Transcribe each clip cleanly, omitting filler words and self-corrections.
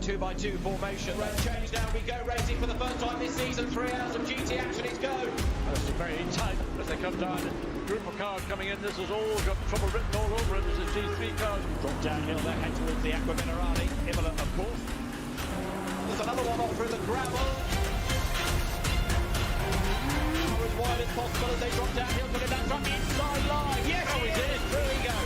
2x2 formation. Road change now, we go racing for the first time this season. 3 hours of GT action, it's go. It's very tight as they come down. Group of cars coming in, this has all got trouble written all over it. This is G3 cars. Drop downhill there, head towards the Aqua Minerale. Imola, of course. There's another one off through the gravel. As wide as possible as they drop downhill, putting that truck inside line. Yes, he did. Through he goes.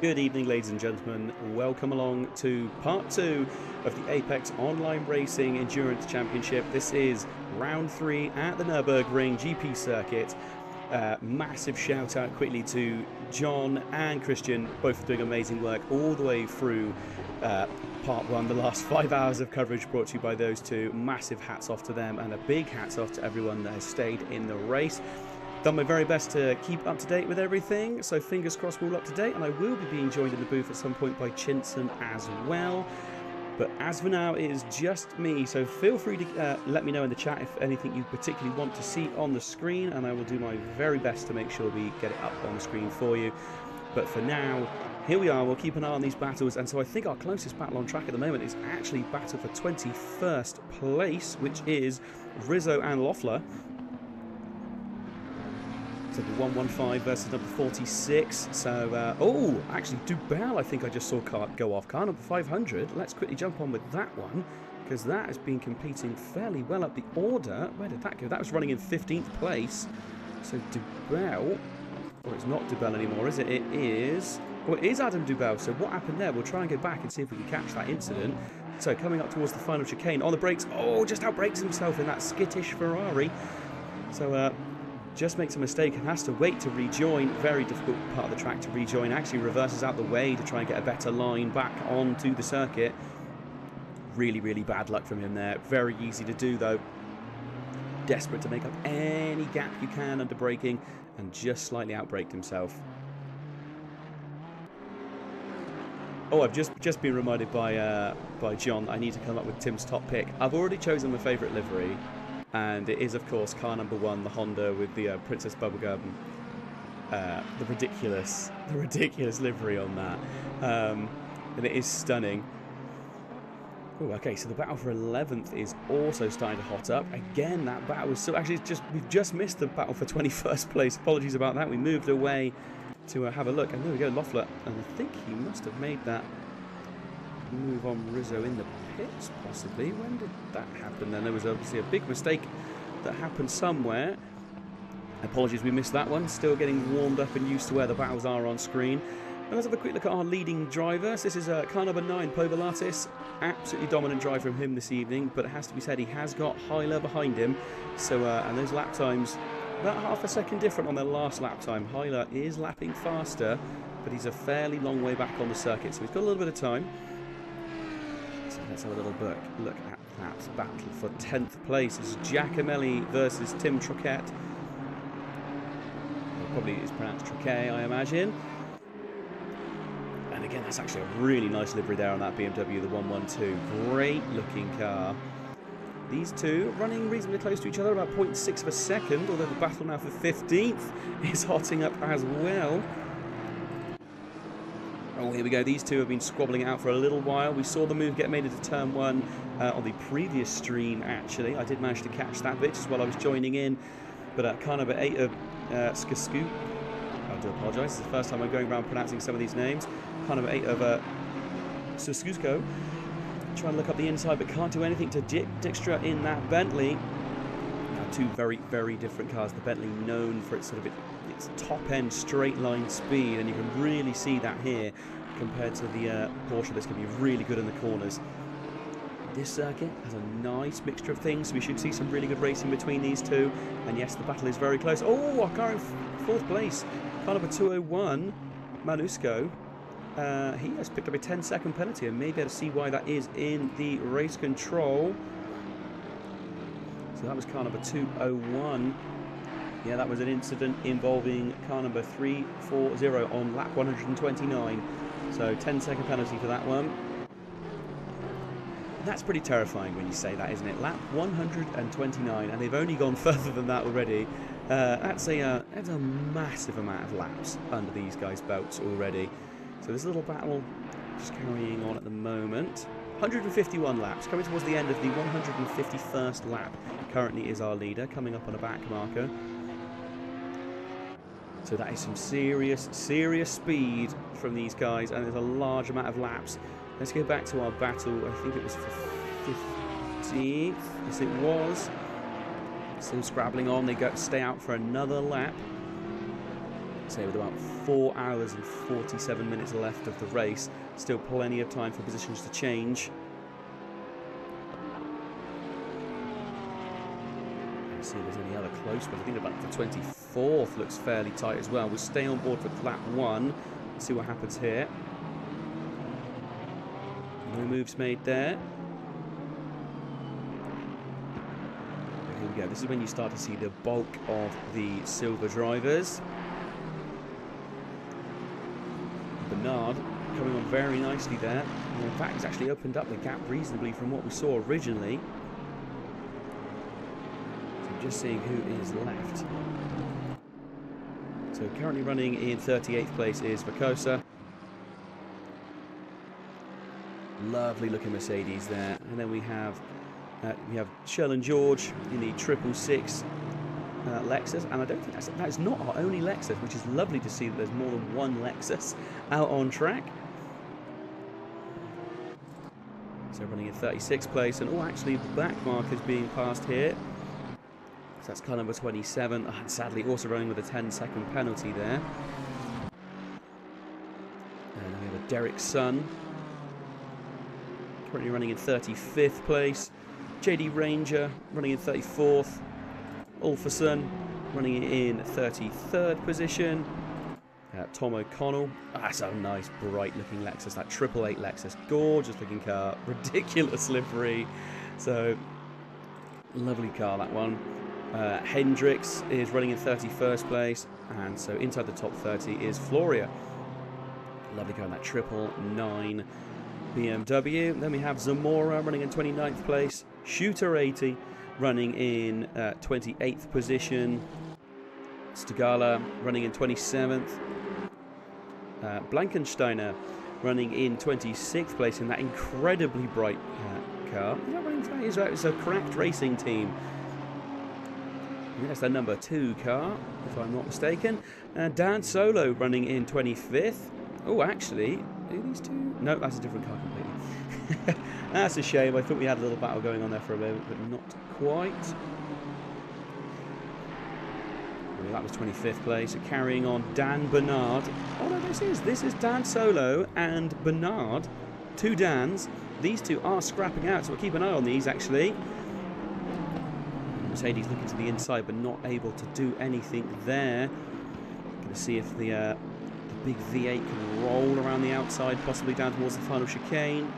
Good evening, ladies and gentlemen. Welcome along to part 2 of the Apex Online Racing Endurance Championship. This is round 3 at the Nürburgring GP circuit. Massive shout out quickly to John and Christian, both doing amazing work all the way through part 1. The last 5 hours of coverage brought to you by those two. Massive hats off to them, and a big hats off to everyone that has stayed in the race. Done my very best to keep up to date with everything, so fingers crossed we're all up to date, and I will be being joined in the booth at some point by Chinson as well. But as for now, it is just me, so feel free to let me know in the chat if anything you particularly want to see on the screen, and I will do my very best to make sure we get it up on the screen for you. But for now, here we are. We'll keep an eye on these battles, and so I think our closest battle on track at the moment is actually battle for 21st place, which is Rizzo and Loeffler. So the 115 versus number 46. So, oh, actually, Dubel, I think I just saw go off. Car number 500. Let's quickly jump on with that one, because that has been competing fairly well up the order. Where did that go? That was running in 15th place. So Dubel, or it's not Dubel anymore, is it? It is, well, it is Adam Dubel. So what happened there? We'll try and go back and see if we can catch that incident. So coming up towards the final chicane, on the brakes. Oh, just outbrakes himself in that skittish Ferrari. So, just makes a mistake and has to wait to rejoin. Very difficult part of the track to rejoin. Actually reverses out the way to try and get a better line back onto the circuit. Really, really bad luck from him there. Very easy to do though. Desperate to make up any gap you can under braking, and just slightly outbraked himself. Oh, I've just been reminded by John I need to come up with Tim's top pick. I've already chosen my favourite livery. And it is, of course, car number 1, the Honda with the Princess Bubblegum, the ridiculous livery on that, and it is stunning. Oh, okay, so the battle for 11th is also starting to hot up. Again, that battle was still actually we've just missed the battle for 21st place. Apologies about that. We moved away to have a look, and there we go, Loeffler, and I think he must have made that move on Rizzo in the pits, possibly. When did that happen then? There was obviously a big mistake that happened somewhere. Apologies, we missed that one. Still getting warmed up and used to where the battles are on screen. And let's have a quick look at our leading drivers. This is car number 9, Povolatis. Absolutely dominant drive from him this evening, but it has to be said he has got Hyler behind him. So, and those lap times, about half a second different on their last lap time. Hyler is lapping faster, but he's a fairly long way back on the circuit, so he's got a little bit of time. So let's have a little look at that battle for 10th place. It's Giacomelli versus Tim Troquet. Probably is pronounced Troquet, I imagine. And again, that's actually a really nice livery there on that BMW, the 112. Great looking car. These two running reasonably close to each other, about 0.6 of a second, although the battle now for 15th is hotting up as well. Oh, here we go. These two have been squabbling out for a little while. We saw the move get made into turn 1 on the previous stream, actually. I did manage to catch that bit just while I was joining in. But kind of at 8 of Skasku. I do apologise. It's the first time I'm going around pronouncing some of these names. Kind of 8 of Suskusko. Trying to look up the inside, but can't do anything to Dijkstra in that Bentley. Now, two very, very different cars. The Bentley known for its sort of its top-end straight-line speed, and you can really see that here compared to the Porsche that's going to be really good in the corners. This circuit has a nice mixture of things, so we should see some really good racing between these two. And yes, the battle is very close. Oh, our car in 4th place, kind of a 201, Manusko. He has picked up a 10-second penalty, and maybe able to see why that is in the race control. So that was car number 201. Yeah, that was an incident involving car number 340 on lap 129. So 10-second penalty for that one. That's pretty terrifying when you say that, isn't it? Lap 129, and they've only gone further than that already. That's a massive amount of laps under these guys' belts already. So this little battle just carrying on at the moment. 151 laps, coming towards the end of the 151st lap. Currently is our leader, coming up on a back marker. So that is some serious, serious speed from these guys, and there's a large amount of laps. Let's go back to our battle. I think it was for 15th. Yes, it was. Still scrabbling on. They stay out for another lap. Say with about 4 hours and 47 minutes left of the race. Still plenty of time for positions to change. Let's see if there's any other close ones. I think about the 24th looks fairly tight as well. We'll stay on board for lap 1. See what happens here. No moves made there. Here we go. This is when you start to see the bulk of the silver drivers. Bernard coming on very nicely there. And in fact, he's actually opened up the gap reasonably from what we saw originally. So just seeing who is left. So currently running in 38th place is Vacosa. Lovely looking Mercedes there, and then we have Sherlin George in the 666 Lexus, and I don't think that is not our only Lexus, which is lovely to see that there's more than one Lexus out on track. So running in 36th place, and actually the back marker is being passed here. So that's car number 27, and sadly also running with a 10-second penalty there. And we have a Derek Sun. Currently running in 35th place. JD Ranger running in 34th. Ulfason running in 33rd position. Tom O'Connell. That's a nice bright looking Lexus. That 888 Lexus. Gorgeous looking car. Ridiculous livery. So lovely car, that one. Hendricks is running in 31st place. And so inside the top 30 is Floria. Lovely car in that 999 BMW. Then we have Zamora running in 29th place. Shooter 80 running in 28th position. Stigala running in 27th. Blankensteiner running in 26th place in that incredibly bright car. It's a Cracked Racing team. I think that's their number 2 car, if I'm not mistaken. Dan Solo running in 25th. Oh, actually, are these two? No, that's a different car completely. That's a shame. I thought we had a little battle going on there for a moment, but not quite. Well, that was 25th place. So carrying on, Dan Bernard. Oh no, this is Dan Solo and Bernard. 2 Dans. These two are scrapping out, so we'll keep an eye on these actually. Mercedes looking to the inside, but not able to do anything there. Going to see if the big V8 can roll around the outside, possibly down towards the final chicane.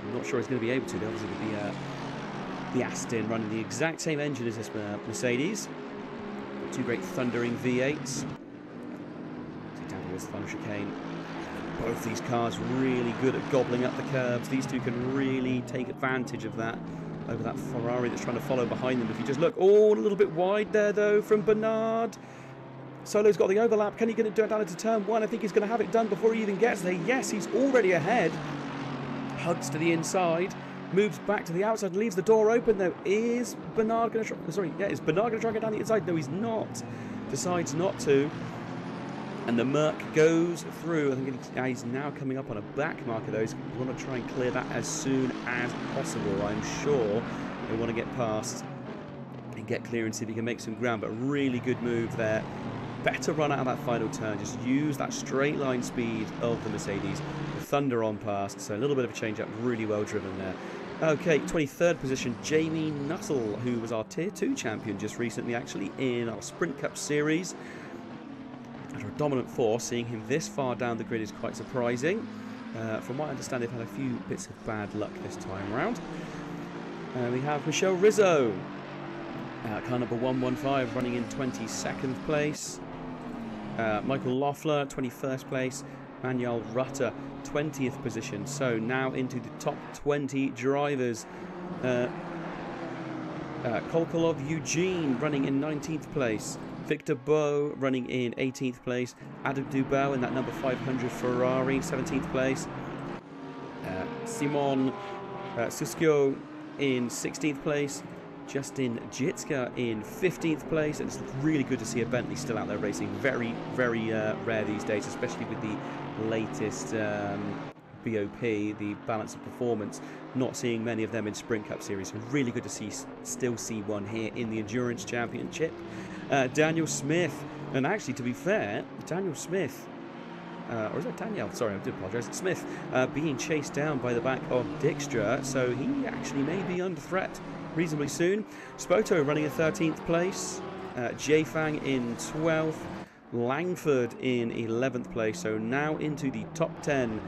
I'm not sure he's going to be able to. There obviously the Aston running the exact same engine as this Mercedes. 2 great thundering V8s. So down towards the final chicane. Both these cars really good at gobbling up the curbs. These two can really take advantage of that over that Ferrari that's trying to follow behind them. If you just look, oh, a little bit wide there though from Bernard. Solo's got the overlap. Can he get it down into turn one? I think he's going to have it done before he even gets there. Yes, he's already ahead. Hugs to the inside. Moves back to the outside. Leaves the door open though. Is Bernard going to try... Sorry, yeah, is Bernard going to try and get down the inside? No, he's not. Decides not to. And the Merc goes through. I think he's now coming up on a back marker though. He's going to try and clear that as soon as possible. I'm sure they want to get past and get clear and see if he can make some ground. But really good move there. Better run out of that final turn. Just use that straight line speed of the Mercedes. The Thunder on past. So a little bit of a change up. Really well driven there. Okay, 23rd position, Jamie Nuttall, who was our Tier 2 champion just recently, actually, in our Sprint Cup series. After a dominant force, seeing him this far down the grid is quite surprising. From what I understand, they've had a few bits of bad luck this time around. We have Michelle Rizzo, car number 115, running in 22nd place. Michael Loeffler, 21st place. Manuel Rutter, 20th position. So now into the top 20 drivers. Kolkolov Eugene running in 19th place. Victor Bowe running in 18th place. Adam Dubau in that number 500 Ferrari, 17th place. Simon Suskio in 16th place. Justin Jitska in 15th place. And it's really good to see a Bentley still out there racing. Very, very rare these days, especially with the latest BOP, the balance of performance. Not seeing many of them in Sprint Cup series. So really good to still see one here in the Endurance Championship. Daniel Smith, and actually to be fair, Daniel Smith, or is that Danielle? Sorry, I do apologise. Smith being chased down by the back of Dijkstra, so he actually may be under threat reasonably soon. Spoto running in 13th place, Jfang in 12th, Langford in 11th place, so now into the top 10.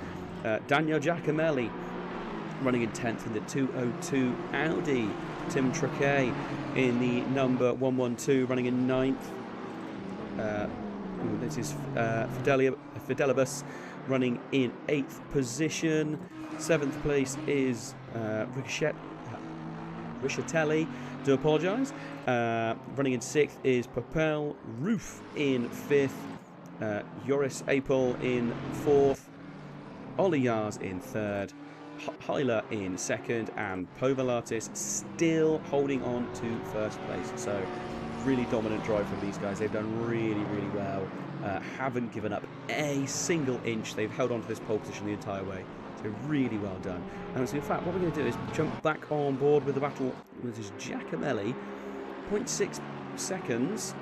Daniel Giacomelli running in 10th in the 202 Audi. Tim Truquet in the number 112 running in 9th. This is Fidelibus running in 8th position. 7th place is Riccatelli, do apologise. Running in 6th is Papel Roof in 5th. Joris Apel in 4th. Oliyars in 3rd. Hyler in 2nd, and Povalatis still holding on to 1st place. So really dominant drive from these guys. They've done really, really well. Haven't given up a single inch. They've held on to this pole position the entire way. So really well done. And so in fact, what we're going to do is jump back on board with the battle with this Giacomelli. 0.6 seconds.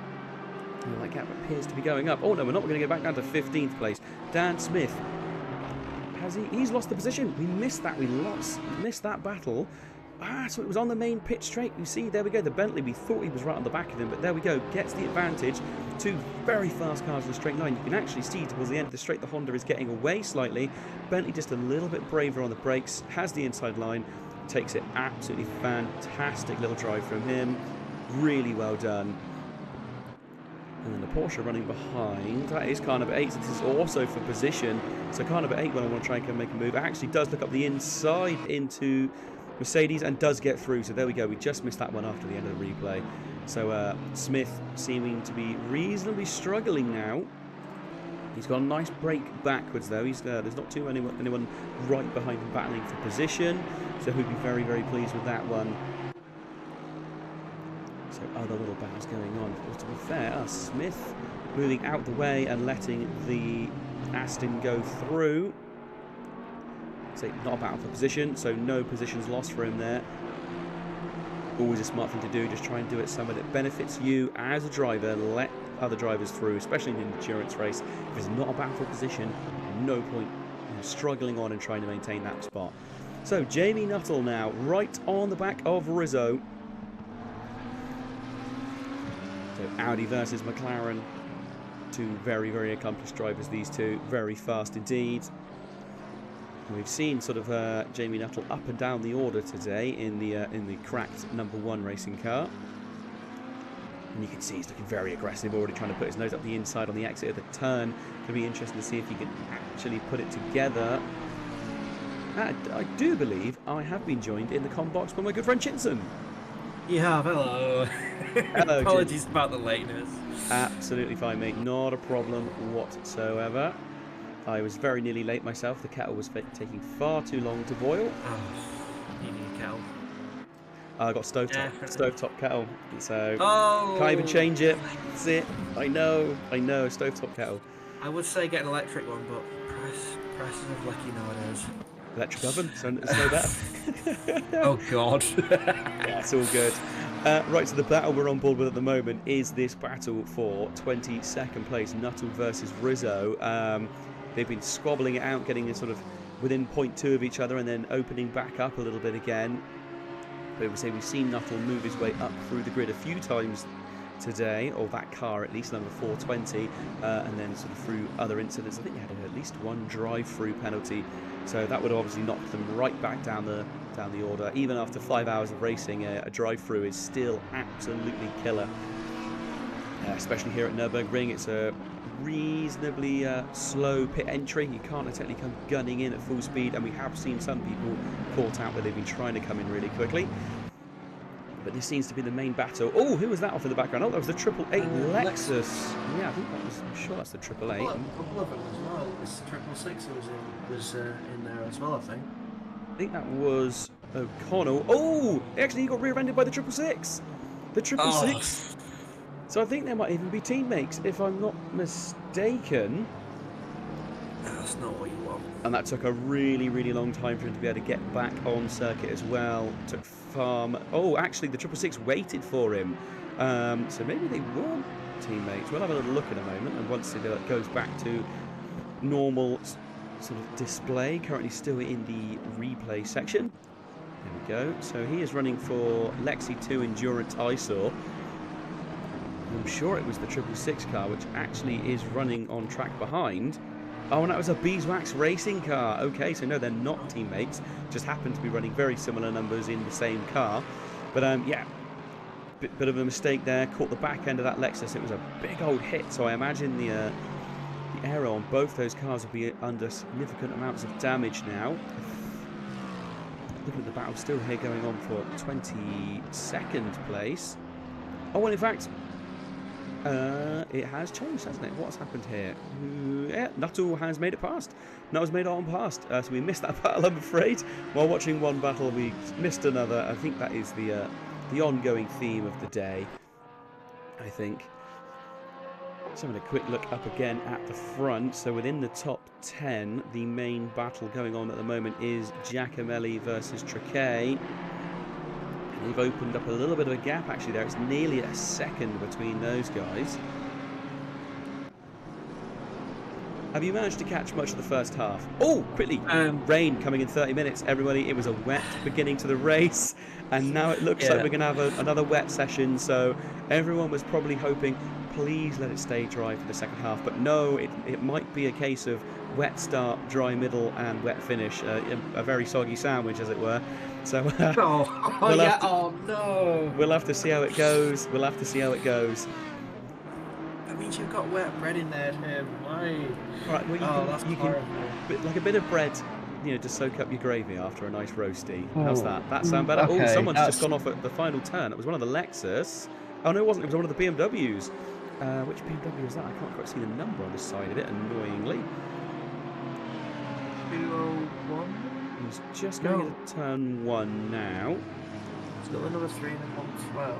Oh, that gap appears to be going up. Oh no, we're not. We're going to get back down to 15th place. Dan Smith. He's lost the position. We missed that. We missed that battle. So it was on the main pit straight. You see, there we go. The Bentley, we thought he was right on the back of him, but there we go. Gets the advantage. Two very fast cars in the straight line. You can actually see towards the end of the straight, the Honda is getting away slightly. Bentley just a little bit braver on the brakes. Has the inside line. Takes it. Absolutely fantastic little drive from him. Really well done. And then the Porsche running behind. That is car number 8. So this is also for position. So car number 8, when I want to try and make a move, actually does look up the inside into Mercedes and does get through. So there we go. We just missed that one after the end of the replay. So Smith seeming to be reasonably struggling now. He's got a nice break backwards though. There's not too anyone right behind him battling for position. So he'll be very, very pleased with that one. So other little battles going on. But to be fair, Smith moving out the way and letting the Aston go through. So not a battle for position, so no positions lost for him there. Always a smart thing to do, just try and do it somewhere that benefits you as a driver. Let other drivers through, especially in an endurance race. If it's not a battle for position, no point struggling on and trying to maintain that spot. So Jamie Nuttall now, right on the back of Rizzo. So Audi versus McLaren. Two very, very accomplished drivers, these two. Very fast indeed. And we've seen sort of Jamie Nuttall up and down the order today in the cracked number 1 racing car. And you can see he's looking very aggressive, already trying to put his nose up the inside on the exit of the turn. Going to be interesting to see if he can actually put it together. I do believe I have been joined in the comm box by my good friend Chinson. You have, hello. Hello, Apologies about the lateness. Absolutely fine, mate. Not a problem whatsoever. I was very nearly late myself. The kettle was taking far too long to boil. Oh, you need a kettle. I got stovetop kettle, so Oh, can't even change it. That's it. I know, stovetop kettle. I would say get an electric one, but prices of lucky nowadays. Electric oven, so it's no better. Oh God. Yeah, it's all good. Right, so the battle we're on board with at the moment is this battle for 22nd place, Nuttall versus Rizzo. They've been squabbling it out, getting sort of within 0.2 of each other and then opening back up a little bit again. But we've seen Nuttall move his way up through the grid a few times today, or that car at least, number 420, and then sort of through other incidents. I think they had at least one drive-through penalty, so that would obviously knock them right back down the order. Even after 5 hours of racing, a drive-through is still absolutely killer, especially here at Nürburgring. It's a reasonably slow pit entry. You can't exactly come gunning in at full speed, and we have seen some people caught out where they've been trying to come in really quickly. But this seems to be the main battle. Oh, who was that off in the background? Oh, that was the 888 Lexus. Yeah, I think that was. I'm sure that's the 888. A couple of them as well. This 666 was in there as well, I think. I think that was O'Connell. Oh, actually, he got rear-ended by the 666. The 666. So I think they might even be teammates, if I'm not mistaken. That's not what you want. And that took a really, really long time for him to be able to get back on circuit as well. Took farm. Oh, actually, the 666 waited for him. So maybe they were teammates. We'll have a little look in a moment. And once it goes back to normal sort of display, currently still in the replay section. There we go. So he is running for Lexi 2 Endurance Eyesore. I'm sure it was the 666 car, which actually is running on track behind. Oh, and that was a Beeswax racing car. Okay, so no, they're not teammates. Just happen to be running very similar numbers in the same car. But yeah, bit of a mistake there. Caught the back end of that Lexus. It was a big old hit. So I imagine the aero on both those cars will be under significant amounts of damage now. Looking at the battle still here going on for 22nd place. Oh, well, in fact, it has changed, hasn't it? What's happened here? Yeah, Nuttall has made it past. Nuttall's made it on past. So we missed that battle, I'm afraid. While watching one battle, we missed another. I think that is the ongoing theme of the day, I think. So I'm going to quick look up again at the front. So within the top 10, the main battle going on at the moment is Giacomelli versus Triquet. They've opened up a little bit of a gap actually there. It's nearly a second between those guys. Have you managed to catch much of the first half? Oh, quickly! Rain coming in 30 minutes, everybody. It was a wet beginning to the race, and now it looks like we're going to have another wet session. So everyone was probably hoping, please let it stay dry for the second half. But no, it might be a case of wet start, dry middle, and wet finish. A very soggy sandwich, as it were. So oh no! We'll have to see how it goes. We'll have to see how it goes. That means you've got wet bread in there, Tim. Why? All right. Well, that's you horrible. can, like a bit of bread, you know, to soak up your gravy after a nice roasty. How's that? That sound better? Okay, oh, someone's just gone off at the final turn. It was one of the Lexus. Oh no, it wasn't. It was one of the BMWs. Which BMW was that? I can't quite see the number on the side of it. Annoyingly. 201. He's just going into turn 1 now. It's got another 3 and 112.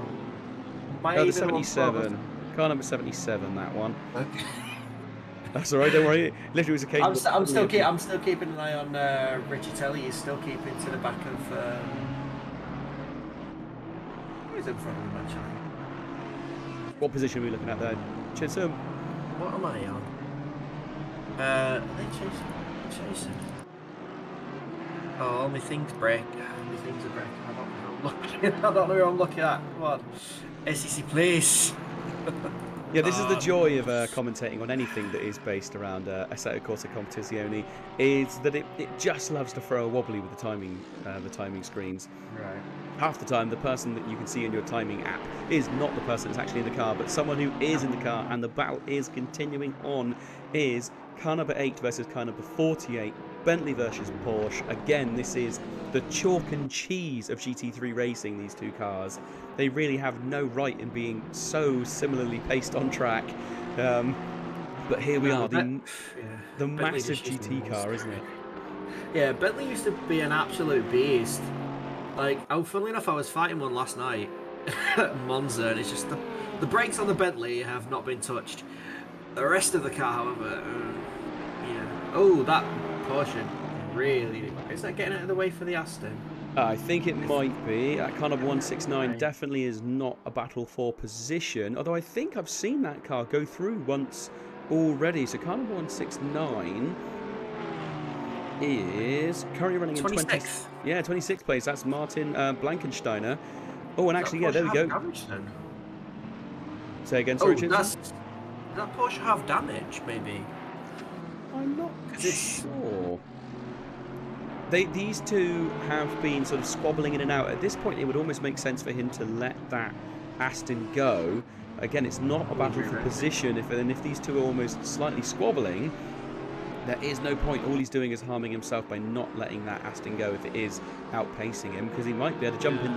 Oh, the 77. Car number 77, that one. Okay. That's alright, don't worry. Literally was a case. I'm still keeping an eye on Richie Telly. He's still keeping to the back of. Who's in front of him actually? What position are we looking at there? Chisholm? What am I on? Are they chasing? Oh, my thing's break. My things are breaking. I don't know who I'm looking at. Come on. SEC, please. Yeah, this is the joy of commentating on anything that is based around Assetto Corsa Competizione, is that it just loves to throw a wobbly with the timing screens. Right. half the time the person that you can see in your timing app is not the person that's actually in the car, but someone who is in the car, and the battle is continuing on. Is car number 8 versus car number 48, Bentley versus Porsche. Again, this is the chalk and cheese of GT3 racing, these two cars. They really have no right in being so similarly paced on track. But here we are, the massive GT car, isn't it? Yeah, Bentley used to be an absolute beast. Like, funnily enough, I was fighting one last night at Monza, and it's just the brakes on the Bentley have not been touched. The rest of the car, however, yeah. Oh, that Porsche really... Is that getting out of the way for the Aston? I think it might be. That car number 169 definitely is not a battle for position, although I think I've seen that car go through once already. So car number 169 is currently running in 26th. Yeah, 26th place. That's Martin Blankensteiner. Oh, and actually, yeah, there we go. Damage, then? Say again, sorry, does that Porsche have damage, maybe? I'm not sure. These two have been sort of squabbling in and out. At this point, it would almost make sense for him to let that Aston go. Again, it's not a battle for position. If these two are almost slightly squabbling, there is no point. All he's doing is harming himself by not letting that Aston go if it is outpacing him, because he might be able to jump in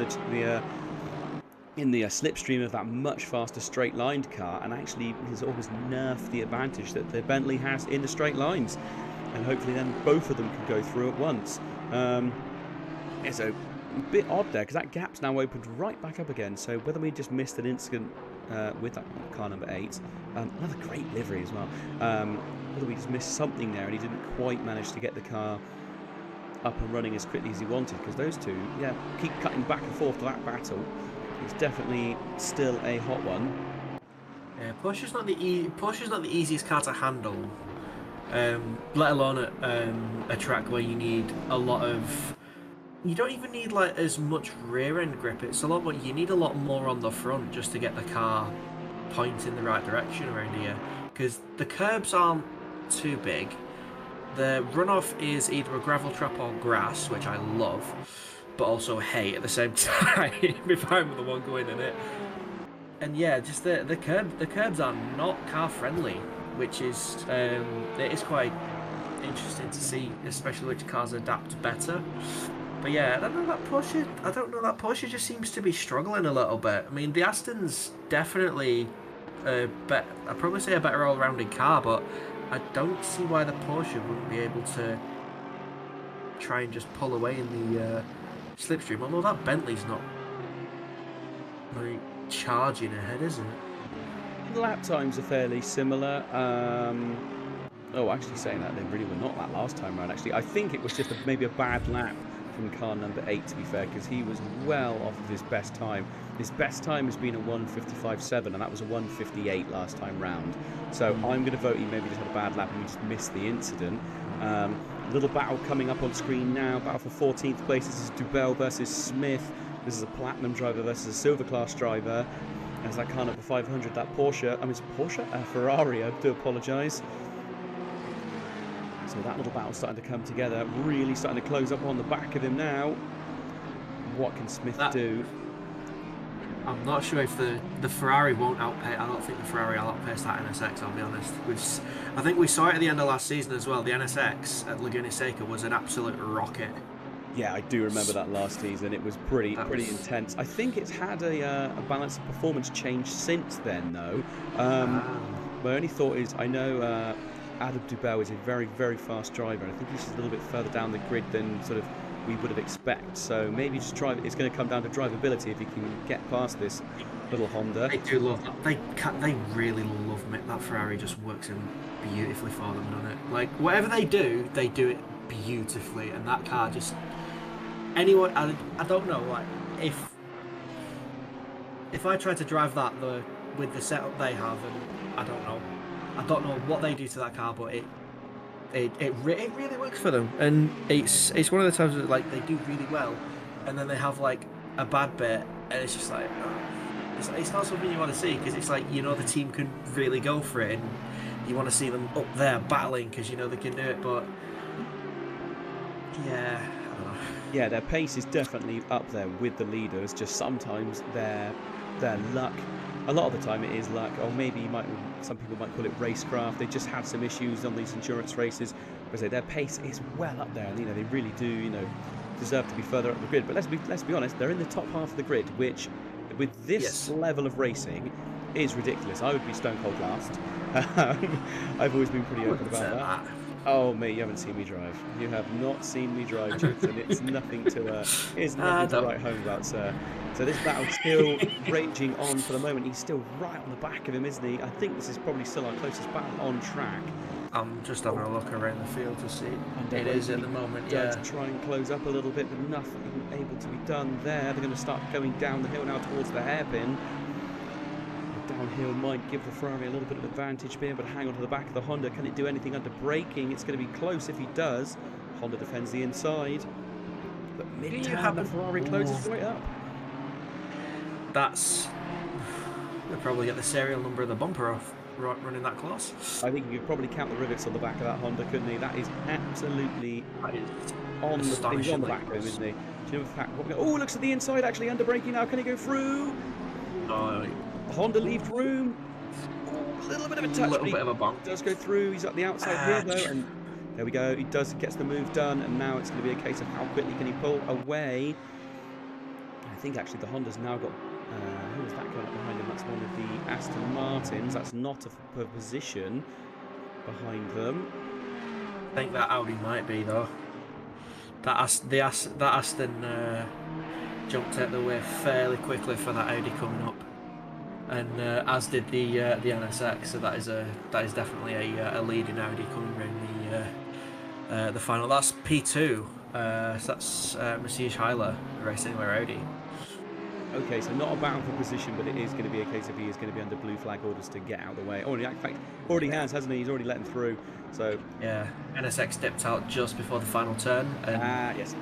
the slipstream of that much faster straight-lined car, and actually has almost nerfed the advantage that the Bentley has in the straight lines. And hopefully then both of them can go through at once. It's a bit odd there, because that gap's now opened right back up again. So whether we just missed an incident with that car number 8, another great livery as well, whether we just missed something there and he didn't quite manage to get the car up and running as quickly as he wanted, because those two, yeah, keep cutting back and forth to that battle. It's definitely still a hot one. Yeah, Porsche's not the easiest car to handle, let alone at a track where you need a lot of. You don't even need like as much rear end grip. It's a lot more. You need a lot more on the front just to get the car point in the right direction around here, because the curbs aren't too big. The runoff is either a gravel trap or grass, which I love, but also hate at the same time if I'm the one going in it. And yeah, just the curbs are not car friendly, which is it is quite interesting to see, especially which cars adapt better. But yeah, I don't know that Porsche just seems to be struggling a little bit. I mean, the Aston's definitely I'd probably say a better all-rounded car, but I don't see why the Porsche wouldn't be able to try and just pull away in the slipstream. Although that Bentley's not very charging ahead, is it? The lap times are fairly similar. Oh, actually saying that, they really were not that last time around, actually. I think it was just maybe a bad lap from car number 8, to be fair, because he was well off of his best time. His best time has been a 1:55.7, and that was a 1:58 last time round. So I'm going to vote he maybe just had a bad lap and we just missed the incident. Little battle coming up on screen now. Battle for 14th place. This is Dubel versus Smith. This is a Platinum driver versus a Silver Class driver. As that car number 500, that Porsche, it's Porsche? Ferrari, I do apologise. So that little battle's starting to come together, really starting to close up on the back of him now. What can Smith do? I'm not sure if the Ferrari won't outpace. I don't think the Ferrari will outpace that NSX, I'll be honest. I think we saw it at the end of last season as well. The NSX at Laguna Seca was an absolute rocket. Yeah, I do remember that last season. It was pretty intense. I think it's had a balance of performance change since then, though. My only thought is, I know Adam Dubel is a very, very fast driver, and I think he's just a little bit further down the grid than sort of we would have expected. So maybe just it's going to come down to drivability if he can get past this little Honda. They do love that. They really love it. That Ferrari just works in beautifully for them, doesn't it? Like, whatever they do it beautifully, and that car just... Anyone, I don't know, like, if I tried to drive that with the setup they have, and I don't know what they do to that car, but it really works for them, and it's one of the times that, like, they do really well, and then they have like a bad bit, and it's just like it's not something you want to see, because it's like, you know, the team can really go for it, and you want to see them up there battling because you know they can do it. But yeah, Yeah, their pace is definitely up there with the leaders. Just sometimes their luck. A lot of the time it is luck, or maybe some people might call it racecraft. They just had some issues on these endurance races. But their pace is well up there, and they really do deserve to be further up the grid. But let's be honest, they're in the top half of the grid, which with this level of racing is ridiculous. I would be stone cold last. I've always been pretty open about that. Oh mate, you haven't seen me drive. You have not seen me drive, Jensen. It's nothing to write home about, sir. So this battle's still raging on for the moment. He's still right on the back of him, isn't he? I think this is probably still our closest battle on track. I'm just having a look around the field to see. It is at the moment, yeah. To try and close up a little bit, but nothing able to be done there. They're going to start going down the hill now towards the hairpin. Downhill might give the Ferrari a little bit of advantage, being able to hang on to the back of the Honda. Can it do anything under braking? It's going to be close if he does. Honda defends the inside. But mid-turn, the Ferrari closes right up. They'll probably get the serial number of the bumper off running that close. I think you could probably count the rivets on the back of that Honda, couldn't he? That is absolutely on the back of him, isn't he? Do you know the fact? Oh, looks at the inside, actually under braking now. Can he go through? Honda leaves room. Ooh, a little bit of a touch. A little bit of a bump. Does go through. He's at the outside here though, and there we go. He gets the move done, and now it's going to be a case of how quickly can he pull away. I think actually the Honda's now got. Who is that going up behind him? That's one of the Aston Martins. That's not a position behind them. I think that Audi might be though. That Aston jumped out the way fairly quickly for that Audi coming up. And as did the NSX, so that is definitely a leading Audi coming around the final. That's P2, so that's Matthias Heiler racing with Audi. Okay, so not a battle for position, but it is going to be a case of he is going to be under blue flag orders to get out of the way. In fact, already has, hasn't he? He's already let him through. So yeah, NSX dipped out just before the final turn. Yes.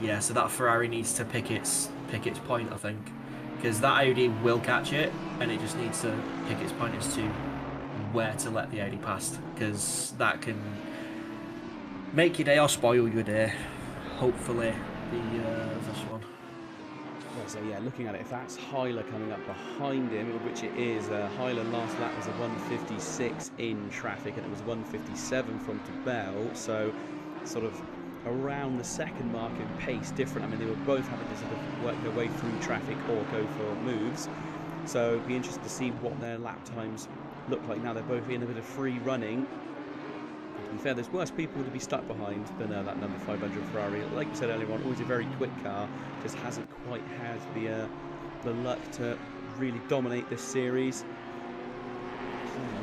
Yeah, so that Ferrari needs to pick its point, I think. Because that Audi will catch it, and it just needs to pick its point as to where to let the Audi past, because that can make your day or spoil your day. Hopefully, this one. Well, so yeah, looking at it, if that's Heiler coming up behind him, which it is, Heiler last lap was a 156 in traffic, and it was 157 from Tabel, so sort of around the second mark in pace different. I mean, they were both having to sort of work their way through traffic or go for moves, so it'd be interesting to see what their lap times look like now. They're both in a bit of free running. To be fair, there's worse people to be stuck behind than that number 500 Ferrari. Like you said earlier on, always a very quick car, just hasn't quite had the luck to really dominate this series.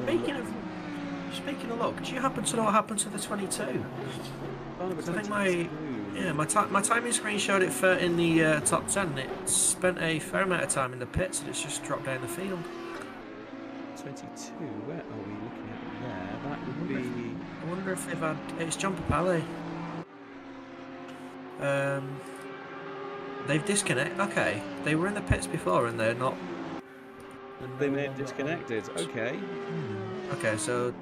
Speaking of luck, do you happen to know what happened to the 22? I think my timing screen showed it in the top 10. It spent a fair amount of time in the pits, and it's just dropped down the field. 22. Where are we looking at there? That would be. I wonder if they've had. It's John Papale. They've disconnected. Okay, they were in the pits before, and they're not. They may have disconnected. Okay. Okay, so.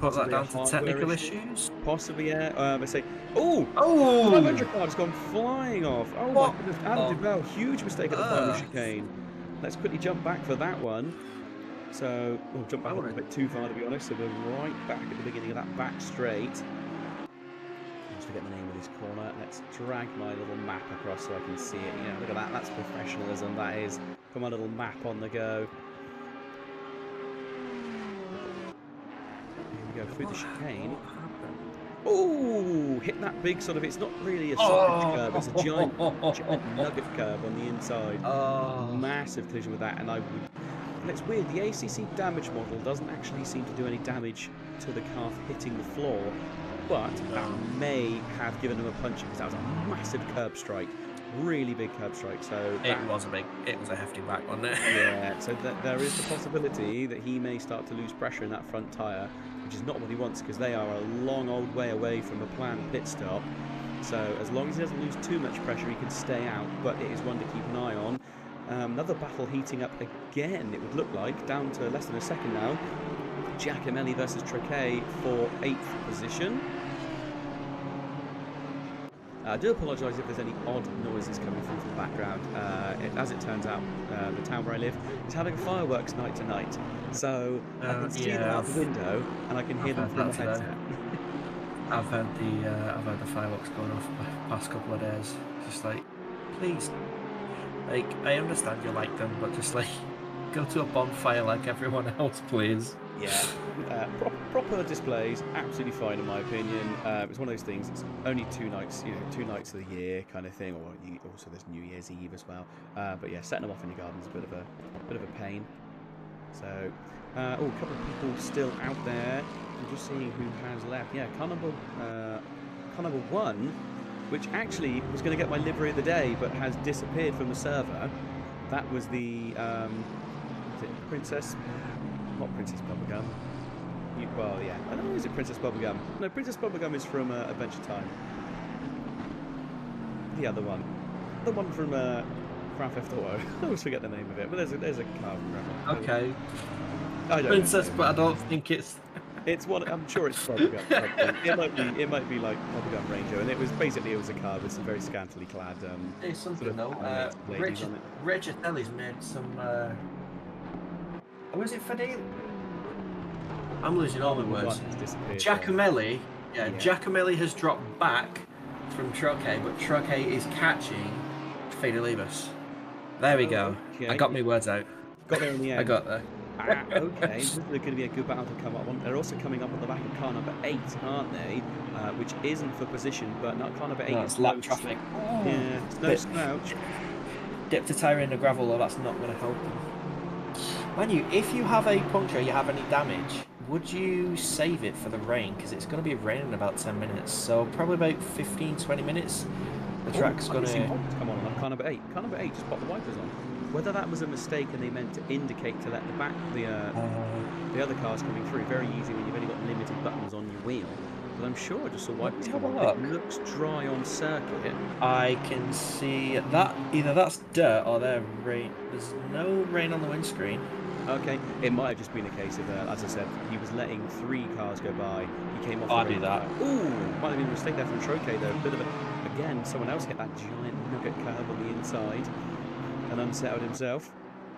Put that down to technical issues? Possibly, yeah. I say, oh! 500 cars gone flying off. Oh my goodness, Adam Duval, huge mistake at the final chicane. Let's quickly jump back for that one. So, we'll jump back a little bit too far to be honest, so we're right back at the beginning of that back straight. Let's forget the name of this corner. Let's drag my little map across so I can see it. Yeah, look at that, that's professionalism, that is. Put my little map on the go. Go through the chicane. Oh, hit that big sort of. It's not really a sausage curve. It's a giant nugget curve on the inside. Massive collision with that, and and it's weird. The ACC damage model doesn't actually seem to do any damage to the car hitting the floor, but that may have given him a punch because that was a massive curb strike. Really big curb strike. So it was a hefty whack, wasn't it? Yeah. So there is the possibility that he may start to lose pressure in that front tyre, which is not what he wants because they are a long old way away from a planned pit stop. So as long as he doesn't lose too much pressure, he can stay out. But it is one to keep an eye on. Another battle heating up again. It would look like down to less than a second now. Giacomelli versus Triquet for 8th position. I do apologise if there's any odd noises coming from the background. As it turns out, the town where I live is having fireworks night tonight, so I can see them out the window and I can hear them from the headset. I've heard the fireworks going off the past couple of days. Just like, please, like, I understand you like them, but just like, go to a bonfire like everyone else, please. Yeah, proper displays, absolutely fine in my opinion. It's one of those things. It's only 2 nights, 2 nights of the year kind of thing, or also there's New Year's Eve as well. But yeah, setting them off in your garden is a bit of a pain. So, a couple of people still out there. I'm just seeing who has left. Yeah, car number 1, which actually was going to get my livery of the day, but has disappeared from the server. That was the is it Princess? Not Princess Bubblegum. Well, yeah. I don't know, is it Princess Bubblegum? No, Princess Bubblegum is from Adventure Time. The other one. The one from Grand Theft Auto. I always forget the name of it, but there's a car from Grand Theft Auto. Okay. I don't Princess, know. but I don't think it's... It's one. I'm sure it's Bubblegum. It might be like Bubblegum Ranger, and it was a car with some very scantily clad. It's something sort of though. ladies on it. Regitelli's made some. Was it Fadil? I'm losing all my words. Giacomelli. Yeah, Giacomelli has dropped back from Troche, but Troche is catching Fidelibus. There we go. Okay. I got my words out. Got there in the end. I got there. Okay, this is going to be a good battle to come up on. They're also coming up on the back of car number 8, aren't they? Which isn't for position, but not car number 8. No, it's lap traffic. Yeah, it's no slouch. Dipped a tyre in the gravel, though, that's not going to help them. Mind you, if you have a puncture, you have any damage, would you save it for the rain? Because it's going to be raining in about 10 minutes, so probably about 15-20 minutes. The track's going to come on car number 8. Car number 8 just popped the wipers on. Whether that was a mistake and they meant to indicate to let the other cars coming through, very easy when you've only got limited buttons on your wheel. But I'm sure I just saw wipers come on. It looks dry on circuit. I can see that either that's dirt or there's rain. There's no rain on the windscreen. Okay, it might have just been a case of, as I said, he was letting 3 cars go by. He came off. I'll do that. Ooh, might have been a mistake there from Troche though. Bit of again, someone else hit that giant nugget curve on the inside and unsettled himself.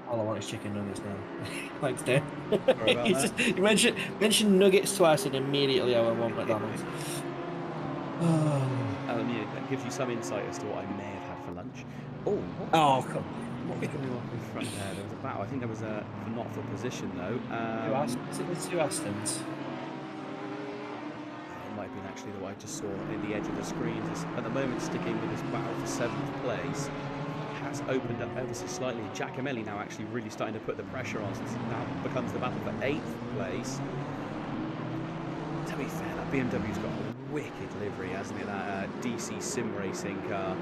All I want is chicken nuggets now. Thanks, Dan. Sorry about that. You mentioned nuggets twice and immediately I want McDonald's. Yeah, that gives you some insight as to what I may have had for lunch. Come What was going on in front there? There was a battle. I think there was a not for position though. Is it the 2 Astons? It might have been actually the one I just saw in the edge of the screen. Just at the moment, sticking with this battle for 7th place. Has opened up ever so slightly. Giacomelli now actually really starting to put the pressure on. Since it now becomes the battle for 8th place. To be fair, that BMW's got a wicked livery, hasn't it? That DC sim racing car.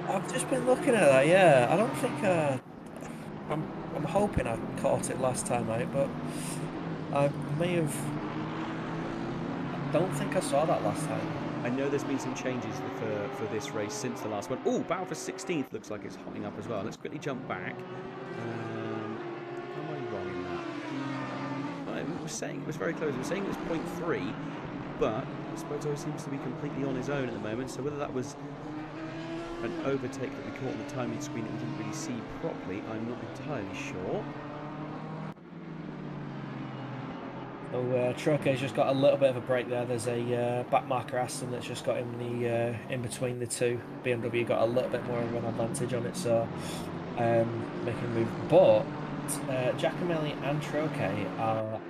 I've just been looking at that. Yeah, I don't think I'm hoping I caught it last time out, but I may have. I don't think I saw that last time. I know there's been some changes for this race since the last one. Oh, battle for 16th looks like it's hotting up as well. Let's quickly jump back. Am I wrong in that? I was saying it was very close. I was saying it was 0.3, but Assetto seems to be completely on his own at the moment. So whether that was an overtake that we caught on the timing screen that we didn't really see properly, I'm not entirely sure. So Troche's just got a little bit of a break there. There's a back marker Aston that's just got in between the two. BMW got a little bit more of an advantage on it, so making a move. But Giacomelli and Troche are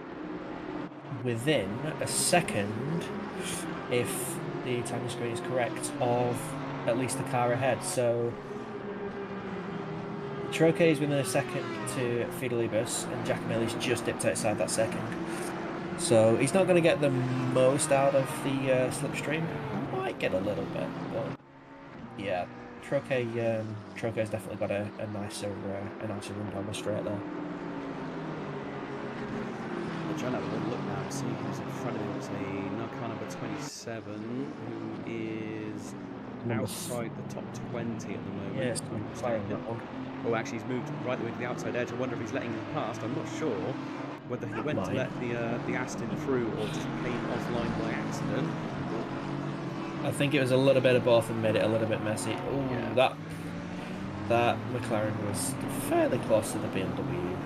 within a second, if the timing screen is correct, of at least the car ahead. So Troche is within a second to Fidelibus, and Giacomelli's just dipped outside that second. So he's not going to get the most out of the slipstream. Might get a little bit, but yeah, Troche's definitely got a nicer run down the straight there. I'm trying to have a little look now and see who's in front of him. It's car number 27, who is outside the top 20 at the moment. Yes, Oh, actually, he's moved right the way to the outside edge. I wonder if he's letting him past. I'm not sure whether he went to let the Aston through or just came offline by accident. I think it was a little bit of both and made it a little bit messy. Ooh, Yeah. that McLaren was fairly close to the BMW.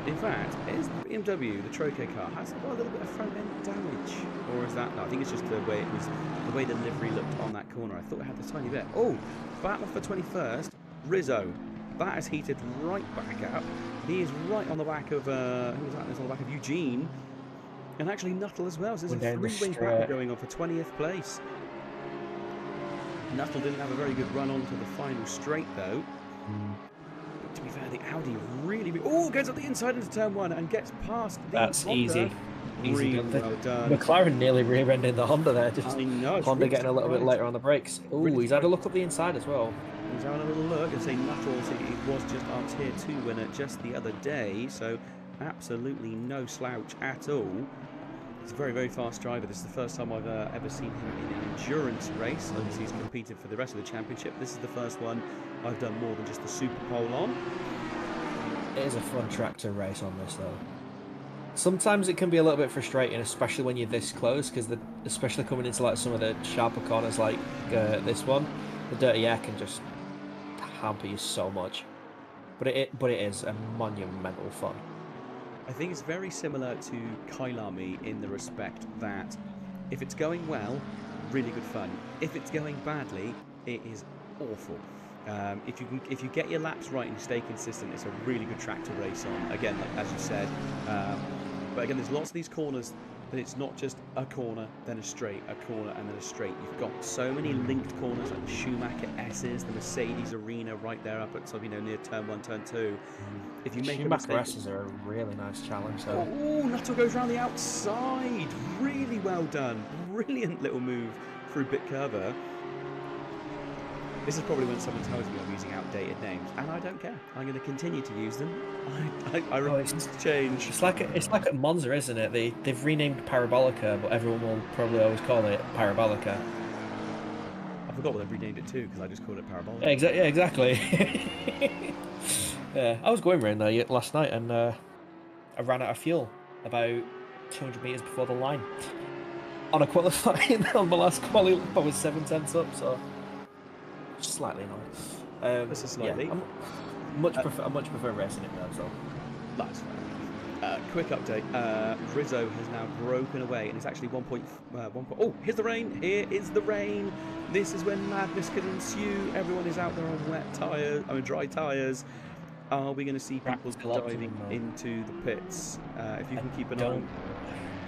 In fact, is the BMW, the Troquet car, has it got a little bit of front end damage, or is that? No, I think it's just the way it was, the way the livery looked on that corner. I thought it had a tiny bit. Oh, battle for 21st, Rizzo. That has heated right back up. He is right on the back of who was that? He's on the back of Eugene, and actually Nuttall as well. So there's a three-way battle going on for 20th place. Nuttall didn't have a very good run onto the final straight though. But to be fair, the Audi really goes up the inside into turn one and gets past the That's Honda. easy. Really well done. McLaren nearly rear-ended the Honda there. Just I know, Honda really getting a little bit later on the brakes. Ooh, Really he's had a look up the inside as well. He's having a little look and say Nuttall, it was just our Tier 2 winner just the other day, so absolutely no slouch at all. He's a very, very fast driver. This is the first time I've ever seen him in an endurance race. Obviously, he's competed for the rest of the championship. This is the first one I've done more than just the Super Pole on. It is a fun track to race on this, though. Sometimes it can be a little bit frustrating, especially when you're this close, because especially coming into like some of the sharper corners like this one, the dirty air can just hamper you so much. But it is a monumental fun. I think it's very similar to Kailami in the respect that if it's going well, really good fun. If it's going badly, it is awful. If you get your laps right and you stay consistent, it's a really good track to race on. Again, like, as you said, but again, there's lots of these corners that it's not just a corner, then a straight, a corner, and then a straight. You've got so many linked corners like the Schumacher S's, the Mercedes Arena right there up at sort of, near turn 1, turn 2. If you make Schumacher S's are a really nice challenge. So. Oh, Nuttall goes around the outside. Really well done. Brilliant little move through Bit Curver. This is probably when someone tells me I'm using outdated names, and I don't care. I'm going to continue to use them. I refuse to change. It's like at Monza, isn't it? They've renamed Parabolica, but everyone will probably always call it Parabolica. I forgot what they've renamed it to because I just called it Parabolica. Yeah, exactly. Yeah, I was going around there last night, and I ran out of fuel about 200 meters before the line. On a qualifying, on my last quali, I was 7/10 up, so. Slightly annoying. This is slightly. Yeah, I much prefer racing it now. So that's fair. Quick update. Rizzo has now broken away, and it's actually 1.1. Oh, here's the rain. Here is the rain. This is when madness can ensue. Everyone is out there on wet tires. Dry tires. Are we going to see people diving into the pits? If you can keep an eye on.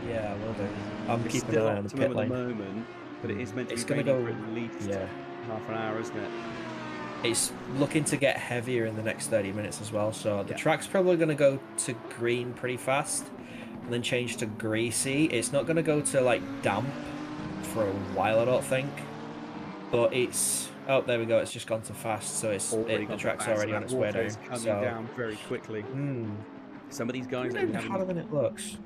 Yeah, I will do. I'm It's keeping still an eye on the pit at lane. the moment, but it is meant to It's be going to raining go. for at least Yeah. half an hour, isn't it? It's looking to get heavier in the next 30 minutes as well, so the track's probably going to go to green pretty fast and then change to greasy. It's not going to go to like damp for a while, I don't think, but it's there we go, it's just gone to fast, so the track's already on its way down. It's coming down very quickly. Some of these guys It's harder than it looks.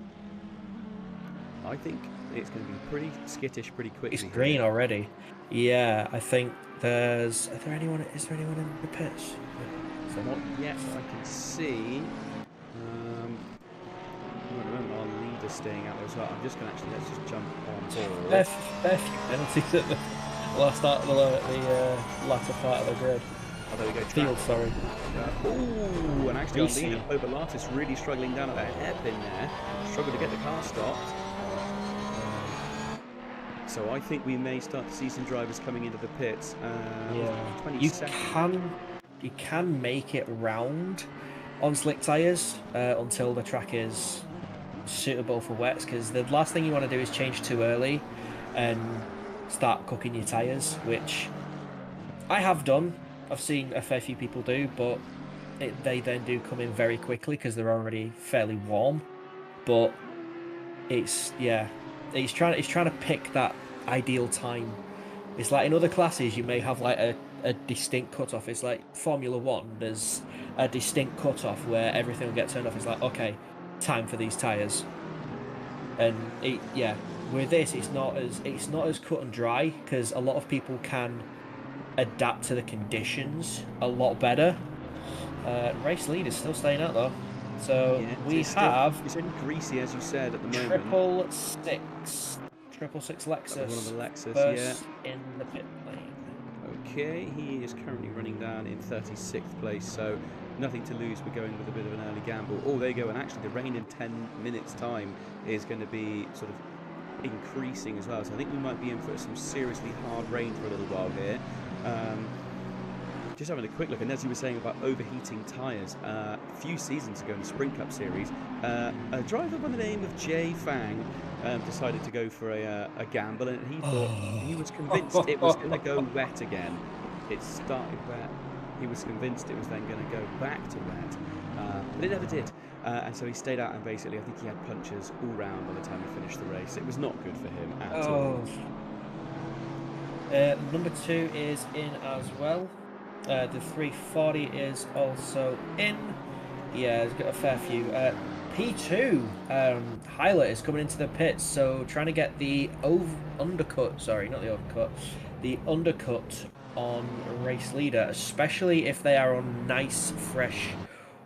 I think it's going to be pretty skittish pretty quickly. It's green already. Yeah, I think is there anyone in the pits? So not yet that I can see. Our leader's staying out there as well. I'm just going to let's just jump on board. Fair few penalties at the latter part of the grid. Oh, there we go. Field, sorry. Oh, and actually our leader, Obalatis, really struggling down at that hairpin there. Struggled to get the car stopped. So I think we may start to see some drivers coming into the pits. Yeah, you can make it round on slick tyres until the track is suitable for wets, because the last thing you want to do is change too early and start cooking your tyres, which I have done. I've seen a fair few people do, but they then do come in very quickly because they're already fairly warm. But it's trying to pick that ideal time. It's like in other classes you may have like a distinct cutoff. It's like Formula 1, there's a distinct cutoff where everything will get turned off. It's like, okay, time for these tyres. And with this it's not as cut and dry, because a lot of people can adapt to the conditions a lot better. Race lead is still staying out though. So it's only greasy, as you said, at the moment. 666. 666 Lexus. One of the Lexus, first in the pit lane. Okay, he is currently running down in 36th place, so nothing to lose. We're going with a bit of an early gamble. Oh, there you go, and actually the rain in 10 minutes' time is going to be sort of increasing as well, so I think we might be in for some seriously hard rain for a little while here. Just having a quick look, and as you were saying about overheating tyres, a few seasons ago in the Sprint Cup Series, a driver by the name of Jay Fang decided to go for a gamble, and he thought, he was convinced it was going to go wet again. It started wet, he was convinced it was then going to go back to wet, but it never did. And so he stayed out, and basically I think he had punctures all round by the time he finished the race. It was not good for him at all. Number 2 is in as well. The 340 is also in. Yeah, he's got a fair few. P2, Hyler is coming into the pits, so trying to get the undercut, sorry, not the overcut, the undercut on race leader, especially if they are on nice, fresh,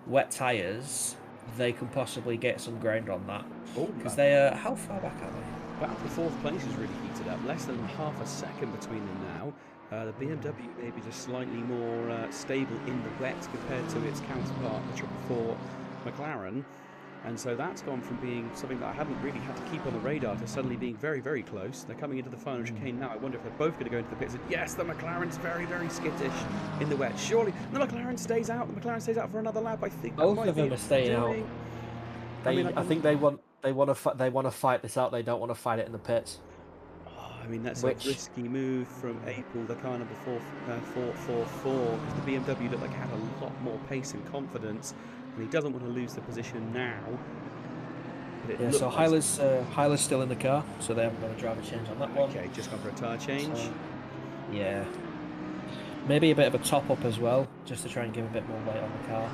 wet tyres. They can possibly get some ground on that. Because they are, how far back are they? About the 4th place is really heated up, less than half a second between them now. The BMW maybe just slightly more stable in the wet compared to its counterpart, the 444 McLaren. And so that's gone from being something that I hadn't really had to keep on the radar to suddenly being very, very close. They're coming into the final chicane now. I wonder if they're both going to go into the pits. And yes, the McLaren's very, very skittish in the wet. Surely the McLaren stays out. The McLaren stays out for another lap. I think both of them are staying out. I think they want to fight this out. They don't want to fight it in the pits. I mean, that's a risky move from April, the car number 444, because the BMW looked like it had a lot more pace and confidence, and he doesn't want to lose the position now. Yeah, so Hyler's still in the car, so they haven't got a driver change on that one. Okay, just gone for a tyre change. So, yeah. Maybe a bit of a top-up as well, just to try and give a bit more weight on the car.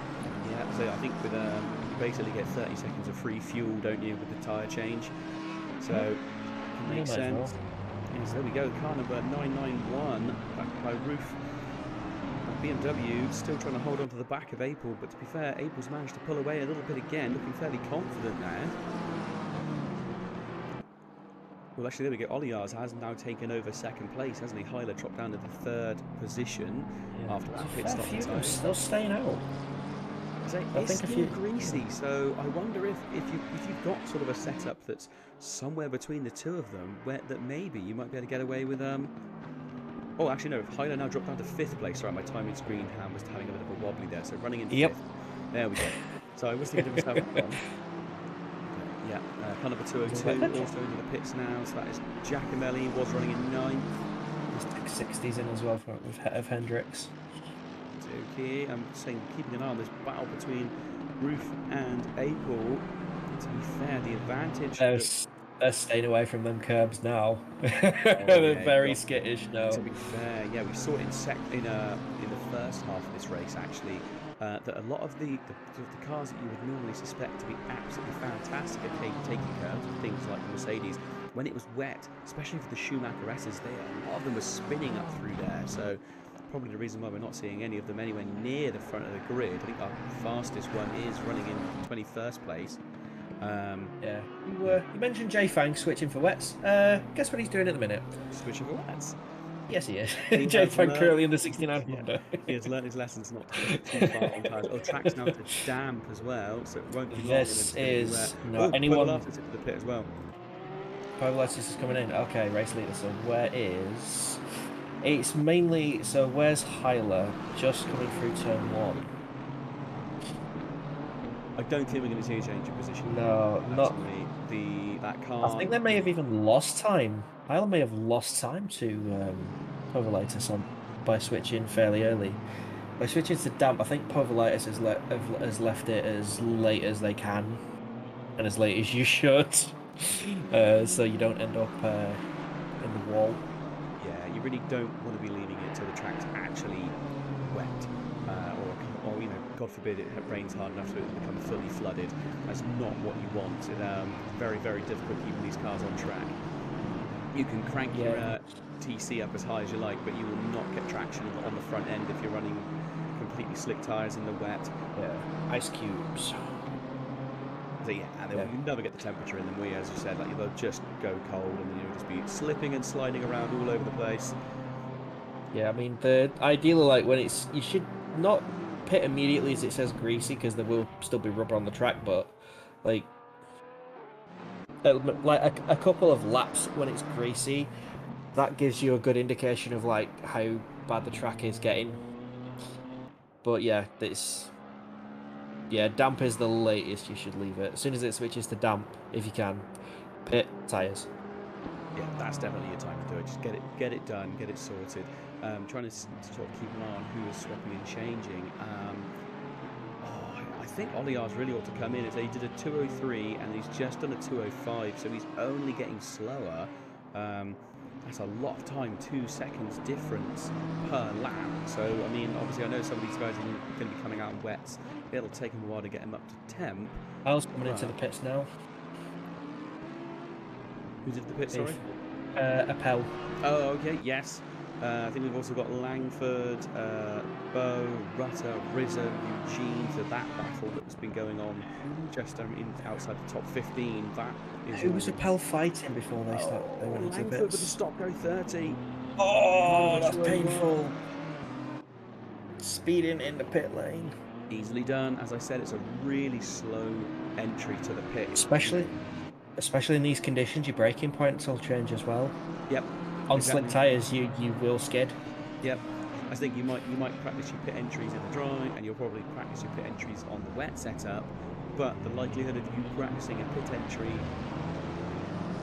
Yeah, so I think with you basically get 30 seconds of free fuel, don't you, with the tyre change? So, it makes sense. Yes, there we go, car number 991, backed by Roof. BMW still trying to hold on to the back of April, but to be fair, April's managed to pull away a little bit again, looking fairly confident now. Well, actually, there we go. Oliars has now taken over 2nd place, hasn't he? Hyler dropped down to the 3rd position after that pit stop. Still staying out. It's still greasy, so I wonder if you've got sort of a setup that's somewhere between the two of them, where that maybe you might be able to get away with. Oh, actually no. Hyler now dropped down to 5th place. Sorry, my timing screen hand was having a bit of a wobbly there. So running in 5th. There we go. So I was thinking to myself, yeah, car number 202 also into the pits now. So that is Giacomelli, was running in 9th. Just took 60s in as well of Hendricks. Okay, I'm saying keeping an eye on this battle between Roof and April. To be fair, the advantage. They're staying away from them curbs now. They're very skittish now. To be fair, yeah, we saw it in the first half of this race actually. That a lot of the cars that you would normally suspect to be absolutely fantastic at taking curbs, things like the Mercedes, when it was wet, especially for the Schumacher S's, a lot of them were spinning up through there. So probably the reason why we're not seeing any of them anywhere near the front of the grid. I think our fastest one is running in 21st place. Yeah. You mentioned Jay Fang switching for wets. Guess what he's doing at the minute? Switching for wets? Yes, he is. Jay Fang currently in the 69 Honda. He has learned his lessons not to put too far on tires. Oh, track's now to damp as well, so it won't be long. This is not anyone. Povolatis into the pit as well. Povolatis is coming in. Okay, race leader. So where is? It's mainly, so where's Hyler? Just coming through turn 1. I don't think we're going to see a change in position. No, not that car. I think they may have even lost time. Hyler may have lost time to Povolatis by switching fairly early. By switching to damp, I think Povolatis has left it as late as they can, and as late as you should, so you don't end up in the wall. Yeah, you really don't want to be leaving it till the track's actually wet, or you know, God forbid it rains hard enough to become fully flooded. That's not what you want. Very, very difficult keeping these cars on track. You can crank your TC up as high as you like, but you will not get traction on the front end if you're running completely slick tyres in the wet. Yeah, ice cubes. So yeah, and you never get the temperature in them. As you said, like they'll just go cold, and then you'll just be slipping and sliding around all over the place. Yeah, I mean, ideally, like when you should not pit immediately as it says greasy, because there will still be rubber on the track, but like a couple of laps when it's greasy, that gives you a good indication of like how bad the track is getting. But yeah, damp is the latest you should leave it. As soon as it switches to damp, if you can, pit tyres. Yeah, that's definitely your time to do it. Just get it done, get it sorted. Trying to sort of keep an eye on who is swapping and changing. I think Oliar's really ought to come in. He did a 2:03 and he's just done a 2:05, so he's only getting slower. That's a lot of time, 2 seconds difference per lap. So, I mean, obviously I know some of these guys are going to be coming out in wets. It'll take him a while to get him up to temp. Al's coming into the pits now. Who did the pit, sorry? Appel. Oh, okay, yes. I think we've also got Langford, Bow, Rutter, Rizzo, Eugene, to that battle that's been going on just outside the top 15. That is. Who was Appel fighting before they started? They went into the Langford with the stop go 30. Oh, that's painful. Speeding in the pit lane. Easily done. As I said, it's a really slow entry to the pit. Especially in these conditions, your braking points will change as well. Yep. On slick tyres, you will skid. Yep. I think you might practice your pit entries in the dry, and you'll probably practice your pit entries on the wet setup. But the likelihood of you practicing a pit entry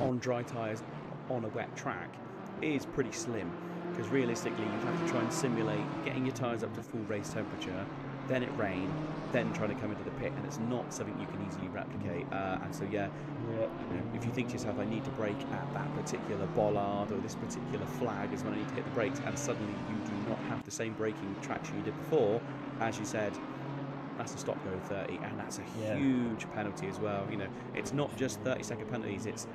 on dry tyres on a wet track is pretty slim, because realistically you have to try and simulate getting your tyres up to full race temperature, then it rain, then trying to come into the pit, and it's not something you can easily replicate. And so if you think to yourself, I need to brake at that particular bollard or this particular flag is when I need to hit the brakes, and suddenly you do not have the same braking traction you did before, as you said, that's a stop go 30, and that's a huge penalty as well. You know, it's not just 30-second penalties, it's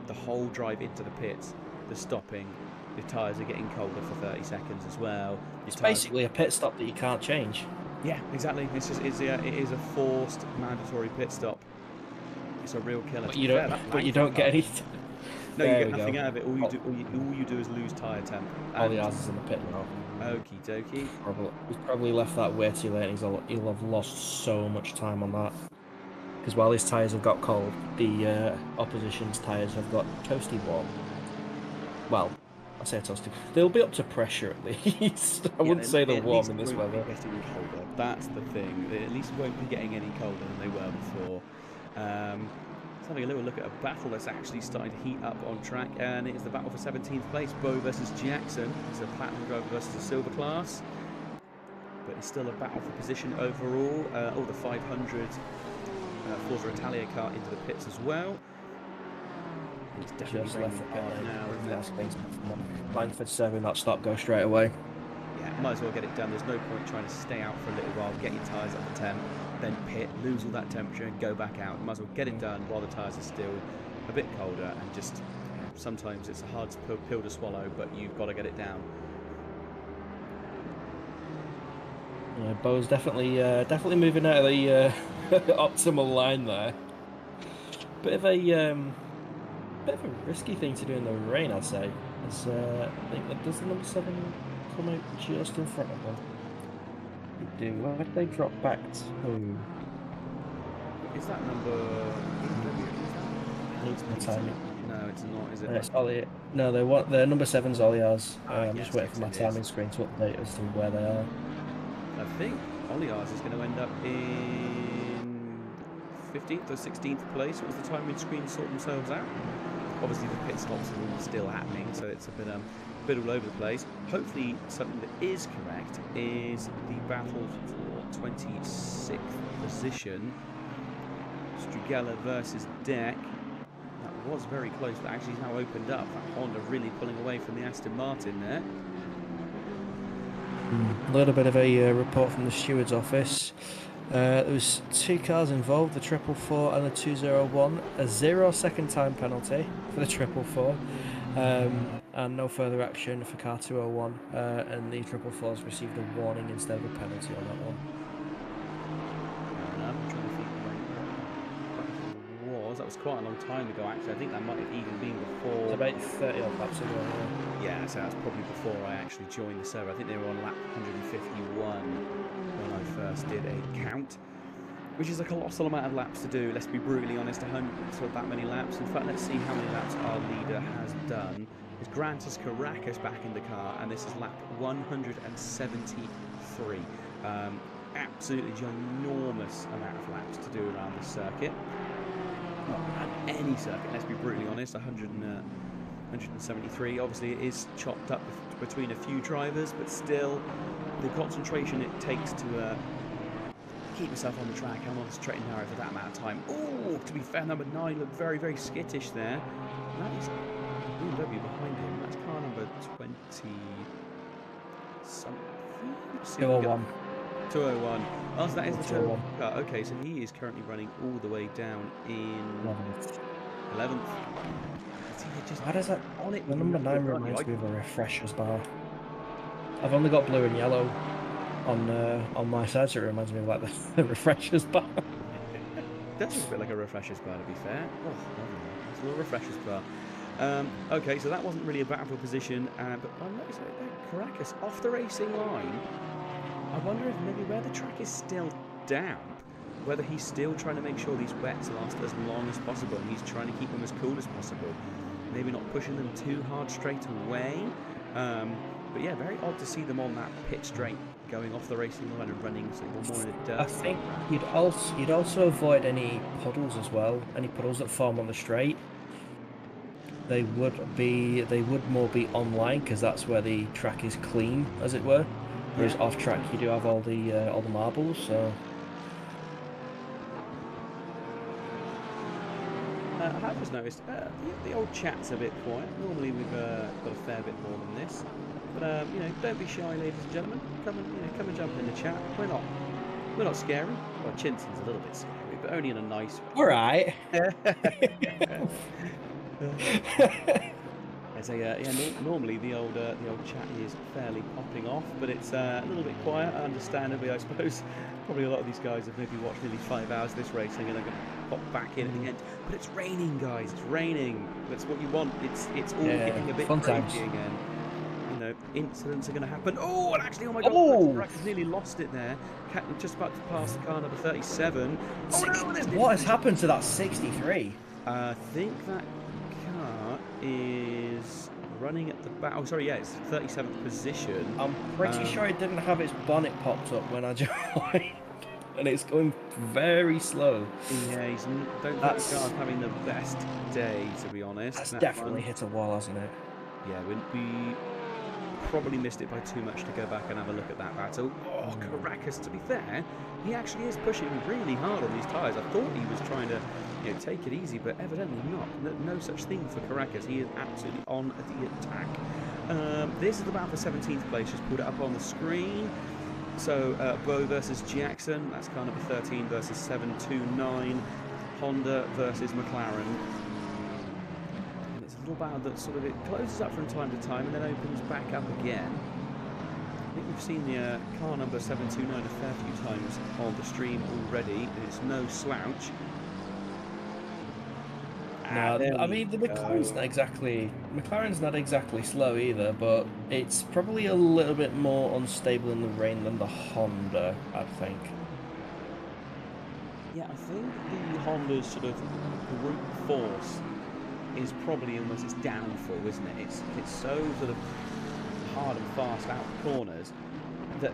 the whole drive into the pits, the stopping, the tyres are getting colder for 30 seconds as well. It's basically a pit stop that you can't change. Yeah, exactly. It is a forced mandatory pit stop. It's a real killer. But you don't get anything. No, you get nothing out of it. All you do is lose tyre temp. Oliar's is in the pit now. Okie dokie. He's probably left that way too late. He'll have lost so much time on that. Because while his tyres have got cold, the opposition's tyres have got toasty warm. Well, I say toasty. They'll be up to pressure at least. I wouldn't say they're warm in this weather. Colder. That's the thing. They at least won't be getting any colder than they were before. Let's have a little look at a battle that's actually starting to heat up on track, and it's the battle for 17th place. Bow versus Jackson. It's a platinum driver versus a silver class, but it's still a battle for position overall. All the 500 Forza Italia car into the pits as well. It's definitely just left the pit lane now, isn't it? Langford serving that stop go straight away. Yeah, might as well get it done. There's no point trying to stay out for a little while, get your tyres up to temp, then pit, lose all that temperature and go back out. You might as well get it done while the tyres are still a bit colder, and just sometimes it's a hard pill to swallow, but you've got to get it down. Yeah, Bo's definitely moving out of the optimal line there. Bit of a risky thing to do in the rain, I'd say. As I think that does the number 7 come out just in front of them. They do. Where did they drop back to? Is that number? Needs my timing. No, it's not. Is it? It's Ollie. No, their number 7's Oliar's. I'm yes, just waiting for my timing screen to update as to where they are. I think Oliar's is going to end up in 15th or 16th place. Once the timing screen sort themselves out. Obviously, the pit stops are all still happening, so it's a bit all over the place. Hopefully, something that is correct is the battle for 26th position. Strugella versus Deck. That was very close, but actually now opened up. That Honda really pulling away from the Aston Martin there. A little bit of a report from the steward's office. There was 2 cars involved, the 444 and the 201. A 0-second time penalty for the 444, and no further action for car 201. And the 444's received a warning instead of a penalty on that one. I'm trying to think quite a long time ago, actually. I think that might have even been before. It's about 30 odd laps ago. Yeah, so that's probably before I actually joined the server. I think they were on lap 151 when I first did a count, which is a colossal amount of laps to do. Let's be brutally honest, sort of that many laps. In fact, let's see how many laps our leader has done. It's Grantis Caracas back in the car, and this is lap 173. Absolutely ginormous amount of laps to do around this circuit. Not around any circuit, let's be brutally honest. 173. Obviously, it is chopped up between a few drivers, but still, the concentration it takes to keep yourself on the track and on the straight and narrow for that amount of time. Oh, to be fair, number 9 looked very, very skittish there. That is BMW behind him. That's car number 20 something. 201. 201. Oh, so that is the 201 car. Okay, so he is currently running all the way down in 11th. How does that on it? The number 9 reminds me of a refreshers bar. I've only got blue and yellow on my side, so it reminds me of like the refreshers bar. That's a bit like a refreshers bar, to be fair. Oh, lovely. It's a little refreshers bar. Okay, so that wasn't really a battlefield position, but I noticed that Caracas off the racing line. I wonder if maybe where the track is still damp, whether he's still trying to make sure these wets last as long as possible, and he's trying to keep them as cool as possible. Maybe not pushing them too hard straight away. But yeah, very odd to see them on that pit straight, going off the racing line and running more in the dirt. I think you'd also avoid any puddles as well. Any puddles that form on the straight. They would more be online because that's where the track is clean, as it were. Whereas off track you do have all the marbles. So I have just noticed the old chat's a bit quiet. Normally we've got a fair bit more than this, but you know, don't be shy, ladies and gentlemen. Come and jump in the chat. We're not scary. Well, Chinson's a little bit scary, but only in a nice way. all right. Normally the old chat is fairly popping off, but it's a little bit quiet, understandably, I suppose. Probably a lot of these guys have maybe watched nearly 5 hours of this racing and they're going to pop back in at the end. But it's raining, guys. It's raining. That's what you want. It's all getting a bit crazy again. You know, incidents are going to happen. Oh, and actually, oh my God, I've nearly lost it there. Just about to pass the car number 37. Oh no, what has happened to that 63? I think that car is running at the back. Oh, sorry, yeah, it's 37th position. I'm pretty sure it didn't have its bonnet popped up when I joined, and it's going very slow. Yeah, don't think the car's having the best day, to be honest. That's definitely hit a wall, hasn't it? Yeah, we probably missed it by too much to go back and have a look at that battle. Oh, Caracas, to be fair, he actually is pushing really hard on these tyres. I thought he was trying to, you know, take it easy, but evidently not. No such thing for Caracas. He is absolutely on the attack. This is the battle for 17th place. Just put it up on the screen. So Bo versus Jackson. That's car number 13 versus 729. Honda versus McLaren. And it's a little battle that sort of it closes up from time to time and then opens back up again. I think we've seen the car number 729 a fair few times on the stream already. It's no slouch. No, I mean the McLaren's not exactly slow either, but it's probably a little bit more unstable in the rain than the Honda, I think. Yeah, I think the Honda's sort of brute force is probably almost its downfall, isn't it? It's so sort of hard and fast out the corners that,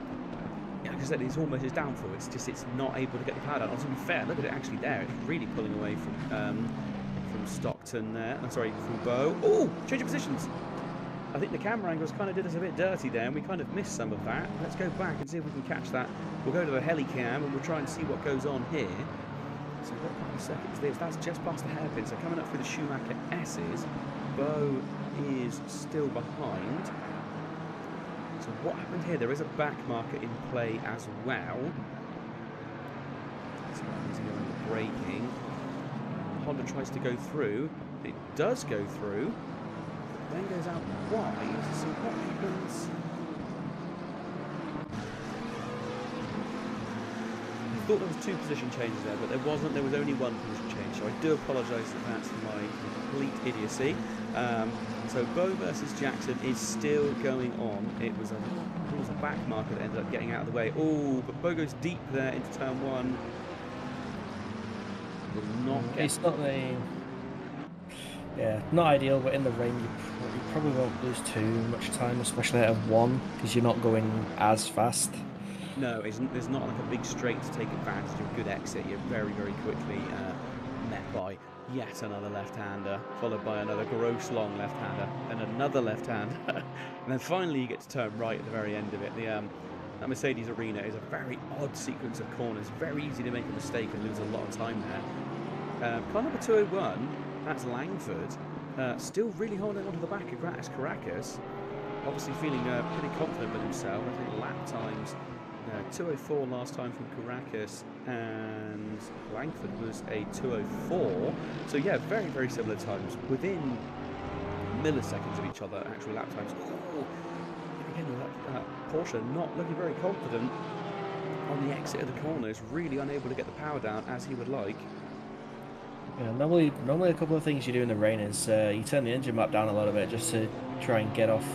like I said, it's almost its downfall. It's not able to get the power down. To be fair, look at it actually there. It's really pulling away from Stockton there. I'm sorry, from Bo. Oh, change of positions. I think the camera angles kind of did us a bit dirty there, and we kind of missed some of that. Let's go back and see if we can catch that. We'll go to the helicam and we'll try and see what goes on here. So what kind of circuit is this? That's just past the hairpin. So coming up through the Schumacher S's, Bo is still behind. So what happened here? There is a back marker in play as well. So that means going to braking. Honda tries to go through. It does go through. Then goes out wide. So what happens? I thought there was 2 position changes there, but there wasn't. There was only 1 position change. So I do apologise in advance for my complete idiocy. So Bo versus Jackson is still going on. It was a back marker that ended up getting out of the way. Oh, but Bo goes deep there into turn 1. Will not get... It's not the... Yeah, not ideal, but in the rain you probably won't lose too much time, especially out of 1, because you're not going as fast. No, there's not like a big straight to take advantage of a good exit. You're very, very quickly met by yet another left-hander, followed by another gross long left-hander, and another left-hander. And then finally you get to turn right at the very end of it. That Mercedes Arena is a very odd sequence of corners. Very easy to make a mistake and lose a lot of time there. Car number 201, that's Langford, still really holding onto the back of Caracas. Obviously feeling pretty confident with himself. I think lap times 204 last time from Caracas, and Langford was a 204. So yeah, very, very similar times, within milliseconds of each other, actual lap times. Oh, again, Porsche not looking very confident on the exit of the corners, really unable to get the power down as he would like. Yeah, normally a couple of things you do in the rain is you turn the engine map down a little bit just to try and get off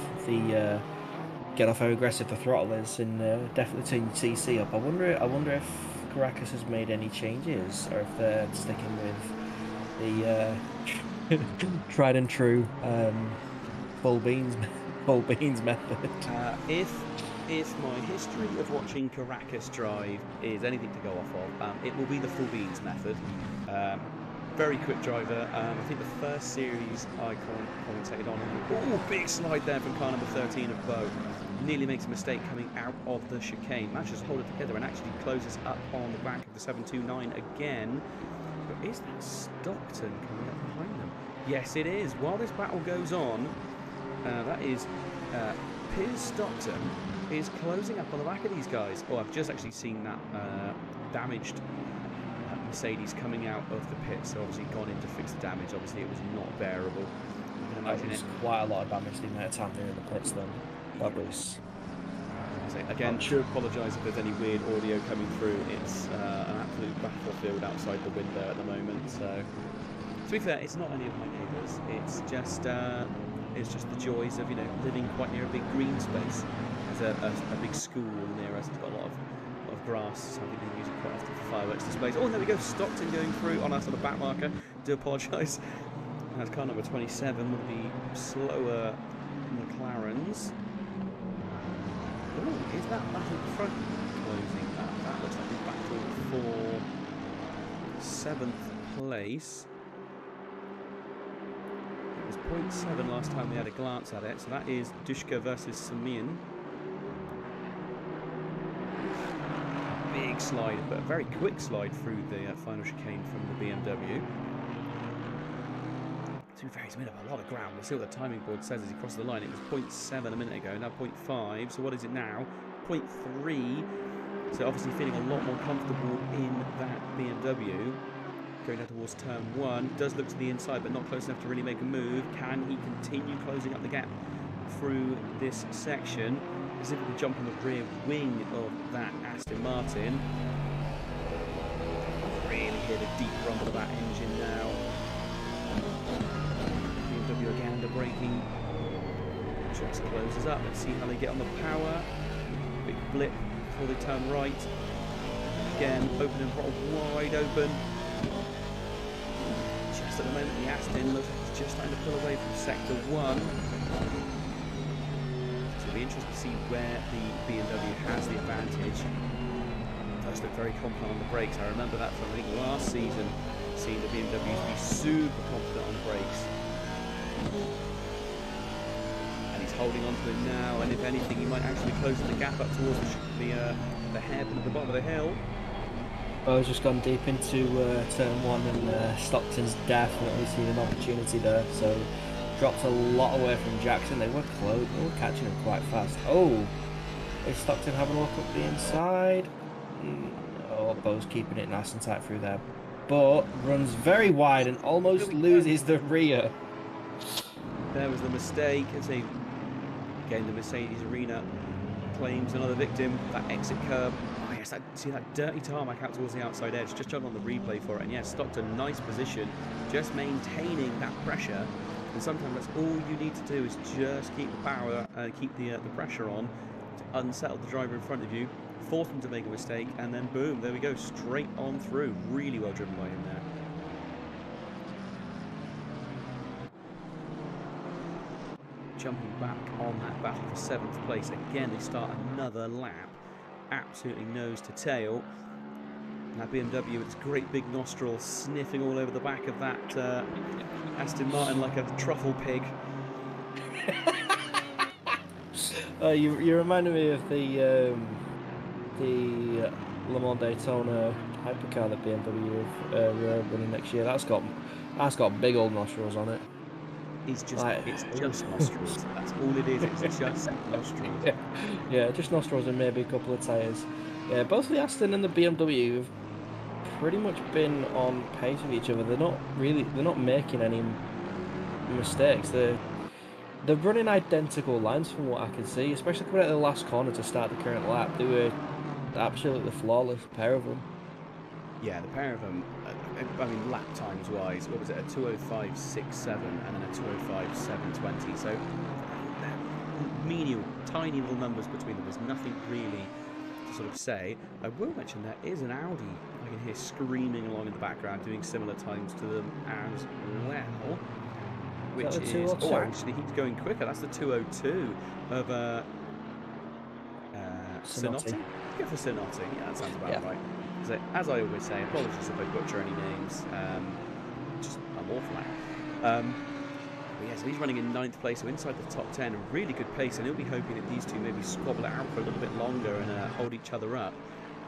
how aggressive the throttle is, and definitely turn your TC up. I wonder if Caracas has made any changes, or if they're sticking with the tried and true full beans method. If my history of watching Caracas drive is anything to go off of, it will be the full beans method. Very quick driver. I think the first series I commentated on. Oh, big slide there from car number 13 of Bo. Nearly makes a mistake coming out of the chicane. Manages to hold it together and actually closes up on the back of the 729 again. But is that Stockton coming up behind them? Yes, it is. While this battle goes on, that is Piers Stockton is closing up on the back of these guys. Oh, I've just actually seen that damaged Mercedes coming out of the pit, so obviously gone in to fix the damage. Obviously it was not bearable. You can imagine it. Quite a lot of damage the amount of time they're in the pits then. That was... Again, sure apologise if there's any weird audio coming through. It's an absolute battlefield outside the window at the moment, so... To be fair, it's not any of my neighbours. It's just the joys of, living quite near a big green space. There's a big school near us. It's got a lot of grass, so I think they use it quite often for fireworks displays. Oh, and there we go, Stockton going through on us on the back marker. Do apologise. That's car number 27, one of the slower McLarens. Oh, is that battle front closing that? That looks like a battle for 7th place. It was 0.7 last time we had a glance at it, so that is Dushka versus Samian. Big slide, but a very quick slide through the final chicane from the BMW. To be fair, he's made up a lot of ground. We'll see what the timing board says as he crosses the line. It was 0.7 a minute ago, now 0.5. So what is it now? 0.3. So obviously feeling a lot more comfortable in that BMW. Going down towards turn 1. Does look to the inside, but not close enough to really make a move. Can he continue closing up the gap through this section? As if he could jump on the rear wing of that Aston Martin. Really hear the deep rumble of that engine now. BMW again under braking. Just closes up. Let's see how they get on the power. Big blip before they turn right. Again, opening throttle wide open. Just at the moment, the Aston looks like it's just starting to pull away from sector 1. It'll be interesting to see where the BMW has the advantage. It does look very confident on the brakes. I remember that from, I think, last season, seeing the BMWs be super confident on brakes. And he's holding on to it now, and if anything, he might actually close the gap up towards the hairpin at the bottom of the hill. Bo's just gone deep into turn 1, and Stockton's definitely seen an opportunity there, so dropped a lot away from Jackson. They were close, they were catching him quite fast. Oh, is Stockton having a look up the inside? Oh, Bo's keeping it nice and tight through there, but runs very wide and almost loses the rear. There was the mistake. Again, the Mercedes Arena claims another victim. That exit curb. I yes, see that dirty tarmac out towards the outside edge. Just jumped on the replay for it, and yes, Stockton, nice position, just maintaining that pressure. And sometimes that's all you need to do is just keep the power, keep the pressure on, to unsettle the driver in front of you, force them to make a mistake, and then boom, there we go, straight on through. Really well driven by him there. Jumping back on that battle for 7th place. Again, they start another lap. Absolutely nose to tail. That BMW, its great big nostrils sniffing all over the back of that Aston Martin like a truffle pig. You reminded me of the Le Mans Daytona hypercar that BMW are running next year. That's got big old nostrils on it. It's just nostrils. That's all it is. It's just nostrils. Yeah, just nostrils and maybe a couple of tyres. Yeah, both the Aston and the BMW have pretty much been on pace with each other. They're not making any mistakes. They're running identical lines from what I can see, especially coming out of the last corner to start the current lap. They were absolutely flawless, a pair of them. Yeah, the pair of them, I mean, lap times wise, what was it, a 2:05.67 and then a 2:05.720, so menial, tiny little numbers between them. There's nothing really to sort of say. I will mention there is an Audi I can hear screaming along in the background, doing similar times to them as well. Which is, oh, actually, he's going quicker. That's the 2:02 of Sinotti. Go for Sinotti. Yeah, that sounds about right. So, as I always say, apologies if I butcher any names. I'm awful at it. But yeah, so he's running in 9th place, so inside the top 10, a really good pace, and he'll be hoping that these two maybe squabble it out for a little bit longer and hold each other up.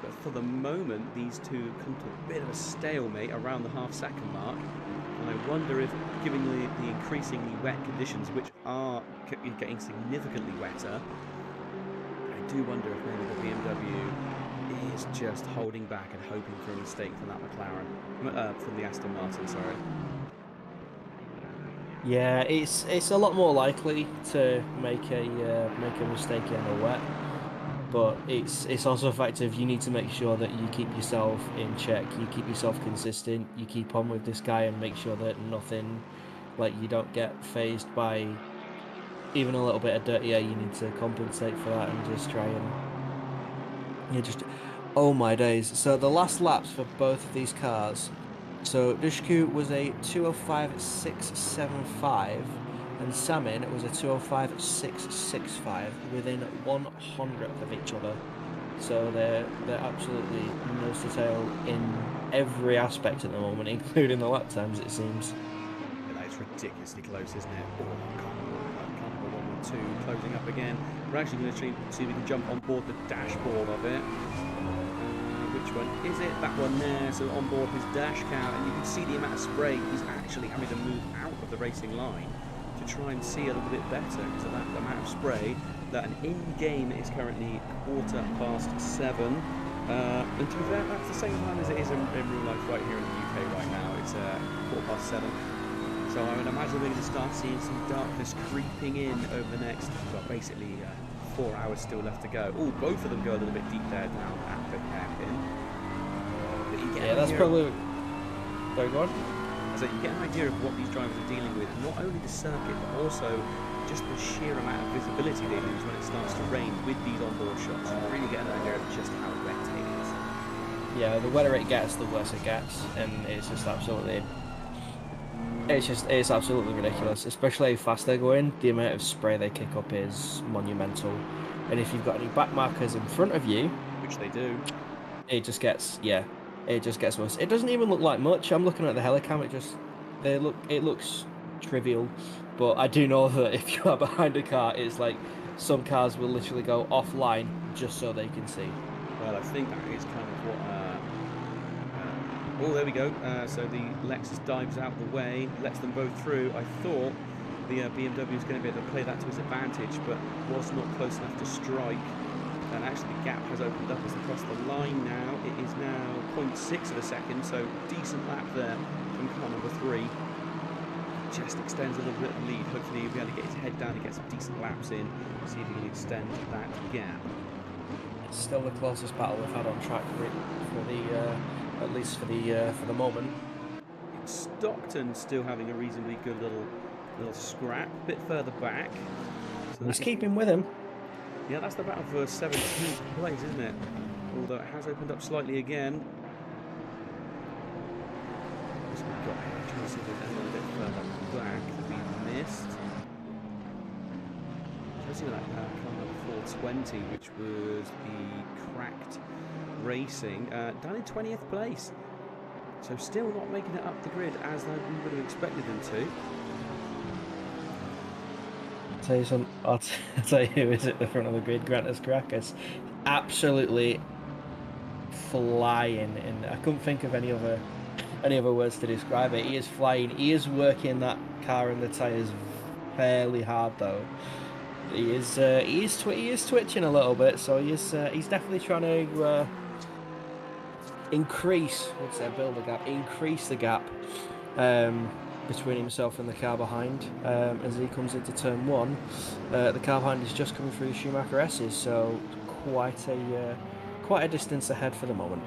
But for the moment, these two come to a bit of a stalemate around the half-second mark. And I wonder if, given the increasingly wet conditions, which are getting significantly wetter, I do wonder if maybe the BMW is just holding back and hoping for a mistake from that McLaren, from the Aston Martin, sorry. Yeah, it's a lot more likely to make a mistake in the wet, but it's also a fact of you need to make sure that you keep yourself in check, you keep yourself consistent, you keep on with this guy and make sure that nothing, like you don't get phased by even a little bit of dirty air. You need to compensate for that and just try and oh my days. So the last laps for both of these cars, so Dushku was a 2:05.675 and Samin was a 2:05.665, within 1/100th of each other. So they're absolutely nose to tail in every aspect at the moment, including the lap times, it seems. Yeah, that is ridiculously close, isn't it? Oh, Carnival 112 closing up again. We're actually going to see if we can jump on board the dashboard of it. Which one is it? That one there. So on board his dash cam, and you can see the amount of spray. He's actually having to move out of the racing line to try and see a little bit better because of that amount of spray. That an in-game is currently 7:15. And to be fair, that's the same time as it is in real life right here in the UK right now. It's 7:15. So I would imagine we're going to start seeing some darkness creeping in over the next, well, basically 4 hours still left to go. Oh, both of them go a little bit deep there down at the hairpin. Yeah, that's probably... Sorry, go on. So you get an idea of what these drivers are dealing with, not only the circuit, but also just the sheer amount of visibility they lose when it starts to rain with these onboard shots. You really get an idea of just how wet it is. Yeah, the wetter it gets, the worse it gets, and it's just absolutely... It's absolutely ridiculous, especially how fast they're going. The amount of spray they kick up is monumental, and if you've got any back markers in front of you, which they do, it just gets worse. It doesn't even look like much. I'm looking at the helicam. It looks trivial, but I do know that if you are behind a car, it's like some cars will literally go offline just so they can see. Well, I think that is kind of what. Oh, there we go. So the Lexus dives out of the way, lets them both through. I thought the BMW was going to be able to play that to his advantage, but was not close enough to strike. And actually the gap has opened up as they cross the line now. It is now 0.6 of a second, so decent lap there from car number 3. Just extends a little bit of lead. Hopefully he'll be able to get his head down and get some decent laps in. See if he can extend that gap. still the closest battle we've had on track for the at least for the moment. Stockton still having a reasonably good little scrap, a bit further back. So He's keeping with him. Yeah, that's the battle for 17th place, isn't it? Although it has opened up slightly again. So we've got trying to see if there's anyone a bit further back that we missed. Trying to see that car number 420, which was the Cracked Racing, down in 20th place. So still not making it up the grid as we would have expected them to. I'll tell you who is at the front of the grid. Grantus Crackers, absolutely flying, and I couldn't think of any other words to describe it. He is flying. He is working that car and the tyres fairly hard though. He is twitching a little bit, so he's definitely trying to increase the gap between himself and the car behind. As he comes into turn 1, the car behind is just coming through the Schumacher S's, so quite a distance ahead for the moment.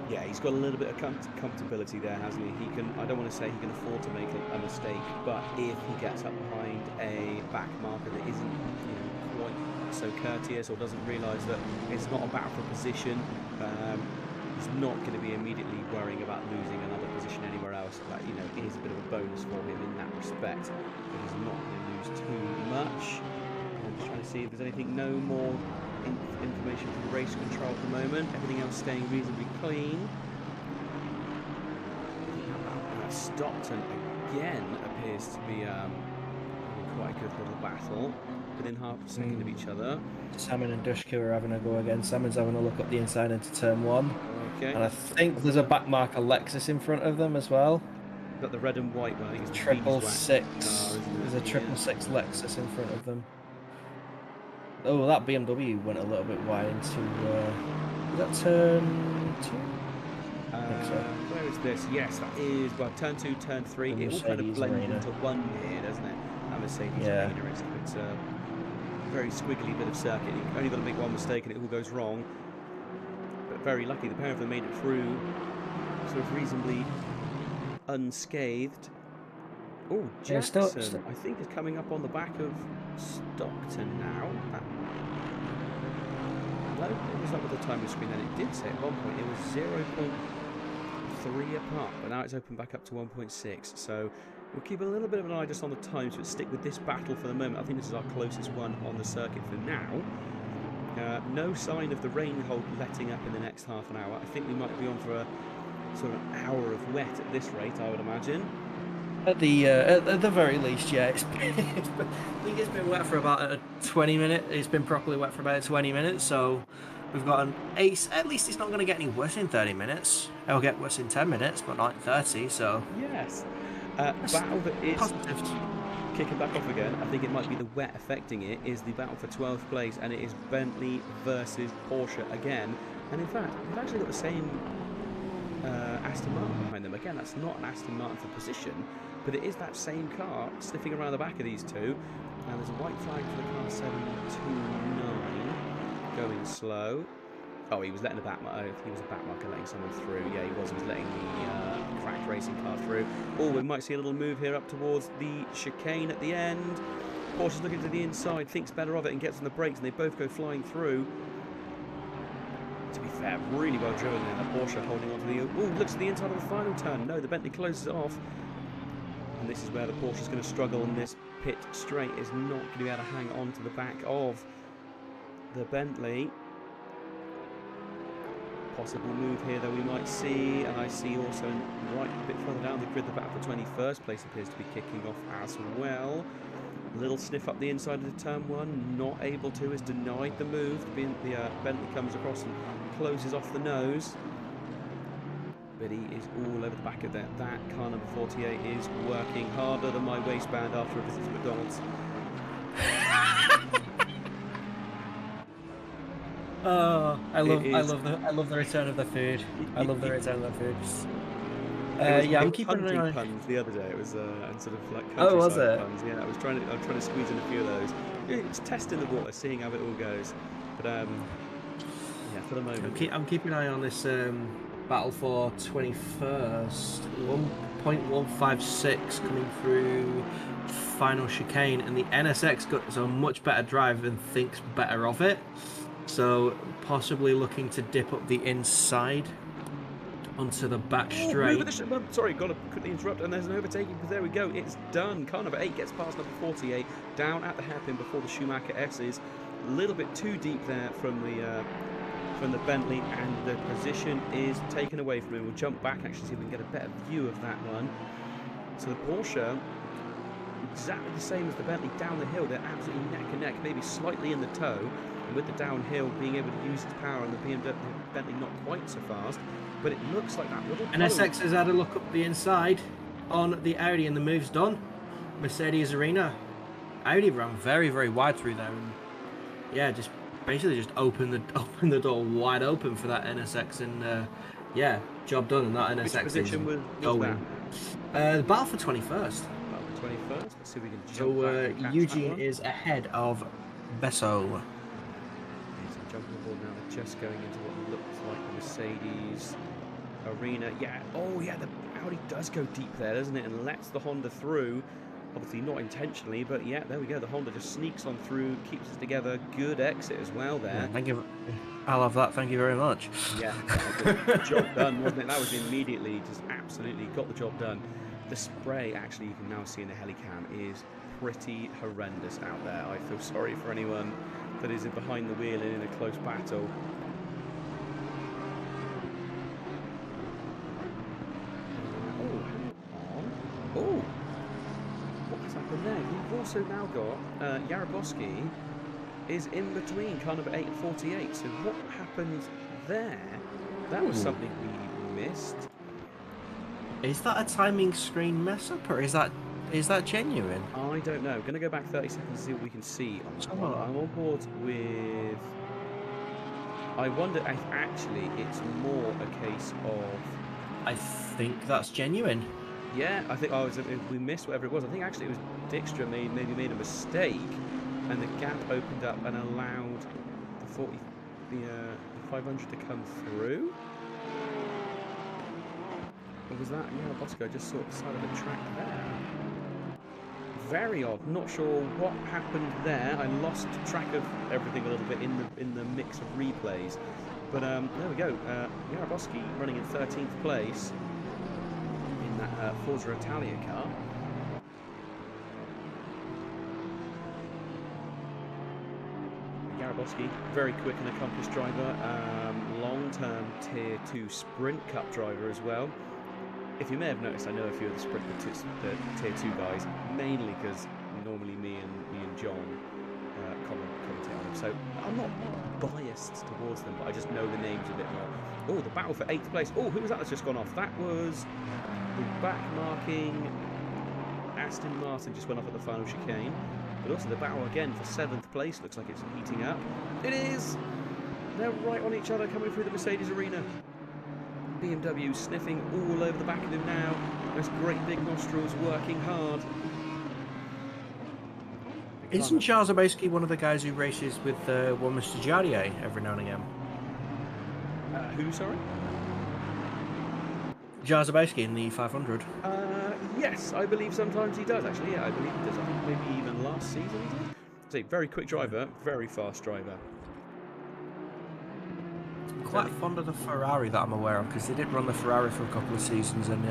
Yeah, he's got a little bit of comfortability there, hasn't he? I don't want to say he can afford to make a mistake, but if he gets up behind a back marker that isn't quite so courteous or doesn't realise that it's not a battle for position, he's not going to be immediately worrying about losing another position anywhere else. That it is a bit of a bonus for him in that respect, but he's not going to lose too much. I'm just trying to see if there's anything, no more information from race control at the moment. Everything else staying reasonably clean. Stockton again appears to be quite a good little battle within half a second of each other. Salmon and Dushku are having a go again. Salmon's having a look up the inside into turn 1. Okay. And I think there's a back marker Lexus in front of them as well. Got the red and white one. I think it's 666. There's a 666 Lexus in front of them. Oh, that BMW went a little bit wide into. Is that turn 2? I think so. Where is this? Yes, that is. Well, turn 2, turn 3. It all kind of blends into one here, doesn't it? That Mercedes Arena. It's a very squiggly bit of circuit. You've only got to make one mistake and it all goes wrong. But very lucky, the pair of them made it through sort of reasonably unscathed. Oh, Jackson, I think, is coming up on the back of Stockton now. No, it was up with the timer screen, and it did say at one point it was 0.3 apart, but now it's opened back up to 1.6. So we'll keep a little bit of an eye just on the times, but stick with this battle for the moment. I think this is our closest one on the circuit for now. No sign of the rain hold letting up in the next half an hour. I think we might be on for a sort of hour of wet at this rate, I would imagine. At the very least, yeah. I think it's been wet for about 20 minutes. It's been properly wet for about 20 minutes, so we've got an ace. At least it's not going to get any worse in 30 minutes. It'll get worse in 10 minutes, but not in 30, so... Yes. Battle that is kicking back off again. I think it might be the wet affecting it, is the battle for 12th place, and it is Bentley versus Porsche again. And in fact, we've actually got the same Aston Martin behind them. Again, that's not an Aston Martin for position, but it is that same car sniffing around the back of these two. And there's a white flag for the car 729 going slow. Oh, he was letting the back marker. He was a back marker letting someone through. Yeah, he was letting the Cracked Racing car through. Oh, we might see a little move here up towards the chicane at the end. Porsche's looking to the inside, thinks better of it, and gets on the brakes, and they both go flying through. To be fair, really well driven there. The Porsche holding on to the... Oh, looks at the inside of the final turn. No, the Bentley closes it off. And this is where the Porsche's going to struggle, and this pit straight is not going to be able to hang on to the back of the Bentley. Possible move here, though, we might see. And I see also right a bit further down the grid, the battle for 21st place appears to be kicking off as well. A little sniff up the inside of the turn 1, not able to, is denied the move. The Bentley comes across and closes off the nose. But he is all over the back of that. That car number 48 is working harder than my waistband after a visit to McDonald's. Oh, I love the return of the food. I love the return of the food. Yeah, I'm keeping an eye. Puns the other day. It was and sort of like countryside was it? Puns. Yeah, I'm trying to squeeze in a few of those. It's testing the water, seeing how it all goes. But Yeah, for the moment. I'm keeping an eye on this battle for 21st. 1.156 coming through final chicane, and the NSX got a much better drive and thinks better of it. So possibly looking to dip up the inside onto the back straight. Sorry, got to quickly interrupt, and there's an overtaking, because there we go, it's done. Car number 8 gets past number 48, down at the hairpin before the Schumacher S's. A little bit too deep there from the Bentley, and the position is taken away from him. We'll jump back, actually, see if we can get a better view of that one. So the Porsche, exactly the same as the Bentley down the hill, they're absolutely neck and neck, maybe slightly in the toe, and with the downhill being able to use its power, and the Bentley not quite so fast. But it looks like that little NSX has had a look up the inside on the Audi, and the move's done. Mercedes Arena. Audi ran very, very wide through there, and yeah, just basically just opened the door wide open for that NSX, and yeah, job done. And that NSX. Which position was that? The battle for 21st. Battle for 21st. Let's see if we can jump so back Eugene is ahead of Besso. Jumping aboard now, they're just going into what looks like the Mercedes Arena. Yeah, oh yeah, the Audi does go deep there, doesn't it? And lets the Honda through. Obviously not intentionally, but yeah, there we go. The Honda just sneaks on through, keeps us together. Good exit as well there. Yeah, thank you. I love that. Thank you very much. Yeah, job done, wasn't it? That was immediately, just absolutely got the job done. The spray, actually, you can now see in the helicam, is pretty horrendous out there. I feel sorry for anyone that is behind the wheel and in a close battle. Oh, what has happened there? We've also now got Yarabowski is in between car number 8 and 48. So what happened there? That was something we missed. Is that a timing screen mess up, or is that genuine? I don't know. Going to go back 30 seconds to see what we can see. I'm on board with. I wonder if actually it's more a case of. I think that's genuine. Yeah, I think we missed whatever it was. I think actually it was Dijkstra maybe made a mistake, and the gap opened up and allowed the 500 to come through. Or was that Bosco just sort of side of the track there? Very odd. Not sure what happened there. I lost track of everything a little bit in the mix of replays. But there we go. Yarabowski running in 13th place in that Forza Italia car. Yarabowski, very quick and accomplished driver. Long-term Tier 2 Sprint Cup driver as well. If you may have noticed, I know a few of the Tier 2 guys, mainly because normally me and John commentate on them. So I'm not biased towards them, but I just know the names a bit more. Oh, the battle for 8th place. Oh, who was that that's just gone off? That was the back marking Aston Martin just went off at the final chicane. But also the battle again for 7th place. Looks like it's heating up. It is! They're right on each other coming through the Mercedes Arena. BMW sniffing all over the back of him now. Those great big nostrils working hard. Isn't Charles Zabowski one of the guys who races with one Mr. Jardier every now and again? Who, sorry? Charles Zabowski in the 500. Yes, I believe sometimes he does, actually. Yeah, I believe he does. I think maybe even last season he did. So, very quick driver, very fast driver. Quite fond of the Ferrari that I'm aware of, because they did run the Ferrari for a couple of seasons, and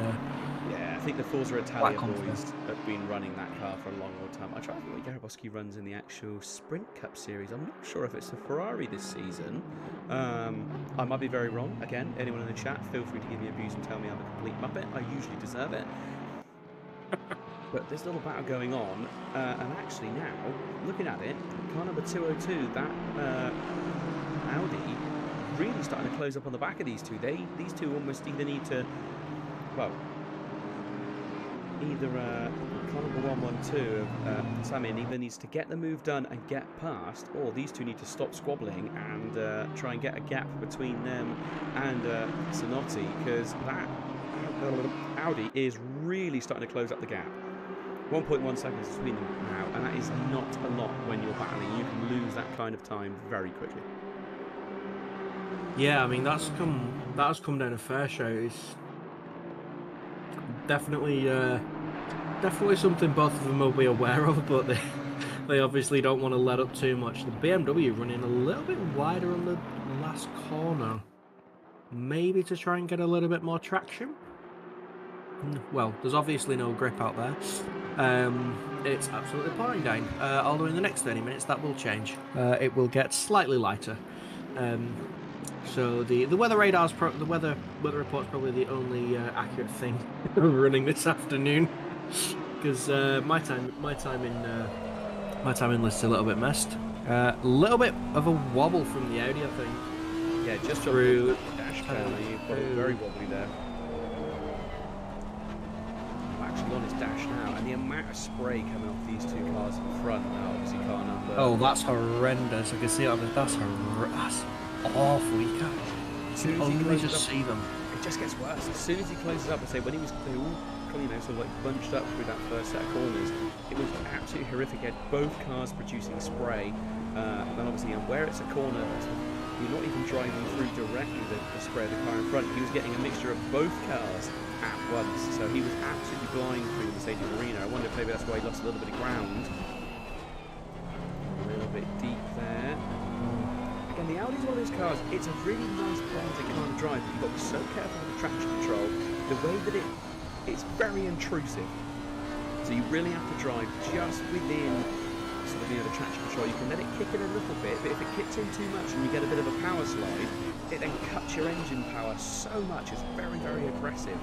yeah, I think the Forza Italia boys have been running that car for a long time. I try to think what Yarabowski runs in the actual Sprint Cup series. I'm not sure if it's a Ferrari this season. I might be very wrong. Again, anyone in the chat, feel free to give me abuse and tell me I'm a complete muppet. I usually deserve it. But there's a little battle going on, and actually now, looking at it, car number 202, that Audi, really starting to close up on the back of these two. These two almost either need to, well, either car number 112, Samin either needs to get the move done and get past, or these two need to stop squabbling and try and get a gap between them and Sanotti, because that Audi is really starting to close up the gap. 1.1 seconds between them now, and that is not a lot when you're battling. You can lose that kind of time very quickly. Yeah, I mean that's come down a fair show. It's definitely definitely something both of them will be aware of, but they obviously don't want to let up too much. The BMW running a little bit wider on the last corner, maybe to try and get a little bit more traction. Well, there's obviously no grip out there. It's absolutely pouring down. Although in the next 30 minutes that will change. It will get slightly lighter. So the weather radar's the weather report's probably the only accurate thing running this afternoon, because my time in list's a little bit messed. A little bit of a wobble from the Audi, I think. Yeah, just through the dash cam. You've got it very wobbly there. I'm actually on his dash now, and the amount of spray coming off these two cars in front now, obviously car number. Oh, that's horrendous. I can see it on the. That's awful. You can't. You only just see them. It just gets worse. As soon as he closes up, I say, when they all, you know, sort of like bunched up through that first set of corners, it was absolutely horrific. He had both cars producing spray, and then obviously, where it's a corner, you're not even driving through directly the spray of the car in front. He was getting a mixture of both cars at once, so he was absolutely blind through the Mercedes Arena. I wonder if maybe that's why he lost a little bit of ground. A little bit deep there. Again, the Audi's one of those cars, it's a really nice pleasant car to drive, but you've got to be so careful with the traction control. The way that it's very intrusive. So you really have to drive just within sort of, you know, the traction control. You can let it kick in a little bit, but if it kicks in too much and you get a bit of a power slide, it then cuts your engine power so much. It's very, very aggressive,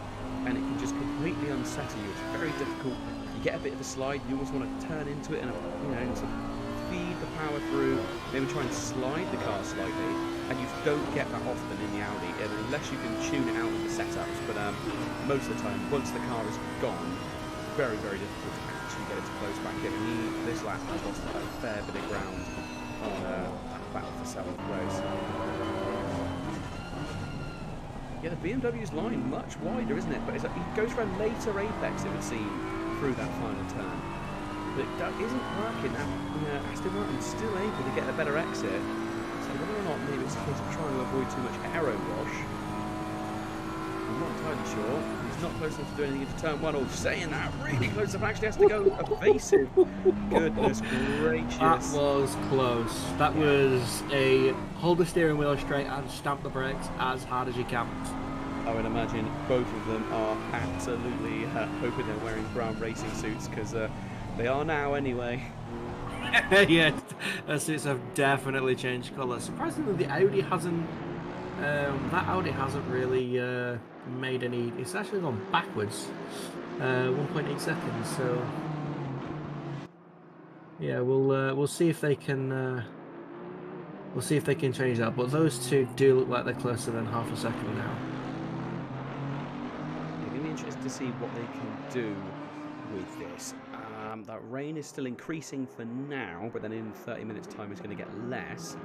and it can just completely unsettle you. It's very difficult. You get a bit of a slide, you almost want to turn into it and, you know, sort of feed the power through, maybe try and slide the car slightly, and you don't get that often in the Audi, unless you can tune it out with the setups. But most of the time, once the car is gone, it's very, very difficult to actually get it to close back in. And this lap has lost a fair bit of ground on that battle for seventh place. Yeah, the BMW's line much wider, isn't it? But it's like, he goes for a later apex, it would seem, through that final turn. But it isn't working. Aston Martin's still able to get a better exit. So whether or not maybe it's a case of trying to avoid too much aero wash, I'm not entirely sure. He's not close enough to do anything into turn one, or saying that, really close enough, actually has to go evasive. Goodness gracious. That was close. That was a hold the steering wheel straight and stamp the brakes as hard as you can. I would imagine both of them are absolutely hoping they're wearing brown racing suits, because they are now anyway. Yeah, the suits have definitely changed colour. Surprisingly, the Audi hasn't. That Audi hasn't really made any. It's actually gone backwards, 1.8 seconds. So yeah, we'll see if they can. We'll see if they can change that. But those two do look like they're closer than half a second now. It's going to be interesting to see what they can do with this. That rain is still increasing for now, but then in 30 minutes time it's going to get less.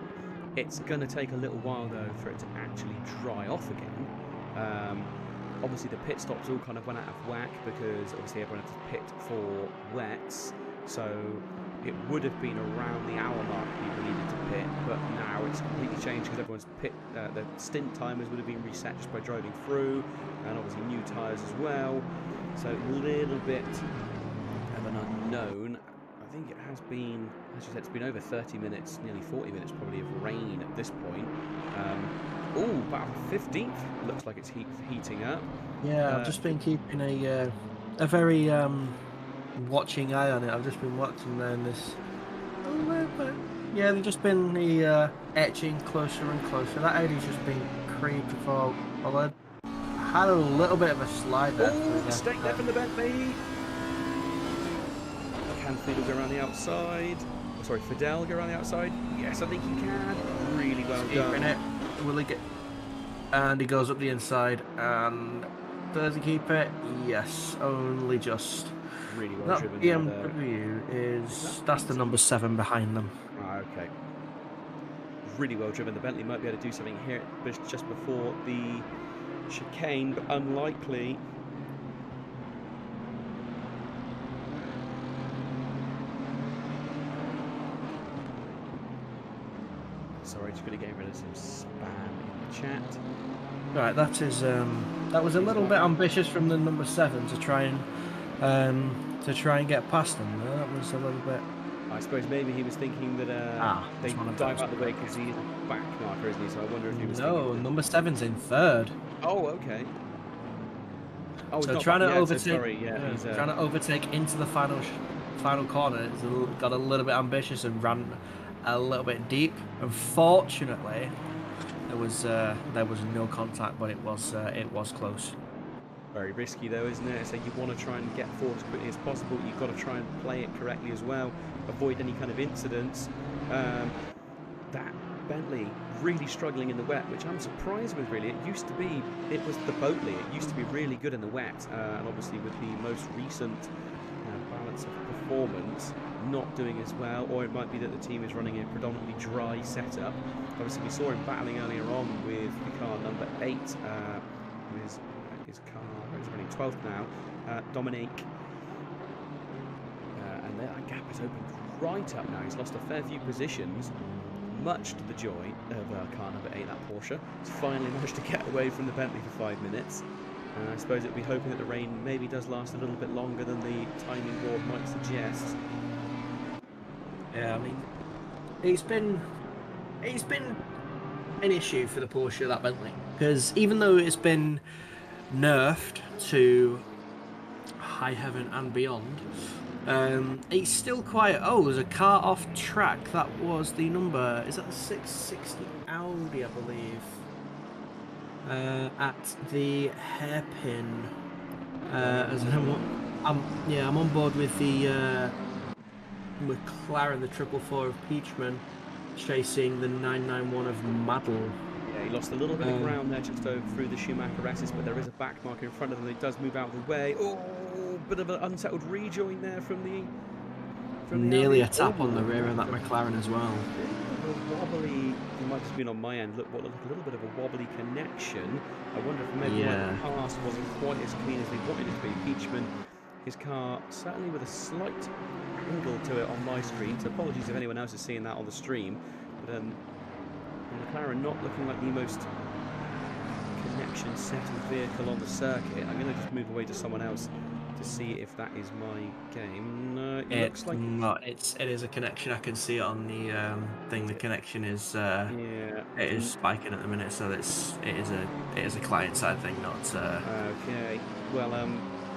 It's going to take a little while though for it to actually dry off again. Obviously the pit stops all kind of went out of whack because obviously everyone had to pit for wets, so it would have been around the hour mark people needed to pit, but now it's completely changed because everyone's the stint timers would have been reset just by driving through, and obviously new tyres as well, so a little bit of an unknown. I think it has been, as you said, it's been over 30 minutes, nearly 40 minutes probably of rain at this point. About 15th, looks like it's heating up. Yeah, I've just been keeping a very watching eye on it. I've just been watching this. Yeah, they've just been etching closer and closer. That Audi's just been creeped for. Although I had a little bit of a slide there. Stake there from the Bentley. Can Fidel go around the outside? Oh, sorry, Fidel go around the outside? Yes, I think he can. Really well done. It. Will he get? And he goes up the inside. And does he keep it? Yes, only just. Really well that driven. BMW is that's the number 7 behind them. Okay. Really well driven. The Bentley might be able to do something here just before the chicane, but unlikely. Sorry, just going to get rid of some spam in the chat. Right, that was a little bit ambitious from the number 7 to try and get past them. That was a little bit. I suppose maybe he was thinking that they dive out the way because he's a back marker, isn't he? So I wonder if he was No, thinking number 7's in 3rd. Oh, okay. Oh, So he's trying to not, yeah, overtake, so sorry, yeah, he's trying to overtake into the final corner. Got a little bit ambitious and ran a little bit deep. Unfortunately, there was no contact, but it was close. very risky though, isn't it? So you want to try and get forward as quickly as possible. You've got to try and play it correctly as well. Avoid any kind of incidents. That Bentley really struggling in the wet, which I'm surprised with really. It was the Boatley. It used to be really good in the wet, and obviously with the most recent balance of performance not doing as well, or it might be that the team is running a predominantly dry setup. Obviously we saw him battling earlier on with the car number 8, his car is running 12th now, Dominique, and that gap has opened right up now. He's lost a fair few positions, much to the joy of car number 8, that Porsche. He's finally managed to get away from the Bentley for 5 minutes. And I suppose it'd be hoping that the rain maybe does last a little bit longer than the timing board might suggest. Yeah, I mean, it's been an issue for the Porsche, that Bentley, because even though it's been nerfed to high heaven and beyond, it's still quite. Oh, there's a car off track. That was the number. Is that the 660 Audi, I believe? At the hairpin. As I'm on board with the McLaren, the 444 of Peachman, chasing the 991 of Madl. Yeah, he lost a little bit of ground there just over through the Schumacher S's, but there is a back marker in front of them. He does move out of the way. Oh, bit of an unsettled rejoin there from the nearly a tap on the rear of that McLaren as well. Wobbly, it might have been on my end. Look, what looked like a little bit of a wobbly connection. I wonder if maybe the pass wasn't quite as clean as they wanted it to be. Peachman, his car certainly with a slight angle to it on my screen, so apologies if anyone else is seeing that on the stream. But McLaren not looking like the most connection settled vehicle on the circuit. I'm going to just move away to someone else to see if that is my game. No, it looks like not. It is a connection. I can see it on the thing. The connection is it is spiking at the minute, so it is a client side thing, not. Okay. Well,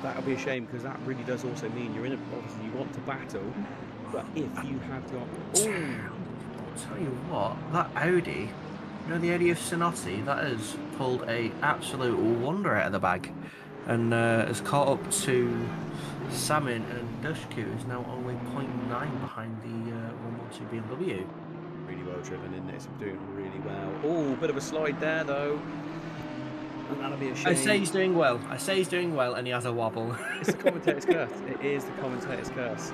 that'll be a shame because that really does also mean you're in obviously you want to battle, but if you have got I'll tell you what, that Audi, you know the Audi of Sinotti, that has pulled a absolute wonder out of the bag. And has caught up to Salmon, and Dushku is now only 0.9 behind the 112 BMW. Really well driven in this, doing really well. Oh, bit of a slide there though. And that'll be a shame. I say he's doing well, and he has a wobble. It's the commentator's curse. It is the commentator's curse.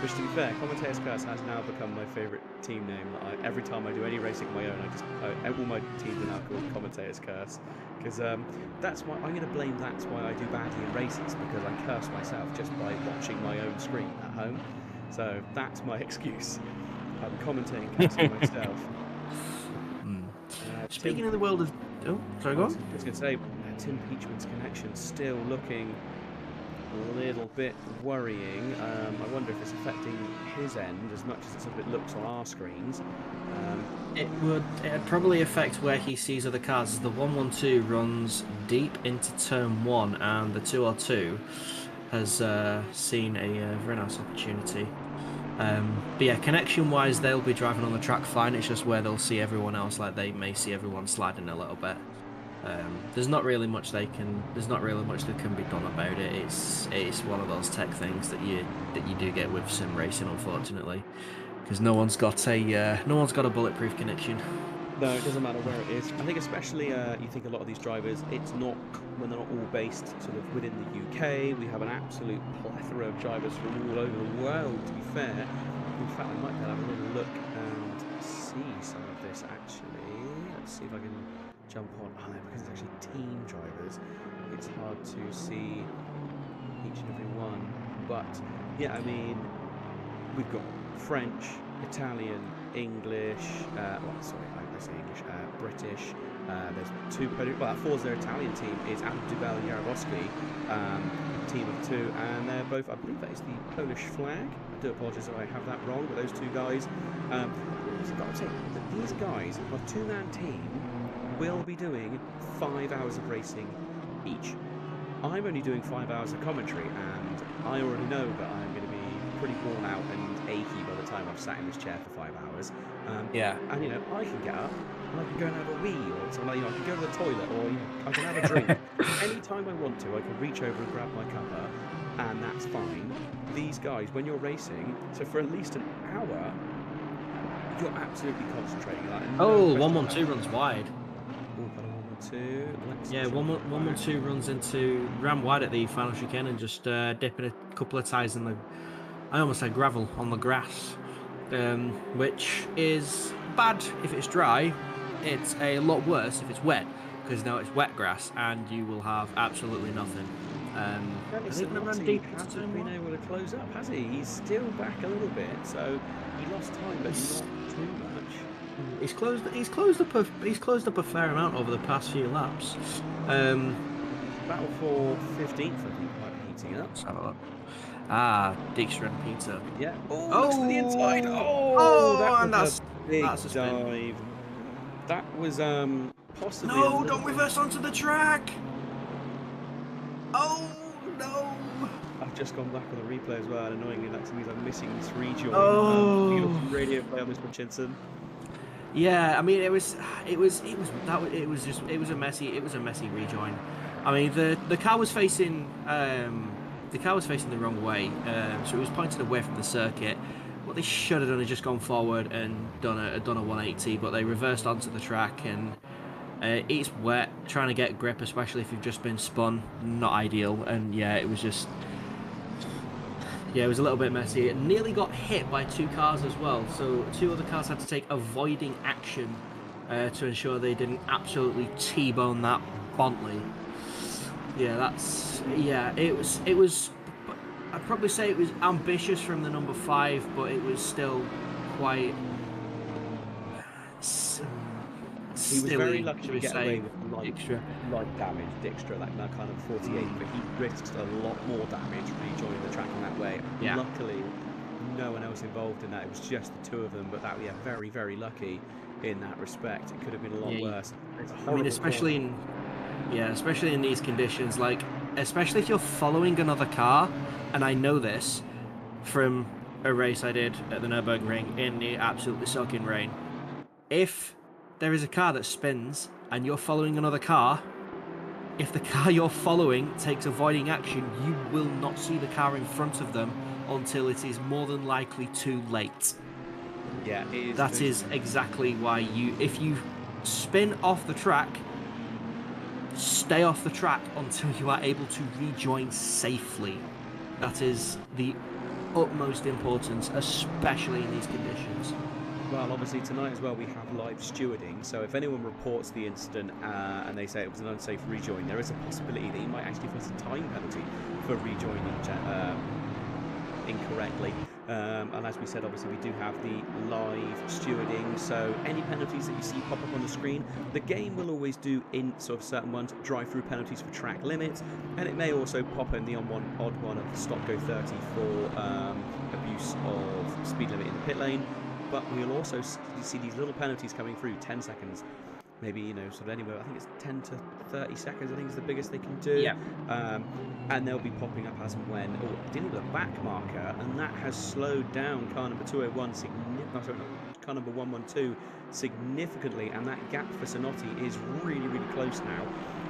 Which, to be fair, commentator's curse has now become my favourite team name. Every time I do any racing of my own, all my teams are now called commentator's curse. Because that's why I'm going to blame. That's why I do badly in races, because I curse myself just by watching my own screen at home. So that's my excuse. I'm commentating cursing myself. Speaking of the world of, sorry, go on. I was going to say, Tim Peachman's connection still looking a little bit worrying. I wonder if it's affecting his end as much as it looks on our screens. It'd probably affect where he sees other cars. The 112 runs deep into turn 1, and the 202 has seen a very nice opportunity. But yeah, connection-wise, they'll be driving on the track fine. It's just where they'll see everyone else, like they may see everyone sliding a little bit. There's not really much that can be done about it. It's one of those tech things that you do get with sim racing, unfortunately, because no one's got a bulletproof connection. No, it doesn't matter where it is. I think especially you think a lot of these drivers, it's not when they're not all based sort of within the UK. We have an absolute plethora of drivers from all over the world. To be fair, in fact, I might have a little look and see some of this actually. Let's see if I can jump on. Oh, no, because it's actually team drivers, it's hard to see each and every one. But yeah, I mean, we've got French, Italian, English, sorry, I say English, British. There's two Polish, well, that Forza Italian team is Adam Dubel and Jarabowski, team of two, and they're both, I believe that is the Polish flag. I do apologise if I have that wrong, but those two guys, I've got to say that these guys, a two-man team, will be doing 5 hours of racing each. I'm only doing 5 hours of commentary, and I already know that I'm going to be pretty worn out and achy by the time I've sat in this chair for 5 hours. Yeah. And, you know, I can get up and I can go and have a wee, or something like, you know, I can go to the toilet, or, you know, I can have a drink. Anytime I want to, I can reach over and grab my cuppa, and that's fine. These guys, when you're racing, so for at least an hour, you're absolutely concentrating. Like, Oh, 112 runs wide. Oh, got a 112. Yeah, 112 runs into, ran wide at the final chicane and just dipping a couple of tyres in the, I almost said gravel, on the grass, which is bad if it's dry. It's a lot worse if it's wet, because now it's wet grass and you will have absolutely nothing. I think He hasn't been able to close up, has he? He's still back a little bit, so he lost time, but not too much. He's closed up a fair amount over the past few laps. Battle for 15th, I think, might be heating up. Let's have a look. Ah, Dijkstra and Peter. Yeah. Oh, looks to the inside. That's a big dive. That was possibly. No, don't reverse onto the track. Oh no! I've just gone back on the replay as well, and annoyingly that means I'm missing this rejoin. Oh. Radio play on this one, Chinson. Yeah, I mean it was a messy rejoin. I mean the car was facing the wrong way, so it was pointed away from the circuit. What they should have done is just gone forward and done a 180, but they reversed onto the track, and it's wet. Trying to get grip, especially if you've just been spun, not ideal. And yeah, it was a little bit messy. It nearly got hit by two cars as well, so two other cars had to take avoiding action to ensure they didn't absolutely T-bone that Bentley. Yeah, it was. I'd probably say it was ambitious from the number 5, but it was still quite. He was very lucky to get away with light damage, Dijkstra, that kind of 48, but he risked a lot more damage rejoining the track in that way. Yeah. Luckily, no one else involved in that. It was just the two of them, but very, very lucky in that respect. It could have been a lot worse. I mean, especially in these conditions, like, especially if you're following another car, and I know this from a race I did at the Nürburgring in the absolutely soaking rain. If there is a car that spins and you're following another car, if the car you're following takes avoiding action, you will not see the car in front of them until it is more than likely too late. Yeah, it is. That is exactly why if you spin off the track, stay off the track until you are able to rejoin safely. That is the utmost importance, especially in these conditions. Well, obviously tonight as well we have live stewarding, so if anyone reports the incident and they say it was an unsafe rejoin, there is a possibility that you might actually face a time penalty for rejoining incorrectly. And as we said, obviously we do have the live stewarding, so any penalties that you see pop up on the screen, the game will always do in sort of certain ones drive-through penalties for track limits, and it may also pop in the odd one of stop go 30 for abuse of speed limit in the pit lane. But we'll also see these little penalties coming through, 10 seconds, maybe, you know, sort of anywhere. I think it's 10 to 30 seconds, I think is the biggest they can do. Yeah. And they'll be popping up as and when. Oh, dealing with a back marker, and that has slowed down car number 201, car number 112 significantly, and that gap for Sonotti is really, really close now.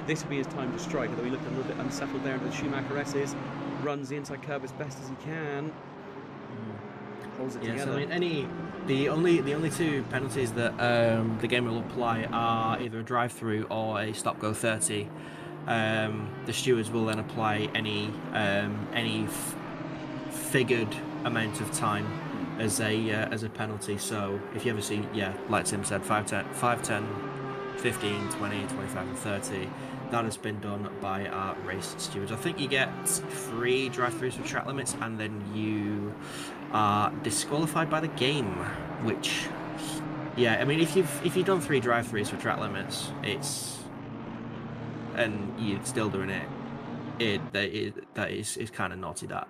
This will be his time to strike, although he looked a little bit unsettled there into the Schumacher S's, runs the inside curve as best as he can. Holds it together. So I mean, the only two penalties that the game will apply are either a drive-through or a stop-go 30. The stewards will then apply any figured amount of time as a penalty. So if you ever see, like Tim said, 5, 10, 15, 20, 25 and 30, that has been done by our race stewards. I think you get 3 drive-throughs for track limits, and then you are disqualified by the game, which, yeah, I mean, if you've done 3 drive-throughs for track limits, and you're still doing that is kind of naughty. That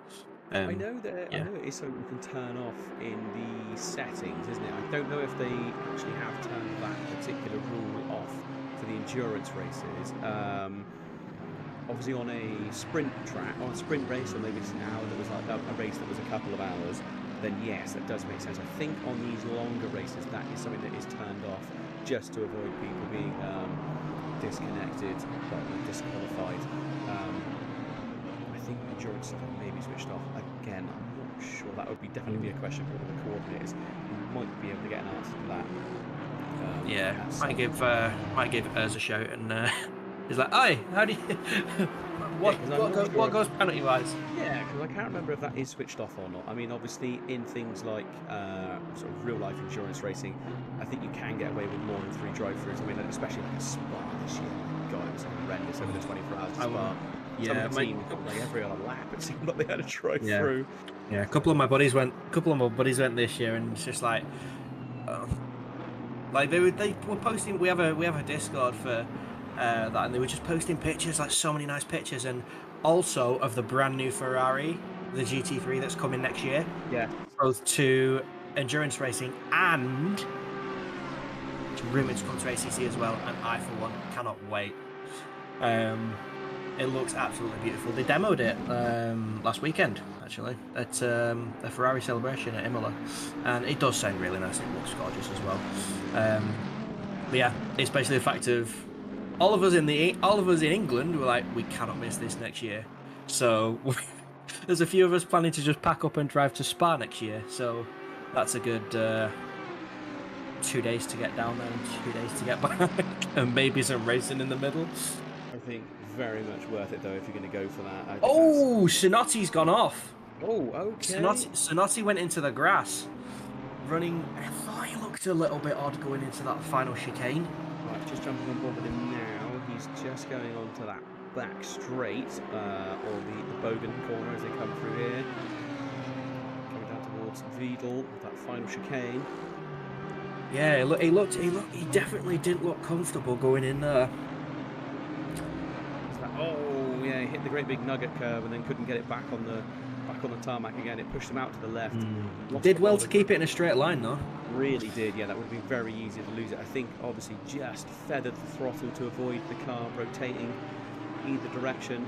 I know that I know it is something you can turn off in the settings, isn't it? I don't know if they actually have turned that particular rule off for the endurance races. Obviously, on a sprint track, on a sprint race, or maybe it's an hour that was like a race that was a couple of hours, then yes, that does make sense. I think on these longer races, that is something that is turned off just to avoid people being disconnected, disqualified. I think endurance stuff may be switched off. Again, I'm not sure. That would definitely be a question for one of the coordinators. You might be able to get an answer to that. Yeah, might give us a shout, and he's like, "Oi, how do you what goes penalty wise?" Yeah, because I can't remember if that is switched off or not. I mean, obviously, in things like sort of real life endurance racing, I think you can get away with more than 3 drive-throughs. I mean, especially like Spa this year. God, it was horrendous over the 24 hours of Spa. Yeah, some of the team, like every other lap, it seemed like they had a drive-through. Yeah, a couple of my buddies went this year, and it's just like, like they were posting. We have a Discord for that, and they were just posting pictures, like so many nice pictures, and also of the brand new Ferrari, the GT3 that's coming next year. Yeah, both to endurance racing and rumored to come to ACC as well, and I for one cannot wait. It looks absolutely beautiful. They demoed it last weekend, actually, at a Ferrari celebration at Imola, and it does sound really nice. It looks gorgeous as well. But yeah, it's basically the fact of all of us in England were like, we cannot miss this next year. So there's a few of us planning to just pack up and drive to Spa next year. So that's a good 2 days to get down there and 2 days to get back, and maybe some racing in the middle. I think very much worth it though if you're going to go for that. Oh, Sonotti's gone off. Oh, okay. Sonotti went into the grass, running. I thought he looked a little bit odd going into that final chicane. Right, just jumping on board with him now. He's just going on to that back straight, or the Bogan corner as they come through here. Coming down towards Vedel with that final chicane. Yeah, he definitely didn't look comfortable going in there. Oh yeah, he hit the great big nugget curve and then couldn't get it back on the tarmac again. It pushed him out to the left. Did well to keep it in a straight line though. Really did, yeah. That would have been very easy to lose it. I think obviously just feathered the throttle to avoid the car rotating either direction.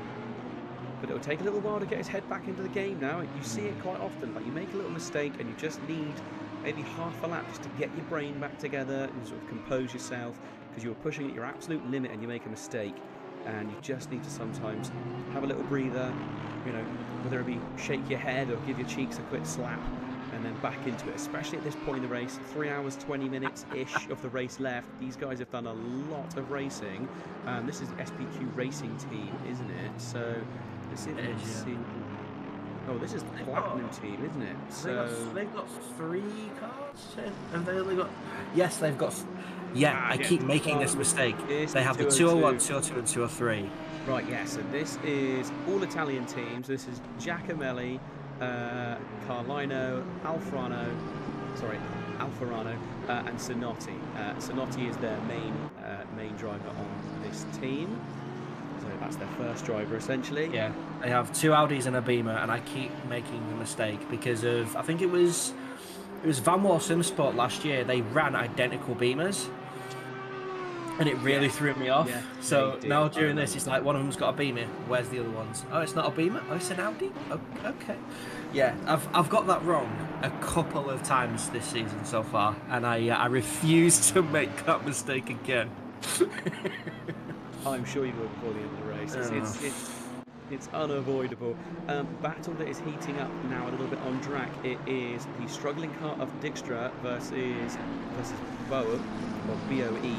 But it'll take a little while to get his head back into the game now. You see it quite often. Like you make a little mistake and you just need maybe half a lap just to get your brain back together and sort of compose yourself, because you were pushing at your absolute limit and you make a mistake. And you just need to sometimes have a little breather, you know, whether it be shake your head or give your cheeks a quick slap, and then back into it, especially at this point in the race. 3 hours, 20 minutes-ish of the race left. These guys have done a lot of racing. This is the SPQ Racing team, isn't it? So, let's see if we can see. Oh, this is the Platinum team, isn't it? So they've got 3 cars, and they only got... Yes, they've got... Yeah, I keep making this mistake. They have the 201, 202 and 203. Right, yeah, so this is all Italian teams. This is Giacomelli, Carlino, Alfarano, and Sonotti. Sonotti is their main driver on this team. So that's their first driver, essentially. Yeah, they have 2 Audis and a Beamer, and I keep making the mistake because of... I think it was Vanwall SimSport last year. They ran identical Beamers. And it really threw me off. Yeah, so now during this, it's like one of them's got a Beamer. Where's the other ones? Oh, it's not a Beamer. Oh, it's an Audi. Oh, okay. Yeah, I've got that wrong a couple of times this season so far, and I refuse to make that mistake again. I'm sure you will before the end of the race. It's unavoidable. Battle that is heating up now a little bit on track. It is the struggling car of Dijkstra versus Boe, or BOE.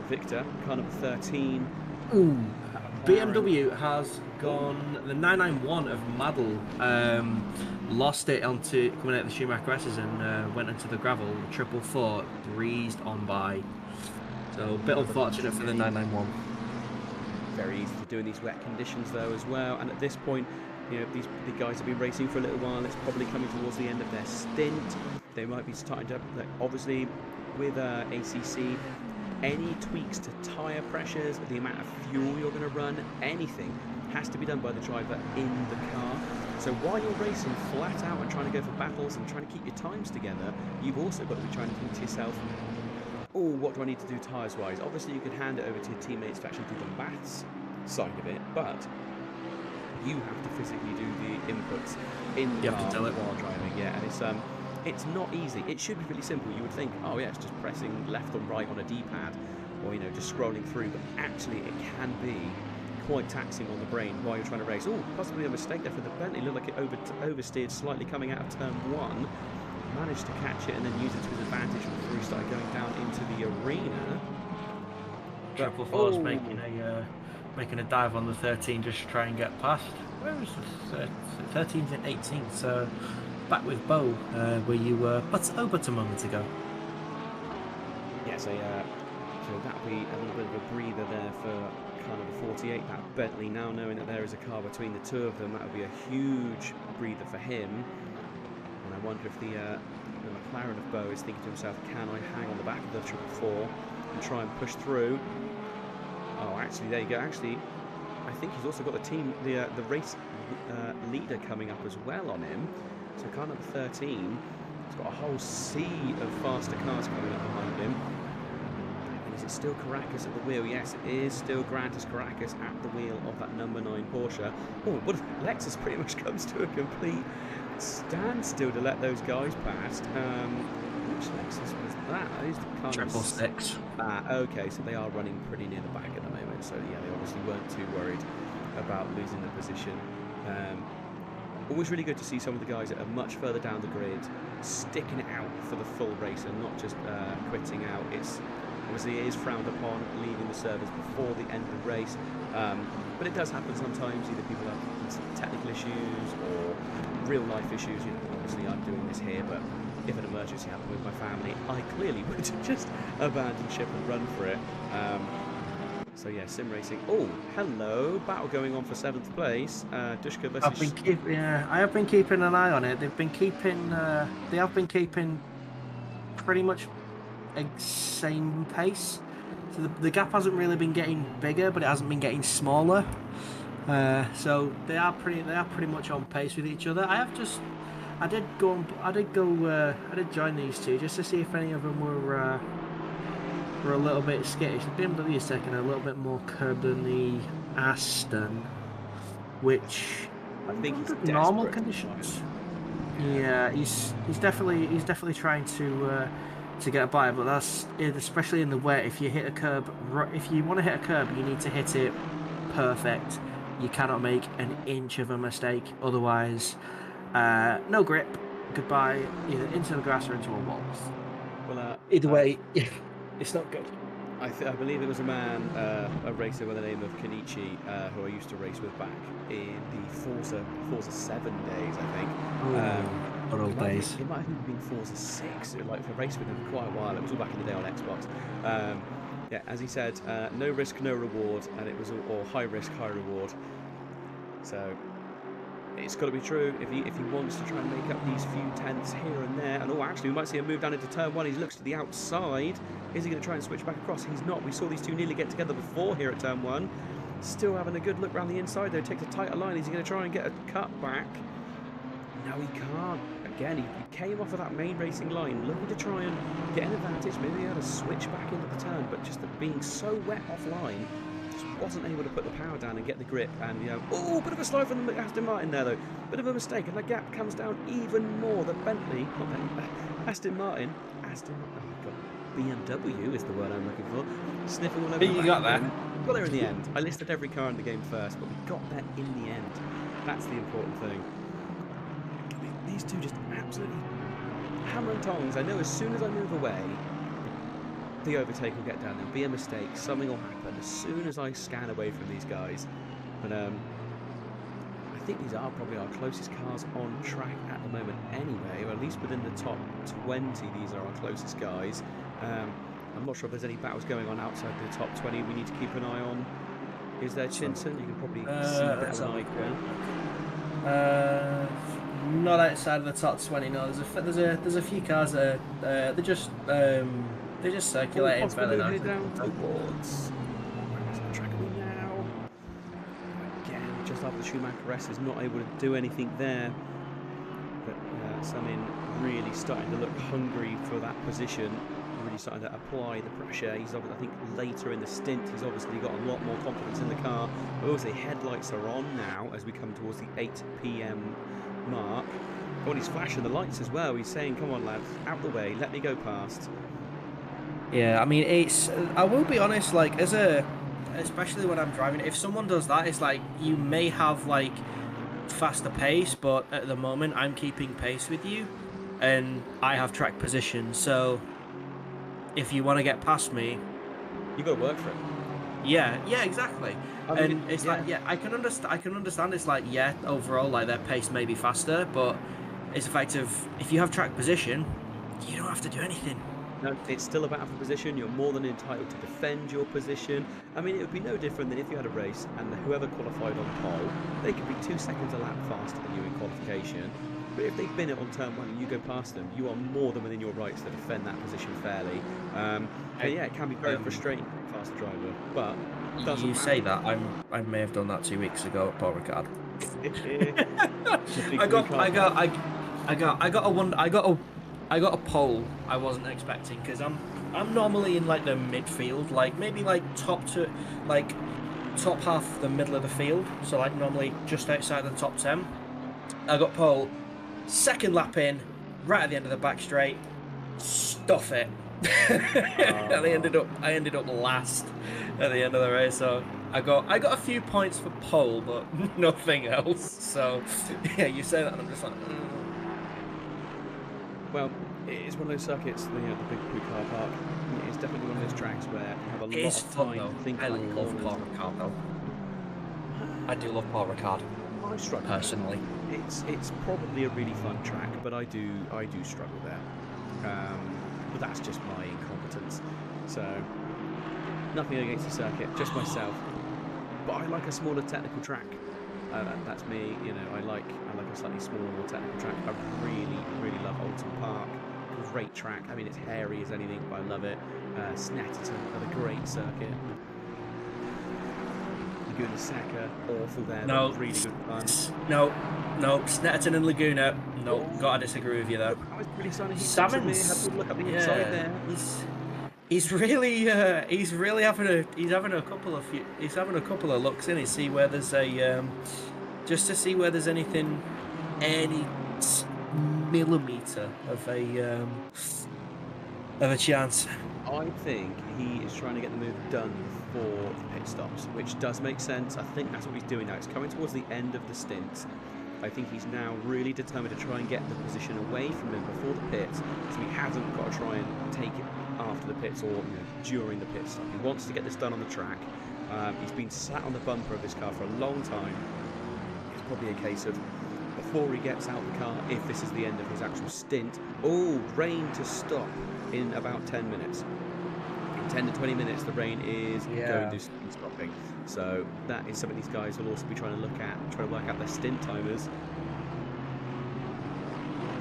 Victor, car number 13. Ooh, BMW has gone the 991 of Madl. Lost it onto coming out of the Schumacher S's and went into the gravel. The 444 breezed on by. So a bit unfortunate for the 991. Very easy to do in these wet conditions though as well. And at this point, You know, the guys have been racing for a little while. It's probably coming towards the end of their stint. They might be starting to, like, obviously, with ACC, any tweaks to tyre pressures, the amount of fuel you're going to run, anything has to be done by the driver in the car. So while you're racing flat out and trying to go for battles and trying to keep your times together, you've also got to be trying to think to yourself, oh, what do I need to do tyres-wise? Obviously, you can hand it over to your teammates to actually do the maths side of it, but you have to physically do the inputs in the car while driving. Yeah, and it's not easy. It should be really simple. You would think, oh yeah, it's just pressing left or right on a D-pad, or you know, just scrolling through. But actually, it can be quite taxing on the brain while you're trying to race. Oh, possibly a mistake there for the Bentley. Looked like it oversteered slightly coming out of turn 1. Managed to catch it and then use it to his advantage before he started going down into the arena. Triple Four's making a dive on the 13 just to try and get past. Where was the 13th and 18th? So back with Bo, where you were but a moment ago. Yeah, so that'll be a little bit of a breather there for kind of the 48. That Bentley, now knowing that there is a car between the two of them, that would be a huge breather for him. And I wonder if the McLaren of Bo is thinking to himself, can I hang on the back of the 444 and try and push through? Oh, actually, there you go. Actually, I think he's also got the race leader coming up as well on him. So car number 13, he's got a whole sea of faster cars coming up behind him. And is it still Caracas at the wheel? Yes, it is still Grantis Caracas at the wheel of that number 9 Porsche. Oh, what if Lexus pretty much comes to a complete standstill to let those guys past? Which Lexus was that? Who's the car? 666. Okay, so they are running pretty near the back at the moment. So yeah, they obviously weren't too worried about losing the position. Always really good to see some of the guys that are much further down the grid sticking it out for the full race and not just quitting out. It's obviously it is frowned upon leaving the servers before the end of the race, but it does happen sometimes. Either people have technical issues or real life issues. You know, obviously I'm doing this here, but if an emergency happened with my family, I clearly would just abandon ship and run for it. So yeah, sim racing. Oh, hello! Battle going on for 7th place. Dushka versus. I have been keeping an eye on it. They have been keeping pretty much a same pace. So the gap hasn't really been getting bigger, but it hasn't been getting smaller. So they are pretty much on pace with each other. I did join these two just to see if any of them were a little bit skittish. The BMW is taking a little bit more curb than the Aston, which I think he's normal conditions. Yeah, he's definitely trying to get by, but that's especially in the wet. If you hit a curb, if you want to hit a curb, you need to hit it perfect. You cannot make an inch of a mistake, otherwise, no grip. Goodbye, either into the grass or into a wall. Well, either way, it's not good. I believe it was a racer by the name of Kenichi, who I used to race with back in the Forza 7 days, I think. Good old days. It might have even been Forza 6. Like, I raced with him for quite a while. It was all back in the day on Xbox. Yeah, as he said, no risk, no reward, and it was or high risk, high reward. So it's got to be true if he wants to try and make up these few tenths here and there. And actually, we might see him move down into turn 1. He looks to the outside. Is he going to try and switch back across? He's not. We saw these two nearly get together before here at turn 1. Still having a good look around the inside though. Takes a tighter line. Is he going to try and get a cut back? No, he can't. Again, he came off of that main racing line, looking to try and get an advantage. Maybe he had to switch back into the turn, but just being so wet offline, just wasn't able to put the power down and get the grip. And bit of a slide from the Aston Martin there though. Bit of a mistake, and the gap comes down even more. The Bentley, not Bentley, Aston Martin. Oh my God, BMW is the word I'm looking for. Sniffing all over. You got there. Got there in the end. I listed every car in the game first, but we got there in the end. That's the important thing. These two just absolutely hammer and tongs. I know as soon as I move away, the overtake will get down. There'll be a mistake. Something will happen as soon as I scan away from these guys. But I think these are probably our closest cars on track at the moment anyway, or at least within the top 20. These are our closest guys. I'm not sure if there's any battles going on outside the top 20 we need to keep an eye on. Is there Chinson? You can probably see that like Not outside of the top 20. No, there's a few cars that are, they're just circulating fairly Possibly nicely. down towards. Where's the track are we now? Again, just after Schumacher S is not able to do anything there. But Samin really starting to look hungry for that position. Really starting to apply the pressure. He's obviously, I think later in the stint, he's obviously got a lot more confidence in the car. But also, headlights are on now as we come towards the 8 p.m. mark. Oh, and he's flashing the lights as well. He's saying, "Come on, lads, out the way. Let me go past." Yeah, I mean, I will be honest, like, especially when I'm driving, if someone does that, it's like, you may have, like, faster pace, but at the moment, I'm keeping pace with you, and I have track position, so if you want to get past me... You've got to work for it. Yeah, exactly. I mean, and it's like, yeah, I can understand it's like, yeah, overall, like, their pace may be faster, but it's a fact of, if you have track position, you don't have to do anything. No, it's still about the position. You're more than entitled to defend your position. I mean, it would be no different than if you had a race and whoever qualified on pole, they could be 2 seconds a lap faster than you in qualification. But if they've been it on turn 1 and you go past them, you are more than within your rights to defend that position fairly. And yeah, it can be very frustrating for a fast driver, but you say that I may have done that 2 weeks ago at Paul Ricard. I got a pole I wasn't expecting, because I'm normally in like the midfield, like maybe like top half the middle of the field, so like normally just outside the top 10. I got pole, second lap in, right at the end of the back straight, stuff it. And I ended up last at the end of the race, so I got a few points for pole, but nothing else. So yeah, you say that and I'm just like Well, it's one of those circuits, the big blue car park. It's definitely one of those tracks where you have a lot of time to think I about love corners. Paul Ricard though. I do love Paul Ricard. I struggle personally. It's probably a really fun track, but I do struggle there. But that's just my incompetence. So nothing against the circuit, just myself. But I like a smaller technical track. That's me. I like a slightly smaller, more technical track. I really love Oulton Park. Great track. I mean, it's hairy as anything, but I love it. Snetterton, another great circuit. Laguna Seca, awful there. No, really good fun. No, Snetterton and Laguna. No, gotta disagree with you there. I was really starting to Savins, have to look up the inside there. He's having a couple of looks in it, see where there's a just to see where there's any millimeter of a chance. I think he is trying to get the move done for the pit stops, which does make sense. I think that's what he's doing now. It's coming towards the end of the stint. I think he's now really determined to try and get the position away from him before the pits, so he hasn't got to try and take it after the pits or during the pit stop. He wants to get this done on the track. He's been sat on the bumper of his car for a long time. It's probably a case of before he gets out the car, if this is the end of his actual stint. Oh, rain to stop in about 10 minutes. In 10 to 20 minutes, the rain is going to be stopping. So that is something these guys will also be trying to look at, trying to work out their stint timers.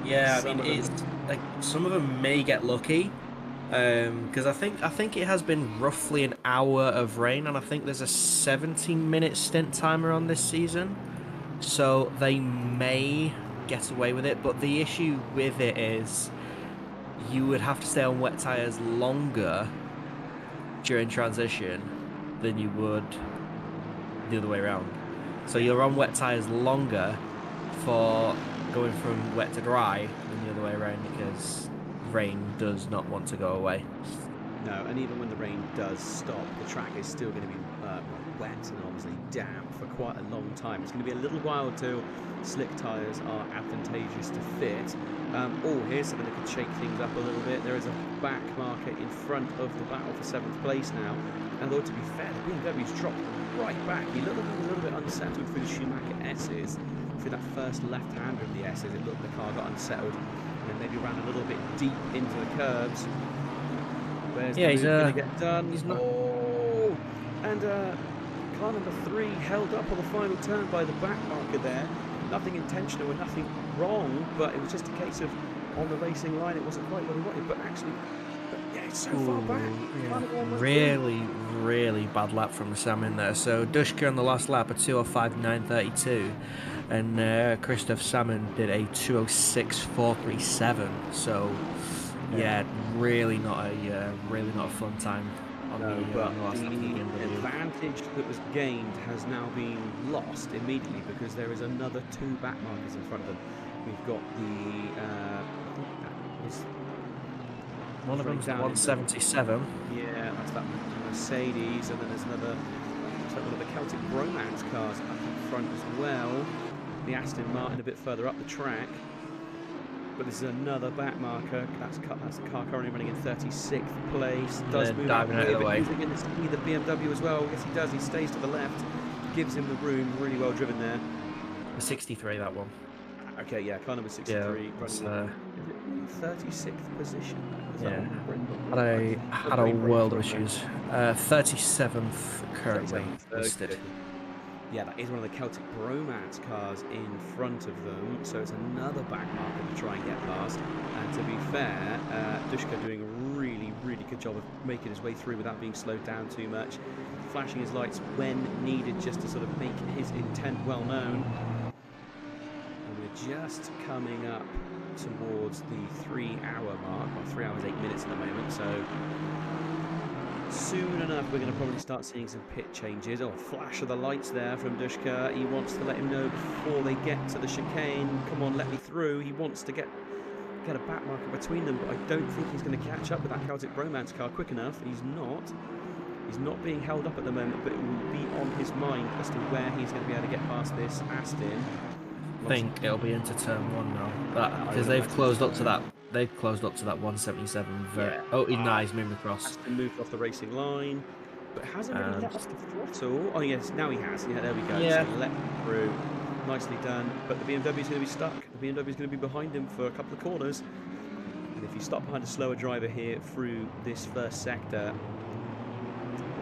Yeah, I mean, it's like some of them may get lucky, because I think it has been roughly an hour of rain, and I think there's a 17-minute stint timer on this season, so they may get away with it. But the issue with it is you would have to stay on wet tires longer during transition than you would the other way around. So you're on wet tires longer for going from wet to dry than the other way around, because rain does not want to go away. No, and even when the rain does stop, the track is still going to be wet and obviously damp for quite a long time. It's going to be a little while till slick tyres are advantageous to fit. Oh, here's something that could shake things up a little bit. There is a back marker in front of the battle for 7th place now. And though, to be fair, the BMW's dropped right back. He looked a little bit unsettled through the Schumacher S's. Through that first left-hander of the S's, it looked the car got unsettled and then maybe ran a little bit deep into the curbs. Where's the move going to get done? He's not. Oh! And car number 3 held up on the final turn by the back marker there. nothing intentional and nothing wrong, but it was just a case of on the racing line it wasn't quite what he wanted. But actually, yeah, it's so far back. Really bad lap from Sam in there. So Dushka on the last lap, a 2:05.932, and Christoph Salmon did a 2:06.437. So yeah, really not a fun time. But the advantage that was gained has now been lost immediately because there is another 2 back markers in front of them. We've got the one of them's 177. Yeah, that's that Mercedes, and then there's another. So one of the Celtic Bromance cars up in front as well. The Aston Martin a bit further up the track. But this is another back marker. That's the car currently running in 36th place. Does move out of the way. He's going to see the BMW as well. Yes, he does. He stays to the left. Gives him the room. Really well driven there. 63, that one. Okay, yeah, car number 63. Yeah, 36th position. Had a world of issues. 37th currently listed. Yeah, that is one of the Celtic Bromance cars in front of them, so it's another back marker to try and get past. And to be fair, Dushka doing a really good job of making his way through without being slowed down too much, flashing his lights when needed just to sort of make his intent well known. And we're just coming up towards the 3-hour mark, or 3 hours 8 minutes at the moment, so soon enough we're going to probably start seeing some pit changes. Oh, a flash of the lights there from Dushka. He wants to let him know before they get to the chicane, come on, let me through. He wants to get a back marker between them, but I don't think he's going to catch up with that Celtic Bromance car quick enough. He's not being held up at the moment, but it will be on his mind as to where he's going to be able to get past this Aston. I think it'll be into turn 1 now, because they've closed up to that. They've closed up to that 177. Yeah. Oh, he's moved across. Aston moved off the racing line, but hasn't really lost the throttle. Oh yes, now he has. Yeah, there we go. Yeah. So let him through. Nicely done. But the BMW is going to be stuck. The BMW is going to be behind him for a couple of corners. And if you stop behind a slower driver here through this first sector,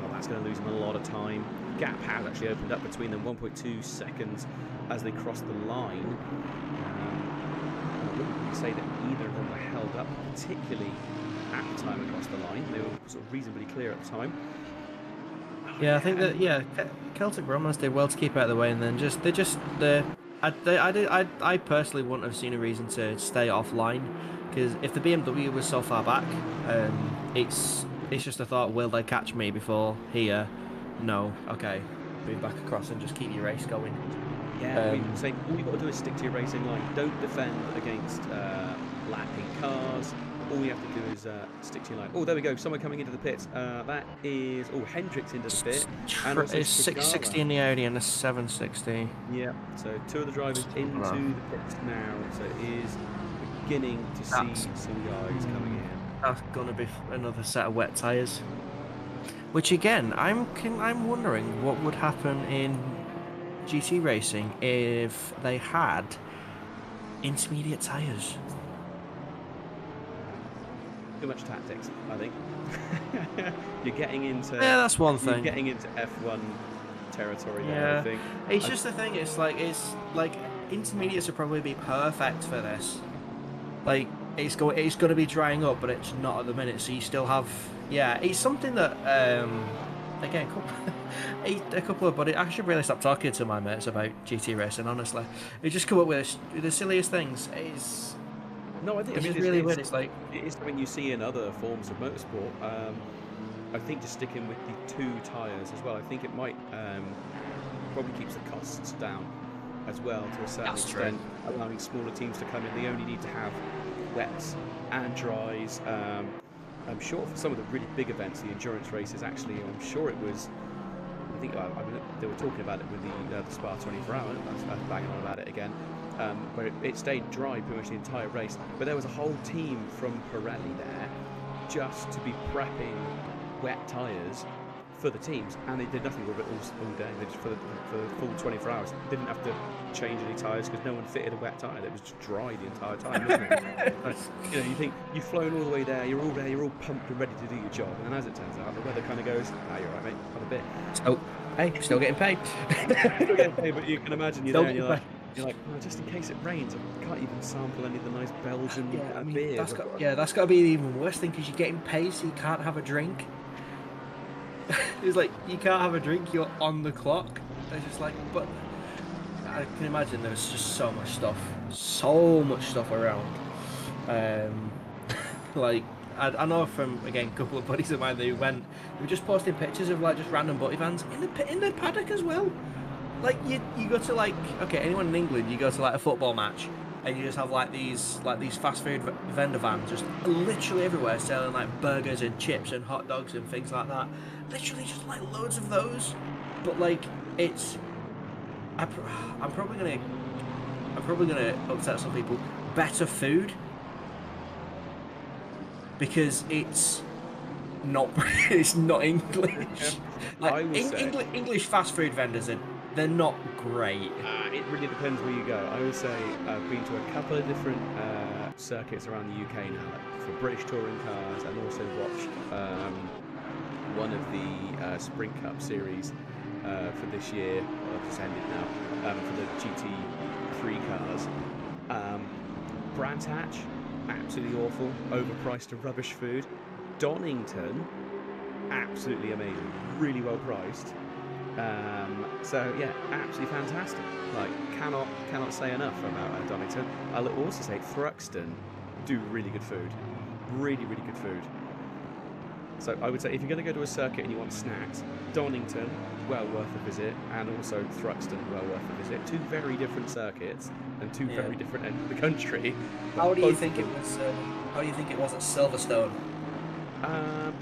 well, that's going to lose him a lot of time. Gap has actually opened up between them, 1.2 seconds as they cross the line. I wouldn't really say that either of them were held up particularly at the time across the line. They were sort of reasonably clear at the time. Yeah, I think that Celtic Bromance did well to keep out of the way, and then I personally wouldn't have seen a reason to stay offline, because if the BMW was so far back, it's just a thought, will they catch me before here? No, okay, move back across and just keep your race going. Yeah, all you've got to do is stick to your racing line. Don't defend against lapping cars. All you have to do is stick to your line. Oh, there we go. Someone coming into the pits. That is Hendricks into the pit. And it's 660 in the Audi and a 760. Yeah. So 2 of the drivers into the pits now. So it is beginning to see some guys coming in. That's gonna be another set of wet tyres. Which again, I'm wondering what would happen in GT racing if they had intermediate tyres. Too much tactics, I think. You're getting into that's one thing. You're getting into F1 territory there, I think. It's just the thing. It's like intermediates would probably be perfect for this. Like it's going to be drying up, but it's not at the minute. So you still have it's something that again, a couple of buddies. I should really stop talking to my mates about GT racing. Honestly, they just come up with the silliest things. No, I think it's really weird. It's like it is something you see in other forms of motorsport. I think just sticking with the 2 tyres as well. I think it might probably keeps the costs down as well to a certain extent, allowing smaller teams to come in. They only need to have wets and dries. I'm sure for some of the really big events, the endurance races, actually, I'm sure it was. I think they were talking about it with the Spa 24 Hour. I was banging on about it again. Where it stayed dry pretty much the entire race, but there was a whole team from Pirelli there just to be prepping wet tyres for the teams, and they did nothing with it all day. They just for the full 24 hours didn't have to change any tyres because no one fitted a wet tyre. It was just dry the entire time, wasn't it? You think you've flown all the way there, you're all there, you're all pumped and ready to do your job, and then as it turns out, the weather kind of goes, you're right, mate, have a bit. Oh, hey, still getting paid. Still getting paid, but you can imagine you're there and you're like, You're like, well, just in case it rains, I can't even sample any of the nice Belgian beers. That's got to be the even worse thing because you're getting paid, so you can't have a drink. It's like you can't have a drink. You're on the clock. It's just like, but I can imagine there's just so much stuff around. Like I know from again a couple of buddies of mine who were just posting pictures of like just random butty vans in the paddock as well. Like you go to like, okay, anyone in England, you go to like a football match and you just have like these fast food vendor vans just literally everywhere selling like burgers and chips and hot dogs and things like that. Literally just like loads of those. But like it's I'm probably gonna upset some people. Better food, because it's not English. Like English fast food vendors they're not great. It really depends where you go. I would say I've been to a couple of different circuits around the UK now, like for British touring cars, and also watched one of the Sprint Cup series for this year. Well, just ended now, for the GT3 cars. Brands Hatch, absolutely awful, overpriced and rubbish food. Donington, absolutely amazing, really well priced. So yeah, absolutely fantastic. Like cannot say enough about Donington. I'll also say Thruxton do really good food, really good food. So I would say if you're going to go to a circuit and you want snacks, Donington, well worth a visit, and also Thruxton, well worth a visit. Two very different circuits and two very different ends of the country. How do you think it was? How do you think it was at Silverstone?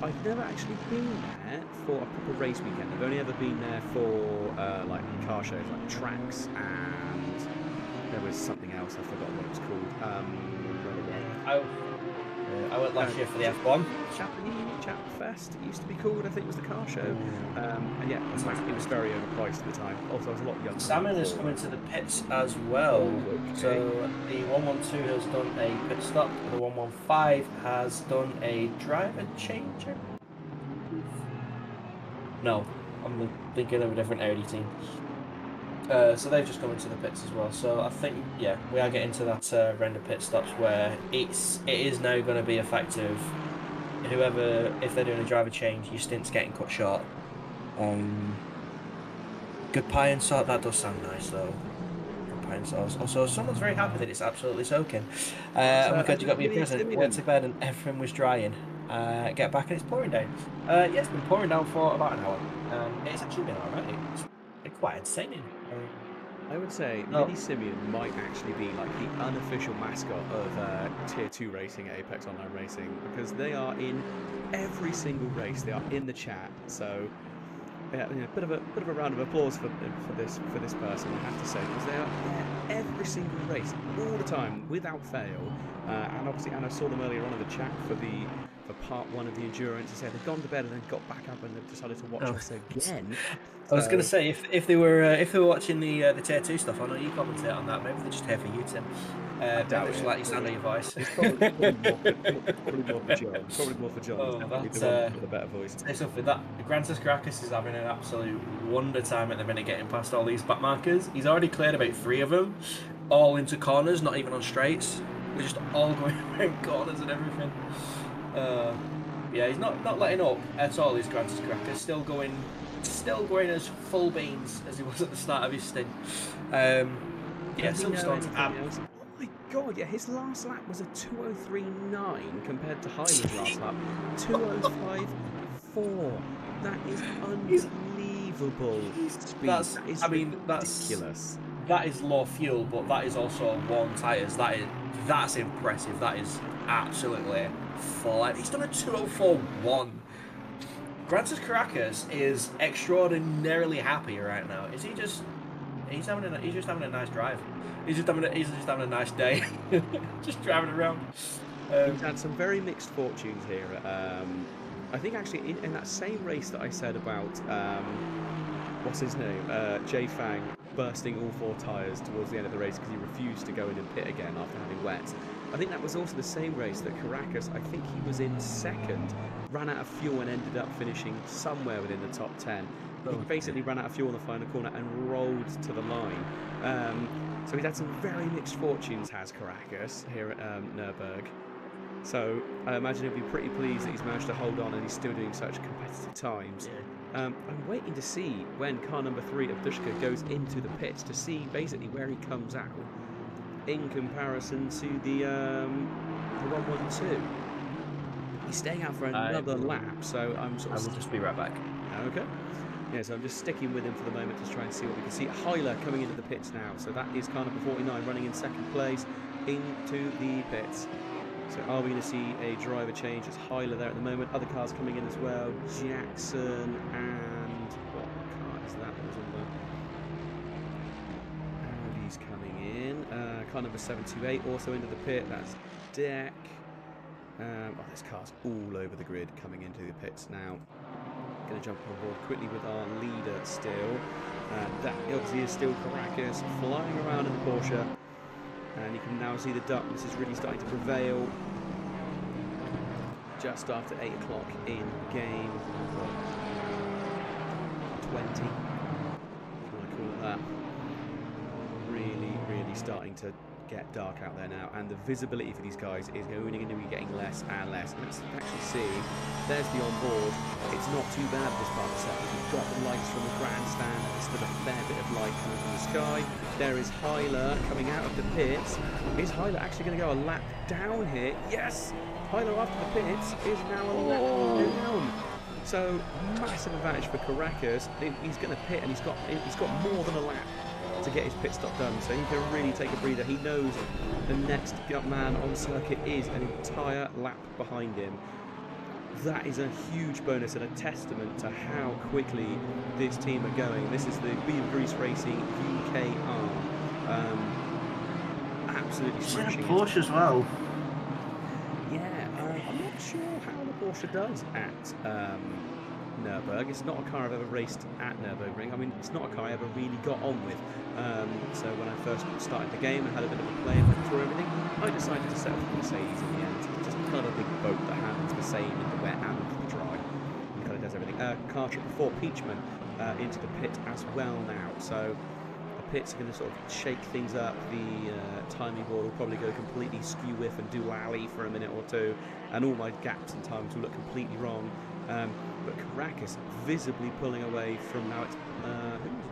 I've never actually been there for a proper race weekend. I've only ever been there for like car shows, like tracks, and there was something else. I forgot what it was called. I went last year for the F1. Chapfest, it used to be called. I think it was the car show. And yeah, it was very overpriced at the time. Also, I was a lot younger. Salmon is coming to the pits as well. Okay. So the 112 has done a pit stop. The 115 has done a driver change. No, I'm thinking of a different Audi team. So they've just come into the pits as well. So I think, yeah, we are getting to that render pit stops where it is now going to be effective. Whoever, if they're doing a driver change, your stint's getting cut short. Good pie and salt, that does sound nice though. Good pie and salt. Also, someone's very happy that it's absolutely soaking. Oh my god, you got me a present. Went to bed and everything was drying. Get back and it's pouring down. Yeah, it's been pouring down for about an hour. It's actually been alright. It's been quite entertaining. I would say Mini Simeon might actually be like the unofficial mascot of Tier 2 racing at Apex Online Racing, because they are in every single race. They are in the chat. So yeah, a bit of a round of applause for this person, I have to say, because they are there every single race, all the time, without fail. And obviously, I saw them earlier on in the chat for part 1 of the endurance. They said they'd gone to bed and then got back up and they've decided to watch us again. I was going to say if they were watching the Tier 2 stuff, I know you commentate on that. Maybe they're just here for you, Tim. Just let you sound on your voice. It's probably more for John. Probably more for John. Oh, Definitely the one with a better voice. Say something. That Grantis Caracas is having an absolute wonder time at the minute, getting past all these back markers. He's already cleared about 3 of them, all into corners, not even on straights. We're just all going around corners and everything. Yeah, he's not letting up at all. He's Grantis Caracas, still going as full beans as he was at the start of his stint. Yeah, Silverstone's oh my god, yeah, his last lap was a 2:03.9 compared to Hyman's last lap 2:05.4. That is unbelievable speed. That's ridiculous. That is low fuel, but that is also warm tyres. That's impressive. That is absolutely flat. He's done a 2:04.1. Grantis Caracas is extraordinarily happy right now. Is he just? He's just having a nice drive. He's just having a nice day. Just driving around. He's had some very mixed fortunes here. I think actually in that same race that I said about what's his name, Jay Fang bursting all 4 tyres towards the end of the race because he refused to go in and pit again after having wet. I think that was also the same race that Caracas, I think he was in second, ran out of fuel and ended up finishing somewhere within the top 10. He basically ran out of fuel in the final corner and rolled to the line. So he's had some very mixed fortunes, has Caracas, here at Nürburgring. So I imagine he'll be pretty pleased that he's managed to hold on and he's still doing such competitive times. I'm waiting to see when car number 3 of Dushka goes into the pits to see basically where he comes out in comparison to the 112. He's staying out for another lap, so I'm sort of... I will just be right back. Okay. Yeah, so I'm just sticking with him for the moment to try and see what we can see. Hyler coming into the pits now, so that is car number 49 running in second place into the pits. So are we going to see a driver change? It's Hyler there at the moment. Other cars coming in as well. Jackson and... what car is that? That was on the... Audi's coming in. Car number 728 also into the pit. That's Deck. Oh, this car's all over the grid coming into the pits now. Going to jump on board quickly with our leader still. That obviously is still Caracas flying around in the Porsche. And you can now see the darkness is really starting to prevail. Just after 8 o'clock in game. 20. If you want to call it that. Really, really starting to get dark out there now, and the visibility for these guys is only going to be getting less and less. And let's actually see, there's the onboard. It's not too bad this part of the set. We've got the lights from the grandstand, there's still a fair bit of light coming from the sky. There is Hyler coming out of the pits. Is Hyler actually going to go a lap down here? Yes! Hyler after the pits is now a lap down. So massive advantage for Caracas. He's going to pit, and he's got more than a lap to get his pit stop done, so he can really take a breather. He knows the next man on circuit is an entire lap behind him. That is a huge bonus and a testament to how quickly this team are going. This is the Grease Racing UKR. Absolutely smashing. Porsche as well. Yeah, I'm not sure how the Porsche does at Nürburgring. It's not a car I've ever raced at Nürburgring. I mean, it's not a car I ever really got on with. So when I first started the game and had a bit of a play and went through everything, I decided to settle for Mercedes in the end. It's just kind of a big boat that handles the same in the wet and the dry. It kind of does everything. Car trip before Peachman into the pit as well now. So the pits are going to sort of shake things up. The timing board will probably go completely skew-whiff and do-alley for a minute or two, and all my gaps and times will look completely wrong. But Caracas visibly pulling away from now.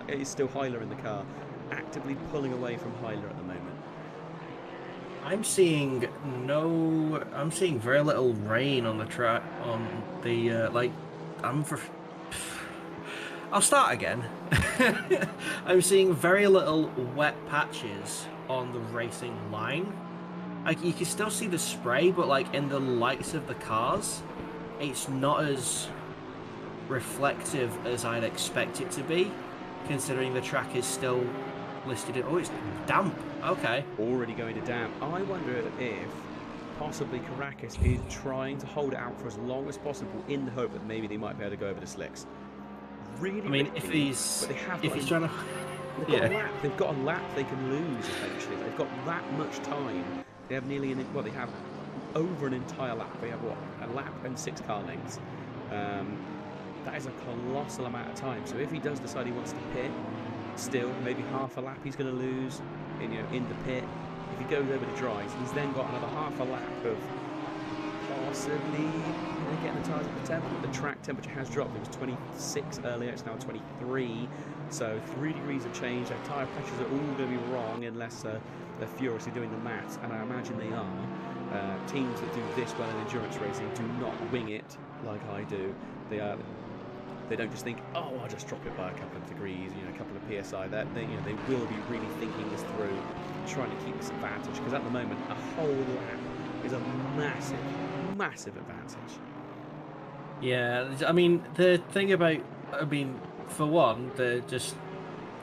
It's still Hyler in the car, actively pulling away from Hyler at the moment. I'm seeing very little rain on the track. On the I'll start again. I'm seeing very little wet patches on the racing line. Like, you can still see the spray, but like in the lights of the cars, it's not as reflective as I'd expect it to be, considering the track is still listed in... Oh, it's damp. Okay. Already going to damp. I wonder if possibly Caracas is trying to hold it out for as long as possible in the hope that maybe they might be able to go over the slicks. Really, I mean, really, if he's trying to... They've got a lap they can lose, essentially. They've got that much time. They have nearly they have over an entire lap. They have, a lap and 6 car lengths. That is a colossal amount of time. So if he does decide he wants to pit, still, maybe half a lap he's going to lose in the pit. If he goes over the dries, he's then got another half a lap of possibly getting the tyres up to temp. The track temperature has dropped. It was 26 earlier, it's now 23. So 3 degrees have changed. Their tyre pressures are all going to be wrong unless they're furiously doing the maths, and I imagine they are. Teams that do this well in endurance racing do not wing it like I do. They don't just think, oh, I'll just drop it by a couple of degrees, a couple of psi. They will be really thinking this through, trying to keep this advantage, because at the moment a whole lap is a massive, massive advantage. Yeah, I mean, the thing about, for one, they're just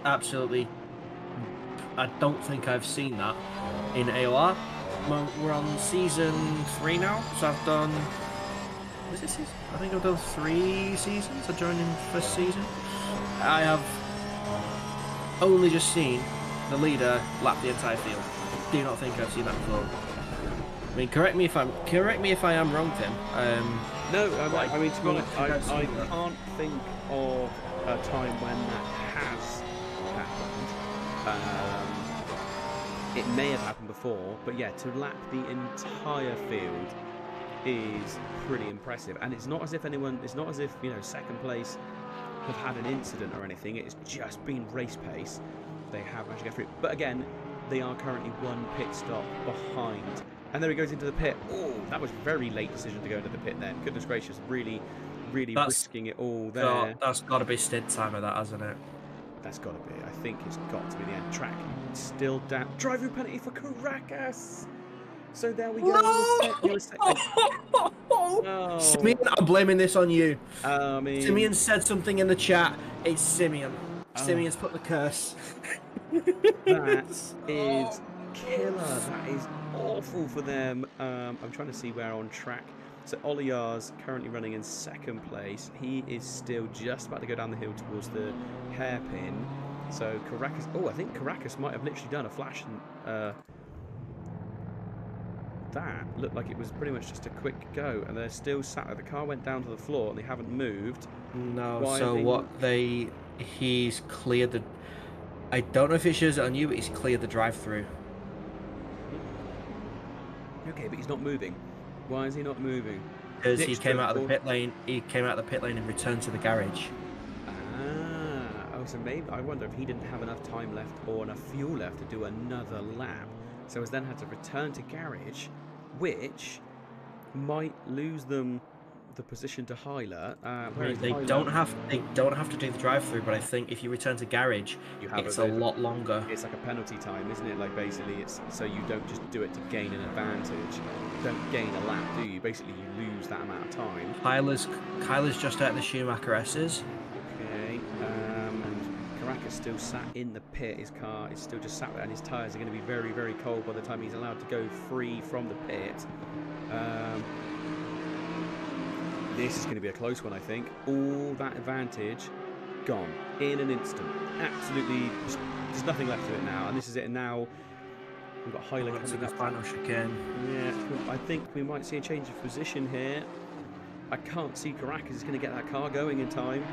absolutely... I don't think I've seen that in AOR. We're on season 3 now, so I've done... Was it season? I think I've done 3 seasons. I joined in first season. I have only just seen the leader lap the entire field. I do not think I've seen that before. I mean, correct me if I am wrong, Tim. No, to be honest, I can't think of a time when that has happened. It may have happened before, but yeah, to lap the entire field is pretty impressive. And it's not as if you know, second place have had an incident or anything. It's just been race pace. They have managed to get through. But again, they are currently one pit stop behind. And there he goes into the pit. Oh, that was a very late decision to go into the pit then. Goodness gracious, really risking it all there. That's got to be stint timer, that, hasn't it? That's got to be. I think it's got to be the end track. Still down. Drive-through penalty for Caracas. So there we go. No! Oh. Simeon, I'm blaming this on you. I mean, Simeon said something in the chat. It's Simeon. Simeon's put the curse. That is killer. That is awful for them. I'm trying to see where on track. So Oliar's currently running in second place. He is still just about to go down the hill towards the hairpin. So Caracas. Oh, I think Caracas might have literally done a flash. And, that looked like it was pretty much just a quick go, and they're still sat there. The car went down to the floor and they haven't moved. No. He's cleared the. I don't know if it shows it on you, but he's cleared the drive-through. Okay, but he's not moving. Why is he not moving? Because he came out of the pit lane. He came out of the pit lane and returned to the garage. Oh, so maybe I wonder if he didn't have enough time left or enough fuel left to do another lap. So has then had to return to garage, which might lose them the position to Hyler. They don't have to do the drive-through, but I think if you return to garage, it's a lot longer. It's like a penalty time, isn't it? Like basically, it's so you don't just do it to gain an advantage. You don't gain a lap, do you? Basically, you lose that amount of time. Kyler's just out of the Schumacher S's. Okay, and Caracas still sat in the pit. His car is still just sat there, and his tyres are going to be very, very cold by the time he's allowed to go free from the pit. This is going to be a close one, I think. All that advantage gone in an instant. Absolutely, there's nothing left of it now. And this is it. And now we've got Hyler coming to the up. final chicane. Yeah, I think we might see a change of position here. I can't see Caracas is going to get that car going in time.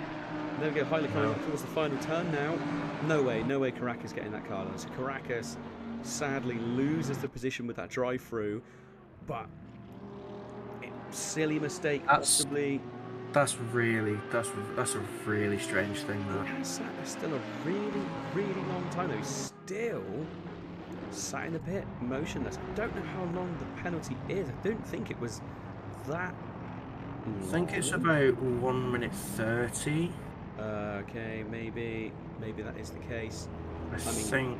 There we go, Hyler coming up towards the final turn now. No way Caracas getting that car done. So Caracas sadly loses the position with that drive-through, but silly mistake possibly. That's a really strange thing though. He has sat there still a really long time though. He's still sat in the pit motionless. I don't know how long the penalty is. I don't think it was that long. I think it's about 1 minute 30. Okay, maybe that is the case. Don't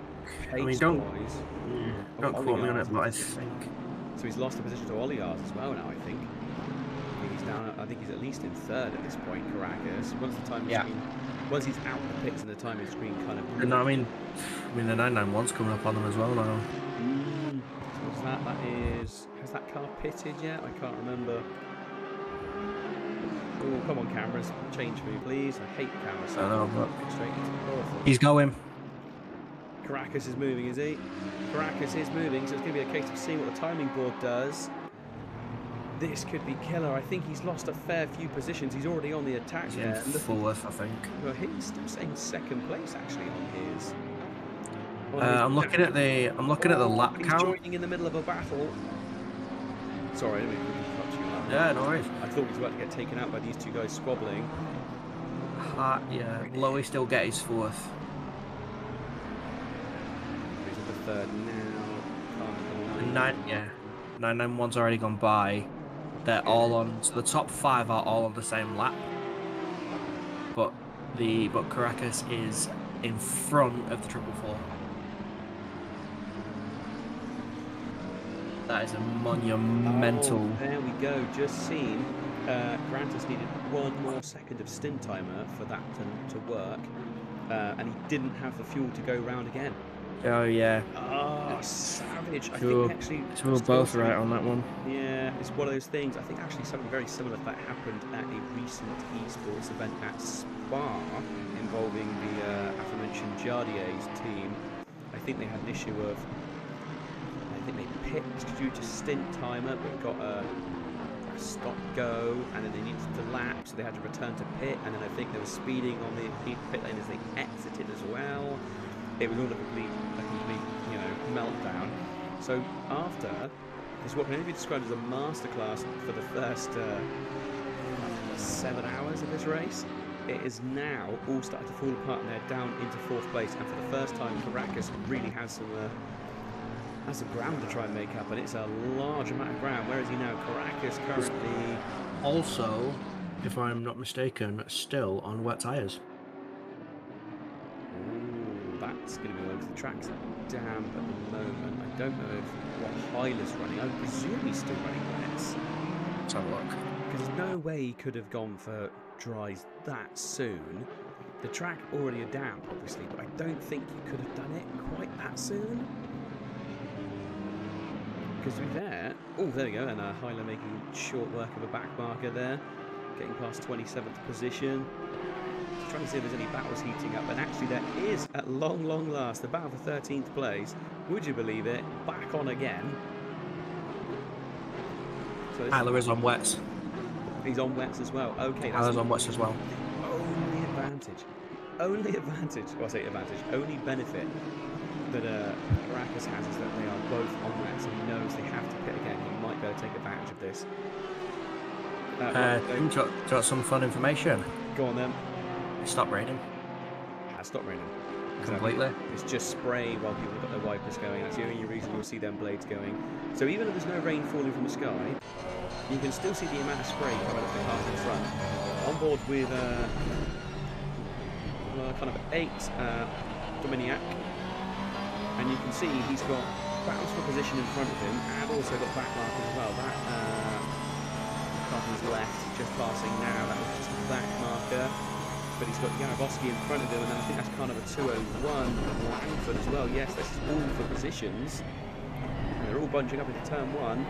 quote me on it, but I think. So he's lost the position to Oliar's as well now, I think. He's down. I think he's at least in third at this point, Caracas. Once the time once he's out the pits and the timing screen kind of. No, I mean the 991's coming up on them as well now. So what's that? That is. Has that car pitted yet? I can't remember. Oh, come on, cameras, change me, please. I hate cameras. I know, but straight into awful. He's going. Caracas is moving, is he? Caracas is moving, so it's going to be a case of seeing what the timing board does. This could be killer. I think he's lost a fair few positions. He's already on the attack there. Fourth, I think. Well, he's still saying second place actually on his. I'm looking at the lap he's count. Joining in the middle of a battle. Sorry, I didn't mean to cut you out. Yeah, no worries. I thought he was about to get taken out by these two guys squabbling. Yeah, Lowy still get his fourth. He's at the third now. 991's already gone by. They're all on. So the top 5 are all on the same lap. But Caracas is in front of the 444. That is a monumental. Oh, there we go. Just seen. Grantis needed 1 more second of stint timer for that to work, and he didn't have the fuel to go round again. Oh yeah. Oh, savage! I think actually. So we're both right on that one. Yeah, it's one of those things. I think actually something very similar to that happened at a recent esports event at Spa involving the aforementioned Jardier's team. I think they had an issue of. I think they picked due to stint timer, but got a stop go, and then they needed to lap, so they had to return to pit, and then I think they were speeding on the pit lane as they exited as well. it was all a complete meltdown. So after this, what can only be described as a masterclass for the first 7 hours of this race, it is now all started to fall apart and they're down into 4th place. And for the first time, Caracas really has some ground to try and make up, and it's a large amount of ground. Where is he now? Caracas currently Also, if I'm not mistaken, still on wet tyres. Ooh, that's going to be because the track's damp at the moment. I don't know what Hyler's running. I presume he's still running wets. Let's have a look. Because there's no way he could have gone for dries that soon. The track already a damp, obviously, but I don't think you could have done it quite that soon. Because we're there. Oh, there we go. And Hyler making short work of a back marker there. Getting past 27th position. Just trying to see if there's any battles heating up. And actually there is, at long, long last, the battle for 13th place. Would you believe it? Back on again. So Hyler is on wets. He's on wets as well. Okay, that's Hyler's on wets as well. only advantage. Only advantage. Well, I say advantage. Only benefit that Caracas has is that they are both on wets, and he knows they have to pit again. He might be able to take advantage of this. Got some fun information. Go on then. Stop raining. Stop raining. Completely. It's just spray while people have got their wipers going. That's the only reason you'll see them blades going. So even if there's no rain falling from the sky, you can still see the amount of spray coming off the cars in front. On board with kind of 8 Dominiac, and you can see he's got battles for position in front of him and also got back markers as well. That car to his left, just passing now, that was just a back marker. But he's got Jaroboski in front of him, and then I think that's kind of a 201 Langford as well. Yes, this is all for positions. And they're all bunching up into turn 1.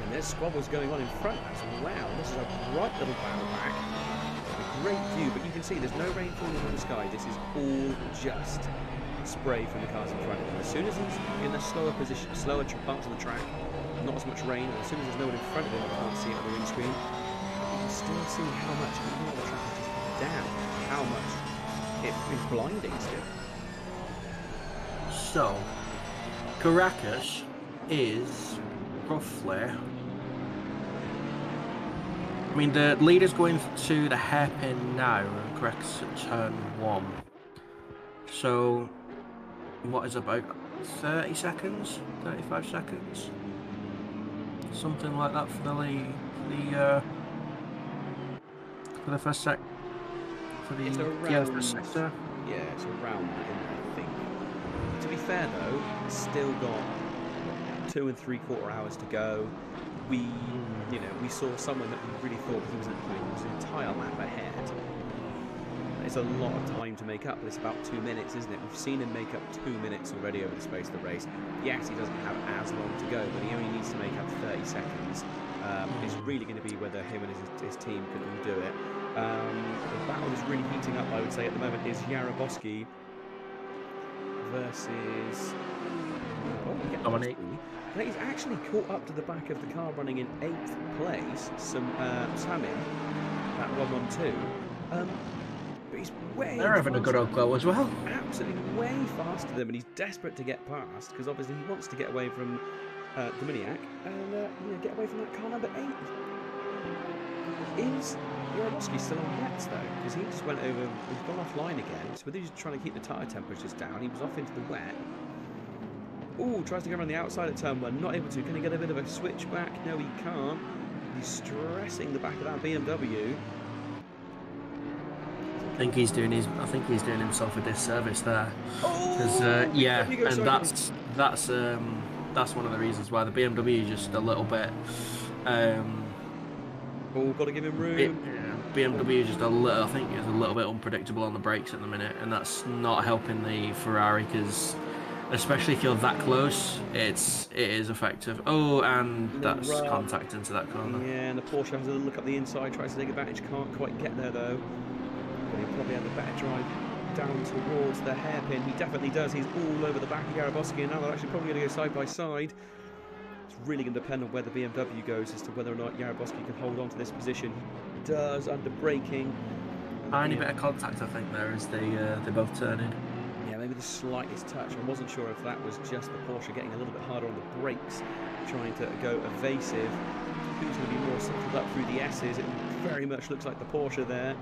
And there's squabbles going on in front as well. This is a right little battle back. A great view, but you can see there's no rain falling from the sky. This is all just spray from the cars in front of him. As soon as he's in a slower position, slower parts of the track, not as much rain, and as soon as there's no one in front of him, you can't see it on the windscreen. You can still see how much, even though the track is just down, how much it is blinding still. So, Caracas is roughly. I mean, the leader's going to the hairpin now, and Caracas at turn 1. So, what is about 30 seconds? 35 seconds? Something like that for the lead, for the first sec, for the first sector. Yeah, it's around that, isn't it, I think. To be fair though, it's still got 2 3/4 hours to go. We saw someone that we really thought he was an entire lap ahead. It's a lot of time to make up, but it's about 2 minutes, isn't it? We've seen him make up 2 minutes already over the space of the race. Yes, he doesn't have as long to go, but he only needs to make up 30 seconds. It's really going to be whether him and his team can all do it. The battle is really heating up, I would say, at the moment, is Jaroboski versus... Dominic. And he's actually caught up to the back of the car running in 8th place, Samin, at 112. But he's way They're having a good old go as well. Absolutely way faster than him, and he's desperate to get past because obviously he wants to get away from Dominiac and get away from that car number 8. Is Jaroboski still on wets though? Because he just went over, he's gone offline again. So whether he's trying to keep the tyre temperatures down, he was off into the wet. Ooh, tries to go around the outside at turn 1, not able to. Can he get a bit of a switch back? No, he can't. He's stressing the back of that BMW. I think he's doing himself a disservice there. Because that's one of the reasons why the BMW is just a little bit. Got to give him room. BMW is just a little. I think it's a little bit unpredictable on the brakes at the minute, and that's not helping the Ferrari because. Especially if you're that close, it is effective. Oh, and that's contact into that corner. Yeah, and the Porsche has a look up the inside, tries to take advantage, can't quite get there though. But he'll probably have a better drive down towards the hairpin. He definitely does. He's all over the back of Jaroboski, and now they're actually probably going to go side by side. It's really going to depend on where the BMW goes as to whether or not Jaroboski can hold on to this position. He does under braking. Tiny bit of contact, I think, there as they both turn in. Yeah, maybe the slightest touch. I wasn't sure if that was just the Porsche getting a little bit harder on the brakes, trying to go evasive. Who's going to be more settled up through the S's? It very much looks like the Porsche there.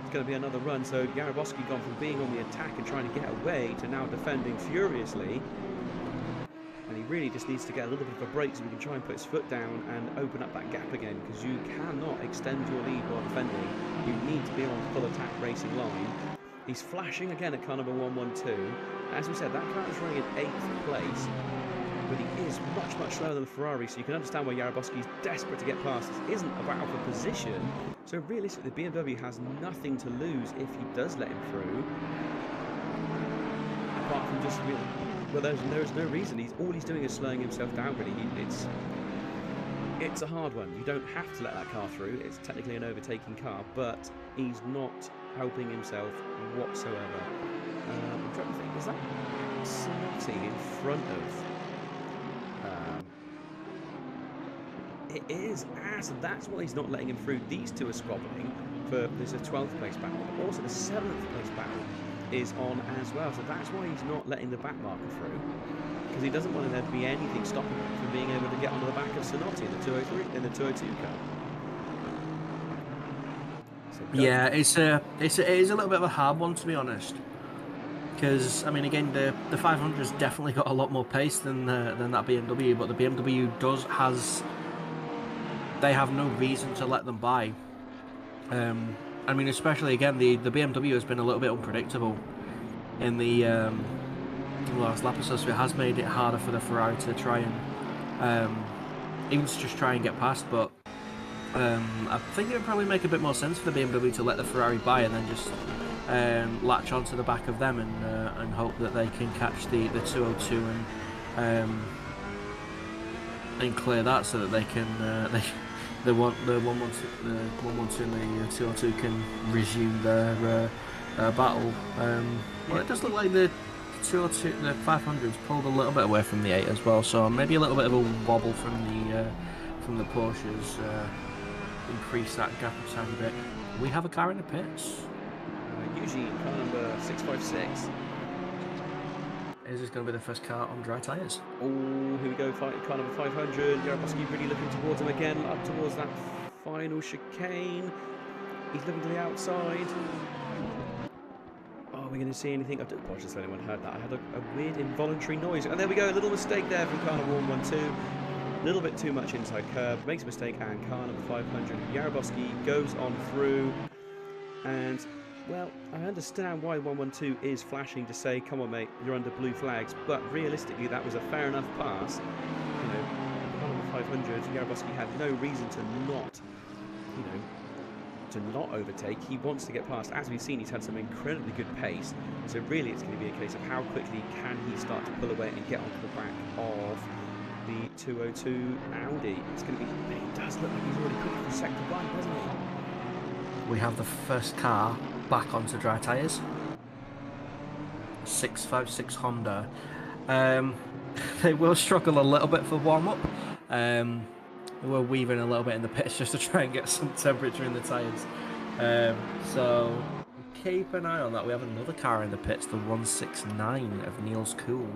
It's going to be another run. So Jarabowski gone from being on the attack and trying to get away to now defending furiously. And he really just needs to get a little bit of a break so he can try and put his foot down and open up that gap again, because you cannot extend your lead while defending. You need to be on full attack racing line. He's flashing again at car number 112. As we said, that car is running in 8th place, but he is much, much slower than the Ferrari, so you can understand why Jarabowski is desperate to get past. This isn't about the position, so realistically the BMW has nothing to lose if he does let him through, apart from just really, well, there's no reason. All he's doing is slowing himself down, really. It's a hard one. You don't have to let that car through. It's technically an overtaking car, but he's not helping himself whatsoever. I'm trying to think, is that Sanotti in front of... it is. So that's why he's not letting him through. These two are squabbling for there's a 12th place battle, but also the 7th place battle is on as well. So that's why he's not letting the back marker through, because he doesn't want there to be anything stopping him from being able to get onto the back of Sanotti in the 203 in the 202 car. So yeah, it is a little bit of a hard one, to be honest. Because I mean, again, the 500's definitely got a lot more pace than that BMW, but the BMW they have no reason to let them by. I mean, especially again, the BMW has been a little bit unpredictable in the last lap or so, so it has made it harder for the Ferrari to try and even to just try and get past. But I think it would probably make a bit more sense for the BMW to let the Ferrari by and then just latch onto the back of them and hope that they can catch the 202 and clear that, so that they can the 112 and the 202 can resume their battle. Well, it does look like the 202, the 500's pulled a little bit away from the 8 as well, so maybe a little bit of a wobble from the Porsches increase that gap a tiny bit. We have a car in the pits. Eugene, car number 656. Is this going to be the first car on dry tyres? Oh, here we go, car number 500. Jarabowski really looking towards him again, up towards that final chicane. He's looking to the outside. Are we going to see anything? I don't apologise if anyone heard that. I had a weird involuntary noise. And there we go, a little mistake there from car number 112. A little bit too much inside curb, makes a mistake, and car number 500. Jarabowski goes on through, and well, I understand why 112 is flashing to say, come on mate, you're under blue flags, but realistically that was a fair enough pass. You know, car number 500, Jarabowski had no reason to not, to not overtake. He wants to get past. As we've seen, he's had some incredibly good pace, so really it's going to be a case of how quickly can he start to pull away and get onto the back of the 202 Audi. It's going to be, it does look like he's already quick for sector 1, doesn't he? We have the first car back onto dry tyres. 656 Honda. They will struggle a little bit for warm-up. We're weaving a little bit in the pits just to try and get some temperature in the tyres. So keep an eye on that. We have another car in the pits, the 169 of Niels Kuhl.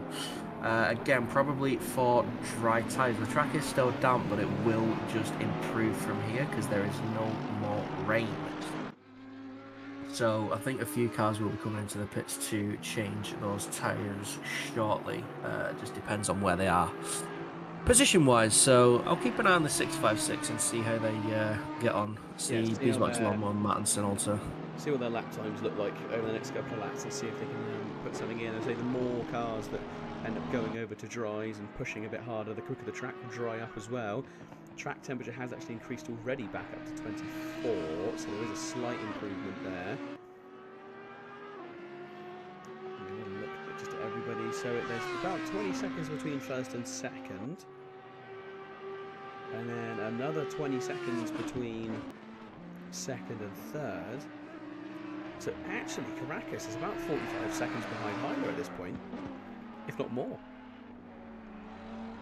Again, probably for dry tyres. The track is still damp, but it will just improve from here because there is no more rain. So I think a few cars will be coming into the pits to change those tyres shortly. It just depends on where they are position-wise. So I'll keep an eye on the 656 and see how they get on. See Beeswax, Longmore, Mattinson also. See what their lap times look like over the next couple of laps and see if they can put something in. I say the more cars that end up going over to dries and pushing a bit harder, the quicker the track will dry up as well. Track temperature has actually increased already back up to 24, so there is a slight improvement there. I'm going to look just at everybody. So there's about 20 seconds between first and second, and then another 20 seconds between second and third. So actually, Caracas is about 45 seconds behind Hyler at this point, if not more.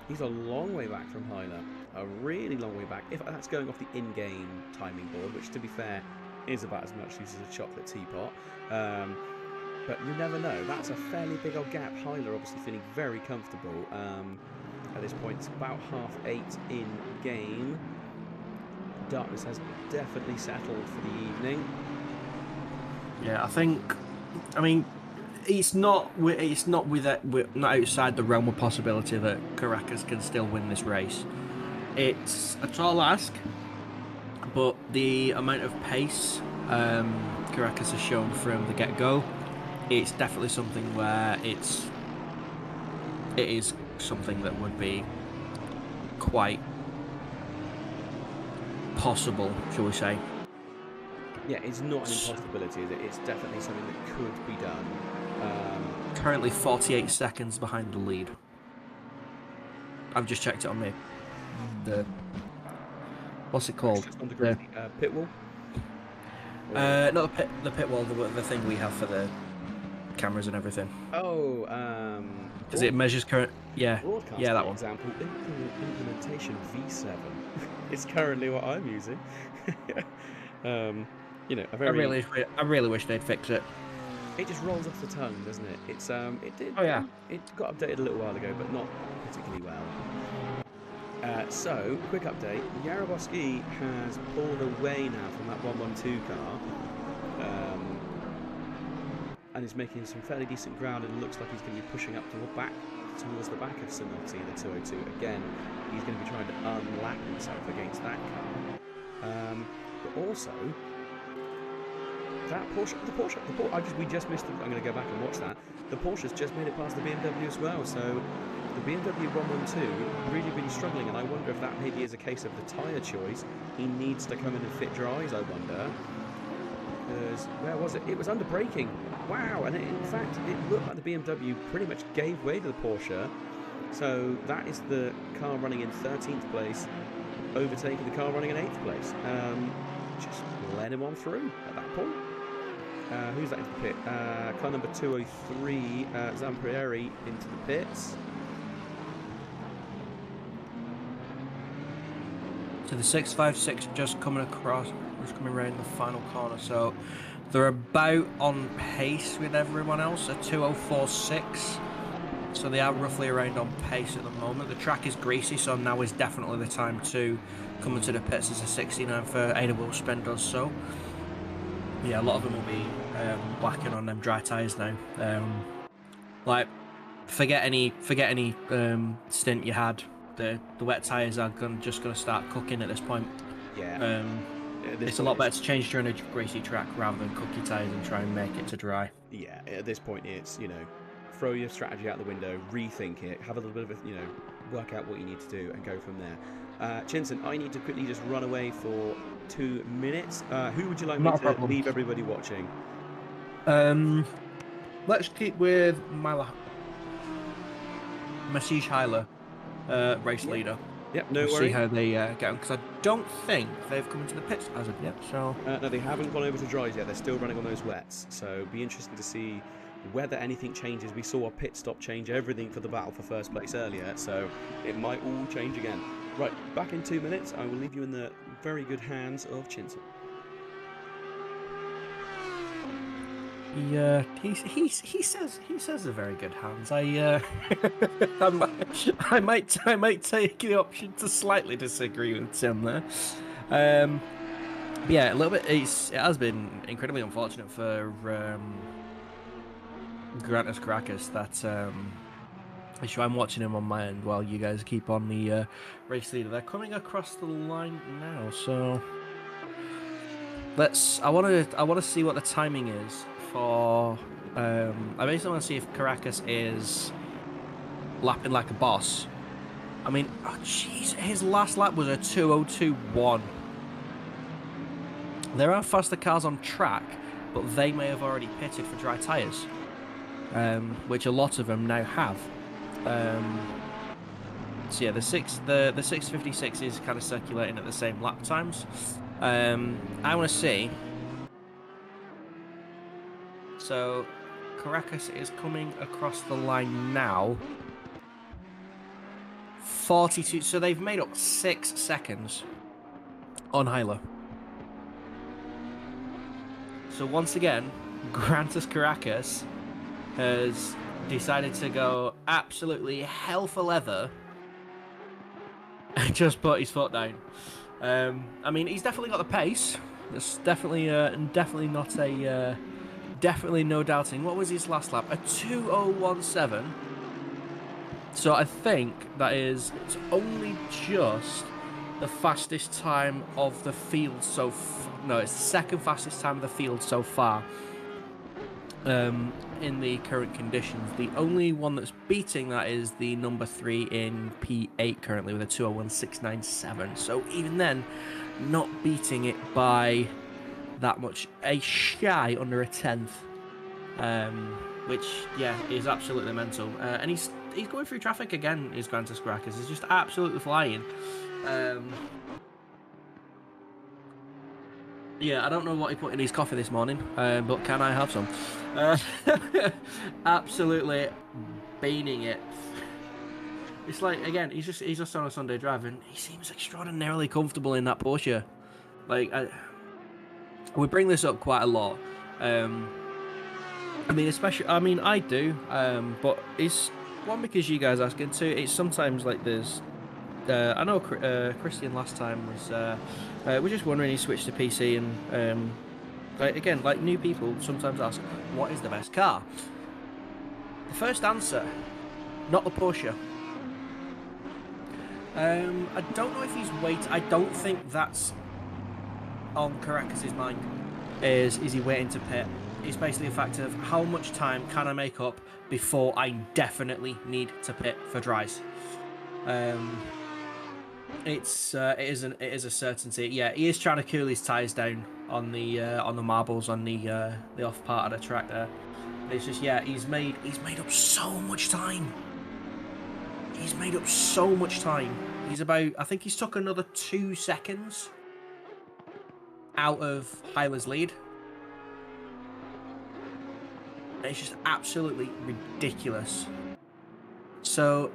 He's a long way back from Hyler. A really long way back. If that's going off the in-game timing board, which to be fair is about as much use as a chocolate teapot. But you never know. That's a fairly big old gap. Hyler obviously feeling very comfortable. At this point, it's about 8:30 in game. Darkness has definitely settled for the evening. Yeah, I mean, it's not outside the realm of possibility that Caracas can still win this race. It's a tall ask, but the amount of pace Caracas has shown from the get-go, it's definitely something where it is something that would be quite possible, shall we say. Yeah, it's not an impossibility, is it? It's definitely something that could be done. Currently 48 seconds behind the lead. I've just checked it on the what's it called? The pit wall? Not the pit wall, the thing we have for the cameras and everything. Oh, Because it measures current. Yeah, broadcast, yeah, that for one. example, implementation V7 is currently what I'm using. You know, a very. I really wish they'd fix it. It just rolls off the tongue, doesn't it? It's it did. Oh yeah. It got updated a little while ago, but not particularly well. So, quick update. Yaroboski has pulled away now from that 112 car, and is making some fairly decent ground. And looks like he's going to be pushing up towards the back of Sanotti, the 202. Again, he's going to be trying to unlap himself against that car. But also, that Porsche, we just missed it. I'm going to go back and watch that. The Porsche's just made it past the BMW as well, so the BMW 112 really struggling, and I wonder if that maybe is a case of the tyre choice. He needs to come in and fit dries, I wonder. Because, where was it? It was under braking. Wow, and in fact, it looked like the BMW pretty much gave way to the Porsche. So that is the car running in 13th place, overtaking the car running in 8th place. Just let him on through at that point. Who's that into the pit? Car number 203, Zamprieri into the pits. So the 656 just coming around the final corner. So they're about on pace with everyone else, a 2046. So they are roughly around on pace at the moment. The track is greasy, so now is definitely the time to come into the pits as a 69 for Ada Wilspin does so. Yeah, a lot of them will be whacking on them dry tyres now. Like, forget any stint you had. The wet tyres are just going to start cooking at this point. Yeah. It's a lot better to change during a greasy track rather than cook your tyres and try and make it to dry. Yeah, at this point it's, you know, throw your strategy out the window, rethink it, have a little bit of a, you know, work out what you need to do and go from there. Chinson, I need to quickly just run away for 2 minutes. Who would you like me to leave everybody watching? Let's keep with Masij Hyler, race leader. Yep, no we'll worries. See how they get on, because I don't think they've come into the pits as of yet. So no, they haven't gone over to dries yet. They're still running on those wets. So be interesting to see whether anything changes. We saw a pit stop change everything for the battle for first place earlier, so it might all change again. Right, back in 2 minutes. I will leave you in the very good hands of Chinson. He says they're very good hands. I might take the option to slightly disagree with Tim there. Yeah, a little bit. It has been incredibly unfortunate for Grantis Caracas that issue. I'm watching him on my end while you guys keep on the race leader. They're coming across the line now, so I want to see what the timing is for. I basically want to see if Caracas is lapping like a boss. I mean, oh jeez, his last lap was a 2:02.1. There are faster cars on track, but they may have already pitted for dry tyres, which a lot of them now have. So yeah, the 656 is kind of circulating at the same lap times. I want to see. So Caracas is coming across the line now. 42. So they've made up 6 seconds on Hyler. So once again, Grantus Caracas has decided to go absolutely hell for leather and just put his foot down. I mean, he's definitely got the pace. It's definitely not a definitely no doubting. What was his last lap? A 2017. So I think that is, it's only just the fastest time of the field so no, it's the second fastest time of the field so far in the current conditions. The only one that's beating that is the number 3 in P8 currently with a 201.697. So even then, not beating it by that much, a shy under a tenth, which yeah is absolutely mental. And he's going through traffic again. Is Grantus Caracas? He's just absolutely flying. Yeah, I don't know what he put in his coffee this morning, but can I have some? Absolutely beaning it. It's like, again, he's just on a Sunday drive, and he seems extraordinarily comfortable in that Porsche. Like, we bring this up quite a lot. I mean, especially, I mean, I do, but it's one because you guys ask, and two, it's sometimes like there's. I know Christian last time was we're just wondering, he switched to PC, and again, like new people sometimes ask, what is the best car? The first answer, not the Porsche. I don't know if he's I don't think that's on Caracas' mind. Is he waiting to pit? It's basically a factor of how much time can I make up before I definitely need to pit for dries. It is a certainty. Yeah, he is trying to cool his tyres down on the marbles on the off part of the track there. But it's just, yeah, he's made up so much time. He's made up so much time. He's about, I think he's took another 2 seconds out of Hyler's lead. And it's just absolutely ridiculous. So,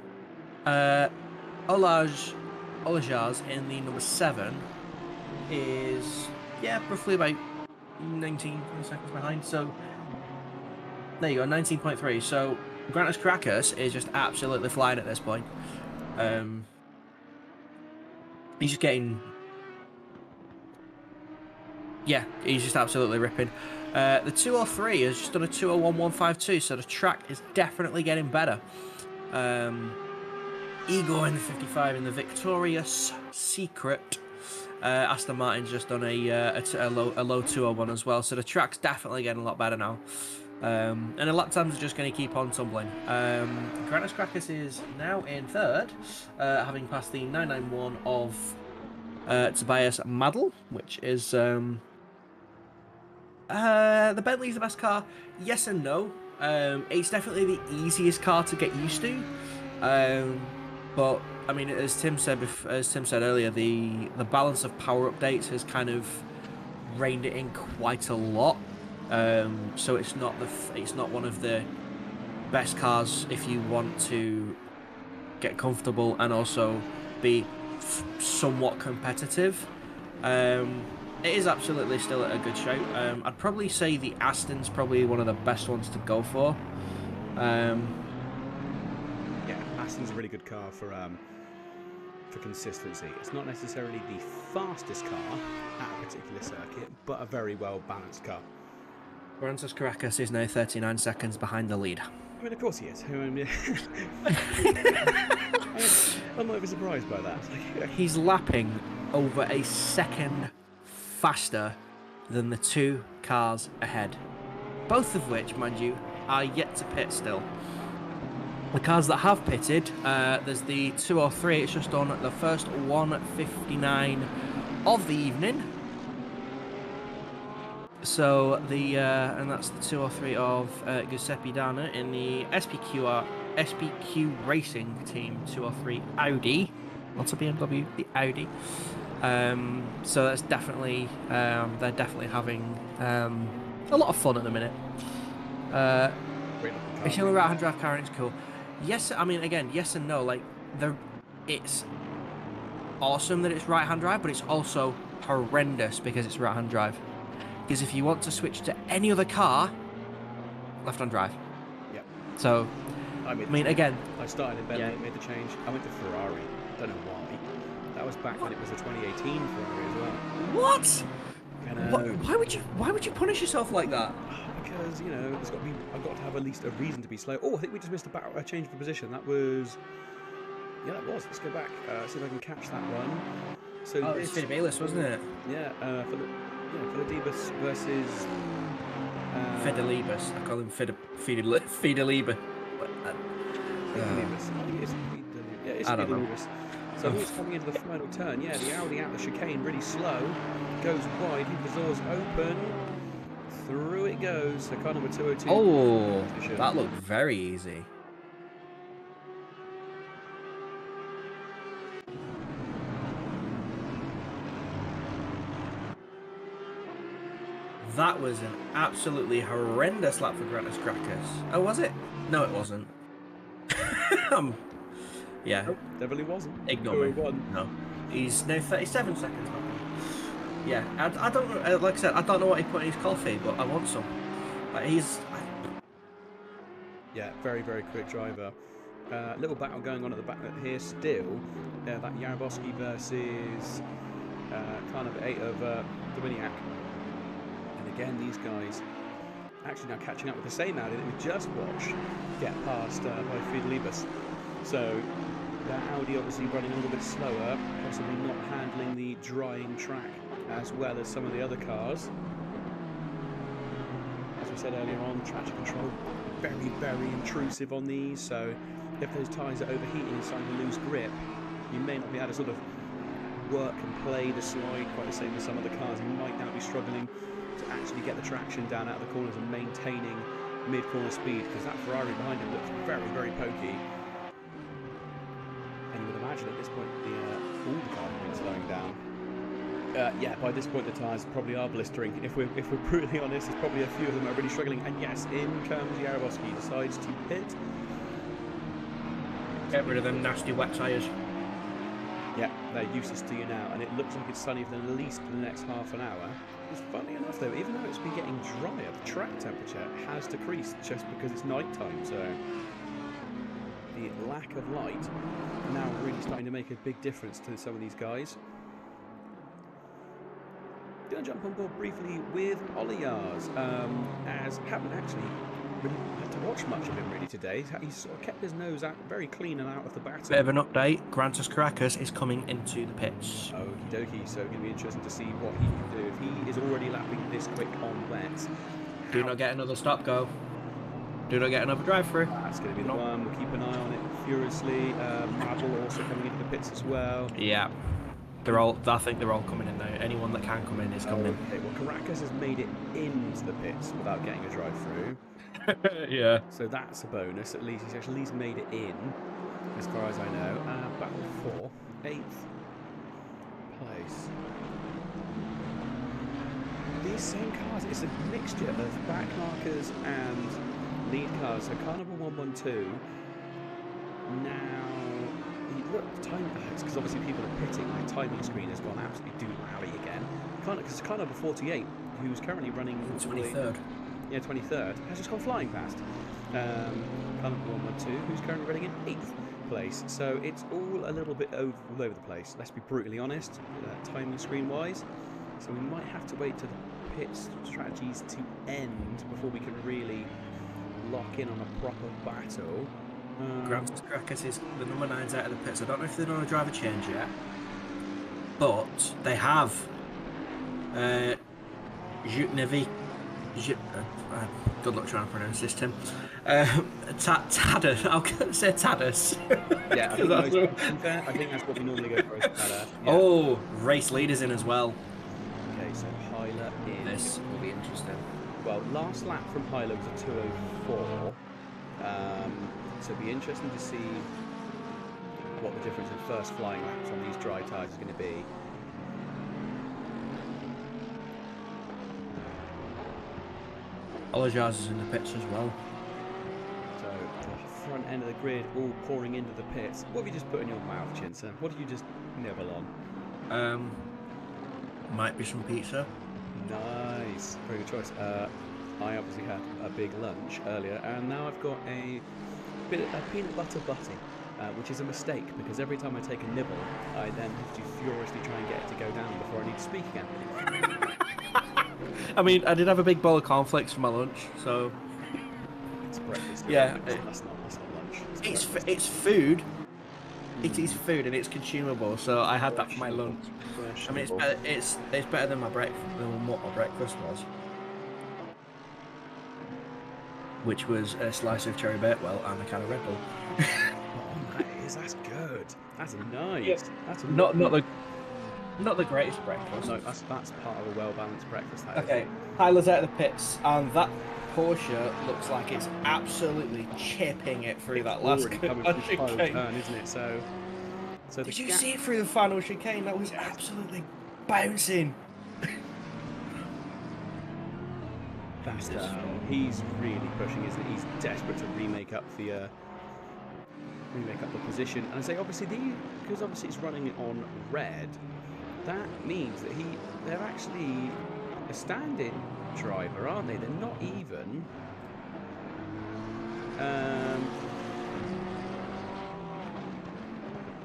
Olajars in the number 7 is, yeah, roughly about 19 seconds behind. So there you go, 19.3. So Grantus Caracas is just absolutely flying at this point. He's just getting, yeah, he's just absolutely ripping. The 203 has just done a 201.152, so the track is definitely getting better. Igor in the 55 in the Victorious Secret. Aston Martin's just done a low 201 as well, so the track's definitely getting a lot better now. And the lap times are just going to keep on tumbling. Grantus Caracas is now in third, having passed the 991 of Tobias Madl, which is the Bentley's the best car. Yes and no. It's definitely the easiest car to get used to. But I mean, as Tim said earlier, the balance of power updates has kind of reined it in quite a lot. So it's not one of the best cars if you want to get comfortable and also be somewhat competitive. It is absolutely still a good shout. I'd probably say the Aston's probably one of the best ones to go for. Yeah, Aston's a really good car for consistency. It's not necessarily the fastest car at a particular circuit, but a very well balanced car. Grantus Caracas is now 39 seconds behind the lead. I mean, of course he is. I'm not even surprised by that. He's lapping over a second faster than the 2 cars ahead. Both of which, mind you, are yet to pit still. The cars that have pitted, there's the 203, it's just on the first 1:59 of the evening. So and that's the 203 of Giuseppe Dana in the SPQ Racing Team 203 Audi, not a BMW, the Audi. So that's definitely they're definitely having a lot of fun at the minute. It's a right-hand drive car and it's cool. Yes, I mean, again, yes and no. Like, it's awesome that it's right-hand drive, but it's also horrendous because it's right-hand drive. is if you want to switch to any other car, left on drive. Yeah. So, I mean, again, I started in Bentley, yeah. made the change. I went to Ferrari. Don't know why. That was back when it was the 2018 Ferrari as well. what? You know, Why would you punish yourself like that? because you know, there's got to be. I've got to have at least a reason to be slow. Oh, I think we just missed a change of position. That was. Yeah, that was. Let's go back. See if I can catch that one. So Oh, it's Fid Bayless, wasn't it? Yeah, Philadelphus versus. Fidelibus. I call him Fidelibus. Fidelibus. Yeah, it's I don't know. Fidelibus. So he's coming into the final turn. Yeah, the Audi out the chicane, really slow. Goes wide, leaves the doors open. Through it goes. So car number 202. Oh, that looked very easy. That was an absolutely horrendous lap for Gratis Crackers. Oh, was it? No, it wasn't. Yeah. Nope, definitely wasn't. Ignore me. No. He's now 37 seconds. Yeah, I don't know. Like I said, I don't know what he put in his coffee, but I want some. Like Yeah, very, very quick driver. Little battle going on at the back here still. That Yarabowski versus kind of 8 of Dominiak. And again, these guys actually now catching up with the same Audi that we just watched get passed by Fidelibus. So that Audi obviously running a little bit slower, possibly not handling the drying track as well as some of the other cars. As we said earlier on, traction control very, very intrusive on these, so if those tyres are overheating and starting to lose grip, you may not be able to sort of work and play the slide quite the same as some of the cars. You might now be struggling to actually get the traction down out of the corners and maintaining mid-corner speed, because that Ferrari behind him looks very, very pokey. And you would imagine at this point all the cars have been slowing down. Yeah, by this point the tyres probably are blistering. If we're brutally honest, there's probably a few of them that are really struggling. And yes, in comes Yarabowski. He decides to pit. get rid of them nasty wet tyres. Yeah, they're useless to you now, and it looks like it's sunny for at least the next half an hour. It's funny enough though, even though it's been getting drier, the track temperature has decreased just because it's night time, so the lack of light now really starting to make a big difference to some of these guys. Going to jump on board briefly with Oliars, as haven't actually really had to watch much of him really today. He's sort of kept his nose out very clean and out of the battle. Bit of an update, Grantus Caracas is coming into the pits. Okie dokie, so going to be interesting to see what he can do. If he is already lapping this quick on wet. Do not get another stop go. Do not get another drive through. That's going to be the one. We'll keep an eye on it furiously. Marble also coming into the pits as well. Yeah. They're all. I think they're all coming in now. Anyone that can come in is coming in. Okay, well, Caracas has made it into the pits without getting a drive through. Yeah. So that's a bonus. At least he's at least made it in, as far as I know. Battle for 8th place. These same cars. It's a mixture of back markers and lead cars. So car number 112. Now. Look, time, it's because obviously people are pitting. My timing screen has gone absolutely doolally again. Because car number 48, who's currently running 23rd. Yeah, 23rd, has just gone flying past. Car number 112, who's currently running in 8th place. So it's all a little bit all over the place. Let's be brutally honest, timing screen wise. So we might have to wait till the pit strategies to end before we can really lock in on a proper battle. Grantus Caracas is the number 9's out of the pits. I don't know if they've done a driver change yet, but they have. Good luck trying to pronounce this, Tim. Tadas. I was going to say Tadas. Yeah, I think that's what we normally go for. Tadas. Yeah. Oh, race leaders in as well. Okay, so Hyler in. This will be interesting. Well, last lap from Hyler was a 2:04. So it'll be interesting to see what the difference in first flying laps on these dry tyres is going to be. Olajars is in the pits as well. So the front end of the grid all pouring into the pits. What have you just put in your mouth, Chinson? What did you just nibble on? Might be some pizza. Nice, very good choice. I obviously had a big lunch earlier, and now I've got a peanut butter butty, which is a mistake because every time I take a nibble, I then have to furiously try and get it to go down before I need to speak again. I mean, I did have a big bowl of cornflakes for my lunch, so It's breakfast. Yeah, That's not lunch. it's food. It is food and it's consumable, so I had that for my lunch. I mean, it's better than what my breakfast was, which was a slice of cherry bakewell and a can of Red Bull. That's good. That's nice. Yeah. That's Not the greatest breakfast. No, that's part of a well-balanced breakfast. That Okay, Tyler's out of the pits, and that Porsche looks like it's absolutely chipping it through that last already coming from the final chicane. turn, isn't it? So Did you see it through the final chicane? That was absolutely bouncing. That's he's really pushing, isn't he? He's desperate to remake up the position. And I say, obviously, because obviously it's running on red, that means that they're actually a stand-in driver, aren't they? They're not even.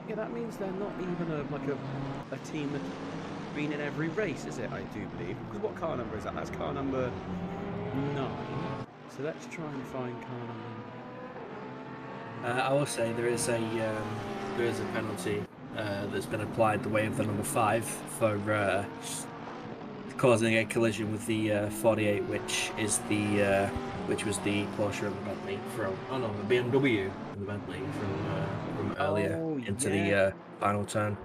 Yeah, that means they're not even a team that's been in every race, is it? I do believe. Because what car number is that? That's car number 9. So let's try and find car number. I will say there is a penalty that's been applied the way of the number 5 for causing a collision with the 48, which was the Porsche of the Bentley from the BMW of the Bentley from earlier into the final turn,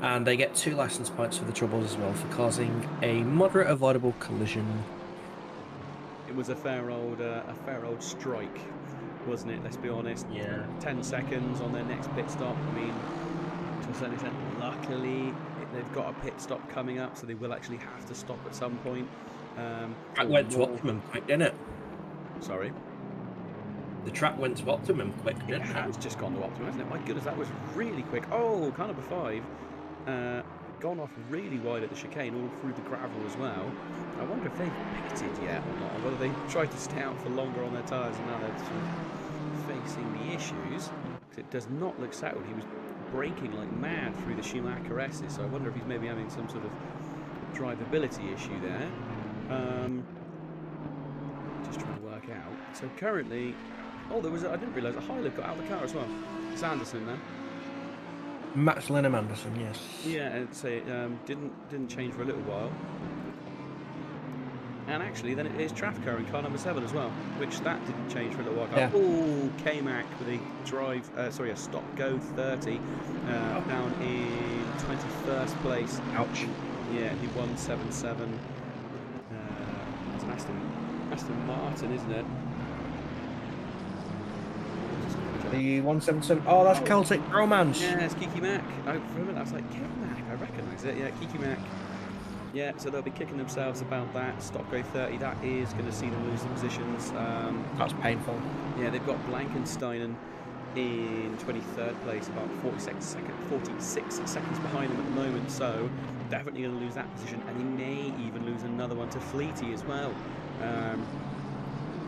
and they get 2 license points for the troubles as well for causing a moderate avoidable collision. It was a fair old strike, wasn't it? Let's be honest. Yeah. 10 seconds on their next pit stop. I mean, to a certain extent, luckily they've got a pit stop coming up, so they will actually have to stop at some point. Track went to optimum quick, didn't it? Sorry. The track went to optimum quick, didn't It it? has just gone to optimum, hasn't it? My goodness, that was really quick. Oh, car number 5. Gone off really wide at the chicane, all through the gravel as well. I wonder if they've pitted yet or not, or whether they tried to stay out for longer on their tyres and now they're sort of facing the issues. Because it does not look settled. He was braking like mad through the Schumacher S's, so I wonder if he's maybe having some sort of drivability issue there. Just trying to work out. So currently, I didn't realise that Hyler got out of the car as well. It's Anderson then. Max Lenham Anderson, yes. Yeah, and so didn't change for a little while. And actually, then it is Trafficker in car number 7 as well, which that didn't change for a little while. Yeah. Oh, K-Mac with a a stop-go 30 down in 21st place. Ouch. Yeah, the 177. It's an Aston Martin, isn't it? The 177. Oh, that's Celtic Romance. Yeah, it's Kiki Mac. For a minute, I was like, K-Mac, I recognise it. Yeah, Kiki Mac. Yeah, so they'll be kicking themselves about that. Stop go 30, that is going to see them lose the positions. That's painful. Yeah, they've got Blankensteinen in 23rd place, about 46 seconds behind them at the moment, so definitely going to lose that position, and he may even lose another one to Fleety as well,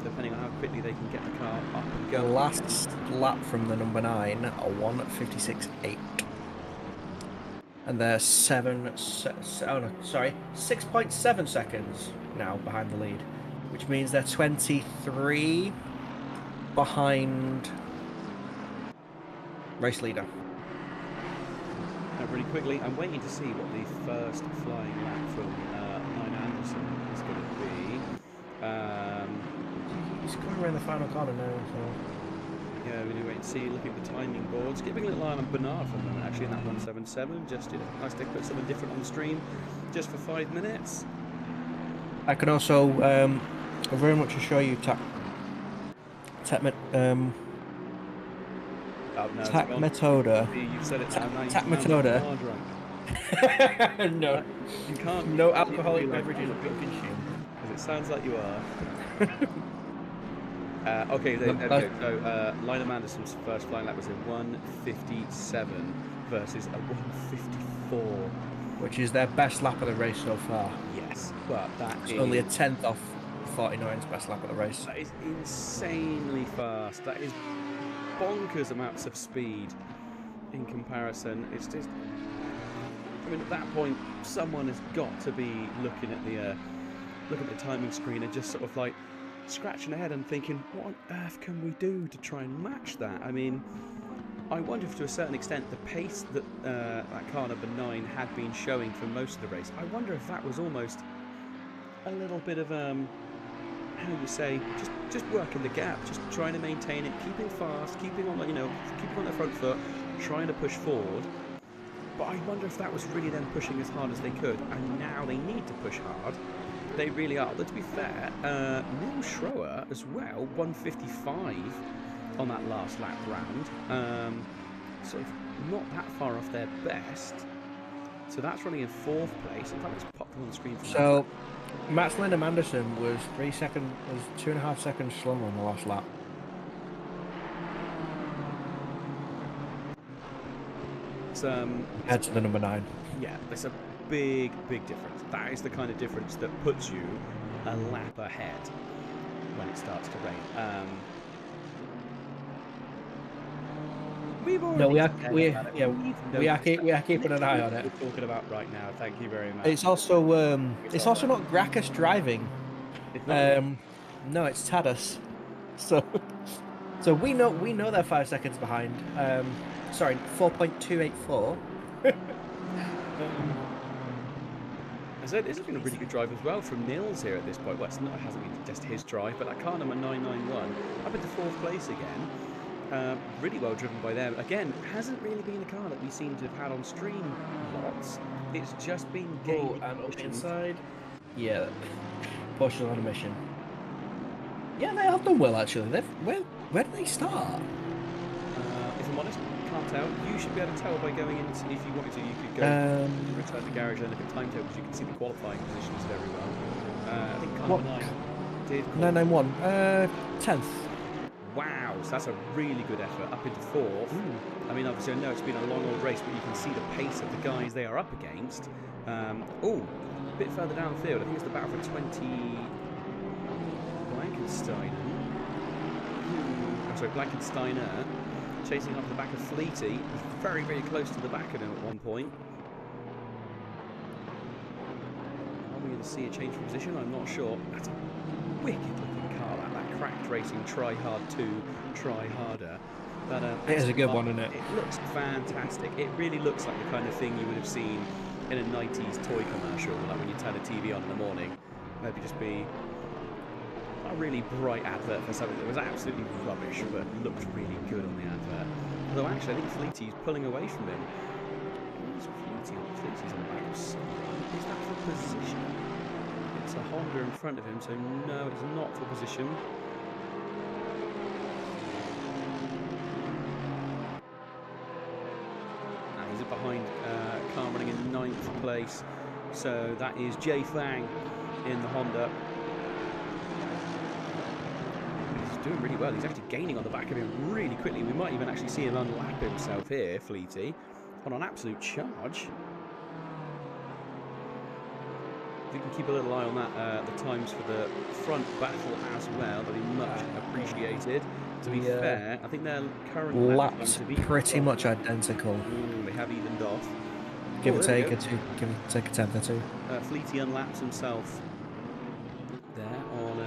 depending on how quickly they can get the car up and The go. last lap from the number 9, a 1:56.8. And they're 6.7 seconds now behind the lead, which means they're 23 behind race leader. Really quickly, I'm waiting to see what the first flying lap from Nine Anderson is going to be. He's going around the final corner now, so... Yeah, we're going to wait and see, looking at the timing boards. Giving a little eye on Bernard for a moment, actually, in that 177. Just, nice to put something different on the stream, just for 5 minutes. I can also very much assure you, Metoda. You've said it now. Tap Metoda. No. You can't. No alcoholic beverages are being consumed. Because it sounds like you are. Okay, there we go. So, Lionel Anderson's first flying lap was a 1:57 versus a 1:54 which is their best lap of the race so far. Yes, but It's only a tenth off 49's best lap of the race. That is insanely fast. That is bonkers amounts of speed in comparison. It's just, I mean, at that point, someone has got to be looking at the timing screen and just sort of like scratching their head and thinking, what on earth can we do to try and match that? I mean, I wonder if to a certain extent the pace that that car number 9 had been showing for most of the race, I wonder if that was almost a little bit of how you say, just working the gap, just trying to maintain it, keeping fast, keeping on, keeping on their front foot, trying to push forward. But I wonder if that was really them pushing as hard as they could, and now they need to push hard. They really are. But to be fair, Neil Schroer as well, 155 on that last lap round. Sort of not that far off their best. So that's running in 4th place. In fact, let's pop them on the screen. So, Mats Lindholm Anderson was 2.5 seconds slower on the last lap. It's Head to the number 9. Yeah, it's a big difference. That is the kind of difference that puts you a lap ahead when it starts to rain. We are keeping an eye on it. We're talking about right now. Thank you very much. It's also not Gracchus driving. It's not. No, it's Tadas. So we know they're 5 seconds behind. Sorry, 4.284. I said this has been a really good drive as well from Nils here at this point. Well, it hasn't been just his drive, but that car number 991 up into 4th place again. Really well driven by them. Again, hasn't really been a car that we seem to have had on stream lots. It's just been gained and inside. Yeah, Porsche's on a mission. Yeah, they have done well actually. Where did they start? If I'm honest, can't tell. You should be able to tell by going into, if you wanted to, you could go return to garage and look at timetables. You can see the qualifying positions very well. I think car number 9 did 991, 10th. Wow, so that's a really good effort, up into 4th. I mean, obviously I know it's been a long old race, but you can see the pace of the guys they are up against. A bit further down the field, I think it's the battle for 20... Blankensteiner, chasing off the back of Fleety. He's very close to the back of him at one point. Are we going to see a change of position? I'm not sure. That's a wicked looking car, that cracked racing try hard 2, try harder. But, it is a good one, isn't it? It looks fantastic. It really looks like the kind of thing you would have seen in a 90s toy commercial, like when you turn the TV on in the morning. Maybe just be a really bright advert for something that was absolutely rubbish, but looked really good on the advert. Although actually, I think Fleety's pulling away from him. Where's Fleety? Fleety's on the back of Simon. Is that for position? It's a Honda in front of him, so no, it's not for position. And he's behind car running in 9th place. So that is Jay Fang in the Honda. Doing really well. He's actually gaining on the back of him really quickly. We might even actually see him unlap himself here, Fleety, on an absolute charge. If you can keep a little eye on that, the times for the front battle as well, that'd be much appreciated. To be fair, I think their current laps pretty much identical. They have evened off. Give or take a 10th or 2. Fleety unlaps himself there on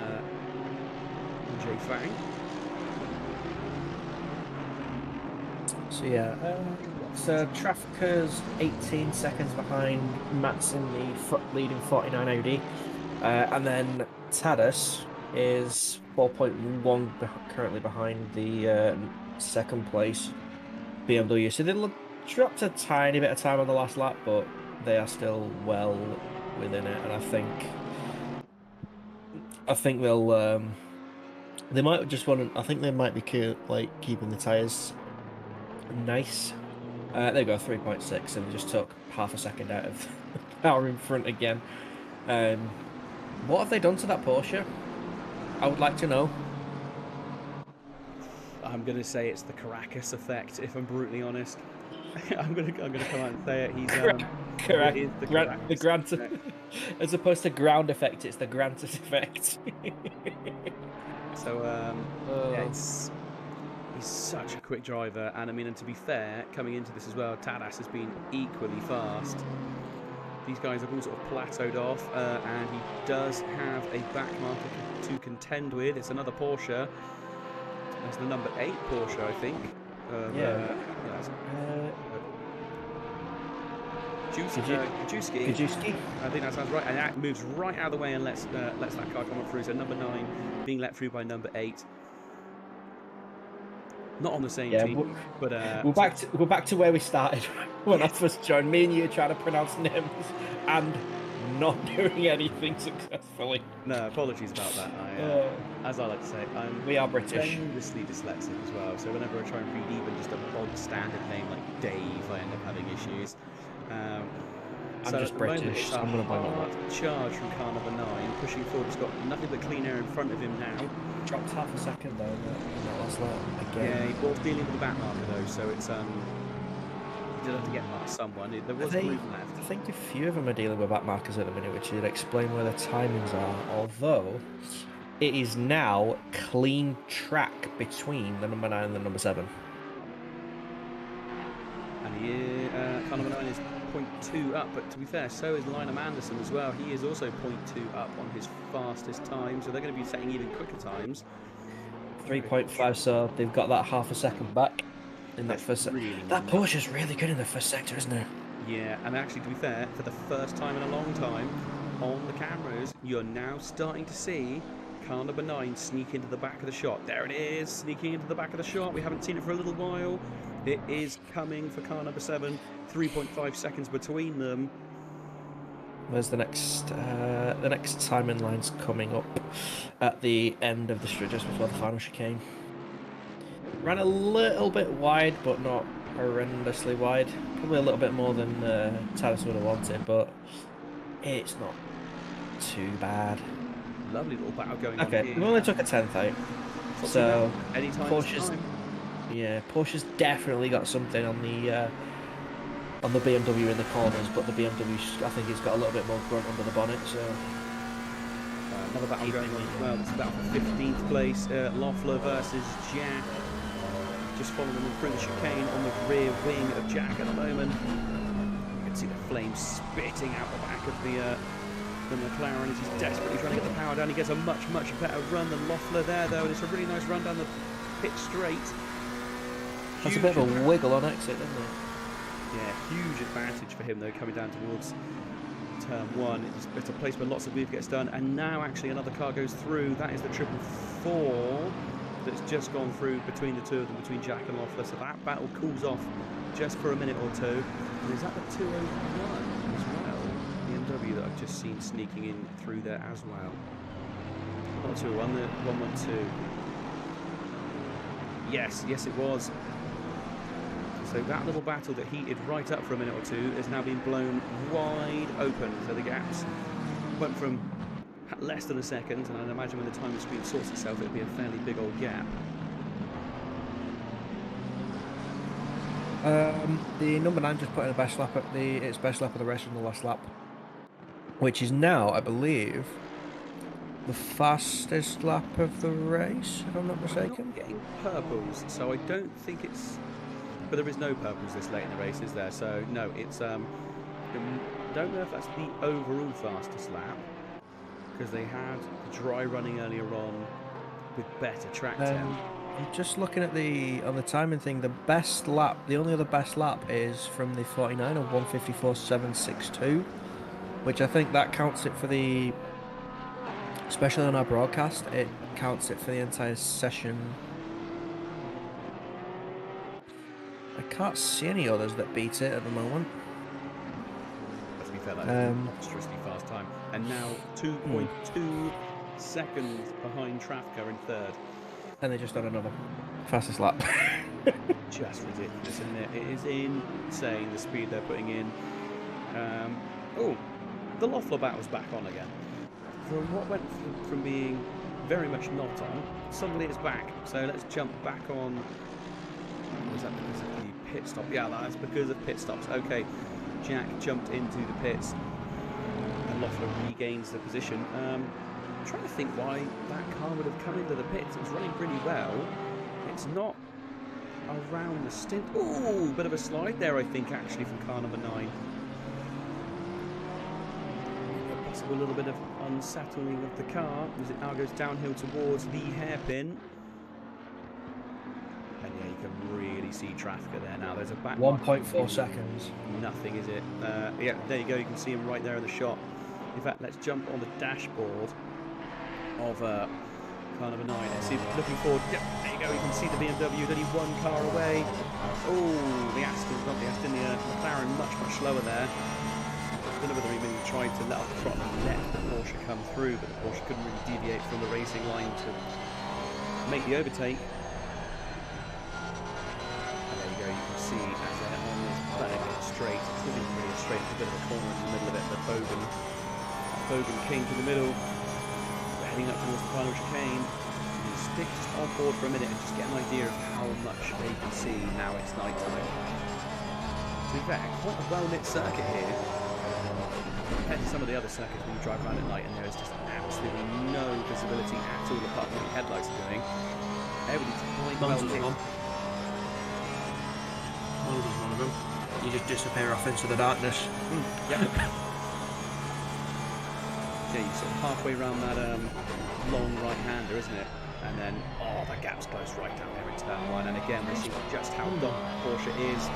Jay Fang. So yeah, so Trafficker's 18 seconds behind Mats in the leading 49 Audi, and then Tadas is 4.1 currently behind the 2nd place BMW. So they dropped a tiny bit of time on the last lap, but they are still well within it, and I think they'll. They might just want to. I think they might be keeping the tyres nice. They go 3.6, and they just took half a second out of power in front again. What have they done to that Porsche? I would like to know. I'm going to say it's the Caracas effect, if I'm brutally honest. I'm gonna come out and say it. He's Correct. it is the The Grant, as opposed to ground effect, it's the Grant effect. So yeah, he's such a quick driver, and I mean, and to be fair, coming into this as well, Tadas has been equally fast. These guys have all sort of plateaued off, and he does have a back marker to contend with. It's another Porsche. That's the number 8 Porsche, I think. Kajewski. I think that sounds right. And that moves right out of the way and lets that car come through. So number 9 being let through by number 8. Not on the same team, but we're back to where we started when I first joined. Me and you trying to pronounce names and not doing anything successfully. No, apologies about that. As I like to say, we are British. Dangerously dyslexic as well. So whenever I try and read even just a bog standard name like Dave, I end up having issues. I'm just British, so I'm going to buy that. Charge from car number 9, pushing forward. He's got nothing but clean air in front of him now. Dropped half a second though in that last lap again. Yeah, he was dealing with the back marker though, so it's he did have to get past someone. There was room left. I think a few of them are dealing with back markers at the minute, which would explain where the timings are. Although it is now clean track between the number 9 and the number 7. And car number 9 is 0.2 up, but to be fair, so is Lionel Anderson as well. He is also 0.2 up on his fastest time, so they're going to be setting even quicker times. 3.5, so they've got that half a second back in that first sector. That Porsche's really good in the first sector, isn't it? Yeah, and actually, to be fair, for the first time in a long time, on the cameras, you're now starting to see car number 9 sneak into the back of the shot. There it is, sneaking into the back of the shot. We haven't seen it for a little while. It is coming for car number 7. 3.5 seconds between them. Where's the next timing line's coming up at the end of the straight, just before the final chicane. Ran a little bit wide, but not horrendously wide. Probably a little bit more than Tadas would have wanted, but it's not too bad. Lovely little battle going on here. Okay, we only took a 10th out, so Porsche's definitely got something on the BMW in the corners, but the BMW, I think it's got a little bit more grunt under the bonnet, so... another battle going on as well. It's about 15th place. Loeffler versus Jack. Just following them through the chicane on the rear wing of Jack at the moment. You can see the flames spitting out the back of the McLaren as he's desperately trying to get the power down. He gets a much better run than Loeffler there, though, and it's a really nice run down the pit straight. That's a bit of a wiggle on exit, isn't it? Yeah, huge advantage for him though, coming down towards turn 1. It's a place where lots of move gets done, and now actually another car goes through. That is the 444 that's just gone through between the two of them, between Jack and Loeffler. So that battle cools off just for a minute or two. And is that the 201 as well? BMW that I've just seen sneaking in through there as well. Not 201, the 112. Yes, it was. So that little battle that heated right up for a minute or two has now been blown wide open. So the gaps went from less than a second, and I'd imagine when the time screen sorts itself, it'll be a fairly big old gap. The number 9 just put in a best lap at its best lap of the race from the last lap, which is now, I believe, the fastest lap of the race, if I'm not mistaken. I'm not getting purples, so I don't think it's... But there is no purples this late in the race, is there? So, no, it's... I don't know if that's the overall fastest lap, because they had dry running earlier on with better track temp. I'm just looking at on the timing thing. The best lap, the only other best lap is from the 49 of 154.762, which I think that counts it for the... Especially on our broadcast, it counts it for the entire session. I can't see any others that beat it at the moment. Let's be fair, that's a monstrously fast time. And now 2.2 seconds behind Trafka in third. And they just done another fastest lap. Just ridiculous, isn't it? It is insane, the speed they're putting in. The Loeffler battle's back on again. From what went from being very much not on, suddenly it's back. So let's jump back on. Is that the pit stop. Yeah, that's because of pit stops. Okay, Jack jumped into the pits. And Loeffler regains the position. I'm trying to think why that car would have come into the pits. It was running really well. It's not around the stint. Ooh, bit of a slide there, I think, actually, from car number 9. Possible little bit of unsettling of the car as it now goes downhill towards the hairpin. And yeah, you can really see Trafficker there now. There's a back 1.4 seconds. Nothing, is it? Yeah, there you go. You can see him right there in the shot. In fact, let's jump on the dashboard of car number 9. Let's see, looking forward. Yep, there you go. You can see the BMW. Only one car away. Oh, the Aston, not the Aston, the McLaren, much slower there. I don't know whether he maybe tried to let off the throttle and let the Porsche come through, but the Porsche couldn't really deviate from the racing line to make the overtake. And there you go, you can see as they're on this planet straight, it's not even really straight, it's a bit of a corner in the middle of it, but Bogan came to the middle, heading up towards the final chicane. You stick on board for a minute and just get an idea of how much they can see now it's night time. To be fair, quite a well-lit circuit here. Compared to some of the other circuits when you drive around at night and there is just absolutely no visibility at all apart from what your headlights are doing. Everything's quite well lit. Moses one of them. You just disappear off into the darkness. Yeah. Yeah, you're sort of halfway around that long right-hander, isn't it? And then, oh, that gap's close right down there in turn 1. And again, we see just how long Porsche is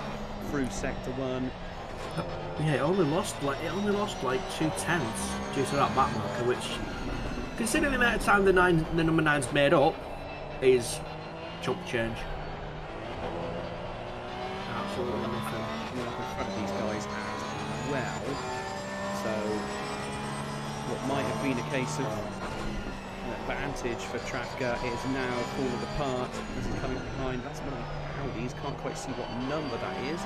through sector 1. Yeah, it only lost like 2/10 due to that back marker, which, considering the amount of time the number 9's made up, is chump change. Absolutely nothing. Coming up in front of these guys as well. So, what might have been a case of advantage for Trafka is now falling apart as he's coming behind. That's one of the Audis. Can't quite see what number that is.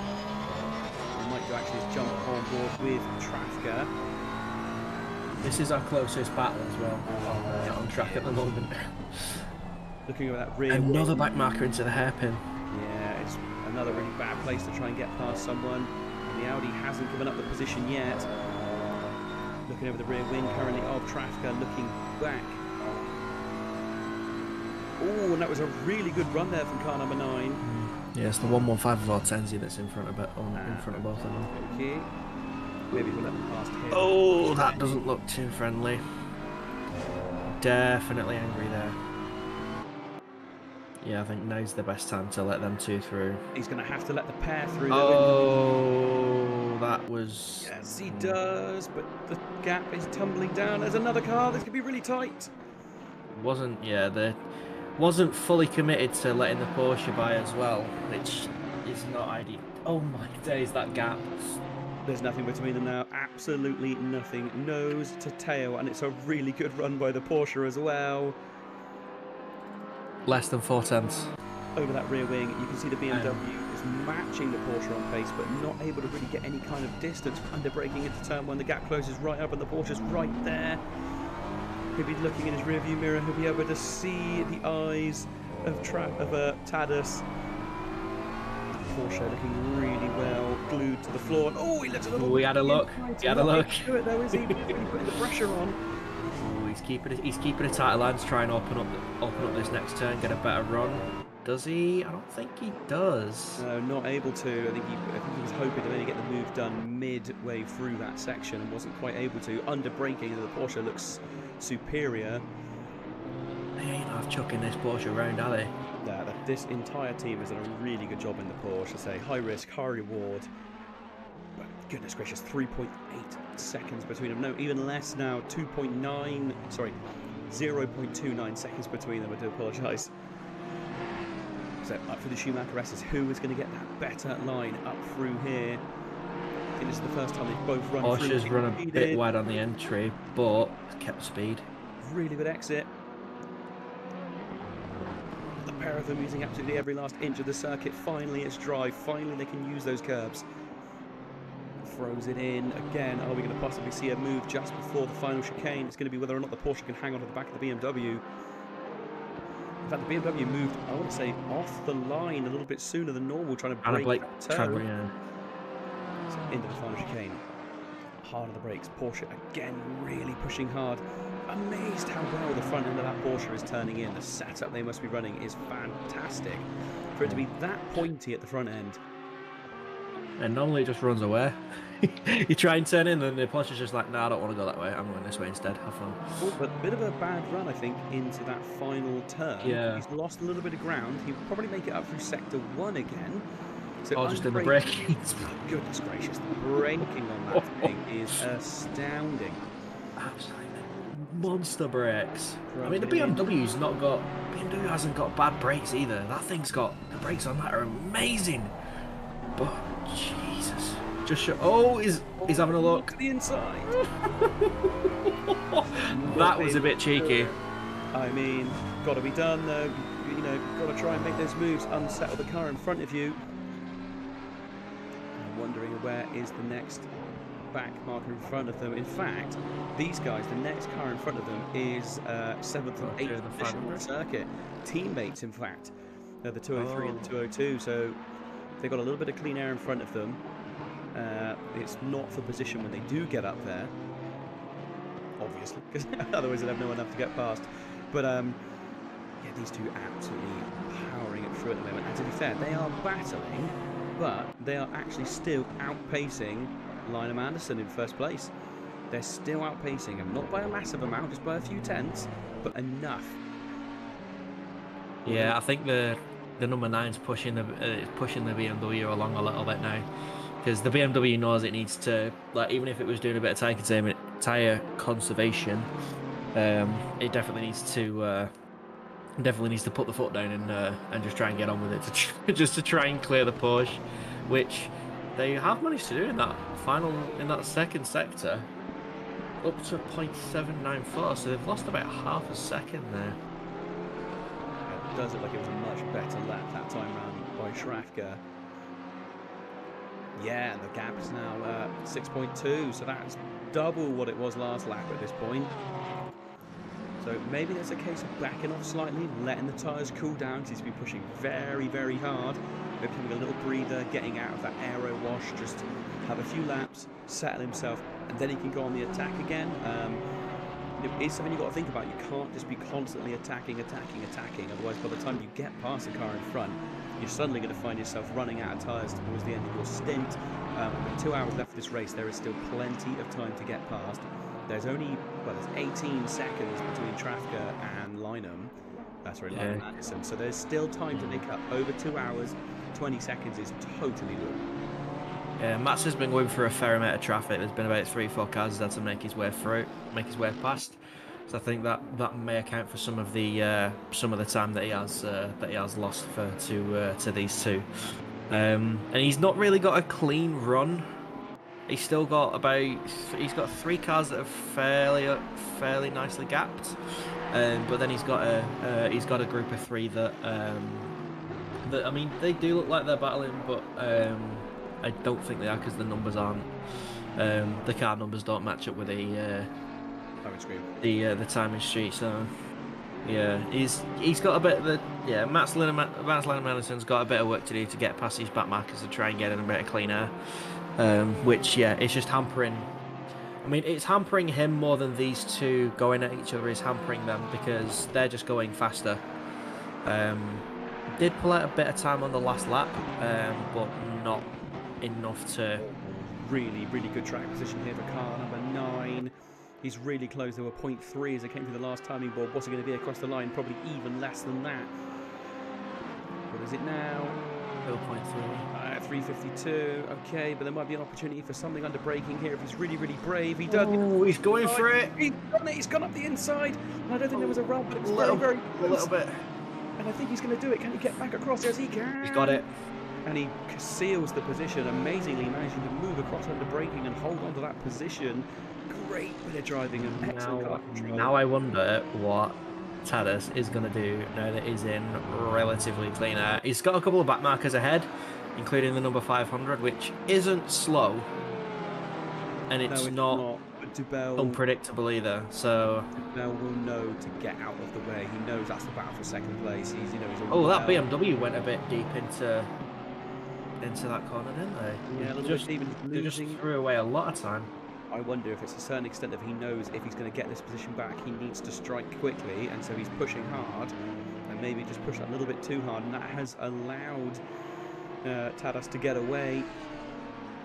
Might do actually is jump on board with Trafka. This is our closest battle as well on track at the moment. Looking at that rear. Another back marker into the hairpin. Yeah, it's another really bad place to try and get past someone. The Audi hasn't given up the position yet. Looking over the rear wing currently of Trafka, looking back. Oh, and that was a really good run there from car number 9. Yeah, it's the 115 of Hortensia that's in front of it, in front of both of them. Okay. Maybe we'll let them past here. Oh, that doesn't look too friendly. Definitely angry there. Yeah, I think now's the best time to let them two through. He's going to have to let the pair through. Oh, that was... Yes, he does, but the gap is tumbling down. There's another car that's going to be really tight. Wasn't fully committed to letting the Porsche by as well, which is not ideal. Oh my days, that gap. There's nothing between them now, absolutely nothing, nose to tail, and it's a really good run by the Porsche as well. Less than 4/10. Over that rear wing, you can see the BMW is matching the Porsche on pace, but not able to really get any kind of distance. Under braking into turn 1, the gap closes right up, and the Porsche's right there. He'll be looking in his rearview mirror. He'll be able to see the eyes of Tadas. Porsche looking really well, glued to the floor. Oh, he looks a little. We had a look. He had a look. Do it though, is he? Putting the pressure on. Oh, he's keeping a tighter line to try and open up this next turn, get a better run. Does he? I don't think he does. No, not able to. I think he was hoping to maybe get the move done midway through that section and wasn't quite able to. Under braking, the Porsche looks superior. They ain't half chucking this Porsche around, are they? Yeah, this entire team has done a really good job in the Porsche. I say high risk, high reward. But goodness gracious, 3.8 seconds between them. No, even less now. 0.29 seconds between them. I do apologise. So up for the Schumacher S's. Who is going to get that better line up through here? I think this is the first time they've both run through. Porsche's run a bit wide on the entry, but kept speed. Really good exit. The pair of them using absolutely every last inch of the circuit. Finally it's dry. Finally they can use those curbs. Throws it in. Again, are we going to possibly see a move just before the final chicane? It's going to be whether or not the Porsche can hang on to the back of the BMW. In fact, the BMW moved, I want to say, off the line a little bit sooner than normal, trying to break that toe. So into the final chicane. Hard on the brakes. Porsche again really pushing hard. Amazed how well the front end of that Porsche is turning in. The setup they must be running is fantastic. For it to be that pointy at the front end. And normally it just runs away. You try and turn in, and the Porsche's just like, nah, I don't want to go that way. I'm going this way instead. Have fun. Oh, but a bit of a bad run, I think, into that final turn. Yeah. He's lost a little bit of ground. He'll probably make it up through sector 1 again. So Oh, just in the braking. Goodness gracious, the braking on that thing is astounding. Absolutely monster brakes. I mean, the Brilliant. BMW hasn't got bad brakes either. That thing's got, the brakes on that are amazing. But Jesus, just show. Oh, he's having a look. To the inside. That was a bit cheeky. I mean, got to be done though. You know, got to try and make those moves, unsettle the car in front of you. I'm wondering where is the next back marker in front of them. In fact, these guys, the next car in front of them is 7th and 8th position on the circuit. Teammates, in fact. They're the 203 and the 202, so they've got a little bit of clean air in front of them. It's not for position when they do get up there, obviously, because otherwise they'd have no one enough to get past. But yeah, these two absolutely powering it through at the moment. And to be fair, they are battling, but they are actually still outpacing Lynham Anderson in first place. They're still outpacing him, not by a massive amount, just by a few tenths, but enough. Yeah, I think the number 9's pushing the BMW along a little bit now, because the BMW knows it needs to, like, even if it was doing a bit of tyre conservation, it definitely needs to put the foot down and just try and get on with it just to try and clear the Porsche, which they have managed to do in that second sector, up to 0.794. So they've lost about half a second there. It does look like it was a much better lap that time round by Schrafker. Yeah, and the gap is now 6.2, so that's double what it was last lap at this point. So maybe there's a case of backing off slightly, letting the tyres cool down, because he's been pushing very, very hard. Maybe having a little breather, getting out of that aero wash, just have a few laps, settle himself, and then he can go on the attack again. It's something you've got to think about. You can't just be constantly attacking. Otherwise, by the time you get past the car in front, you're suddenly going to find yourself running out of tyres towards the end of your stint. With 2 hours left of this race, there is still plenty of time to get past. There's only, there's 18 seconds between Trafka and Lynham. That's right, Lynham Anderson. So there's still time to make up. Over 2 hours, 20 seconds is totally doable. Yeah, Mats has been going through a fair amount of traffic. There's been about 3-4 cars he's had to make his way past. So I think that may account for some of the time that he has lost to these two. And he's not really got a clean run. He's still got he's got 3 cars that are fairly nicely gapped, but then he's got a group of 3 that I mean, they do look like they're battling, but I don't think they are, because the numbers aren't. The car numbers don't match up with the timing street. So yeah, he's got a bit of Mats Lynham-Anderson's got a bit of work to do to get past these back markers to try and get in a bit of clean air. Which, yeah, it's just hampering. I mean, it's hampering him more than these two going at each other is hampering them, because they're just going faster. Did pull out a bit of time on the last lap, but not enough to... Really, really good track position here for car number 9. He's really close. There were 0.3 as it came through the last timing board. What's it going to be across the line? Probably even less than that. What is it now? 0.3. 352. Okay, but there might be an opportunity for something under braking here if he's really, really brave. He does. Oh, he's going for it. He's done it. He's gone up the inside. I don't think there was a run, but it was very a close. little bit. And I think he's going to do it. Can he get back across? Yes, he can. He's got it. And he seals the position, amazingly managing to move across under braking and hold on to that position. Great bit of driving and excellent car control. Now I wonder what Tadas is going to do now that he's in relatively clean air. He's got a couple of back markers ahead, including the number 500, which isn't slow. and it's no, not But Dubel, unpredictable either. So Dubel will know to get out of the way. He knows that's the battle for second place. He's a that BMW went a bit deep into that corner, didn't they? Yeah, a little bit even They just losing. threw away a lot of time. I wonder if it's a certain extent of he knows if he's going to get this position back, he needs to strike quickly, and so he's pushing hard, and maybe just pushed a little bit too hard, and that has allowed Tadas to get away.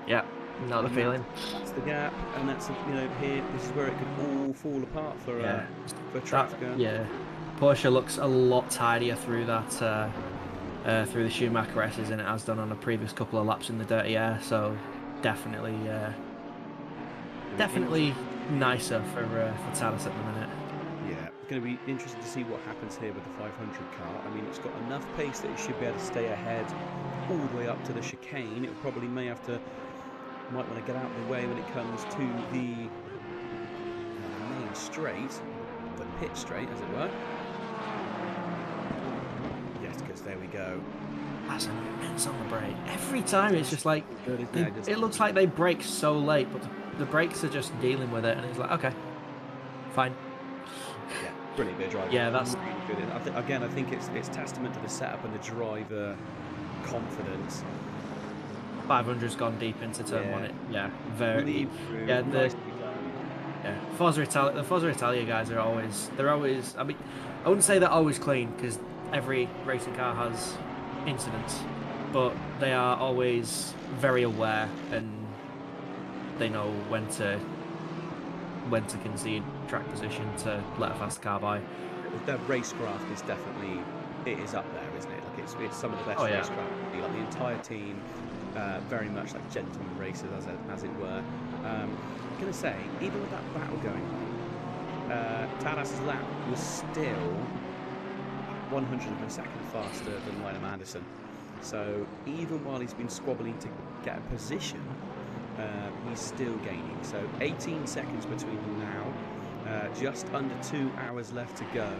Yeah, not the feeling. That's the gap, and that's here. This is where it could all fall apart for Trafka. Yeah, Porsche looks a lot tidier through that through the Schumacher S's than it has done on the previous couple of laps in the dirty air. So definitely nicer for Tadas at the minute. Yeah, it's going to be interesting to see what happens here with the 500 car. I mean, it's got enough pace that it should be able to stay ahead all the way up to the chicane. It probably might want to get out of the way when it comes to the main straight, the pit straight, as it were. Yes, because there we go. That's immense on the brake. Every time it's just like Good, it looks like they brake so late, but the brakes are just dealing with it, and it's like, okay, fine. Yeah, brilliant bit of driving. Yeah, that's really good. I think it's testament to the setup and the driver confidence. 500's gone deep into turn one. Yeah, very. Lead through, Yeah, nice the Forza Italia guys are always. I mean, I wouldn't say they're always clean because every racing car has incidents, but they are always very aware and they know when to concede track position to let a fast car by. Their racecraft is definitely up there, isn't it? Like it's some of the best racecraft. Like the entire team, very much like gentleman racers, as it were. I'm gonna say, even with that battle going on, Tadas' lap was still 100th of a second faster than Lionel Anderson. So even while he's been squabbling to get a position, he's still gaining. So 18 seconds between them now. Just under 2 hours left to go.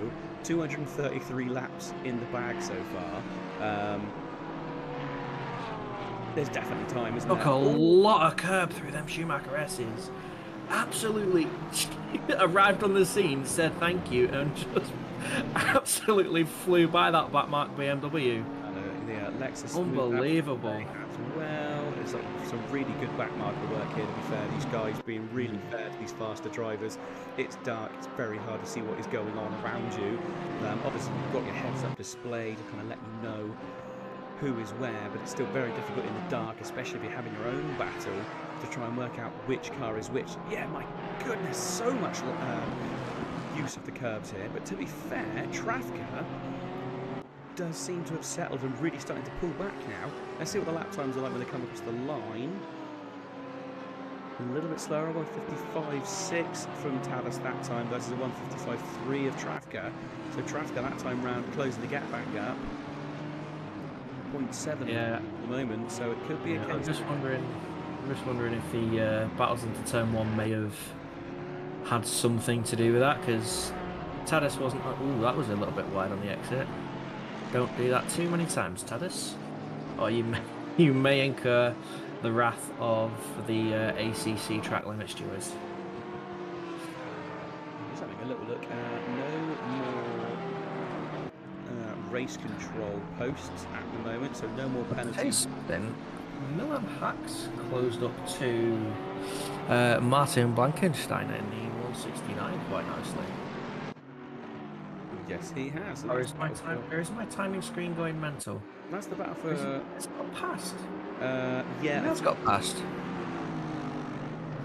233 laps in the bag so far. There's definitely time, isn't there? Took a lot of curb through them Schumacher S's. Absolutely arrived on the scene, said thank you, and just absolutely flew by that backmarked BMW. The Lexus unbelievable. As well, it's like some really good backmarker work here. To be fair, these guys being really fair to these faster drivers. It's dark; it's very hard to see what is going on around you. Obviously, you've got your heads-up display to kind of let you know who is where, but it's still very difficult in the dark, especially if you're having your own battle to try and work out which car is which. Yeah, my goodness, so much use of the curbs here. But to be fair, Trafka does seem to have settled and really starting to pull back now. Let's see what the lap times are like when they come across the line. A little bit slower, 155.6 from Tadas that time versus a 155.3 of Trafka. So Trafka that time round closing the gap back up. 0.7 at the moment, so it could be a case. I'm just wondering if the battles into turn one may have had something to do with that, because Tadas wasn't. Ooh, that was a little bit wide on the exit. Don't do that too many times, Tadas, or you may incur the wrath of the ACC track limit stewards. Just having a little look. No more race control posts at the moment, so no more penalties. Then Milan Hacks closed up to Martin Blankenstein in the 169 quite nicely. Yes, he has. Or is my timing screen going mental? That's the battle for. It's got past. Yeah, He has got past.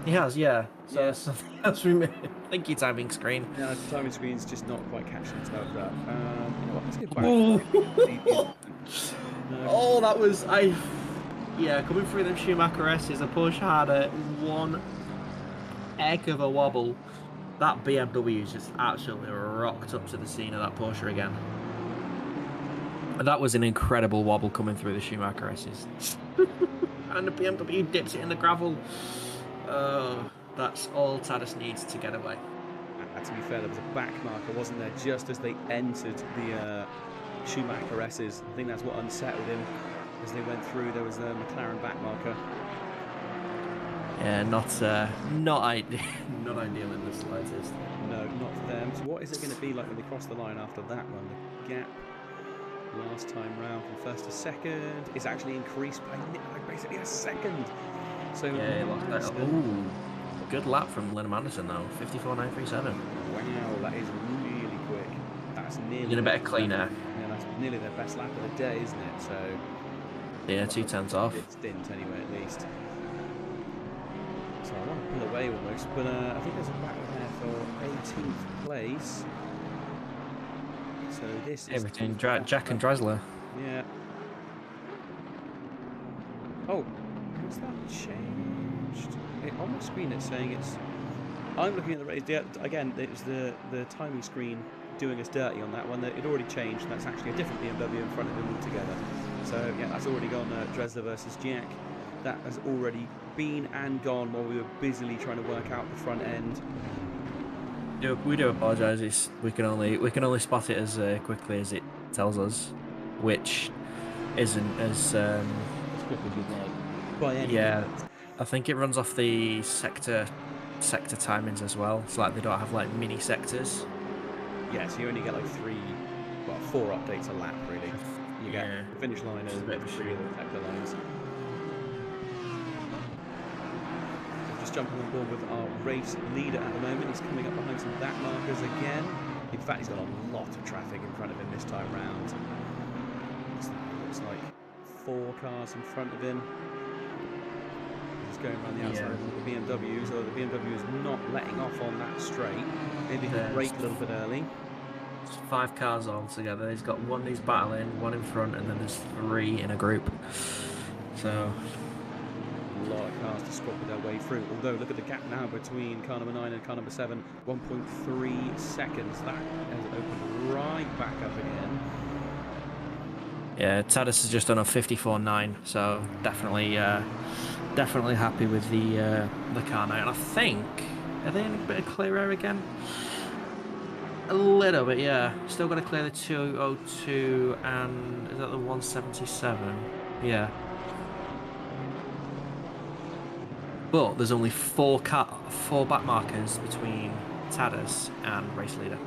He has, yeah. So Yeah. something else removed. Thank you, timing screen. Yeah, the timing screen's just not quite catching its up. That. You know what? Let's get back. Oh, that was Yeah, coming through them Schumacher S's, a Porsche had one heck of a wobble. That BMW's just absolutely rocked up to the scene of that Porsche again. And that was an incredible wobble coming through the Schumacher S's. And the BMW dips it in the gravel. That's all Tadas needs to get away. To be fair, there was a back marker, wasn't there, just as they entered the Schumacher S's. I think that's what unsettled him as they went through. There was a McLaren back marker. Yeah, not not ideal, not ideal in the slightest. No, not for them. So what is it going to be like when they cross the line after that one? The gap last time round from first to second is actually increased by basically a second. So Yeah, he lost that. Ooh, good lap from Lunn and Chinson though, 54.937. Wow, that is really quick. That's nearly. Getting a better cleaner. Yeah, that's nearly their best lap of the day, isn't it? So. Yeah, 2/10 off. It's stint anyway, at least. So I want to pull away almost, but I think there's a battle there for 18th place. So this is Everything, Jack and Dressler. Yeah. Oh, has that changed? On my screen it's saying it's... I'm looking at the race. Again, it was the timing screen doing us dirty on that one. It already changed, and that's actually a different BMW in front of them altogether. So yeah, that's already gone. Dressler versus Jack. That has already been and gone while we were busily trying to work out the front end. We do apologise. We can only spot it as quickly as it tells us, which isn't as quick as you'd like. By any means. I think it runs off the sector timings as well. It's like they don't have like mini sectors. Yeah, so you only get like 4 updates a lap really. You get the finish line and 3 of the sector lines. Just jumping on board with our race leader at the moment. He's coming up behind some back markers again. In fact, he's got a lot of traffic in front of him this time round. Looks like 4 cars in front of him. He's going around the outside of the BMWs, although the BMW is not letting off on that straight. Maybe he'll brake a little bit early. It's 5 cars all together. He's got one he's battling, 1 in front, and then there's 3 in a group. So a lot of cars to scrap their way through. Although look at the gap now between car number 9 and car number 7, 1.3 seconds. That has opened right back up again. Yeah, Tadas has just done a 54.9, so definitely happy with the car now. And I think, are they in a bit of clear air again? A little bit, yeah. Still got to clear the 202 and is that the 177? Yeah. But there's only 4 back markers between Tadas and race leader.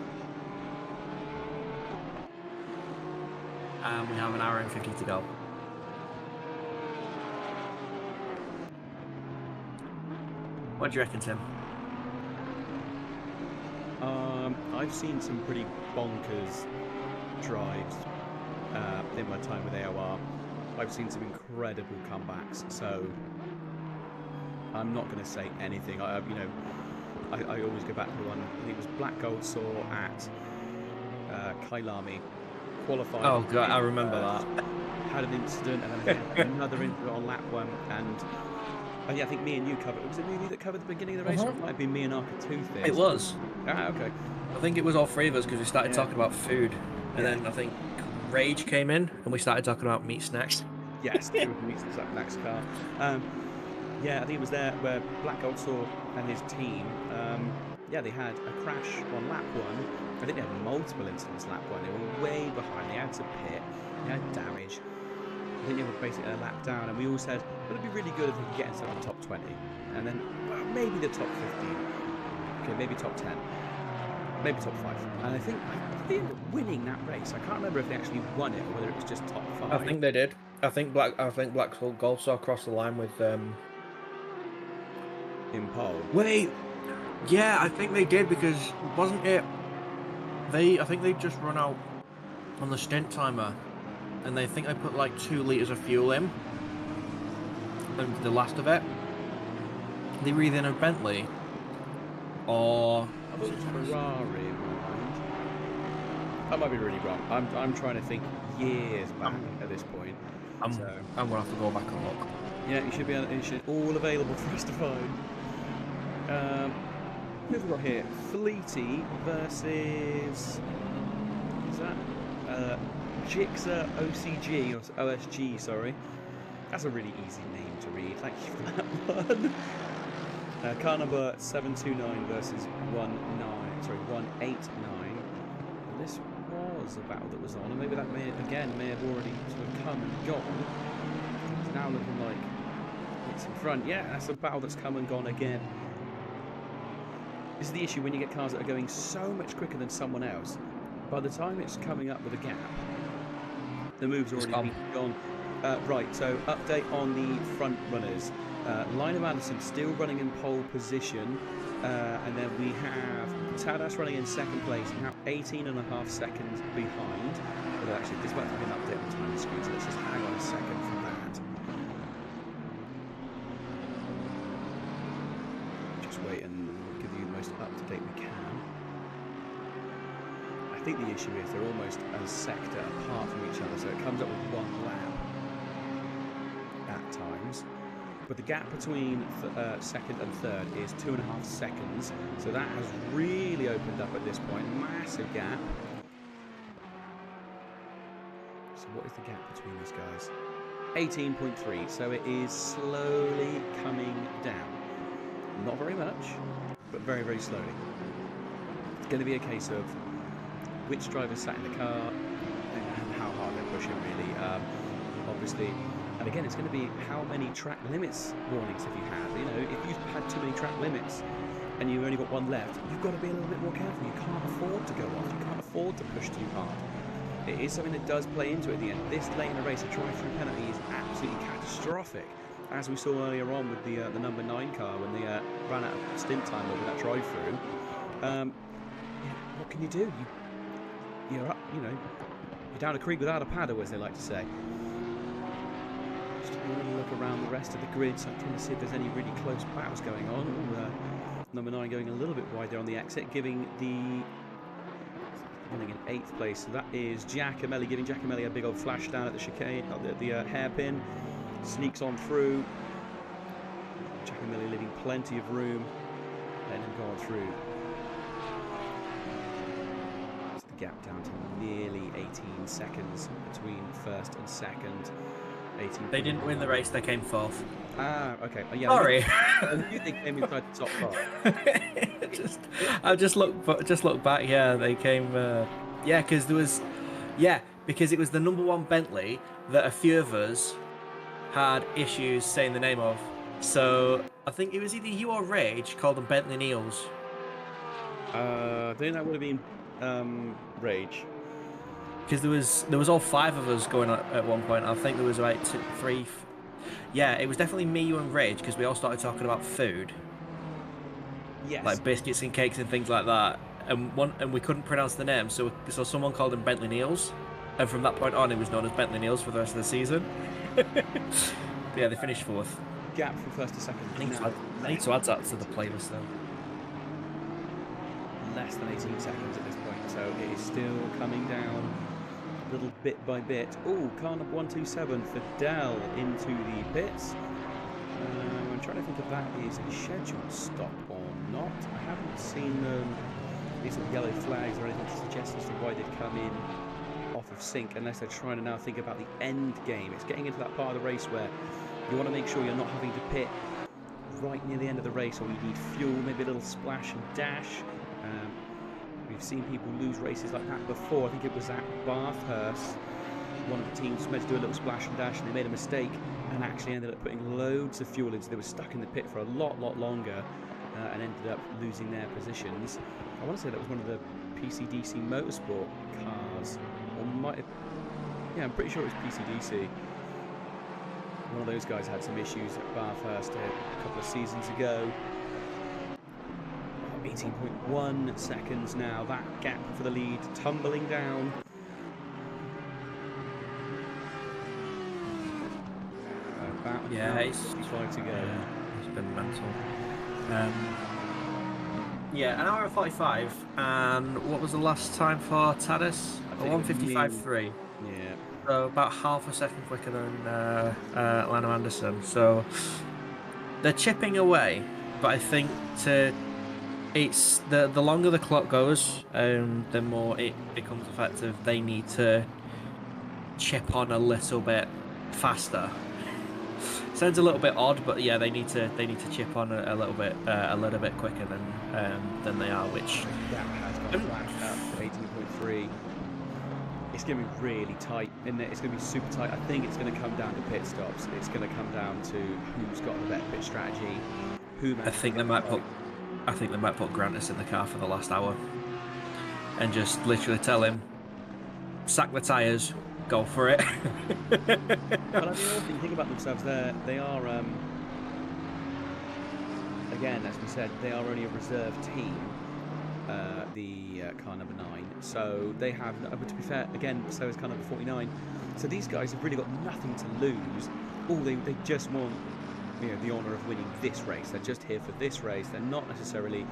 And we have an hour and 50 to go. What do you reckon, Tim? I've seen some pretty bonkers drives in my time with AOR. I've seen some incredible comebacks, so I'm not going to say anything. I always go back to the one. I think it was Black Gold Saw at Kailami. Qualified. Oh god, I remember that. Had an incident and then another incident on lap 1, and yeah, I think me and you covered. Was it me that covered the beginning of the race? Or it might have been me and Arca Tooth. It was. Ah, okay. I think it was all 3 of us because we started talking about food, and then I think Rage came in and we started talking about meat snacks. Yes, it was meat snacks car. Yeah, I think it was there where Black Gold Saw and his team. Yeah, they had a crash on lap 1. I think they had multiple incidents lap 1. They were way behind. They had to pit. They had damage. I think they were basically a lap down, and we all said, well, it'd be really good if we could get into the top 20. And then, well, maybe the top 15. Okay, maybe top 10. Maybe top 5. And I think they ended up winning that race. I can't remember if they actually won it or whether it was just top 5. I think they did. I think Black Gold Saw crossed the line with in pole. Wait. Yeah, I think they did because wasn't it? I think they just run out on the stint timer, and they think they put like 2 liters of fuel in, and the last of it, they were either in a Bentley or I thought it was Ferrari in my mind. I might be really wrong. I'm trying to think years back at this point. I'm gonna have to go back and look. Yeah, you should be. It should all available for us to find. Who have we got here? Fleety versus... Is that? Jigsaw OCG, or OSG, sorry. That's a really easy name to read. Thank you for that one. Car number 729 versus 189. And this was a battle that was on, and maybe that may have already sort of come and gone. It's now looking like minutes in front. Yeah, that's a battle that's come and gone again. This is the issue when you get cars that are going so much quicker than someone else. By the time it's coming up with a gap, the move's already been gone. Right, so update on the front runners. Line of Anderson still running in pole position, and then we have Tadas running in second place, now 18.5 seconds behind. But actually, this might be an update on time screen, so let's just hang on a second for that. Just wait and we'll give you the most up-to-date we can. I think the issue is they're almost a sector apart from each other, so it comes up with 1 lap at times. But the gap between second and third is 2.5 seconds, so that has really opened up at this point. Massive gap. So what is the gap between these guys? 18.3, so it is slowly coming down. Not very much, but very, very slowly. It's going to be a case of which driver sat in the car and how hard they're pushing, really. Obviously, and again, it's going to be how many track limits warnings have you had. You know, if you've had too many track limits and you've only got 1 left, you've got to be a little bit more careful. You can't afford to go off. You can't afford to push too hard. It is something that does play into it at the end. This late in the race, a drive-through penalty is absolutely catastrophic, as we saw earlier on with the number 9 car when they ran out of stint time over that drive-through. What can you do? You're up, you know, you're down a creek without a paddle, as they like to say. Just a little look around the rest of the grid, so I'm trying to see if there's any really close battles going on. Ooh, number 9 going a little bit wide there on the exit, giving the running in 8th place. So that is Giacomelli, giving Giacomelli a big old flash down at the chicane, at the hairpin. Sneaks on through. Giacomelli leaving plenty of room, letting him go on through. Gap down to nearly 18 seconds between first and second. 18. They didn't win the race, they came 4th. Ah, okay. Oh, yeah, sorry. I knew they came inside the top 5. I just looked back. Yeah, they came. Yeah, because there was. Yeah, because it was the number 1 Bentley that a few of us had issues saying the name of. So I think it was either you or Rage called them Bentley Neils. I think that would have been Rage, because there was all 5 of us going at one point. I think there was about 2, 3. Yeah, it was definitely me, you, and Rage, because we all started talking about food. Yes. Like biscuits and cakes and things like that. And we couldn't pronounce the name, so someone called him Bentley Neils, and from that point on, it was known as Bentley Neils for the rest of the season. Yeah, they finished 4th. Gap from first to second. I need to add that to the playlist though. Less than 18 seconds at this point, so it is still coming down little bit by bit. Oh, car number 127 for Dell into the pits. I'm trying to think if that is a scheduled stop or not. I haven't seen these little yellow flags or anything to suggest as to why they'd come in off of sync, unless they're trying to now think about the end game. It's getting into that part of the race where you want to make sure you're not having to pit right near the end of the race, or you need fuel, maybe a little splash and dash. We've seen people lose races like that before. I think it was at Bathurst. One of the teams was meant to do a little splash and dash, and they made a mistake and actually ended up putting loads of fuel in, so they were stuck in the pit for a lot longer and ended up losing their positions. I want to say that was one of the PCDC Motorsport cars, or might have, yeah, I'm pretty sure it was PCDC. One of those guys had some issues at Bathurst a couple of seasons ago. 18.1 seconds now, that gap for the lead tumbling down. About it's 55 to go. Yeah, it's been mental. Yeah, an hour and 45. And what was the last time for Tadas? 1:55.3. Yeah. So about half a second quicker than Lando Anderson. So they're chipping away, but I think it's the longer the clock goes, the more it becomes effective. They need to chip on a little bit faster. Sounds a little bit odd, but yeah, they need to chip on a little bit quicker than they are. Which that has got flashed up to 18.3. It's going to be really tight, isn't it? It's going to be super tight. I think it's going to come down to pit stops. It's going to come down to who's got the better pit strategy. I think they might put Grantis in the car for the last hour, and just literally tell him, sack the tyres, go for it. But I mean, also, you think about themselves, they are, again, as we said, they are only a reserve team, the car number 9. So they have, but to be fair, again, so is car number 49. So these guys have really got nothing to lose. They just want, the honour of winning this race. They're just here for this race. They're not necessarily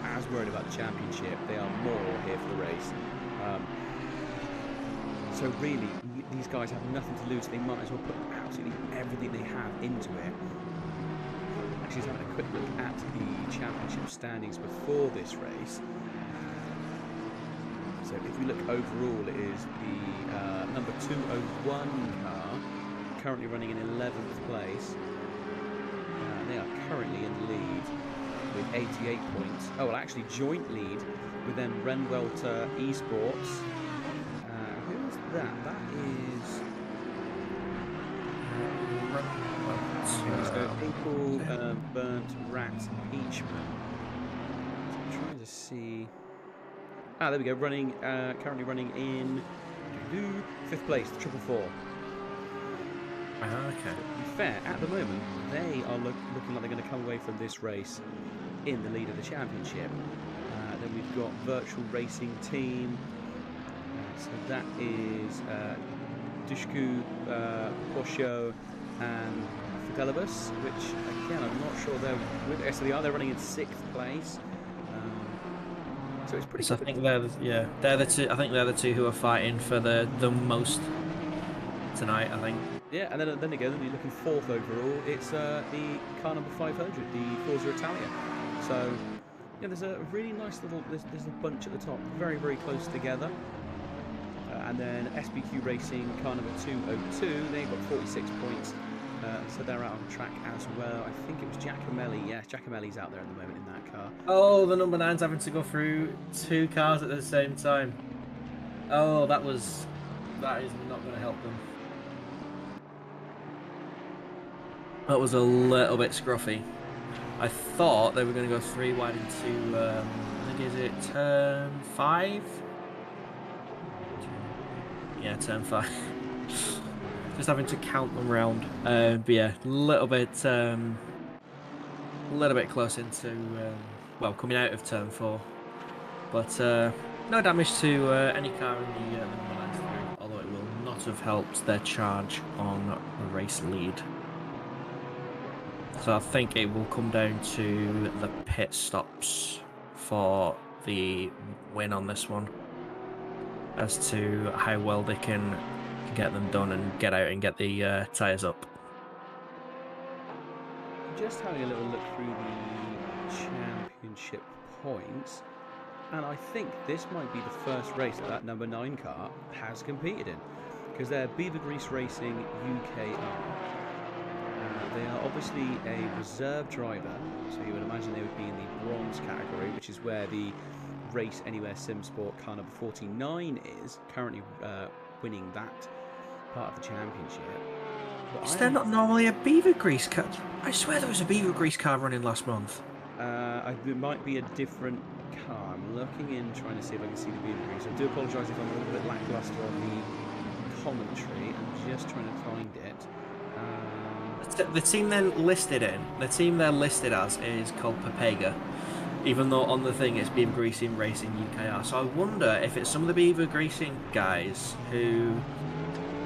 as worried about the championship. They are more here for the race. So really, these guys have nothing to lose. They might as well put absolutely everything they have into it. Actually, just having a quick look at the championship standings before this race. So if we look overall, it is the number 201 car, currently running in 11th place. They are currently in the lead with 88 points. Oh, well, actually, joint lead with then Renwelter Esports. Who is that? That is... So People Burnt Rat Peachman. So I'm trying to see... Ah, there we go. Currently running in 5th place, the 444. Okay. To be fair, at the moment, they are looking like they're going to come away from this race in the lead of the championship. Then we've got Virtual Racing Team. So that is Dushku, Porsche, and Fidelibus, which again I'm not sure they're with. So they're running in 6th place. So it's pretty. So I think they're the two. I think they're the two who are fighting for the most tonight. I think. Yeah, and then again, you're looking 4th overall. It's the car number 500, the Forza Italia. So yeah, there's a really nice little. There's a bunch at the top, very very close together. And then SBQ Racing, car number 202, they've got 46 points. So they're out on track as well. I think it was Giacomelli. Yeah, Giacomelli's out there at the moment in that car. Oh, the number 9's having to go through 2 cars at the same time. Oh, that is not going to help them. That was a little bit scruffy. I thought they were going to go 3 wide into, I think, is it turn 5? Yeah, turn 5. Just having to count them round. But yeah, a little bit close into, well, coming out of turn 4. But no damage to any car in the number 9, although it will not have helped their charge on the race lead. So I think it will come down to the pit stops for the win on this one, as to how well they can get them done and get out and get the tyres up. Just having a little look through the championship points, and I think this might be the first race that number 9 car has competed in, because they're Beaver Grease Racing UKR. They are obviously a reserve driver, so you would imagine they would be in the bronze category, which is where the Race Anywhere SimSport car number 49 is, currently winning that part of the championship. Is there not normally a Beaver Grease car? I swear there was a Beaver Grease car running last month. It might be a different car. I'm looking in, trying to see if I can see the Beaver Grease. I do apologise if I'm a little bit lacklustre on the commentary. I'm just trying to find it. The team they're listed as is called Papega, even though on the thing it's Beaver Greasing Racing UKR. So I wonder if it's some of the Beaver Greasing guys who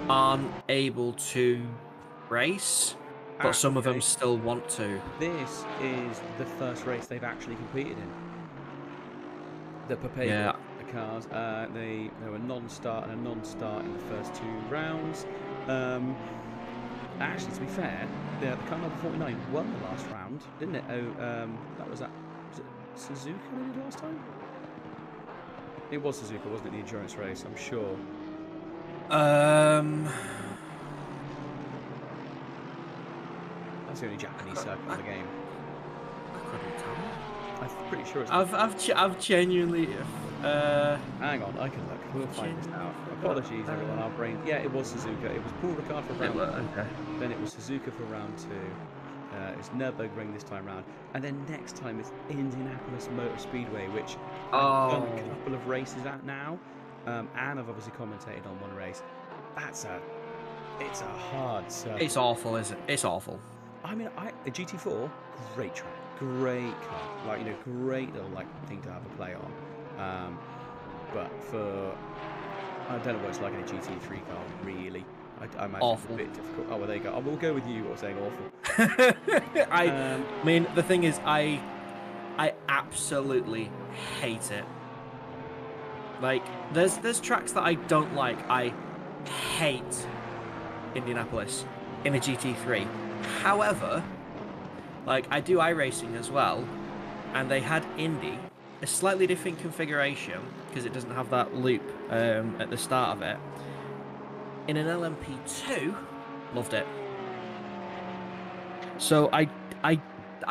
aren't able to race, but some of them still want to. This is the first race they've actually competed in. The Papega cars. They were non-start and a non-start in the first 2 rounds. Actually, to be fair, the car number 49 won the last round, didn't it? Was it Suzuka they did last time? It was Suzuka, wasn't it? The endurance race, I'm sure. That's the only Japanese circuit in the game. I couldn't tell you. I'm pretty sure it's. I've genuinely. Hang on, I can look. We'll find this out. Apologies, everyone. Our brain. Yeah, it was Suzuka. It was Paul Ricard for round one. Okay. Then it was Suzuka for round 2. It's Nürburgring this time round. And then next time it's Indianapolis Motor Speedway, which I've done a couple of races at now. And I've obviously commentated on one race. It's a hard circuit. It's awful, isn't it? It's awful. I mean, the GT4, great track, great car, like, you know, great little like thing to have a play on. But for, I don't know what it's like in a GT3 car, really. I imagine Awful. it's a bit difficult. Oh, well, there you go. We'll go with you or saying awful. I mean, the thing is, I absolutely hate it. Like, there's tracks that I don't like. I hate Indianapolis in a GT3. However, like, I do iRacing as well, and they had Indy, a slightly different configuration because it doesn't have that loop at the start of it. In an LMP2, loved it. So I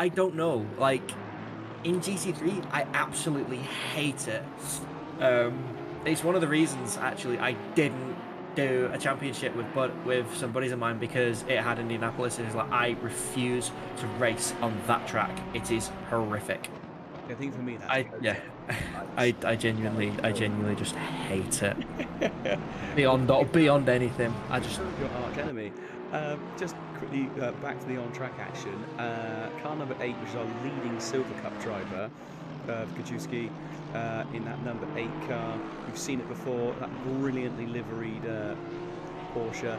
don't know. Like, in GT3, I absolutely hate it. It's one of the reasons actually I didn't do a championship with some buddies of mine, because it had Indianapolis, and it's like, I refuse to race on that track. It is horrific. I think for me that's I genuinely just hate it. beyond anything. I just your arch enemy. Just quickly back to the on-track action. Car number 8, which is our leading Silver Cup driver, Kajewski, in that number 8 car. We've seen it before. That brilliantly liveried Porsche,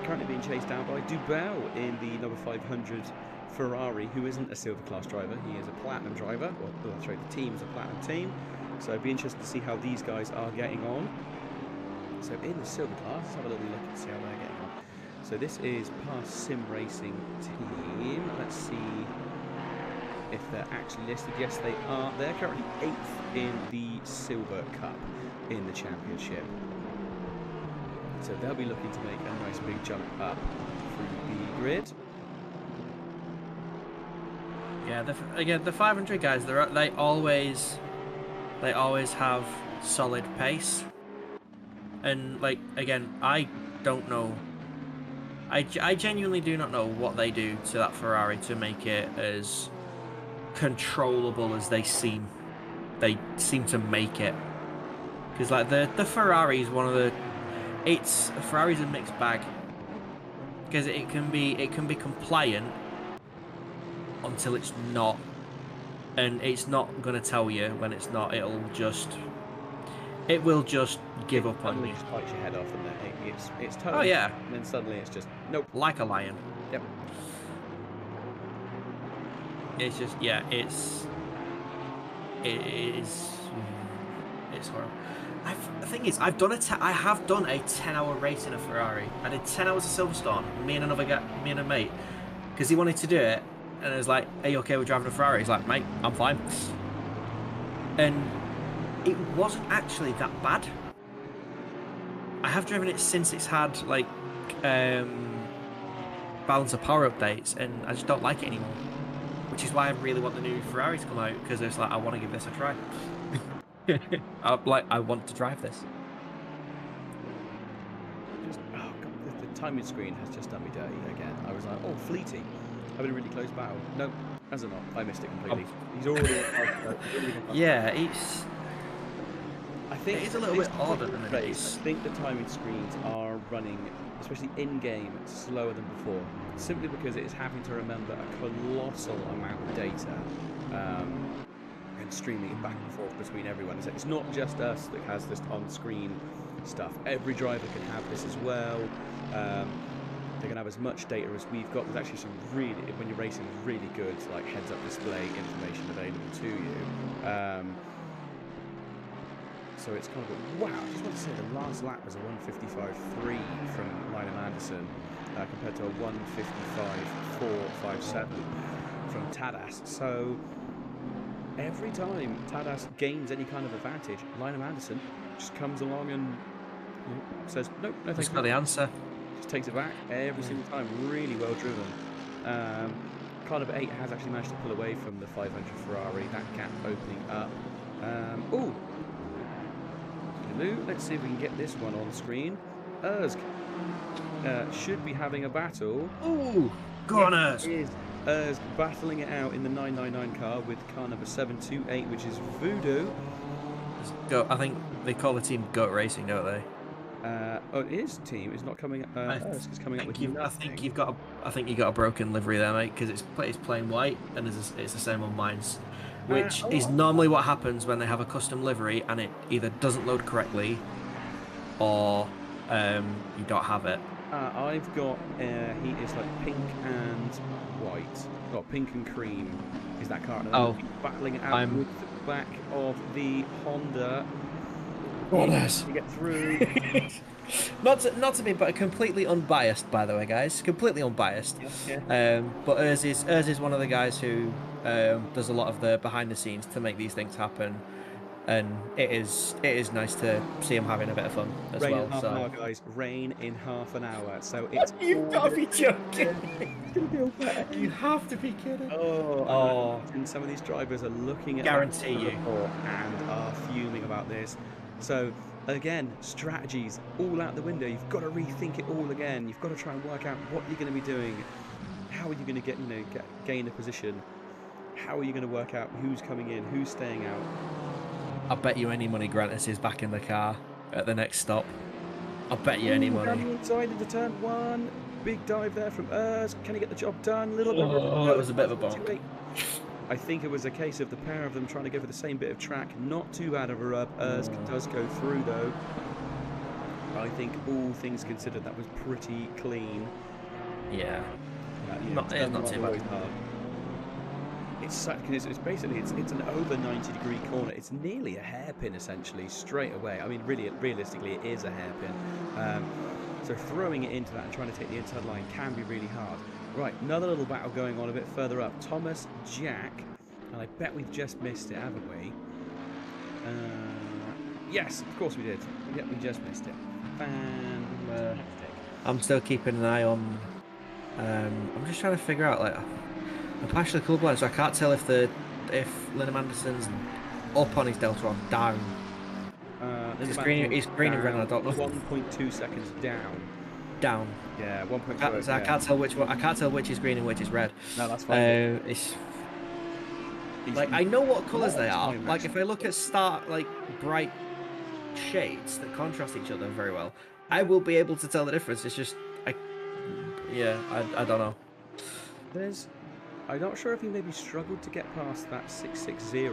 currently being chased down by Dubel in the number 500 Ferrari, who isn't a silver class driver. He is a platinum driver. Well, sorry, the team is a platinum team. So it'd be interesting to see how these guys are getting on. So in the silver class, let's have a little look and see how they're getting on. So this is past Sim Racing team. Let's see if they're actually listed. Yes, they are. They're currently 8th in the Silver Cup in the championship. So they'll be looking to make a nice big jump up through the grid. Yeah, again, the 500 guys, they always have solid pace. And, like, again, I don't know. I genuinely do not know what they do to that Ferrari to make it as controllable as they seem to make it. Because, like, the Ferrari is one of the... Ferrari's a mixed bag. Because it can be compliant until it's not. And it's not going to tell you when it's not. It will just give up on you. It just bites your head off, and then it's totally. Oh yeah. And then suddenly it's just nope. Like a lion. Yep. It's just, yeah, it's horrible. The thing is, I have done a 10-hour race in a Ferrari. I did 10 hours of Silverstone. Me and a mate, because he wanted to do it, and I was like, "Are you okay with driving a Ferrari?" He's like, "Mate, I'm fine." And it wasn't actually that bad. I have driven it since it's had like balance of power updates, and I just don't like it anymore. Which is why I really want the new Ferrari to come out, because it's like, I want to give this a try. I want to drive this. Just, oh god, the timing screen has just done me dirty again. I was like, oh, Fleety, having a really close battle. No, has it not? I missed it completely. He's already. Yeah, it's. I think it is a little bit odd at the minute. I think the timing screens are running, especially in-game, slower than before, simply because it is having to remember a colossal amount of data and streaming it back and forth between everyone. It's not just us that has this on-screen stuff. Every driver can have this as well. They can have as much data as we've got. There's actually some really, when you're racing, really good like heads-up display information available to you. So it's kind of wow. I just want to say the last lap was a 1:55.3 from Lionel Anderson compared to a 1:55.457 from Tadas. So every time Tadas gains any kind of advantage, Lionel Anderson just comes along and says, "Nope, no thanks." That's got the answer. Just takes it back every single time. Really well driven. Car number 8 has actually managed to pull away from the 500 Ferrari. That gap opening up. Ooh. blue. Let's see if we can get this one on screen. Ersk should be having a battle. Ooh, go on, Ersk. It is Ersk battling it out in the 999 car with car number 728, which is Voodoo. I think they call the team Goat Racing, don't they? Oh, his team is not coming. Ersk is coming up with I think you got a broken livery there, mate, because it's plain white and it's the same on mine's, which is normally what happens when they have a custom livery and it either doesn't load correctly or you don't have it. I've got he is like pink and white. Got pink and cream. Is that car? Oh, battling it out with the back of the Honda. Honest. To get through. not to be, but completely unbiased, by the way, guys. Completely unbiased. Yeah. But Urs is one of the guys who does a lot of the behind the scenes to make these things happen, and it is nice to see him having a bit of fun as Rain well. in half So an hour, guys. Rain in half an hour. So it's. You've got to be joking. It's gonna feel better. You have to be kidding. Oh. And some of these drivers are looking at Guarantee that you. report and are fuming about this. So again, strategies all out the window. You've got to rethink it all again. You've got to try and work out what you're going to be doing. How are you going to gain a position? How are you going to work out who's coming in, who's staying out? I bet you any money Grantis is back in the car at the next stop. I bet you any money. Down the inside into turn one. Big dive there from Urs. Can he get the job done? Little bit. Oh, it was a bit of a bonk. I think it was a case of the pair of them trying to go for the same bit of track. Not too bad of a rub. Urs does go through though. I think all things considered, that was pretty clean. Yeah. Not too bad. It's basically it's an over 90-degree corner. It's nearly a hairpin essentially straight away. I mean, really, realistically, it is a hairpin. So throwing it into that and trying to take the inside line can be really hard. Right, another little battle going on a bit further up. Thomas, Jack, and I bet we've just missed it, haven't we? Yes, of course we did. Yep, we just missed it. Fantastic. I'm still keeping an eye on. I'm just trying to figure out, like, I'm partially colourblind, so I can't tell if Linnam Anderson's up on his delta or down. He's green and red, and I don't know. 1.2 seconds down. Down. Yeah, 1.2. So I can't tell which one. I can't tell which is green and which is red. No, that's fine. I know what colours they are. Like if I look at bright shades that contrast each other very well, I will be able to tell the difference. It's just, I don't know. I'm not sure if he maybe struggled to get past that 660,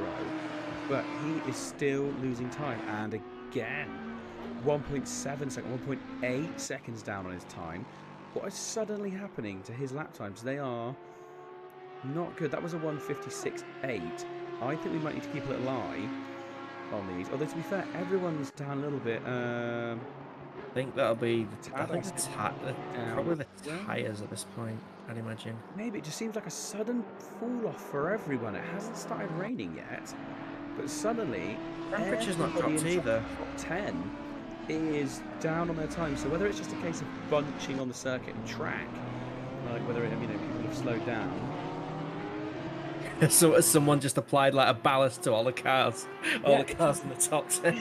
but he is still losing time. And again, 1.7 seconds, 1.8 seconds down on his time. What is suddenly happening to his lap times? They are not good. That was a 1:56.8. I think we might need to keep a little eye on these. Although to be fair, everyone's down a little bit. I think that'll be probably the tyres at this point, I'd imagine. Maybe it just seems like a sudden fall off for everyone. It hasn't started raining yet, but suddenly temperature's not dropped either. Top 10 is down on their time. So whether it's just a case of bunching on the circuit and track, like whether people have slowed down. So someone just applied like a ballast to all the cars, the cars in the top 10.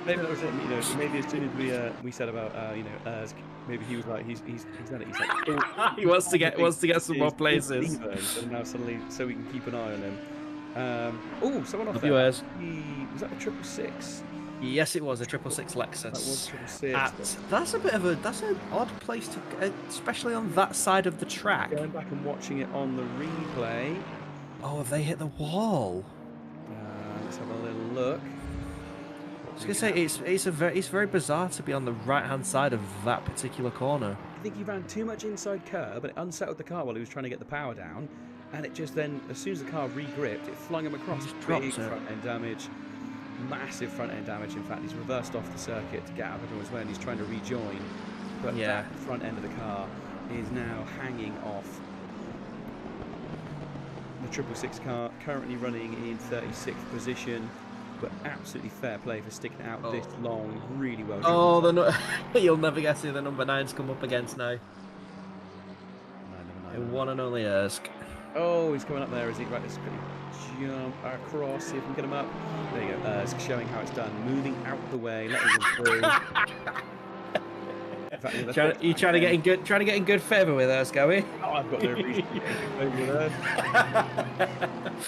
Maybe that was it. Maybe as soon as we said about Ersk, maybe he was like he's done it. He's like he wants to get some more places. And now suddenly, so we can keep an eye on him. Someone off there. Was that the 666? Yes, it was a 666 Lexus. That was 666. That's an odd place to, especially on that side of the track. Going back and watching it on the replay. Oh, have they hit the wall? Let's have a little look. I was gonna say it's very bizarre to be on the right hand side of that particular corner. I think he ran too much inside curb, and it unsettled the car while he was trying to get the power down, and it just then, as soon as the car re-gripped, it flung him across. Big front end damage, massive front end damage. In fact, he's reversed off the circuit to get out of it as well, and he's trying to rejoin. But that front end of the car is now hanging off. The 666 car currently running in 36th position, but absolutely fair play for sticking it out this long. Really well done. You'll never guess who the number 9's come up against now. The one and only Ersk. Oh, he's coming up there, is he? Right, jump across, see if we can get him up. There you go. It's showing how it's done. Moving out the way, letting him through. In fact, You trying to get in good favour with us, Goey? Oh, I've got no reason to get in favour with us.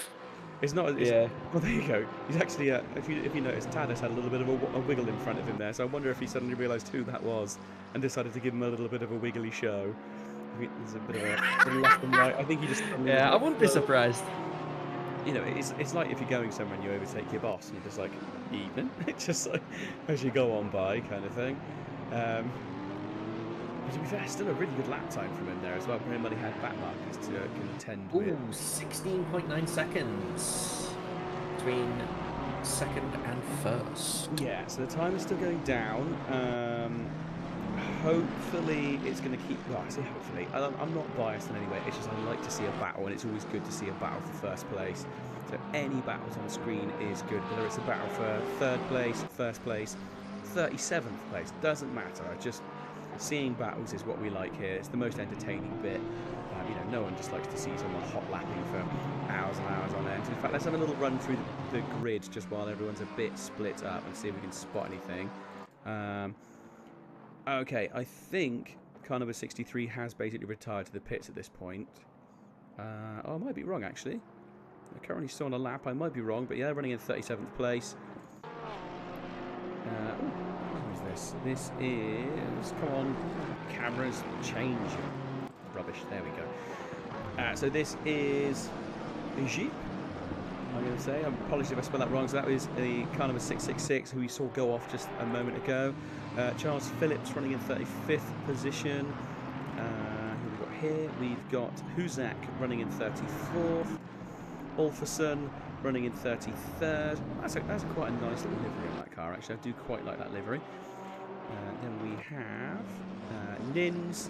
It's not. Yeah. Well, there you go. He's actually. If you notice, Tadas had a little bit of a wiggle in front of him there. So I wonder if he suddenly realised who that was and decided to give him a little bit of a wiggly show. I think there's a bit of a left and right. I think he just. Yeah, I wouldn't be surprised. You know, it's like if you're going somewhere and you overtake your boss and you're just like, evening. It's just like as you go on by, kind of thing. But to be fair, still a really good lap time from him there as well. Him only had back markers to contend with. Ooh, 16.9 seconds between second and first. Yeah, so the time is still going down. Hopefully it's going to keep. Well, I say hopefully. I'm not biased in any way. It's just I like to see a battle, and it's always good to see a battle for first place. So any battles on the screen is good, whether it's a battle for third place, first place, 37th place, doesn't matter. Just seeing battles is what we like here. It's the most entertaining bit. You know, no one just likes to see someone hot lapping for hours and hours on end. In fact, let's have a little run through the grid just while everyone's a bit split up and see if we can spot anything. Okay, I think Carnival 63 has basically retired to the pits at this point. Oh, I might be wrong actually. They're currently still on a lap. I might be wrong, but yeah, they're running in 37th place. This is, come on, cameras change. Rubbish, there we go. So this is a Jeep, I'm going to say. I apologize if I spelled that wrong. So that was the Carnival 666, who we saw go off just a moment ago. Charles Phillips running in 35th position. Who have we got here? We've got Huzak running in 34th. Ulfason running in 33rd. That's quite a nice little livery on that car, actually. I do quite like that livery. Then we have Nins.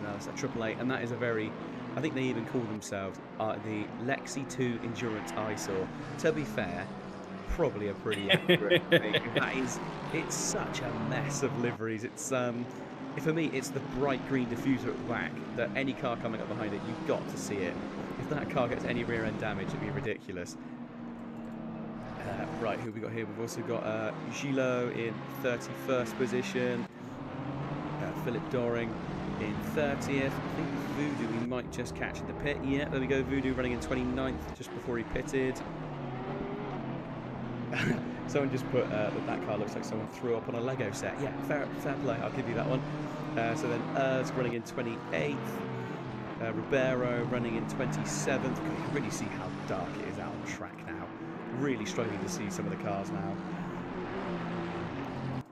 That's a AAA, and that is a very, I think they even call themselves the Lexi 2 Endurance Eyesore. To be fair, probably a pretty accurate thing. It's such a mess of liveries. It's for me, it's the bright green diffuser at the back that any car coming up behind it, you've got to see it. If that car gets any rear end damage, it'd be ridiculous. Right, who have we got here? We've also got Gilo in 31st position. Philip Doring in 30th. I think Voodoo we might just catch in the pit. Yeah, there we go. Voodoo running in 29th just before he pitted. Someone just put that car looks like someone threw up on a Lego set. Yeah, fair play. I'll give you that one. So then Urs running in 28th. Ribeiro running in 27th. You can really see how dark it is out on track now. Really struggling to see some of the cars now.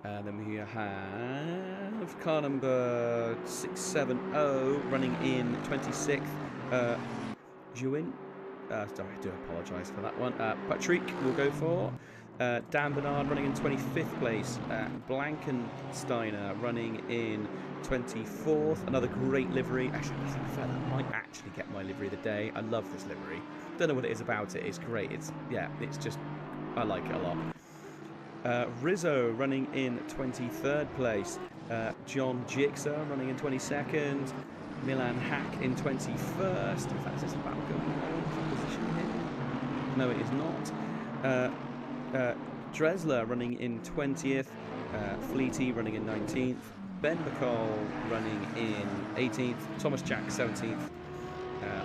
And then we have car number 670 running in 26th. Juin. Sorry, I do apologise for that one. Patrick will go for. Dan Bernard running in 25th place. Blankensteiner running in 24th. Another great livery. Actually, I think that might actually get my livery of the day. I love this livery. Don't know what it is about it. It's great. It's just, I like it a lot. Rizzo running in 23rd place. John Jigsaw running in 22nd. Milan Hack in 21st. In fact, is this a battle going on? Position here? No, it is not. Dresler running in 20th. Fleety running in 19th. Ben McCall running in 18th. Thomas Jack 17th.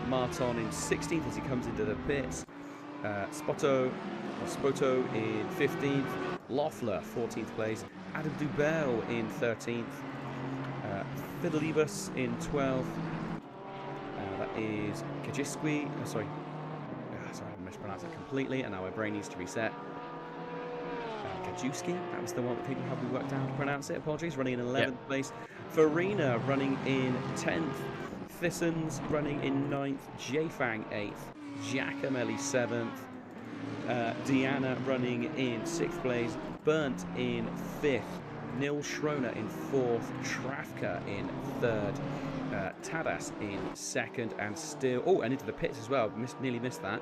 Marton in 16th as he comes into the pits. Spoto in 15th. Loeffler 14th place. Adam Dubel in 13th. Fidelibus in 12th. That is Kajiskwi. Sorry, I mispronounced that completely, and now my brain needs to reset. Kajewski, that was the one that people helped me work out to pronounce it. Apologies. Running in 11th place. Farina running in 10th. Thissons running in 9th. Jfang 8th. Giacomelli 7th. Deanna running in 6th place. Burnt in 5th. Nil Schroner in 4th. Trafka in 3rd. Tadas in 2nd, and still and into the pits as well. Nearly missed that.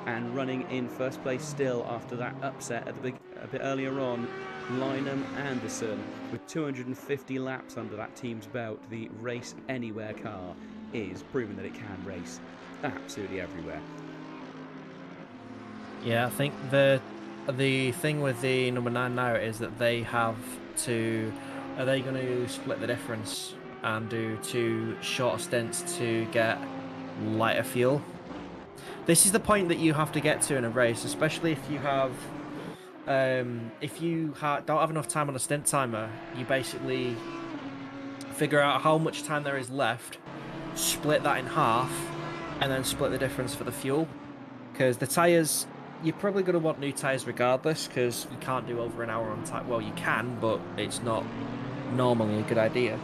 And running in 1st place still after that upset a bit earlier on. Lynham Anderson with 250 laps under that team's belt. The Race Anywhere car is proving that it can race absolutely everywhere. Yeah, I think the thing with the number 9 now is that they have to. Are they going to split the difference and do 2 shorter stints to get lighter fuel? This is the point that you have to get to in a race, especially if you have. If you don't have enough time on a stint timer, you basically figure out how much time there is left, split that in half, and then split the difference for the fuel. Because the tyres, you're probably going to want new tyres regardless, because you can't do over an hour on tyre. Well, you can, but it's not normally a good idea.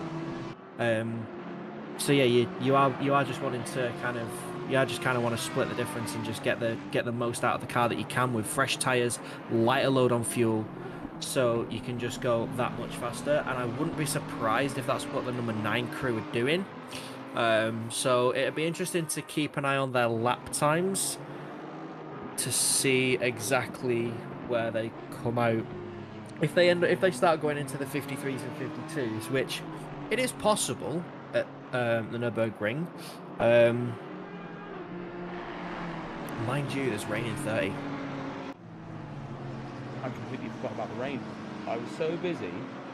So yeah, you are just wanting to kind of want to split the difference and just get the most out of the car that you can with fresh tyres, lighter load on fuel, so you can just go that much faster. And I wouldn't be surprised if that's what the number 9 crew are doing. So it'd be interesting to keep an eye on their lap times to see exactly where they come out. If they start going into the 53s and 52s, which it is possible at the Nürburgring. Mind you, there's rain in 30. I completely forgot about the rain. I was so busy.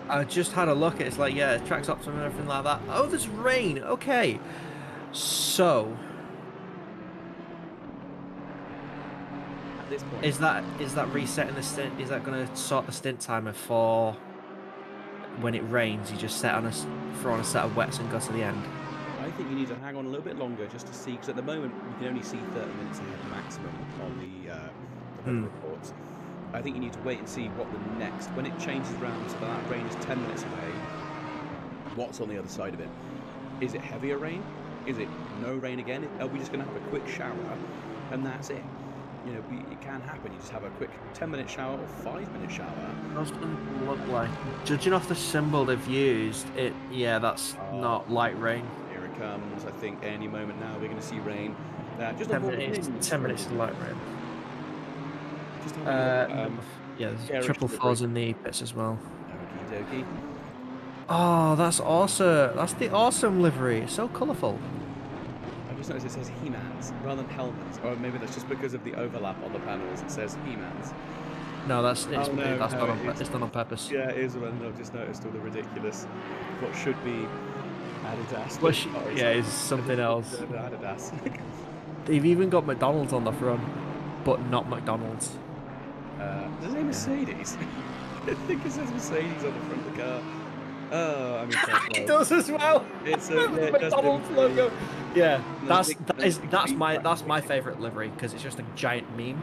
I just had a look. It's like, yeah, track's optimum and everything like that. Oh, there's rain. Okay. So, At this point, is that resetting the stint? Is that going to sort the stint timer for when it rains? You just throw on a set of wets and go to the end. I think you need to hang on a little bit longer just to see, because at the moment we can only see 30 minutes ahead maximum on the weather reports. I think you need to wait and see what the next, when it changes around so that rain is 10 minutes away, what's on the other side of it. Is it heavier rain? Is it no rain again? Are we just going to have a quick shower and that's it? You know, it can happen. You just have a quick 10-minute shower or 5-minute shower. What's it going to look like? Judging off the symbol they've used, that's not light rain. Here it comes. I think any moment now we're going to see rain. Just 10 minutes is light rain. Just Yeah, there's triple fours in the pits as well. Okie dokie. Oh, that's awesome. That's the awesome livery. It's so colourful. I just noticed it says He-Mans rather than helmets. Or maybe that's just because of the overlap on the panels. It says He-Mans. No, it's not on purpose. Yeah, it is, and I've just noticed all the ridiculous, what should be Adidas. It's something else. Adidas. They've even got McDonald's on the front, but not McDonald's. Does it say Mercedes? I think it says Mercedes on the front of the car. Oh, I mean, it does as well. It's the McDonald's logo. Yeah, that's my favourite livery because it's just a giant meme.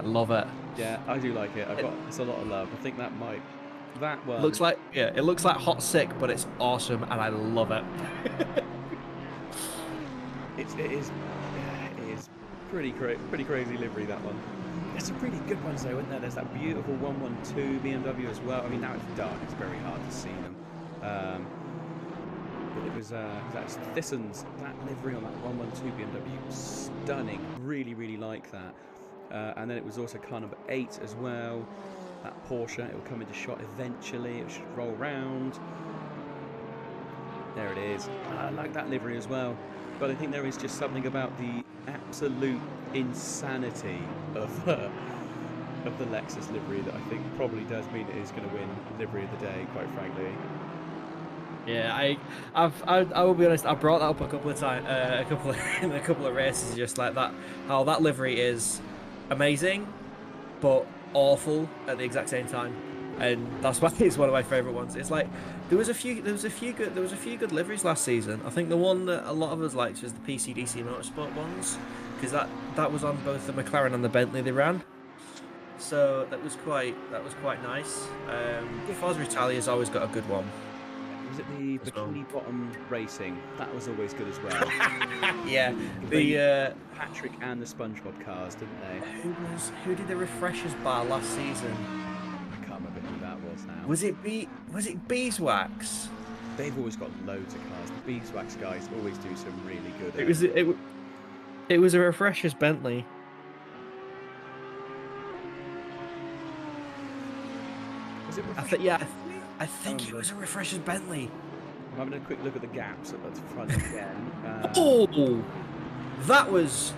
I love it. Yeah, I do like it. It's a lot of love. I think that one it looks like Hot Sick, but it's awesome and I love it. It is pretty crazy livery, that one. There's some pretty good ones though, isn't there? There's that beautiful 112 BMW as well. I mean, now it's dark, it's very hard to see them. But it was that's Thisson's, that livery on that 112 BMW, stunning. Really like that. And then it was also car number 8 as well. That Porsche, it will come into shot eventually. It should roll round. There it is. I like that livery as well. But I think there is just something about the absolute insanity of the Lexus livery that I think probably does mean it is going to win livery of the day, quite frankly. Yeah, I will be honest. I brought that up a couple of times, in a couple of races, just like that. How that livery is amazing, but awful at the exact same time, and that's why it's one of my favourite ones. It's like there was a few good liveries last season. I think the one that a lot of us liked was the PCDC Motorsport ones, because that was on both the McLaren and the Bentley they ran. So that was quite nice. Forza Italia's always got a good one. Was it the Bikini Bottom Racing? That was always good as well. Yeah, the Patrick and the SpongeBob cars, didn't they? Who did the refreshers bar last season? I can't remember who that was now. Was it Beeswax? They've always got loads of cars. The Beeswax guys always do some really good. It was a refreshers Bentley. Was it? I think it was a refreshers Bentley. I'm having a quick look at the gaps at the front again. Oh, that was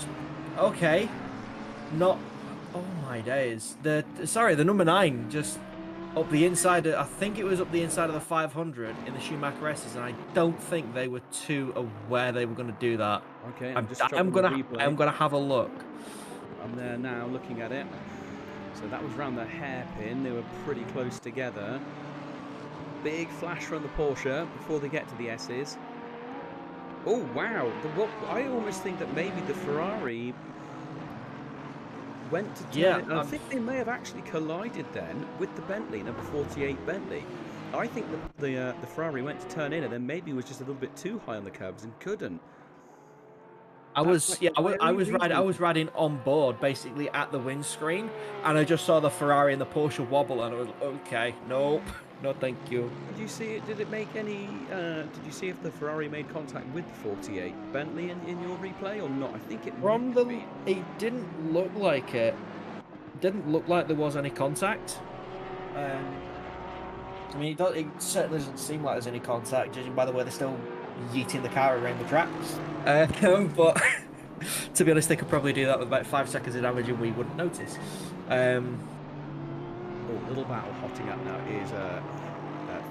okay. Not. Oh my days. The number 9 just up the inside. I think it was up the inside of the 500 in the Schumacher S's, and I don't think they were too aware they were going to do that. Okay, I'm gonna have a look. I'm there now, looking at it. So that was round the hairpin. They were pretty close together. Big flash from the Porsche before they get to the S's. Oh wow! I almost think that maybe the Ferrari went to turn it. I think they may have actually collided then with the Bentley, number 48 Bentley. I think the Ferrari went to turn in and then maybe was just a little bit too high on the curbs and couldn't. I was riding on board basically at the windscreen, and I just saw the Ferrari and the Porsche wobble, and I was okay, nope, no thank you. Did you see it? Did it make any? Did you see if the Ferrari made contact with the 48 Bentley in your replay or not? I think it. It didn't look like it. Didn't look like there was any contact. I mean, it certainly doesn't seem like there's any contact, judging by the way they're still yeeting the car around the tracks. But to be honest, they could probably do that with about 5 seconds of damage and we wouldn't notice. Little battle hotting up now is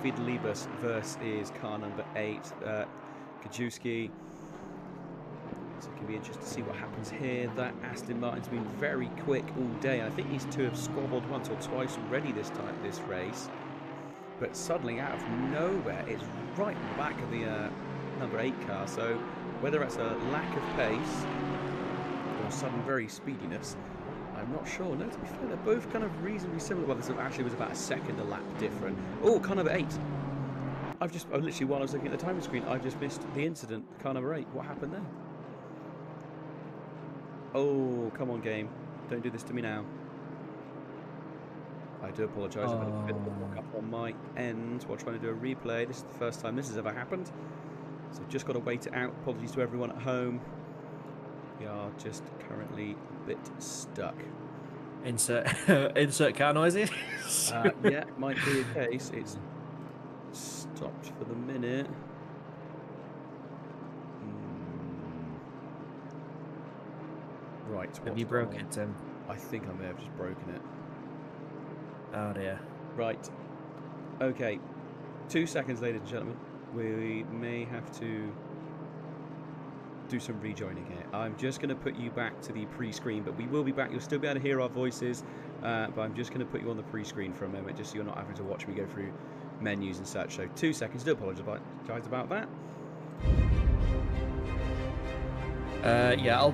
Fidelibus versus car number 8, Kajewski. So it can be interesting to see what happens here. That Aston Martin's been very quick all day. I think these two have squabbled once or twice already this race. But suddenly, out of nowhere, it's right in the back of the number 8 car. So whether it's a lack of pace or sudden very speediness, I'm not sure. No, to be fair, they're both kind of reasonably similar. Well, this actually was about a second a lap different. Oh, car number 8. Literally, while I was looking at the timing screen, I just missed the incident. Car number 8. What happened there? Oh, come on, game. Don't do this to me now. I do apologise. I've had a bit of a walk up on my end while trying to do a replay. This is the first time this has ever happened. So I've just got to wait it out. Apologies to everyone at home. We are just currently a bit stuck. Insert car noises. Yeah, might be the case. It's stopped for the minute. Right. Have you broken it, Tim? I think I may have just broken it. Oh dear. Right. Okay. 2 seconds, ladies and gentlemen. We may have to do some rejoining here. I'm just going to put you back to the pre-screen, but we will be back. You'll still be able to hear our voices, but I'm just going to put you on the pre-screen for a moment, just so you're not having to watch me go through menus and such. So 2 seconds. Do apologise about that. Yeah, I'll.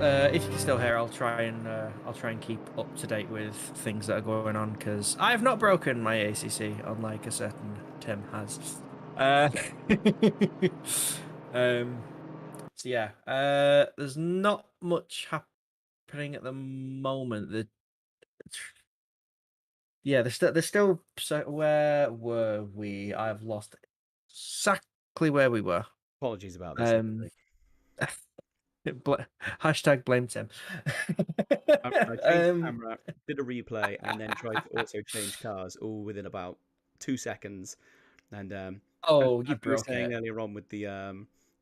If you can still hear, I'll try and keep up to date with things that are going on, because I have not broken my ACC, unlike a certain Tim has. So yeah, there's not much happening at the moment. There's still. So where were we? I've lost exactly where we were. Apologies about this. Hashtag blame Tim. I changed the camera, did a replay, and then tried to also change cars all within about 2 seconds. And you as we were broke saying it earlier on with the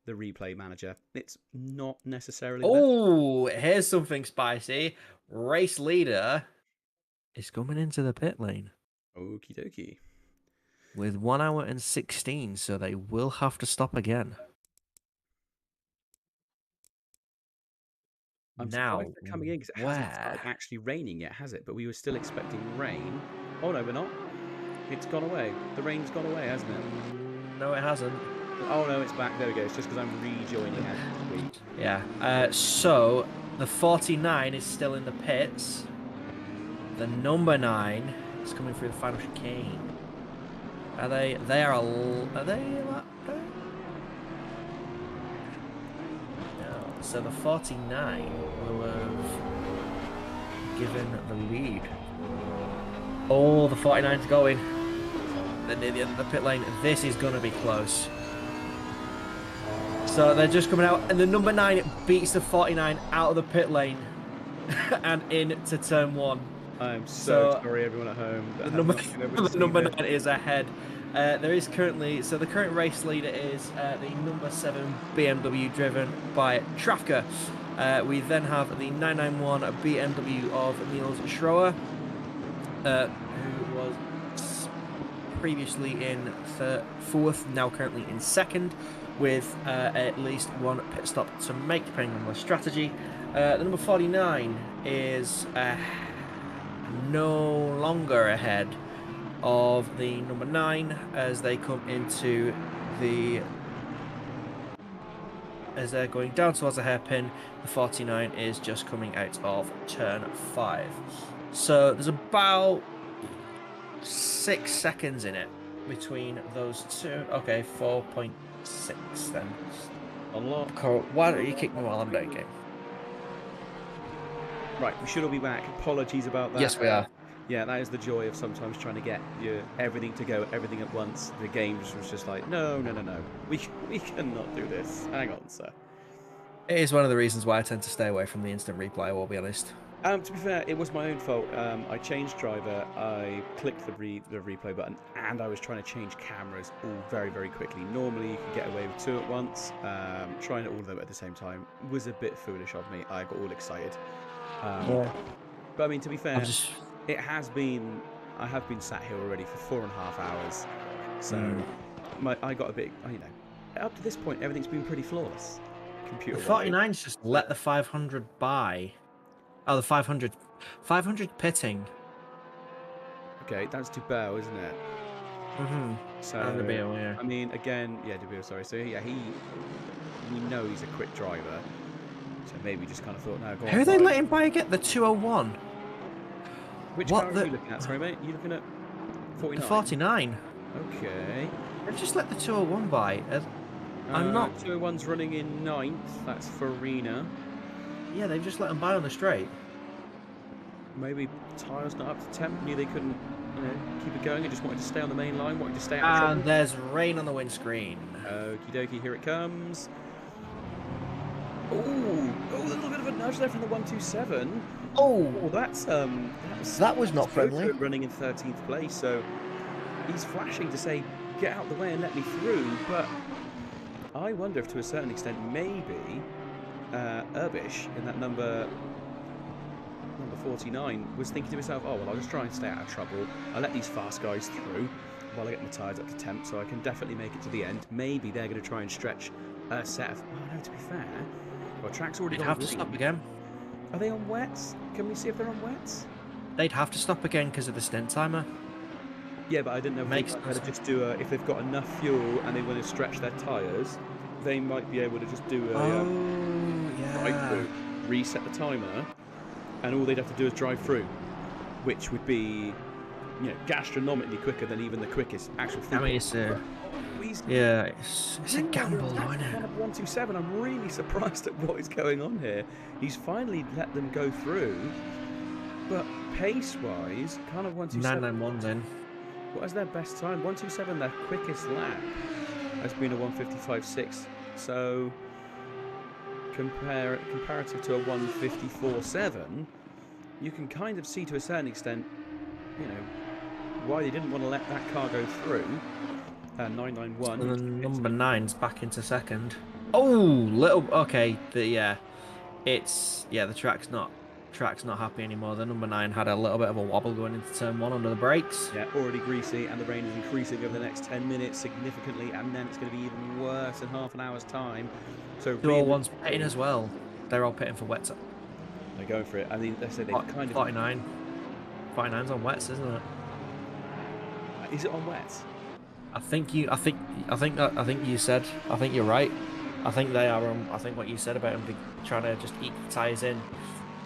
replay manager, it's not necessarily. Oh, here's something spicy. Race leader is coming into the pit lane. Okie dokie. With 1 hour and 16, so they will have to stop again. I'm surprised they're coming in because it hasn't started actually raining yet, has it? But we were still expecting rain. Oh no, we're not. It's gone away. The rain's gone away, hasn't it? No, it hasn't. Oh no, it's back. There we go. It's just because I'm rejoining as we speak. Yeah. So the 49 is still in the pits. The number 9 is coming through the final chicane. Are they? Are they? So the 49 will have given the lead. Oh, the 49's going. They're near the end of the pit lane. This is going to be close. So they're just coming out, and the number 9 beats the 49 out of the pit lane and into turn 1. I'm so sorry, everyone at home. The number 9 is ahead. There is currently, so the current race leader is the number 7 BMW driven by Trafka. We then have the 991 BMW of Niels Schroer, who was previously in 4th, now currently in 2nd, with at least one pit stop to make, depending on the strategy. The number 49 is no longer ahead of the number 9 as they come into the... As they're going down towards the hairpin. The 49 is just coming out of turn 5. So there's about 6 seconds in it between those two. Okay, 4.6 then. Unlock. Why don't you kick me while I'm doing it? Right, we should all be back. Apologies about that. Yes, we are. Yeah, that is the joy of sometimes trying to get everything to go, everything at once. The game was just like, no. We cannot do this. Hang on, sir. It is one of the reasons why I tend to stay away from the instant replay, I will be honest. To be fair, it was my own fault. I changed driver, I clicked the replay button, and I was trying to change cameras all very, very quickly. Normally, you could get away with 2 at once. Trying all of them at the same time was a bit foolish of me. I got all excited. Yeah. But I mean, to be fair, it has been. I have been sat here already for 4.5 hours, so I got a bit. Up to this point, everything's been pretty flawless. Computer. 49's just let the 500 by. Oh, the 500 pitting. Okay, that's Dubel, isn't it? Mm-hmm. So, And Dubel, yeah. I mean, again, yeah, Dubel, sorry. So, yeah, we know he's a quick driver. So maybe just kind of thought, no, go on. Who are they letting by again? The 201? Which car are you looking at? Sorry, mate. You looking at 49? The 49. Okay. They've just let the 201 by. I'm not... 201's running in 9th. That's Farina. Yeah, they've just let them by on the straight. Maybe tyres not up to temp. Knew they couldn't, keep it going and just wanted to stay on the main line. Wanted to stay out of trouble. And there's rain on the windscreen. Okie dokie, here it comes. Oh, a little bit of a nudge there from the 127. Oh, that was not friendly. Running in 13th place, so he's flashing to say, get out the way and let me through. But I wonder if, to a certain extent, maybe Urbish in that number 49 was thinking to himself, oh well, I'll just try and stay out of trouble. I'll let these fast guys through while I get my tyres up to temp, so I can definitely make it to the end. Maybe they're going to try and stretch a set of. Oh no, to be fair. Well, track's already They'd gone have to green. stop again. Are they on wets? Can we see if they're on wets? They'd have to stop again because of the stint timer. Yeah, but I didn't know if Makes they might just do if they've got enough fuel and they want to stretch their tyres, they might be able to just do a drive through, reset the timer, and all they'd have to do is drive through, which would be, gastronomically quicker than even the quickest actual. I mean, it's a gamble, though, isn't it? 127. I'm really surprised at what is going on here. He's finally let them go through, but pace-wise, kind of 127. 991's in. What is their best time? 127. Their quickest lap has been a 155.6. So comparative to a 154.7, you can kind of see to a certain extent, why they didn't want to let that car go through. 991. And then number 9's back into second. Oh, okay. The track's not happy anymore. The number 9 had a little bit of a wobble going into turn 1 under the brakes. Yeah, already greasy, and the rain is increasing over the next 10 minutes significantly, and then it's going to be even worse in half an hour's time. So all ones pitting as well. They're all pitting for wets. They're going for it. I mean, they say they kind of 49. 49's on wets, isn't it? Is it on wets? I think you said. I think you're right. I think they are. I think what you said about them trying to just eat the tyres in,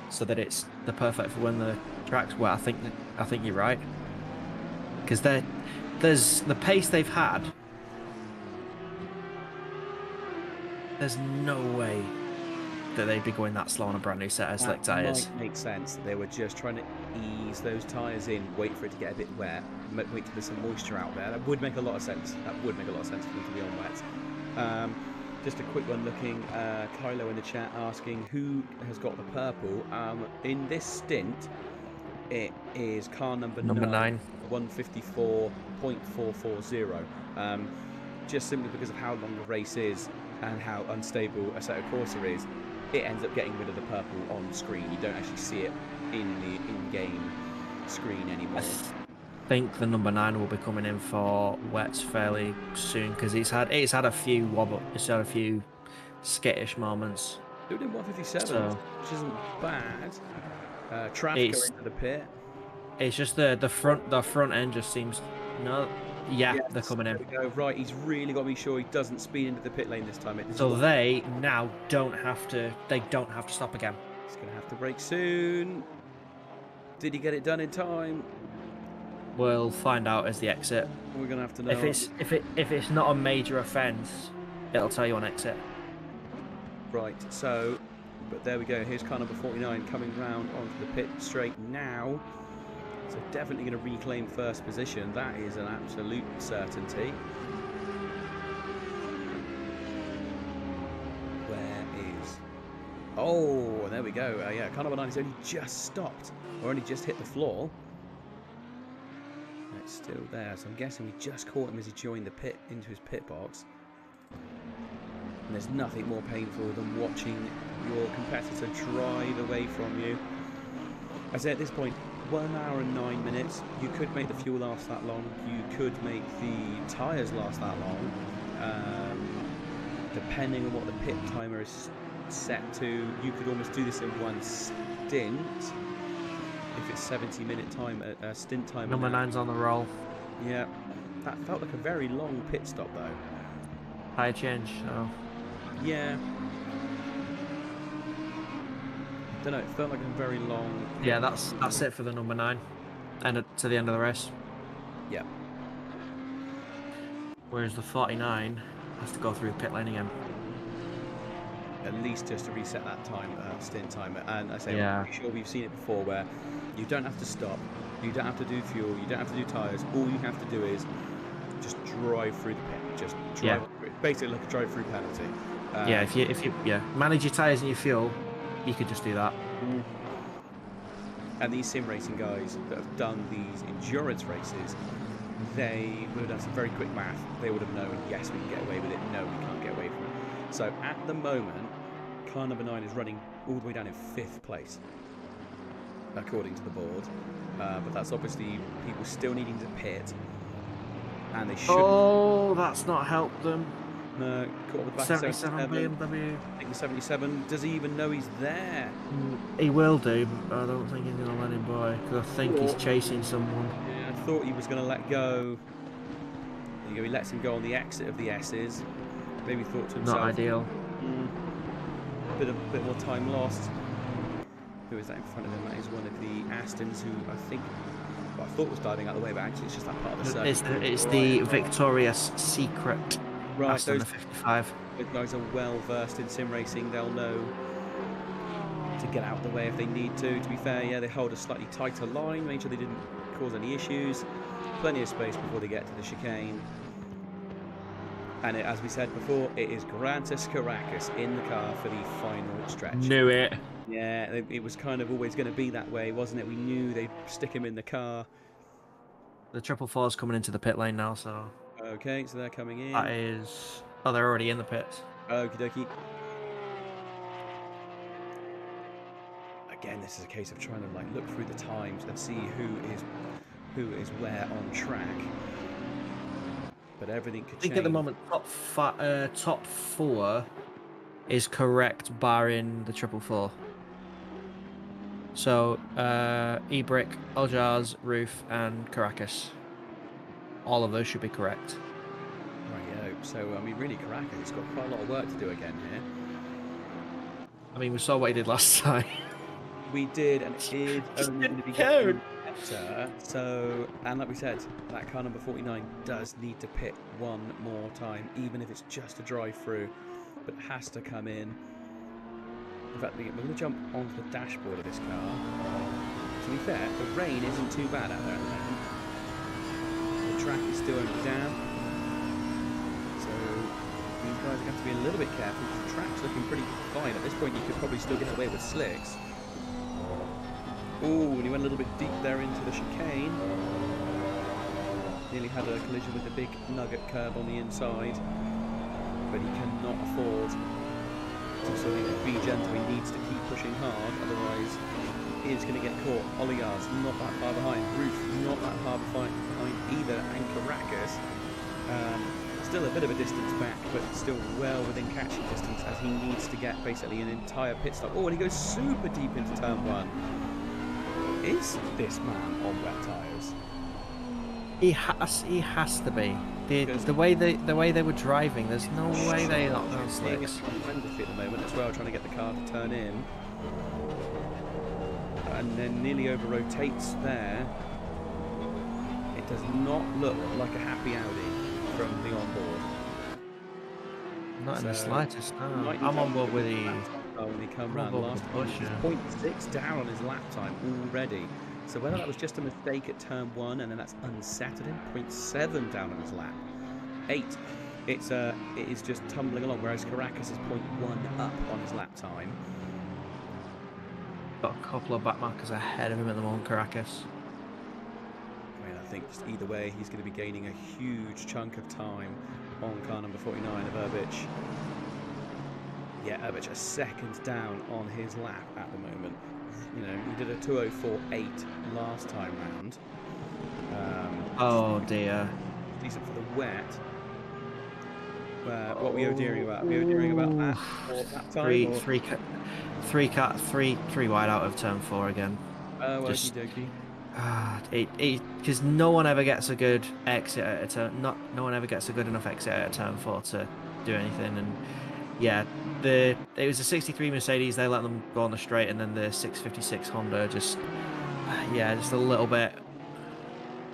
so that it's the perfect for when the track's wet. I think you're right. Because there's the pace they've had. There's no way that they'd be going that slow on a brand new set of slick tyres. Might make sense. They were just trying to ease those tyres in, wait for it to get a bit wet, wait till there's some moisture out there. That would make a lot of sense. That would make a lot of sense for them to be on wet. Just a quick one looking, Kylo in the chat asking who has got the purple. In this stint, it is car number 9. 154.9. .440. Just simply because of how long the race is and how unstable Assetto Corsa is, it ends up getting rid of the purple on screen. You don't actually see it in the in-game screen anymore. I think the number 9 will be coming in for wets fairly soon because it's had a few skittish moments. It in 157, So, which isn't bad. Trav going into the pit. It's just the front end just seems Yes, they're coming in. There we go. Right, he's really got to be sure he doesn't speed into the pit lane this time. So they now don't have to stop again. He's going to have to brake soon. Did he get it done in time? We'll find out as the exit. We're going to have to know. If it's not a major offence, it'll tell you on exit. Right, so, but there we go. Here's car number 49 coming round onto the pit straight now. So definitely going to reclaim first position. That is an absolute certainty. Where is... Oh, there we go. Yeah, car number 9 has only just stopped. Or only just hit the floor. It's still there. So I'm guessing we just caught him as he joined the pit into his pit box. And there's nothing more painful than watching your competitor drive away from you. I say at this point, 1 hour and 9 minutes, you could make the fuel last that long, you could make the tyres last that long, depending on what the pit timer is set to. You could almost do this in one stint, if it's 70-minute time, stint time. Number 9's on the roll. Yeah, that felt like a very long pit stop though. High change, so... Yeah. I don't know, it felt like a very long... Yeah, that's it for the number 9. And to the end of the race. Yeah. Whereas the 49 has to go through the pit lane again. At least just to reset that time, stint timer. And I say, yeah. I'm pretty sure we've seen it before where you don't have to stop, you don't have to do fuel, you don't have to do tyres. All you have to do is just drive through the pit. Just drive through. Basically like a drive-through penalty. Yeah, if you manage your tyres and your fuel, you could just do that. And these sim racing guys that have done these endurance races, they would have done some very quick math. They would have known, yes, we can get away with it. No, we can't get away from it. So at the moment, car number 9 is running all the way down in 5th place, according to the board. But that's obviously people still needing to pit, and they should. Oh, that's not helped them. No, caught up with the back 77 BMW. I think the 77. Does he even know he's there? He will do, but I don't think he's going to let him by, because I think he's chasing someone. Yeah, I thought he was going to let go. There you go, he lets him go on the exit of the S's. Maybe thought to himself. Not ideal. Bit more time lost. Who is that in front of him? That is one of the Astons who I thought was diving out of the way, but actually it's just that part of the circuit. It's the Victoria's Secret. Right, Aston those 55. guys are well versed in sim racing. They'll know to get out of the way if they need to. To be fair, yeah, they hold a slightly tighter line, make sure they didn't cause any issues. Plenty of space before they get to the chicane. And as we said before, it is Grantis Caracas in the car for the final stretch. Knew it. Yeah, it was kind of always going to be that way, wasn't it? We knew they'd stick him in the car. The 444's coming into the pit lane now, so... Okay, so they're coming in. That is... Oh, they're already in the pits. Okie dokie. Again, this is a case of trying to like look through the times and see who is where on track. But everything could change. I think at the moment top 4 is correct, barring the 444. So Ebrick, Aljaz, Roof, and Caracas. All of those should be correct. Right, so I mean, really, Caracas has got quite a lot of work to do again here. I mean, we saw what he did last time. We did, and it is only going to be getting better. So, and like we said, that car number 49 does need to pit one more time, even if it's just a drive-through, but it has to come in. In fact, we're going to jump onto the dashboard of this car. To be fair, the rain isn't too bad out there at the moment. The track is still only down, so these guys are going to have to be a little bit careful because the track's looking pretty fine. At this point, you could probably still get away with slicks. Ooh, and he went a little bit deep there into the chicane. Nearly had a collision with the big nugget curb on the inside, but he cannot afford to sort of be gentle. He needs to keep pushing hard, otherwise he is going to get caught. Oligar's not that far behind. Roof not that far behind either, and Caracas still a bit of a distance back, but still well within catching distance as he needs to get basically an entire pit stop. Oh, and he goes super deep into turn 1. Is this man on wet tyres? He has to be. The way they were driving, there's no way they're not on slicks. At the moment as well, trying to get the car to turn in, and then nearly over rotates there. It does not look like a happy Audi from the onboard. Not in the slightest. No. I'm on board with the. When he come round last push, 0.6 down on his lap time already. So whether that was just a mistake at turn 1 and then that's unsettled him, 0.7 down on his lap. 8. It is just tumbling along, whereas Caracas is 0.1 up on his lap time. Got a couple of back markers ahead of him at the moment, Caracas. I mean, I think just either way, he's going to be gaining a huge chunk of time on car number 49 of Urbich. Yeah, Urbich a second down on his lap at the moment. You know, he did a 2:04.8 last time round. Oh dear. Decent for the wet. What were you hearing about? Were you hearing about that? Or that time? Three wide out of turn 4 again. Oh, Just- okie Because no one ever gets a good exit at a turn. No one ever gets a good enough exit at a turn 4 to do anything. And yeah, it was a 63 Mercedes. They let them go on the straight, and then the 656 Honda just a little bit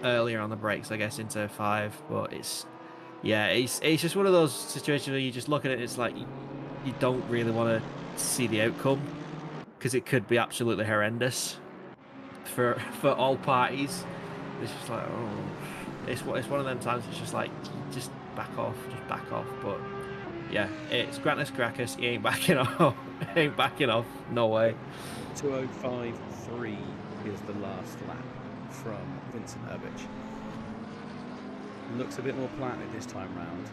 earlier on the brakes, I guess, into 5. But it's just one of those situations where you just look at it. It's like you don't really want to see the outcome because it could be absolutely horrendous for all parties. It's just like, it's one of them times. It's just like, just back off. But yeah, it's Grantis Caracas. He ain't backing off. No way. 2:05.3 is the last lap from Vincent Urbich. Looks a bit more planted this time round.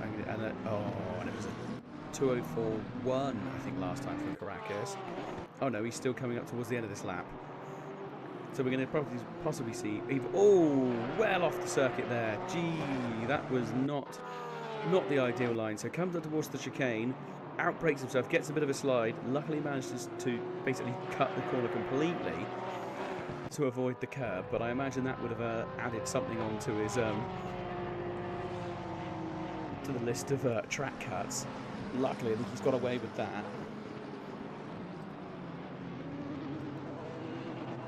And it was a 2:04.1, I think, last time from Caracas. Oh no, he's still coming up towards the end of this lap. So we're going to possibly see. Well off the circuit there. Gee, that was not the ideal line. So comes up towards the chicane, outbrakes himself, gets a bit of a slide. Luckily manages to basically cut the corner completely to avoid the curb. But I imagine that would have added something onto his to the list of track cuts. Luckily, I think he's got away with that.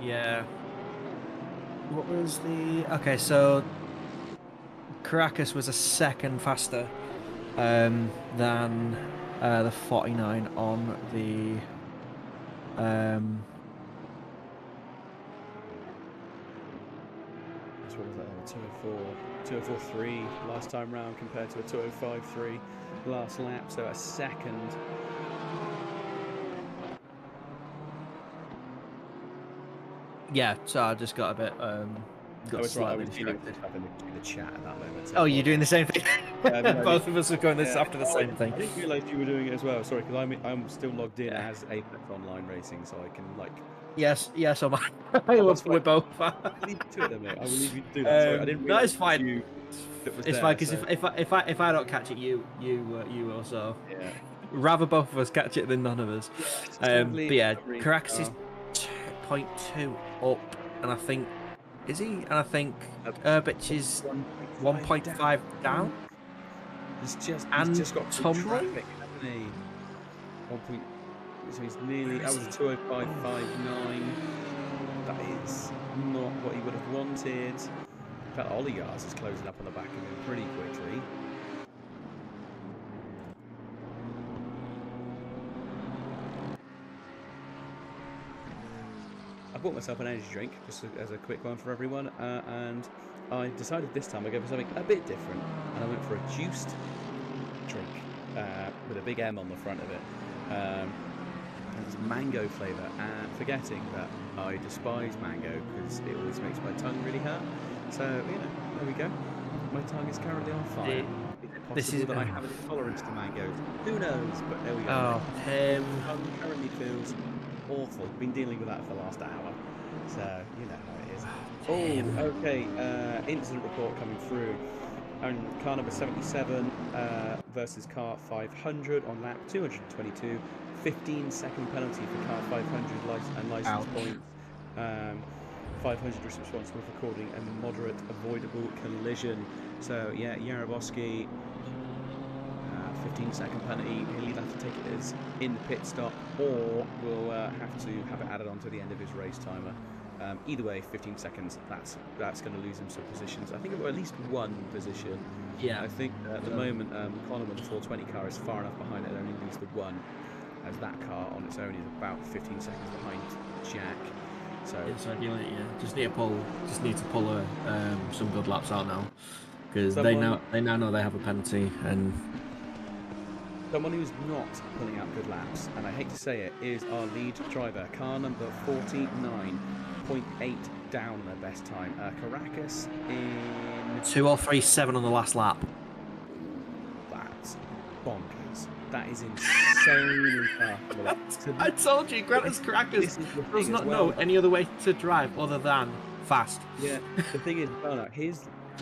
Yeah. What was the... Okay, so Caracas was a second faster than the 49 on the... What was that? 2:04.3 last time round compared to a 2:05.3 last lap, so a second. Yeah, so I just got a bit Got slightly distracted. In the chat at that moment. So Oh, you're doing the same thing? no, Both of us are going after the same thing. I didn't realise you were doing it as well. Sorry, because I'm still logged in as Apex Online Racing, so I can Yes, I'm. I love we're both. I'll leave you to it then, mate. I will leave you to do that. Sorry, I didn't that is realise fine. that It's fine because if I don't catch it, you will. So yeah. rather both of us catch it than none of us. But yeah, Caracas is 0.2 up, and I think I think Urbich is 1.5 down. He's just got tumbling. traffic, hasn't he? 1 point. So he's nearly. That was a 2:05.59. That is not what he would have wanted. In fact, Oligar's is closing up on the back of him pretty quickly. I bought myself an energy drink, just as a quick one for everyone, and I decided this time I'd go for something a bit different, and I went for a juiced drink with a big M on the front of it. It was mango flavour, and forgetting that I despise mango because it always makes my tongue really hurt. So, you know, there we go. My tongue is currently on fire. Is it possible that I have an intolerance to mangoes? Who knows? But there we go. Oh, My tongue currently feels awful. Been dealing with that for the last hour. So, you know how it is. Oh, okay. Incident report coming through. And car number 77 versus car 500 on lap 222. 15-second penalty for car 500 and license points. 500 responsible for recording a moderate avoidable collision. So yeah, Yaroboski, 15-second penalty. He'll either have to take it as in the pit stop, or will have to have it added on to the end of his race timer. Either way, 15 seconds. That's going to lose him some positions. I think at least one position. Yeah. I think at the moment, Colin with the 420 car is far enough behind it and only lose the one, as that car on its own is about 15 seconds behind Jack. So it's ideally, yeah. Just need to pull some good laps out now, because they now know they have a penalty. And someone who's not pulling out good laps, and I hate to say it, is our lead driver, car number 49.8 down their best time. Caracas in 2:03.7 on the last lap. That's bonkers. That is insanely fast. I told you, Granta's Caracas does not know any other way to drive other than fast. Yeah, the thing is,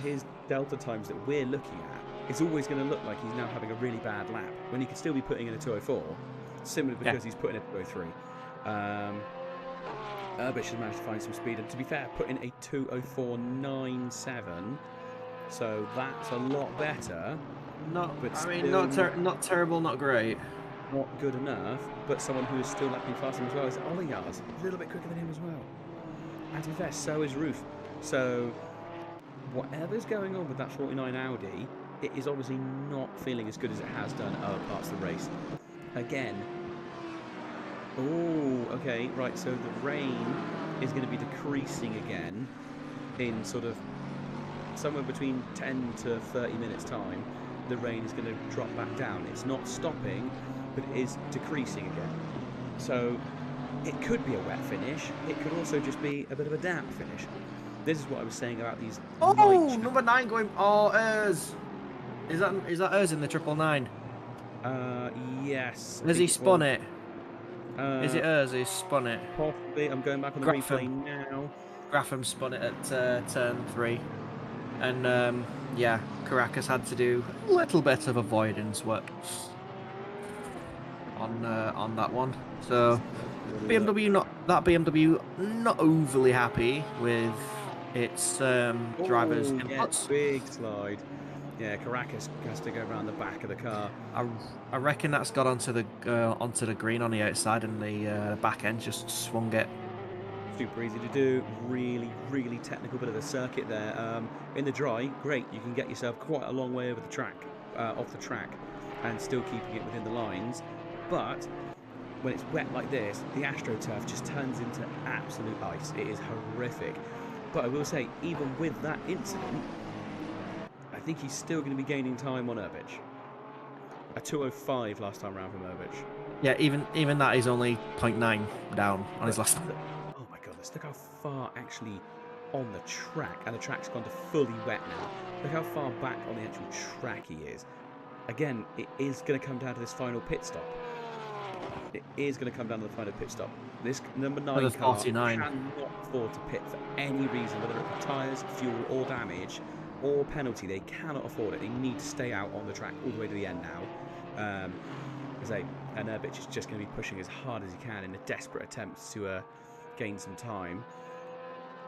his delta times that we're looking at, it's always going to look like he's now having a really bad lap when he could still be putting in a 204, simply because he's putting in a 203. Urbich has managed to find some speed, and to be fair, put in a 204.97, so that's a lot better. Not terrible, not great. Not good enough, but someone who is still lapping faster as well is Olayars, a little bit quicker than him as well. And to be fair, so is Roof. So whatever's going on with that 49 Audi, it is obviously not feeling as good as it has done other parts of the race. Again. Oh, okay, right, so the rain is going to be decreasing again in sort of somewhere between 10 to 30 minutes time. The rain is going to drop back down. It's not stopping, but it is decreasing again. So it could be a wet finish. It could also just be a bit of a damp finish. This is what I was saying about these. Oh, number 9 going. Oh, Urs. Is that Urs in the 999? Yes. Has he spun it? Is it Urs who spun it? Possibly. I'm going back on the replay now. Grafham spun it at turn 3. And yeah, Caracas had to do a little bit of avoidance work on that one. So BMW not overly happy with its drivers' inputs. Yeah, big slide. Yeah, Caracas has to go around the back of the car. I reckon that's got onto the green on the outside, and the back end just swung it. Super easy to do. Really, really technical bit of the circuit there. In the dry, great. You can get yourself quite a long way over the track, off the track, and still keeping it within the lines. But when it's wet like this, the AstroTurf just turns into absolute ice. It is horrific. But I will say, even with that incident, I think he's still going to be gaining time on Urbich. A 2:05 last time around from Urbich. Yeah, even that is only 0.9 down on his last. Oh my goodness! Look how far actually on the track, and the track's gone to fully wet now. Look how far back on the actual track he is. Again, it is going to come down to this final pit stop. It is going to come down to the final pit stop. This number 9 car 49 cannot afford to pit for any reason, whether it be tyres, fuel, or damage, or penalty. They cannot afford it. They need to stay out on the track all the way to the end now. And Urbich is just going to be pushing as hard as he can in a desperate attempt to gain some time.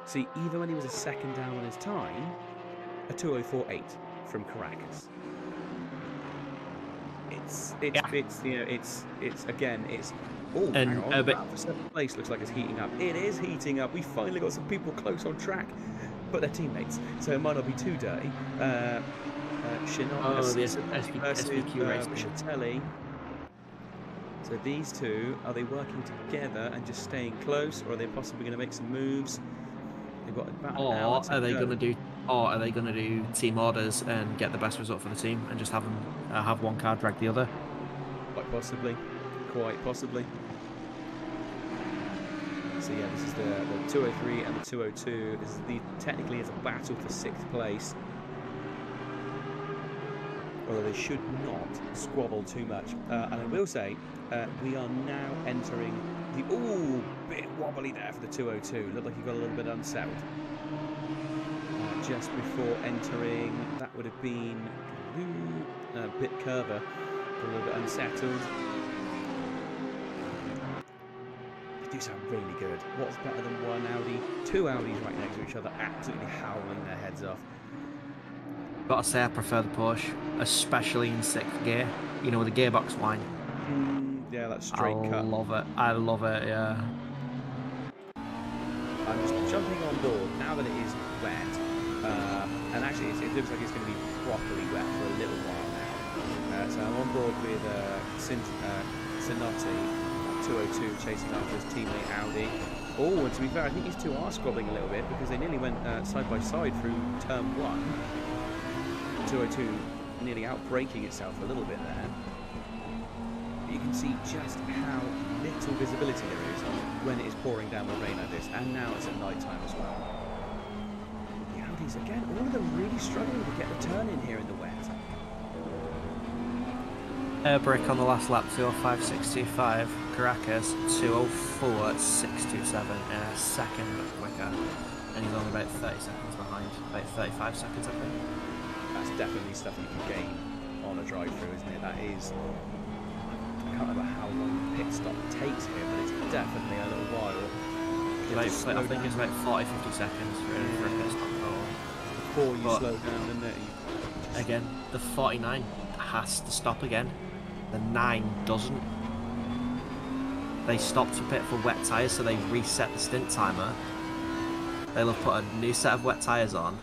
See, even when he was a second down on his time, a 2:04.8 from Caracas. It's again. Oh, and hang on. That for 7th place looks like it's heating up. It is heating up. We finally got some people close on track, but they're teammates, so it might not be too dirty. SPQ race. Chatelli. So these two, are they working together and just staying close, or are they possibly going to make some moves? They've got about an hour to are they going to do team orders and get the best result for the team and just have them have one car drag the other? Quite possibly. So yeah, this is the 203 and the 202. This is technically it's a battle for 6th place. Although they should not squabble too much. And I will say, we are now entering the... Ooh, bit wobbly there for the 202. Looked like he got a little bit unsettled. Just before entering, that would have been a bit curver, a little bit unsettled. They do sound really good. What's better than one Audi? 2 Audis right next to each other, absolutely howling their heads off. Gotta say I prefer the Porsche, especially in 6th gear. You know, with the gearbox line. Yeah, that straight cut. I love it. I love it. Yeah. I'm just jumping on board now that it is wet, and actually it looks like it's going to be properly wet for a little while now. So I'm on board with Sinotti, 202, chasing after his teammate Audi. Oh, and to be fair, I think these two are squabbling a little bit because they nearly went side by side through turn 1. 202 nearly outbraking itself a little bit there. You can see just how little visibility there is when it is pouring down with rain like this, and now it's at night time as well. The Audis again, all of them really struggling to get the turn in here in the wet. Air brake on the last lap, 205.625. Caracas, 204.627, and a second quicker. And he's only about 30 seconds behind, about 35 seconds I think. That's definitely stuff you can gain on a drive-through, isn't it? That is... I can't remember how long the pit stop takes here, but it's definitely a little while. I think it's about 40-50 seconds for a pit stop before you slow down, isn't it? Again, the 49 has to stop again. The 9 doesn't. They stopped to pit for wet tyres, so they reset the stint timer. They'll have put a new set of wet tyres on.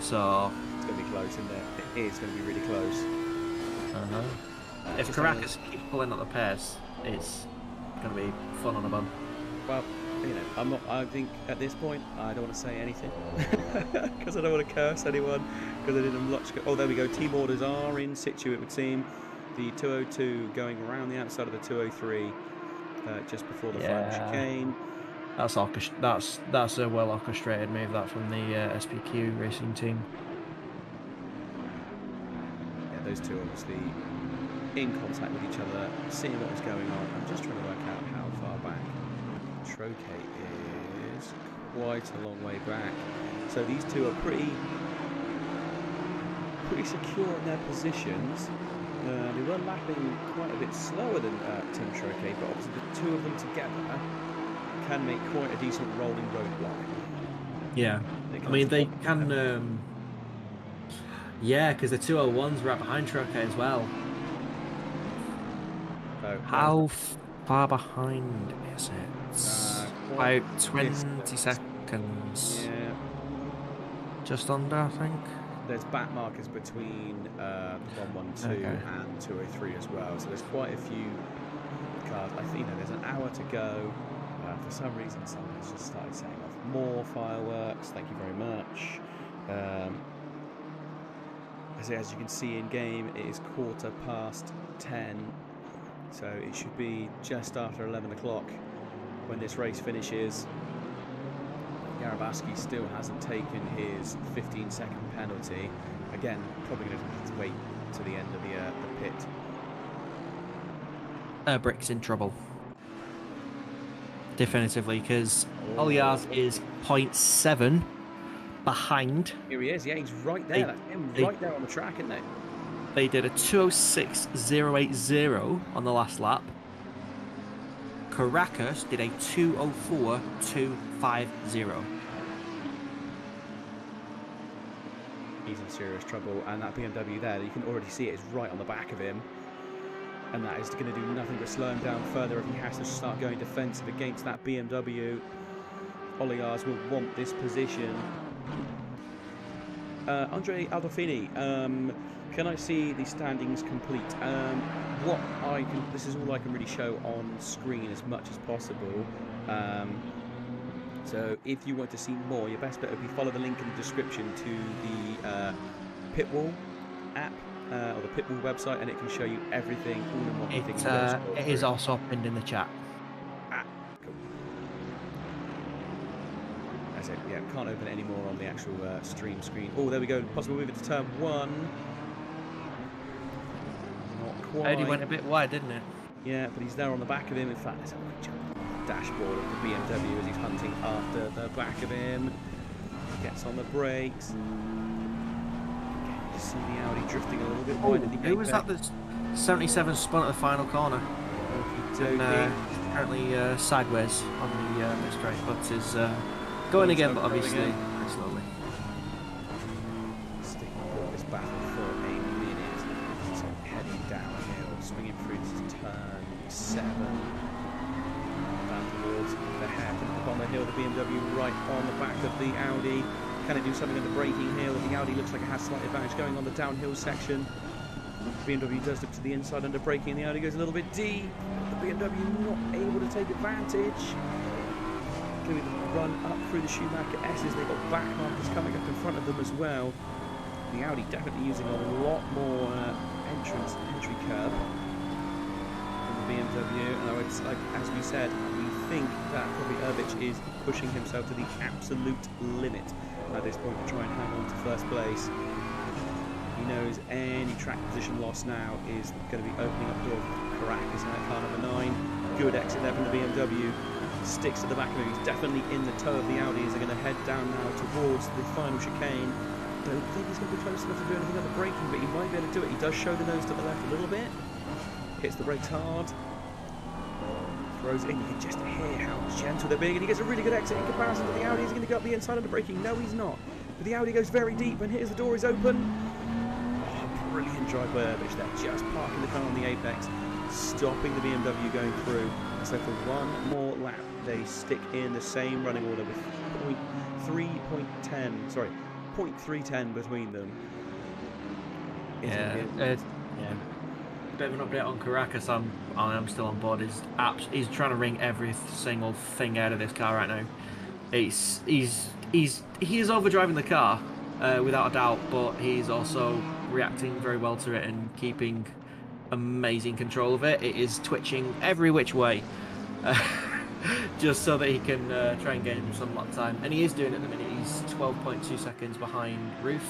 So it's going to be close, isn't it? It is going to be really close. If Caracas keeps pulling up the pace, it's going to be fun on a bum. Well, you know, I think at this point I don't want to say anything because I don't want to curse anyone because I didn't much. Oh, there we go. Team orders are in situ. It would seem the 202 going around the outside of the 203 just before the final chicane. That's a well orchestrated move that from the SPQ racing team. Yeah, those two obviously in contact with each other, seeing what was going on. I'm just trying to work out how far back Troke is. Quite a long way back. So these two are pretty secure in their positions. They were lapping quite a bit slower than Tim Troke, but obviously the two of them together can make quite a decent rolling roadblock. Yeah, I mean they can. Yeah, because the 201s right behind Troke as well. How far behind is it? About 20 seconds. Yeah. Just under, I think. There's back markers between 112 and 203 as well, so there's quite a few cars. I think there's an hour to go. For some reason, someone's just started setting off more fireworks. Thank you very much. As you can see in game, it is 10:15, so it should be just after 11 o'clock when this race finishes. Yarabaski still hasn't taken his 15-second penalty. Again, probably going to have to wait to the end of the pit. Brick's in trouble. Definitively, because Oliard is 0.7 behind. Here he is, yeah, he's right there. That's him right there on the track, isn't it? They did a 206.080 on the last lap. Caracas did a 204.250. He's in serious trouble, and that BMW there, you can already see it is right on the back of him. And that is going to do nothing but slow him down further if he has to start going defensive against that BMW. Oliars will want this position. Andre Aldolfini, can I see the standings complete? This is all I can really show on screen as much as possible. So if you want to see more, your best bet would be follow the link in the description to the Pitwall app or the Pitbull website, and it can show you everything all in one thing. It is also pinned in the chat. Ah, cool. That's it. Yeah, can't open it anymore on the actual stream screen. Oh, there we go. Possible move into turn 1. Not quite. Only went a bit wide, didn't it? Yeah, but he's there on the back of him. In fact, let's have a quick jump on the dashboard of the BMW as he's hunting after the back of him. Gets on the brakes. You see the Audi drifting a little bit wide at the Who was that? The 77 spun at the final corner. And, apparently sideways on the straight, but is going again, but obviously very slowly. Sticking with this battle for a minute. So heading downhill, swinging through to turn 7. Down towards the hairpin up on the hill, the BMW right on the back of the Audi. Can it do something on the braking here? The Audi looks like it has slight advantage going on the downhill section. The BMW does look to the inside under braking, the Audi goes a little bit deep. The BMW not able to take advantage. Going to run up through the Schumacher S's. They've got back markers coming up in front of them as well. The Audi definitely using a lot more entry curb than the BMW. And it's like, as we said, we think that probably Urbich is pushing himself to the absolute limit at this point to try and hang on to first place. He knows any track position loss now is going to be opening up the door for Caracas in that car number 9. Good exit there from the BMW. Sticks to the back of him. He's definitely in the toe of the Audi as they're going to head down now towards the final chicane. Don't think he's going to be close enough to do anything on the braking, but he might be able to do it. He does show the nose to the left a little bit. Hits the brakes hard. Throws in. You can just hear how gentle they're being, and he gets a really good exit in comparison to the Audi. He's going to go up the inside of the braking. No, he's not. But the Audi goes very deep, and here's the door is open. Oh, brilliant drive by Urbich there. Just parking the car on the apex, stopping the BMW going through. So for one more lap, they stick in the same running order with 0.310 between them. Yeah. Bit of an update on Caracas. I am still on board. He's trying to wring every single thing out of this car right now. He is overdriving the car without a doubt, but he's also reacting very well to it and keeping amazing control of it. It is twitching every which way, just so that he can try and gain some lap time, and he is doing it at the minute. He's 12.2 seconds behind Roof,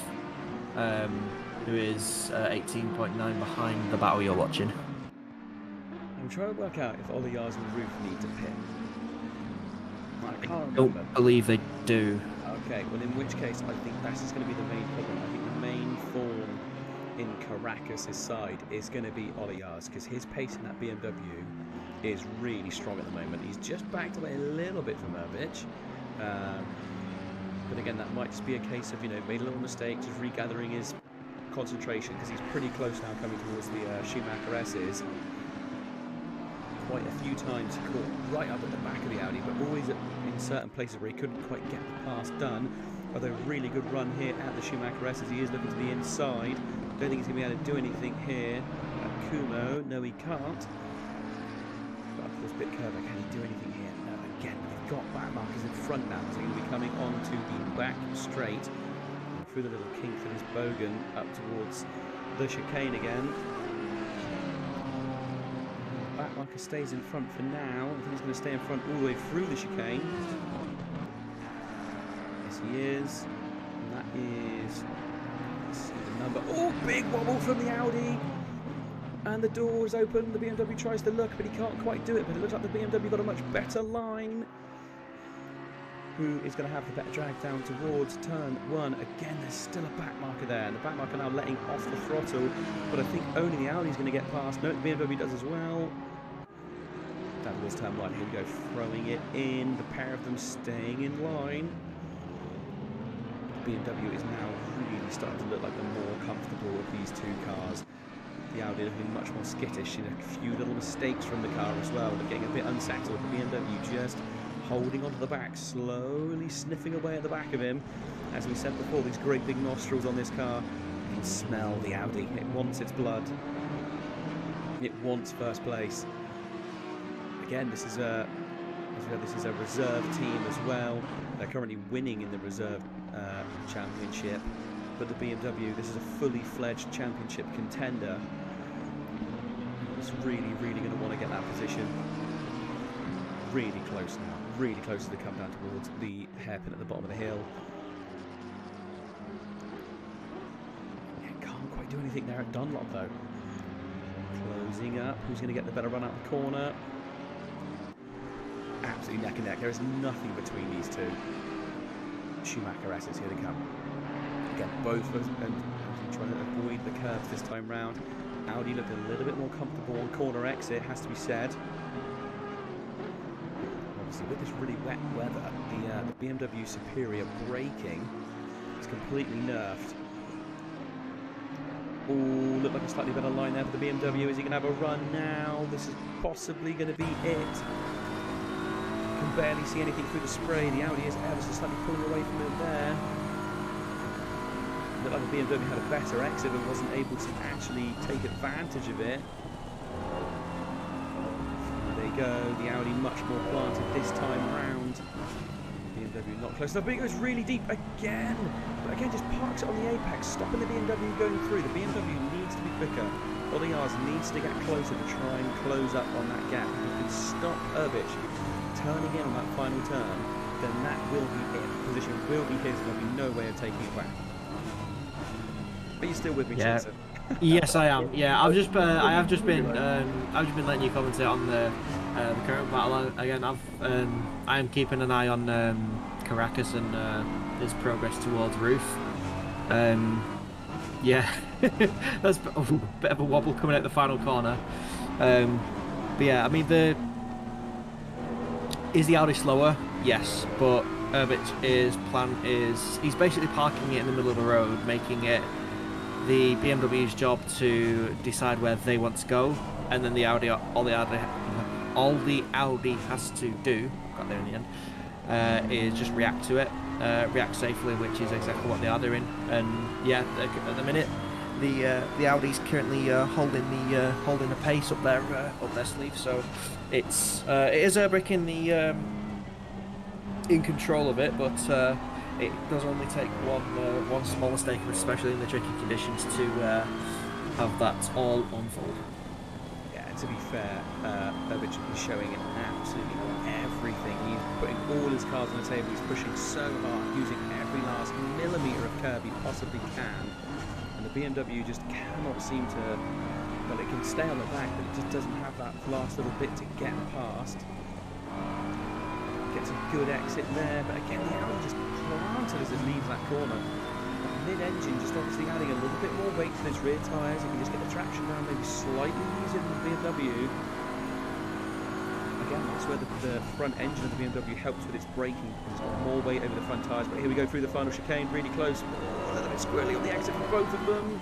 who is 18.9 behind the battle you're watching. I'm trying to work out if Ollie Yars and Roof need to pit. I can't I remember. don't believe they do. Okay, well in which case I think that's just going to be the main problem. I think the main thorn in Caracas' side is going to be Ollie Yars, because his pace in that BMW is really strong at the moment. He's just backed away a little bit from Urbich. But again, that might just be a case of, made a little mistake, just regathering his concentration, because he's pretty close now coming towards the Schumacher S's. Quite a few times he caught right up at the back of the Audi, but always in certain places where he couldn't quite get the pass done. Although really good run here at the Schumacher S's. He is looking to the inside. Don't think he's going to be able to do anything here at Kuno. No, he can't. But up to this bit curve, can he do anything here? No, again, we've got back markers in front now, so he's going to be coming onto the back straight. Through the little kink for this bogan up towards the chicane again. Back marker stays in front for now. I think he's going to stay in front all the way through the chicane. Yes, he is. And that is... Let's see the number. Oh, big wobble from the Audi. And the door is open. The BMW tries to look, but he can't quite do it. But it looks like the BMW got a much better line. Who is going to have the better drag down towards turn 1. Again, there's still a back marker there, and the back marker now letting off the throttle, but I think only the Audi is going to get past. No, the BMW does as well. Down towards turn 1, here we go, throwing it in, the pair of them staying in line. The BMW is now really starting to look like the more comfortable of these two cars. The Audi looking much more skittish, a few little mistakes from the car as well, but getting a bit unsettled. The BMW just holding onto the back, slowly sniffing away at the back of him. As we said before, these great big nostrils on this car. You can smell the Audi. It wants its blood. It wants first place. Again, this is a reserve team as well. They're currently winning in the reserve championship. but the BMW, this is a fully fledged championship contender. It's really, really going to want to get that position. Really close now, really close as they come down towards the hairpin at the bottom of the hill. Yeah, can't quite do anything there at Dunlop though. Closing up, who's going to get the better run out the corner? Absolutely neck and neck, there is nothing between these two. Schumacher S's, here they come. Again, both of us trying to avoid the curves this time round. Audi looked a little bit more comfortable on corner exit, has to be said. Obviously, with this really wet weather, the BMW superior braking is completely nerfed. Oh, looked like a slightly better line there for the BMW. Is he going to have a run now? This is possibly going to be it. Can barely see anything through the spray. The Audi is ever so slightly pulling away from it there. Looked like the BMW had a better exit but wasn't able to actually take advantage of it. There you go, the Audi much more planted this time round. BMW not close enough, but it goes really deep again. But again, just parks it on the apex, stopping the BMW going through. The BMW needs to be quicker. Oliars needs to get closer to try and close up on that gap. If you can stop Urbich turning in on that final turn, then that will be it. The position will be his, there'll be no way of taking it back. But you're still with me, Yeah. Chinson. Yes, I am. Yeah, I have just been letting you commentate on the current battle. Again, I am keeping an eye on Caracas and his progress towards Roof. Yeah, that's a bit of a wobble coming out the final corner. But yeah, I mean, is the Audi slower? Yes, but Urbich's plan is he's basically parking it in the middle of the road, making it the BMW's job to decide where they want to go, and then all the Audi has to do, got there in the end, is just react to it, react safely, which is exactly what they are doing. And yeah, at the minute, the Audi's currently holding the pace up their sleeve. So it is Urbic in control of it, but it does only take one small mistake, especially in the tricky conditions, to have that all unfold. Yeah, to be fair, Urbich is showing absolutely everything. He's putting all his cards on the table. He's pushing so hard, using every last millimetre of curb he possibly can. And the BMW just cannot seem to, well, it can stay on the back, but it just doesn't have that last little bit to get past. Gets a good exit there, but again, the Audi just planted as it leaves that corner. That mid-engine just obviously adding a little bit more weight to those rear tyres. You can just get the traction down maybe slightly easier than the BMW. Again, that's where the front engine of the BMW helps with its braking. It's got more weight over the front tyres, but here we go through the final chicane, really close. Oh, a little bit squirrely on the exit for both of them.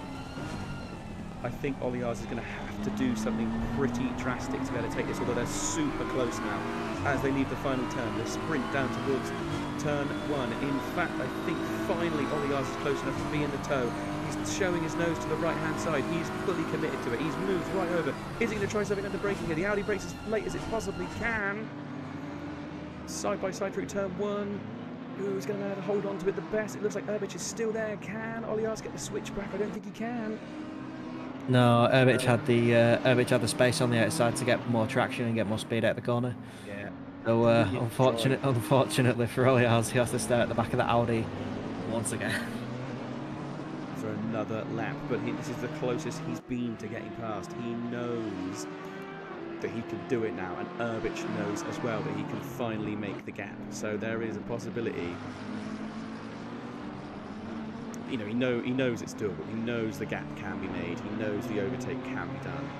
I think Oliars is going to have to do something pretty drastic to be able to take this, although they're super close now as they leave the final turn. They sprint down towards turn one. In fact, I think finally Oliars is close enough to be in the tow. He's showing his nose to the right-hand side. He's fully committed to it. He's moved right over. Is he going to try something under braking here? The Audi brakes as late as it possibly can. Side by side through turn one. Who's going to know how to hold on to it the best? It looks like Urbich is still there. Can Oliars get the switch back? I don't think he can. No, Urbich had the space on the outside to get more traction and get more speed out the corner. Yeah. So unfortunately for Oliars, he has to stay at the back of the Audi once again. For another lap, but this is the closest he's been to getting past. He knows that he can do it now, and Urbich knows as well that he can finally make the gap. So there is a possibility. You know, he knows it's doable. He knows the gap can be made. He knows the overtake can be done.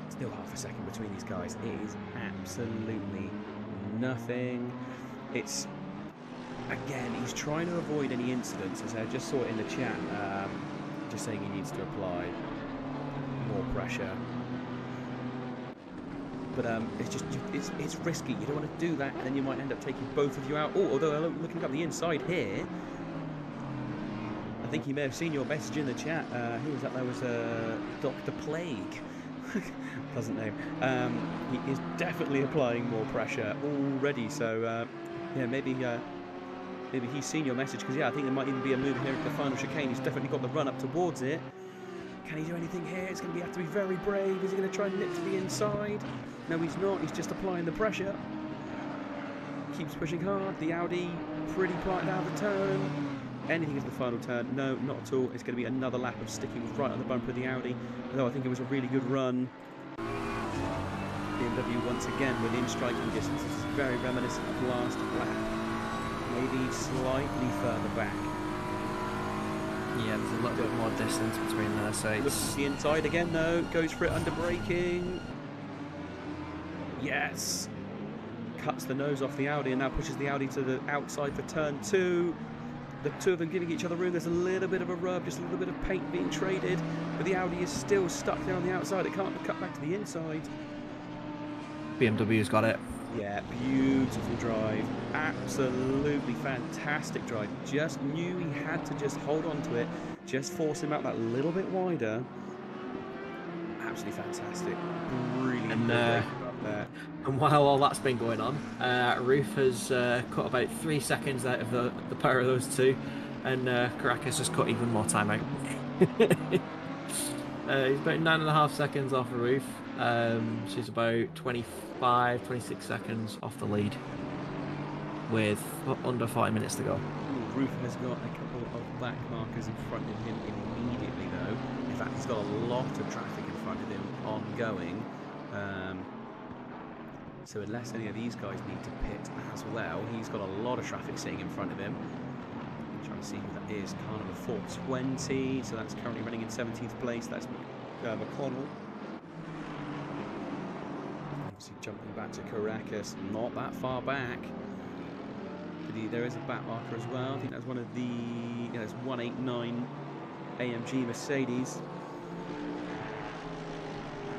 Still half a second between these guys. It is absolutely nothing. It's, again, he's trying to avoid any incidents, as I just saw it in the chat, just saying he needs to apply more pressure. But it's risky. You don't want to do that, and then you might end up taking both of you out. Oh, although looking up the inside here, I think he may have seen your message in the chat. Who was that? That was Dr. Plague Pleasant name. He is definitely applying more pressure already. So yeah, maybe he's seen your message, because yeah, I think there might even be a move here at the final chicane. He's definitely got the run up towards it. Can he do anything here? It's going to have to be very brave. Is he going to try and nip to the inside? No, he's not. He's just applying the pressure. Keeps pushing hard. The Audi pretty planted out of the turn. Anything is the final turn? No, not at all. It's going to be another lap of sticking right on the bumper of the Audi. Although I think it was a really good run. BMW once again within striking distance. This is very reminiscent of last lap. Maybe slightly further back. Yeah, there's a little bit more distance between there, so it's... Looks the inside again though, goes for it under braking. Yes! Cuts the nose off the Audi and now pushes the Audi to the outside for turn 2. The two of them giving each other room. There's a little bit of a rub, just a little bit of paint being traded, but the Audi is still stuck there on the outside. It can't cut back to the inside. BMW's got it. Yeah, beautiful drive. Absolutely fantastic drive. Just knew he had to just hold on to it, just force him out that little bit wider. Absolutely fantastic. Brilliant. And, and while all that's been going on, Roof has cut about 3 seconds out of the pair of those two, and Caracas has cut even more time out. He's about 9.5 seconds off of Roof. She's about 25, 26 seconds off the lead with under 40 minutes to go. Roof has got a couple of back markers in front of him immediately though. In fact, he's got a lot of traffic in front of him ongoing. So unless any of these guys need to pit as well, he's got a lot of traffic sitting in front of him. I'm trying to see who that is. Car number 420, so that's currently running in 17th place. That's McConnell. Obviously jumping back to Caracas, not that far back. There is a back marker as well. I think that's one of the, yeah, it's 189 AMG Mercedes.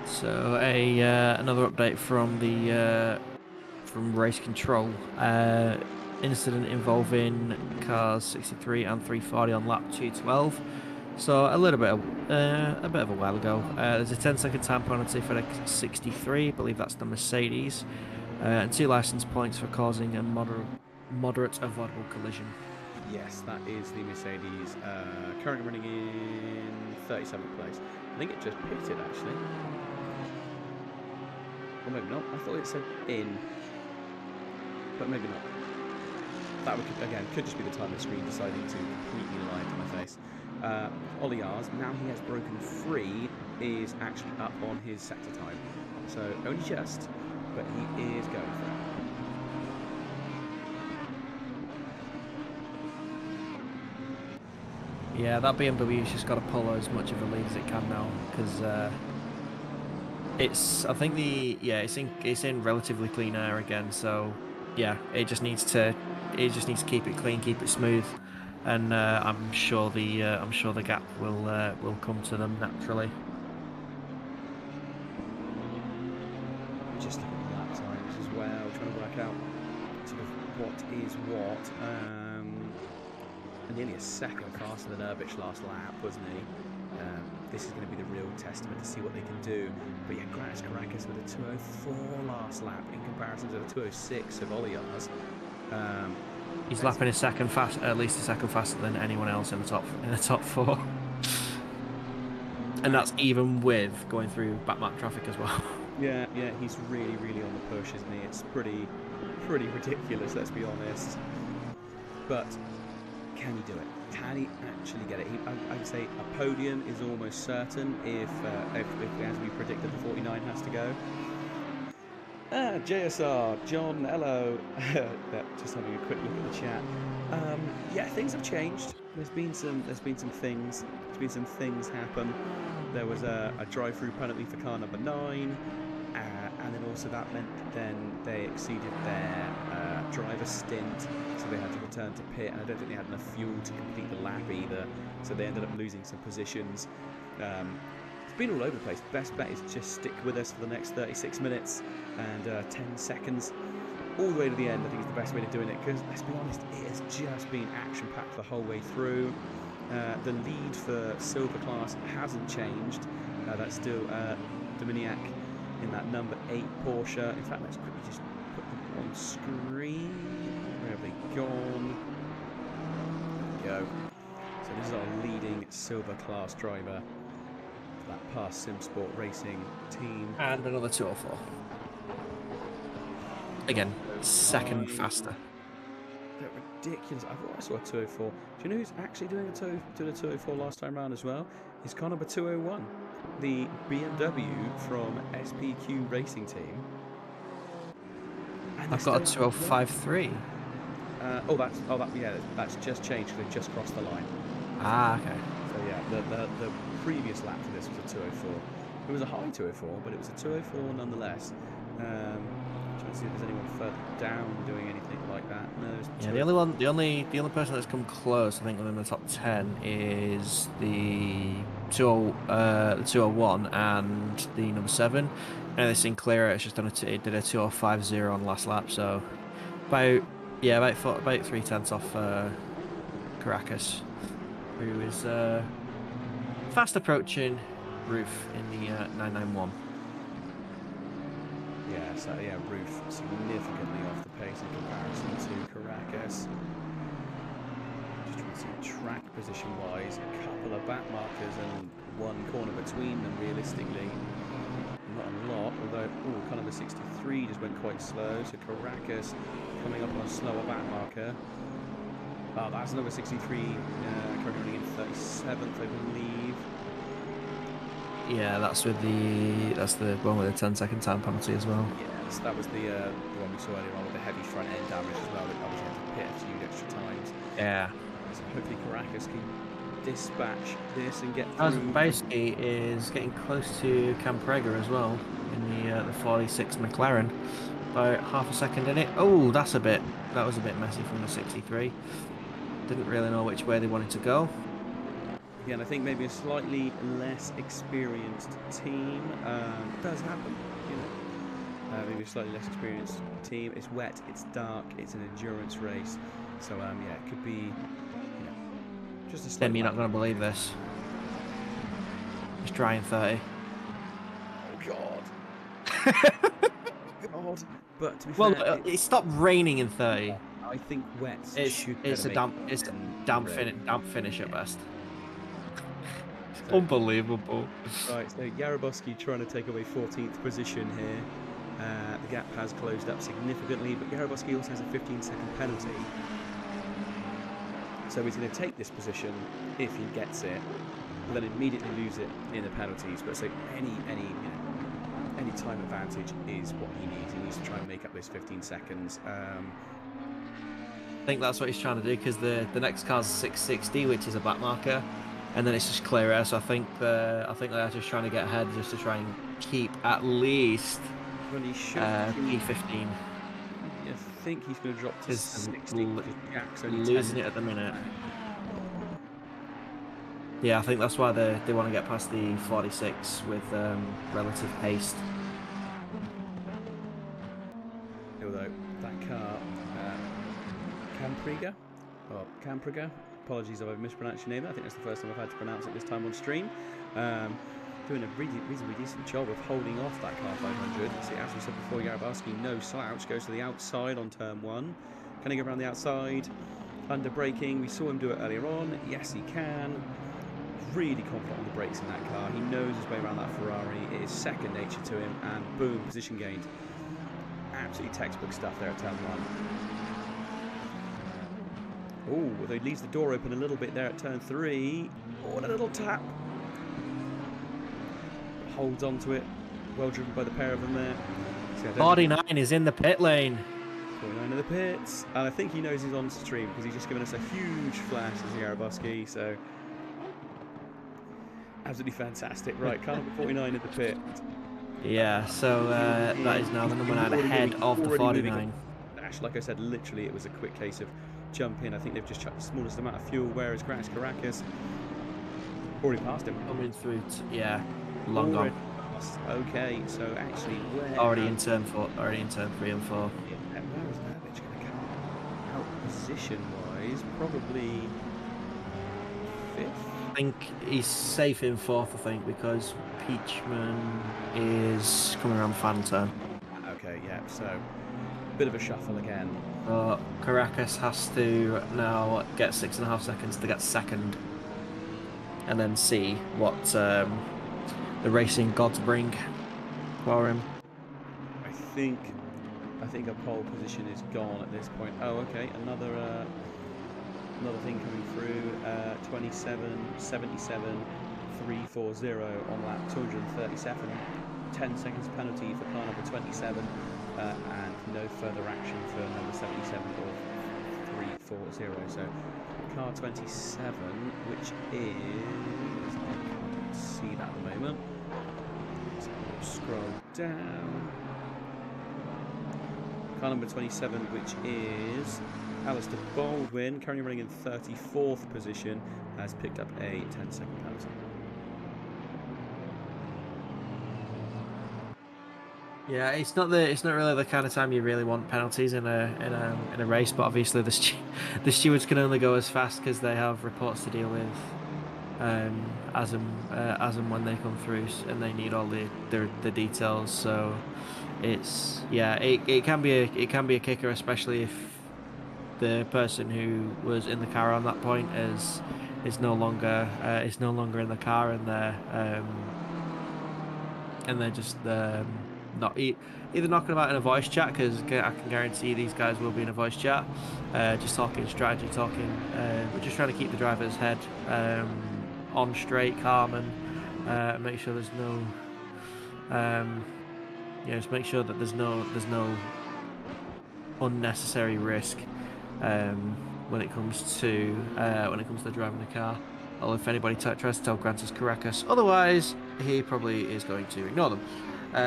So another update from the from race control. Incident involving cars 63 and 340 on lap 212. So a bit of a while ago. There's a 10-second time penalty for the 63. I believe that's the Mercedes, and 2 license points for causing a moderate avoidable collision. Yes, that is the Mercedes. Currently running in 37th place. I think it just pitted actually. Or maybe not. I thought it said in, but maybe not. That would, again, could just be the time the screen deciding to completely lie to my face. Ollie R's, now he has broken free, is actually up on his sector time. So only just, but he is going for it. Yeah, that BMW's just got to pull as much of a lead as it can now, because I think it's in relatively clean air again. So yeah, it just needs to keep it clean, keep it smooth, and I'm sure the gap will come to them naturally. Just looking at lap times as well, trying to work out sort of what is what. Nearly a second faster than Urbich last lap, wasn't he? This is going to be the real testament to see what they can do. But yeah, Gratis Caracas with a 204 last lap in comparison to the 206 of Oliar's. He's lapping at least a second faster than anyone else in the top 4. And that's even with going through backmark traffic as well. Yeah, he's really, really on the push, isn't he? It's pretty ridiculous, let's be honest. But can he do it? Can he actually get it? I'd say a podium is almost certain if as we predicted, the 49 has to go. JSR, John, hello. Just having a quick look at the chat. Yeah, things have changed. There's been some things happen. There was a drive-through penalty for car number 9, and then also that meant that then they exceeded their driver stint, so they had to return to pit, and I don't think they had enough fuel to complete the lap either, so they ended up losing some positions. It's been all over the place. Best bet is just stick with us for the next 36 minutes and 10 seconds. All the way to the end, I think is the best way of doing it, because let's be honest, it has just been action-packed the whole way through. The lead for Silver Class hasn't changed. That's still Dominiak in that number 8 Porsche. In fact, let's quickly just put them on screen. Where have they gone? There we go. So this is our leading silver class driver for that past SimSport Racing team. And another 204. Again, second faster. They're ridiculous. I thought I saw a 204. Do you know who's actually doing a 204 last time round as well? It's car number 201, the BMW from SPQ Racing Team. And I've got a 2053. That's just changed. They've just crossed the line. Ah, okay. So yeah, the previous lap for this was a 204. It was a high 204, but it was a 204 nonetheless. Trying to see if there's anyone further down doing anything like that. No, yeah, the only person that's come close, I think, within the top 10 is the 201 and the number 7. And the Sinclair, it's just done it did a 2050 on last lap, so about 3/10 off Caracas, who is fast approaching Roof in the 991. Yeah, so yeah, Roof significantly off the pace in comparison to Caracas. Just trying to see track position-wise, a couple of back markers and one corner between them realistically. Not a lot, although, kind of a 63 just went quite slow, so Caracas coming up on a slower back marker. Oh, that's number 63, currently running in 37th, I believe. Yeah, that's the one with the 10-second time penalty as well. Yes, that was the one we saw earlier on with the heavy front end damage as well. That obviously had to pit a few extra times. Yeah. So hopefully Caracas can dispatch this and get As through. basically is getting close to Camprega as well in the 46 McLaren, about half a second in it. Oh, that was a bit messy from the 63. Didn't really know which way they wanted to go. Again, I think maybe a slightly less experienced team does happen. You know, maybe a slightly less experienced team. It's wet, it's dark, it's an endurance race. So yeah, it could be. Just a Tim, you're not going to believe this. It's dry in 30. Oh God. God. But to be fair, it stopped raining in 30. I think wet. It's a damp finish at best. Unbelievable. Right, so Yaroboski trying to take away 14th position here. The gap has closed up significantly, but Yaroboski also has a 15-second penalty. So he's going to take this position if he gets it, but then immediately lose it in the penalties. But so any time advantage is what he needs. He needs to try and make up this 15 seconds. I think that's what he's trying to do, because the next car's 660, which is a back marker, and then it's just clear air. So I think they're just trying to get ahead, just to try and keep at least P15. I think he's going to drop to 60. Jack's only losing it at the minute. Yeah, I think that's why they want to get past the 46 with relative haste. Although that car, Camprega, apologies if I've mispronounced your name. I think that's the first time I've had to pronounce it this time on stream. Doing a reasonably decent job of holding off that car 500. See, as we said before, Yaroboski, no slouch, goes to the outside on turn 1. Can he go around the outside? Under braking, we saw him do it earlier on. Yes, he can. Really confident on the brakes in that car. He knows his way around that Ferrari. It is second nature to him, and boom, position gained. Absolutely textbook stuff there at turn 1. Oh, though he leaves the door open a little bit there at turn 3. Oh, and a little tap. Holds on to it. Well driven by the pair of them there. 49 is in the pit lane. 49 in the pits. And I think he knows he's on stream because he's just given us a huge flash as Yaroboski. So absolutely fantastic. Right, car number 49 in the pit. Yeah, so that is now the number 9 ahead of the 49. Dash, like I said, literally it was a quick case of jump in. I think they've just chucked the smallest amount of fuel, whereas Caracas already passed him. Coming through, yeah, long gone. Okay, so actually, already in turn 4, already in turn 3 and 4. Yeah, where is Babbage going to come out position-wise? Probably 5th. I think he's safe in 4th, I think, because Peachman is coming around the final turn. Okay, yeah, so bit of a shuffle again. Caracas has to now get 6.5 seconds to get second, and then see what the racing gods bring for him. I think a pole position is gone at this point. Oh, okay, another thing coming through. 27.77 340 on lap 237. 10 seconds penalty for car number 27, and no further action for number 77 or 340. So car 27, which is, I can't see that at the moment. So we'll scroll down. Car number 27, which is Alistair Baldwin, currently running in 34th position, has picked up a 10-second penalty. Yeah, it's not really the kind of time you really want penalties in a race, but obviously the stewards can only go as fast because they have reports to deal with as and when they come through, and they need all the details. So it's it can be a kicker, especially if the person who was in the car on that point is no longer in the car, and they're just not either knocking about in a voice chat, because I can guarantee these guys will be in a voice chat, just talking strategy, we're just trying to keep the driver's head on straight, calm, and make sure there's no just make sure that there's no unnecessary risk when it comes to driving the car. Or if anybody tries to tell Grantis Caracas otherwise, he probably is going to ignore them.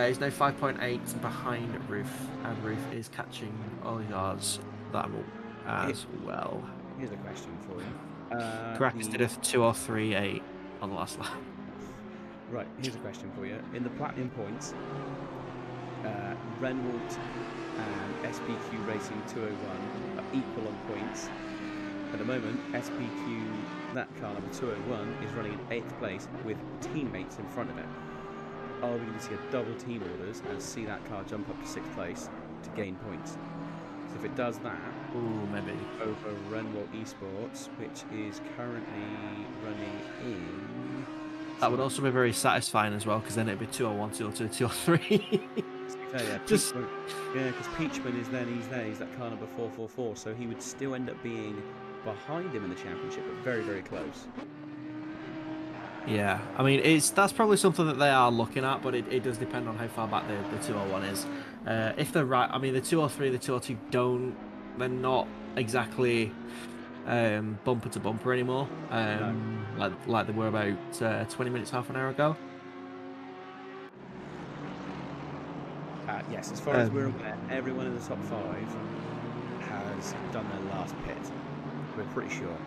He's now 5.8 behind Roof, and Roof is catching Oligar's that as well. Here's a question for you. Caracas did a 2:03.8 on the last lap. Right, here's a question for you. In the Platinum points, Renwalt and SPQ Racing 201 are equal on points. At the moment, SPQ, that car number 201, is running in 8th place with teammates in front of it. Are we going to see a double team orders and see that car jump up to 6th place to gain points? So if it does that, maybe over Renwalt Esports, which is currently running in... That would also be very satisfying as well, because then it'd be 201, 202, 203. Because Peachman is then, he's that car number 444, so he would still end up being behind him in the championship, but very, very close. Yeah, I mean, that's probably something that they are looking at, but it does depend on how far back the 201 is. If they're right, I mean, the 203, the 202 they're not exactly bumper to bumper anymore, like they were about 20 minutes, half an hour ago. Yes, as far as we're aware, everyone in the top 5 has done their last pit. We're pretty sure.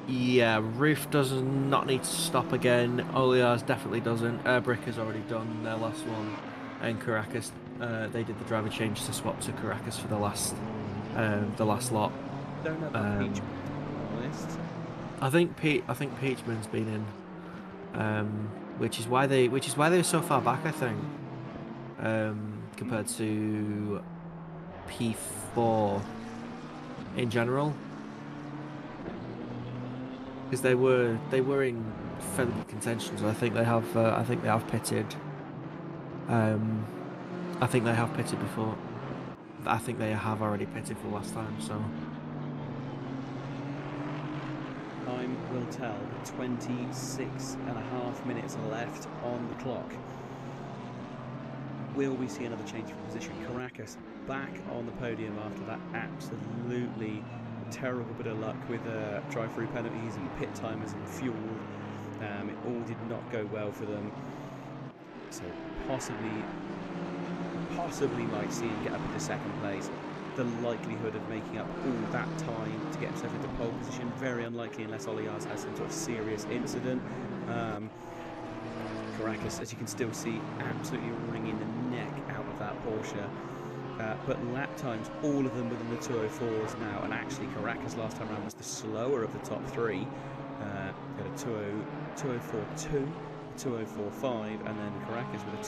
Yeah, Roof does not need to stop again. Oliars definitely doesn't. Brick has already done their last one, and Caracas, they did the driver change to swap to Caracas for the last lot. Don't know about Peachman, to be honest. I think Peachman's been in, which is why they're so far back, I think, compared to P4 in general. Because they were in fairly good contention, so I think they have pitted. I think they have pitted before. I think they have already pitted for last time. So Time will tell. 26.5 minutes left on the clock. Will we see another change of position? Caracas back on the podium after that absolutely terrible bit of luck with drive-through penalties and pit timers and fuel. It all did not go well for them. So possibly might see him get up into 2nd place. The likelihood of making up all that time to get himself into pole position, very unlikely unless Oliars has some sort of serious incident. Caracas, as you can still see, absolutely wringing the neck out of that Porsche. but lap times, all of them within the 204s now, and actually Caracas last time around was the slower of the top three. Got a 204.2, a 204.5, and then Caracas with a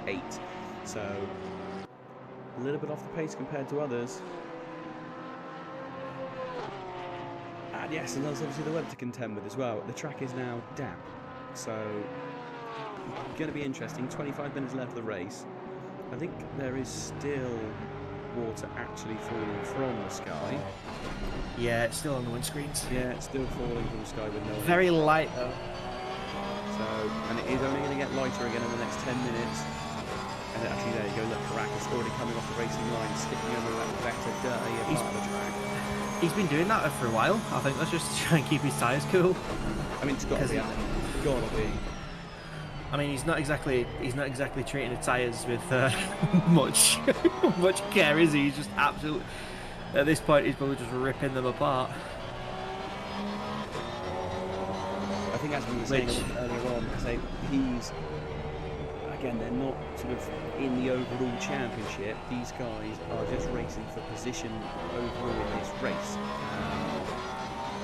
204.8. So a little bit off the pace compared to others. And yes, and there's obviously the weather to contend with as well. The track is now damp, so going to be interesting. 25 minutes left of the race. I think there is still water actually falling from the sky. Yeah, it's still on the windscreens. Yeah, it's still falling from the sky with no. Very light though. So, and it is only going to get lighter again in the next 10 minutes. And actually, there you go. Look, Caracas already coming off the racing line, sticking over that better, dirtier part of the track. He's been doing that for a while. I think that's just to try and keep his tyres cool. I mean, it's got to be. Gotta be. I mean, he's not exactly treating the tyres with much care, is he? He's just absolutely. At this point, he's probably just ripping them apart. I think, as we were saying earlier on, he's. Again, they're not sort of in the overall championship. These guys are just racing for position overall in this race.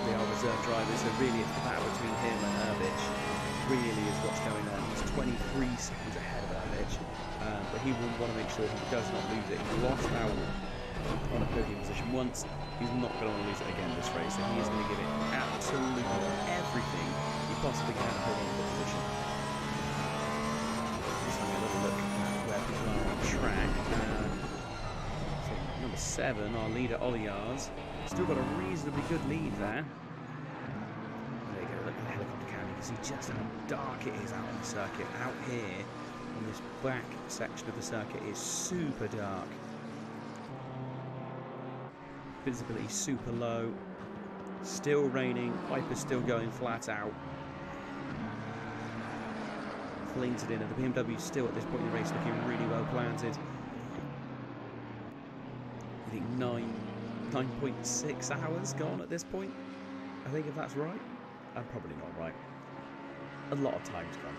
They are reserve drivers, so really it's the battle between him and Urbich. Really is what's going on. He's 23 seconds ahead of Urbich, but he will want to make sure he does not lose it. He lost out on a podium position once. He's not going to want to lose it again this race, so he is going to give it absolutely everything he possibly can to hold on to the position. Look at where people are on track. So number 7, our leader Oliars, still got a reasonably good lead there. There you go, look at the helicopter cam, you can see just how dark it is out on the circuit. Out here, on this back section of the circuit, is super dark. Visibility super low. Still raining, Piper's still going flat out. Lanes it in, and the BMW still at this point in the race looking really well planted. I think 9.6 hours gone at this point. I think if that's right. I'm probably not right. A lot of time's gone.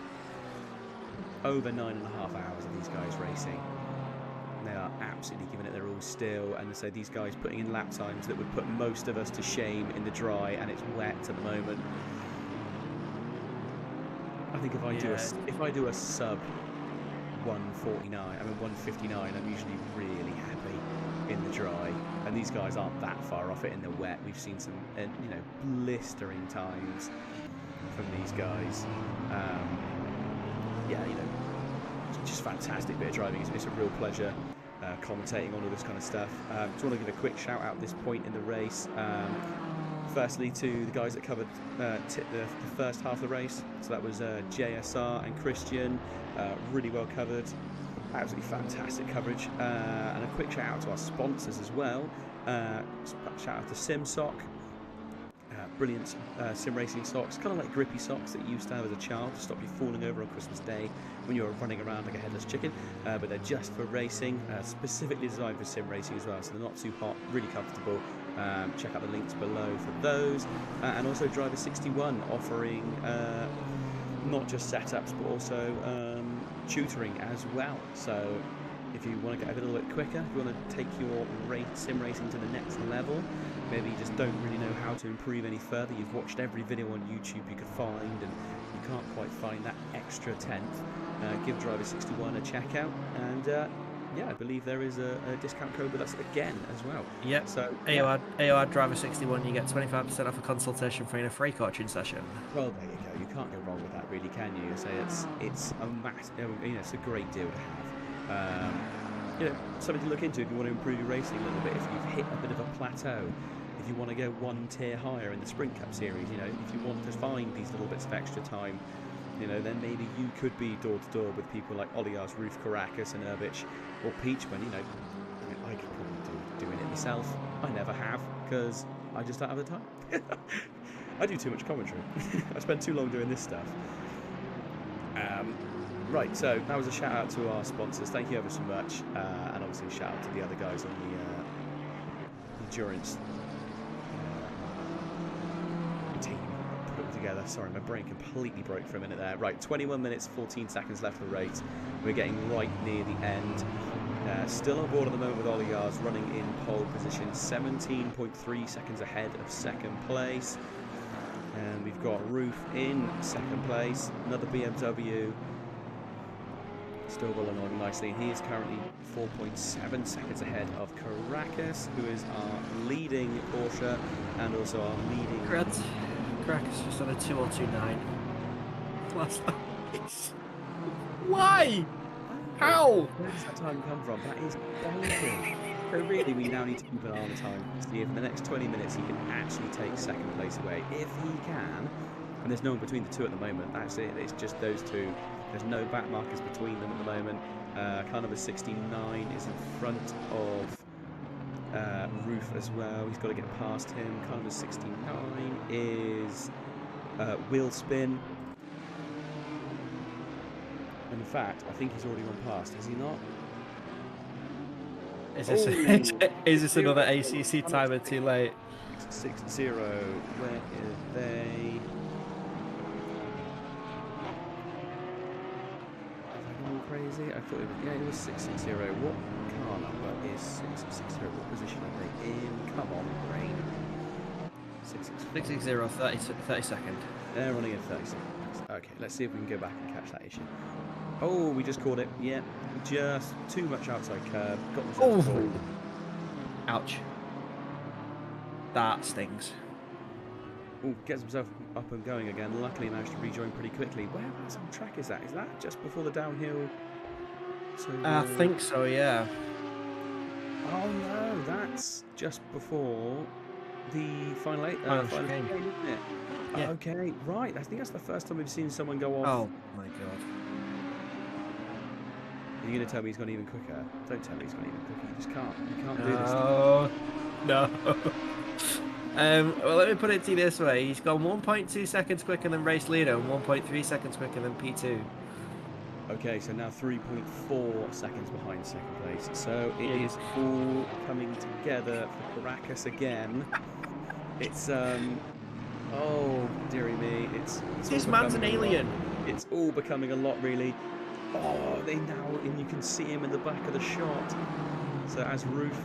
Over 9.5 hours of these guys racing. They are absolutely giving it their all still, and so these guys putting in lap times that would put most of us to shame in the dry, and it's wet at the moment. I think if I do a sub 149, I mean 159, I'm usually really happy in the dry, and these guys aren't that far off it in the wet. We've seen some, blistering times from these guys. Yeah, it's just fantastic bit of driving. It's a real pleasure commentating on all this kind of stuff. Just want to give a quick shout out at this point in the race. Firstly, to the guys that covered the first half of the race. So that was JSR and Christian, really well covered, absolutely fantastic coverage. And a quick shout out to our sponsors as well. Shout out to SIMSOK, brilliant sim racing socks, kind of like grippy socks that you used to have as a child to stop you falling over on Christmas Day when you were running around like a headless chicken, but they're just for racing, specifically designed for sim racing as well, so they're not too hot, really comfortable. Check out the links below for those, and also Driver 61 offering not just setups but also tutoring as well. So if you want to get a little bit quicker, if you want to take your sim racing to the next level, maybe you just don't really know how to improve any further, you've watched every video on YouTube you could find and you can't quite find that extra tenth, give Driver 61 a check out, and yeah, I believe there is a discount code with us again as well. Yep. So AOR Driver 61, you get 25% off a consultation for a free coaching session. Well, there you go. You can't go wrong with that, really, can you? So it's a it's a great deal to have. Something to look into if you want to improve your racing a little bit. If you've hit a bit of a plateau, if you want to go one tier higher in the Sprint Cup series, if you want to find these little bits of extra time, then maybe you could be door to door with people like Oliars, Roof, Caracas, and Urbich, or Peachman. I could probably do doing it myself. I never have because I just don't have the time. I do too much commentary. I spend too long doing this stuff. Right, so that was a shout out to our sponsors. Thank you ever so much, and obviously a shout out to the other guys on the endurance team put it together. Sorry, my brain completely broke for a minute there. Right, 21 minutes 14 seconds left of the race. We're getting right near the end. Still on board at the moment with Oligar's running in pole position, 17.3 seconds ahead of second place. And we've got Roof in second place, another BMW. Still rolling along nicely. He is currently 4.7 seconds ahead of Caracas, who is our leading Porsche and also our leading... Caracas just on a 2:02.9. Last place. Why? How? Where does that time come from? That is bonkers. So really, we now need to keep an eye on the time to see if in the next 20 minutes he can actually take second place away. If he can, and there's no one between the two at the moment, that's it. It's just those two. There's no back markers between them at the moment. Car number 69 is in front of Roof as well. He's got to get past him. Car number 69 is Wheel Spin. And in fact, I think he's already gone past, has he not? Is this, is this another ACC timer too late? 6-0, where are they? Have I gone crazy? I thought it was, yeah, it was 6-0. What car number is 6-0? What position are they in? Come on, brain. 6-6-0, 30 seconds. They're running in 30 seconds. Okay, let's see if we can go back and catch that issue. Oh, we just caught it. Yeah, just too much outside curb. Got themselves caught. Ouch. That stings. Oh, gets himself up and going again. Luckily managed to rejoin pretty quickly. Whereabouts on track is that? Is that just before the downhill? So, I think so, yeah. Oh no, that's just before the final eight. Final final game, isn't it? Yeah. Okay, right. I think that's the first time we've seen someone go off. Oh my god. Are you going to tell me he's gone even quicker? Don't tell me he's gone even quicker. You just can't. You can't do this. No. Well, let me put it to you this way. He's gone 1.2 seconds quicker than race leader and 1.3 seconds quicker than P2. Okay, so now 3.4 seconds behind second place. So it is all coming together for Caracas again. It's, oh, dearie me. It's This man's an alien. It's all becoming a lot, really. Oh, they now, and you can see him in the back of the shot. So as Roof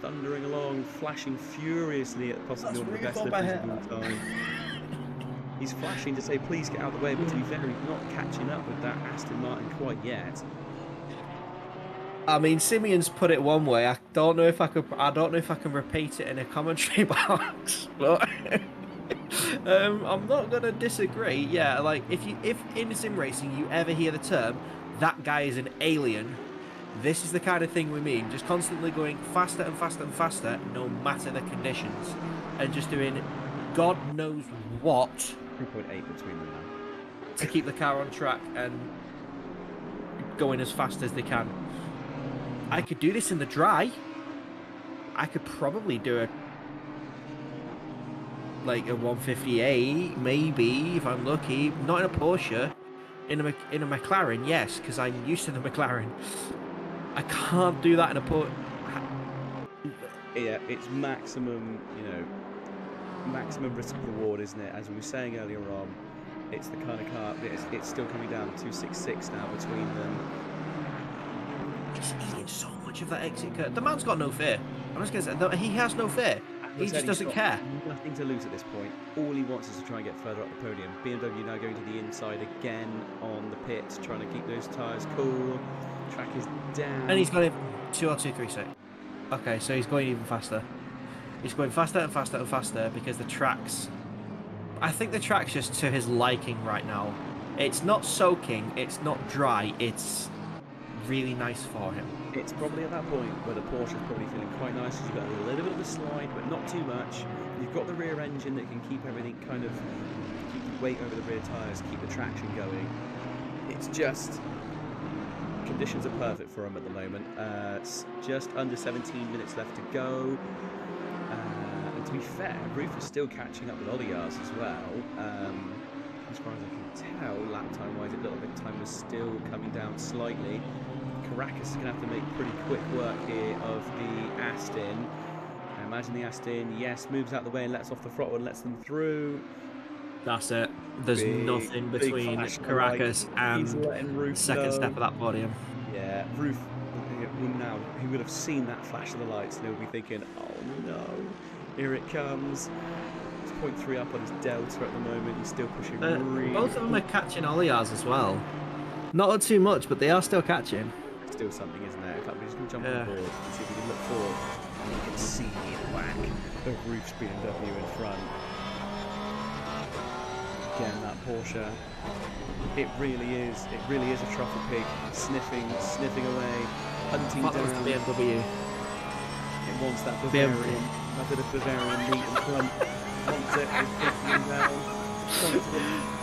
thundering along, flashing furiously at possibly one of the best lifters of all time. He's flashing to say, please get out of the way, but to be fair, he's not catching up with that Aston Martin quite yet. I mean, Simeon's put it one way. I don't know if I can repeat it in a commentary box, but I'm not gonna disagree. Yeah, like if in sim racing you ever hear the term "that guy is an alien," this is the kind of thing we mean. Just constantly going faster and faster and faster, no matter the conditions, and just doing God knows what 3.8 between them now to keep the car on track and going as fast as they can. I could do this in the dry. I could probably do a 158, maybe, if I'm lucky. Not in a Porsche. In a McLaren, yes, because I'm used to the McLaren. I can't do that in a Porsche. Yeah, it's maximum, maximum risk reward, isn't it? As we were saying earlier on, it's the kind of car, it's still coming down to 266 now between them. Just eating so much of that exit curve. The man's got no fear. I'm just going to say, he has no fear. He just doesn't care. Nothing to lose at this point. All he wants is to try and get further up the podium. BMW now going to the inside again on the pit, trying to keep those tyres cool. Track is down. And he's got it 2:02.36. Okay, so he's going even faster. He's going faster and faster and faster because the track's... I think the track's just to his liking right now. It's not soaking, it's not dry, it's really nice for him. It's probably at that point where the Porsche is probably feeling quite nice because you've got a little bit of a slide, but not too much. You've got the rear engine that can keep everything kind of, keep the weight over the rear tyres, keep the traction going. It's just, conditions are perfect for him at the moment. It's just under 17 minutes left to go. And to be fair, Roof is still catching up with Oligar's as well. As far as I can tell, lap time wise, a little bit of time was still coming down slightly. Caracas is going to have to make pretty quick work here of the Aston. I imagine the Aston, yes, moves out the way and lets off the throttle and lets them through. That's it. There's nothing between Caracas and Roof second step of that podium. Yeah, Roof, he would have seen that flash of the lights and he'll be thinking, oh no, here it comes. He's 0.3 up on his delta at the moment. He's still pushing really. Both of them are catching Oliars as well. Not too much, but they are still catching. Still something, isn't there? In fact, we're just going to jump on board and see if we can look forward. And you can see the whack of Roof's BMW in front. Again, that Porsche. It really is a truffle pig, sniffing away, hunting down. The BMW. It wants that Bavarian, a bit of Bavarian meat and plump. Wants it, it's picking down.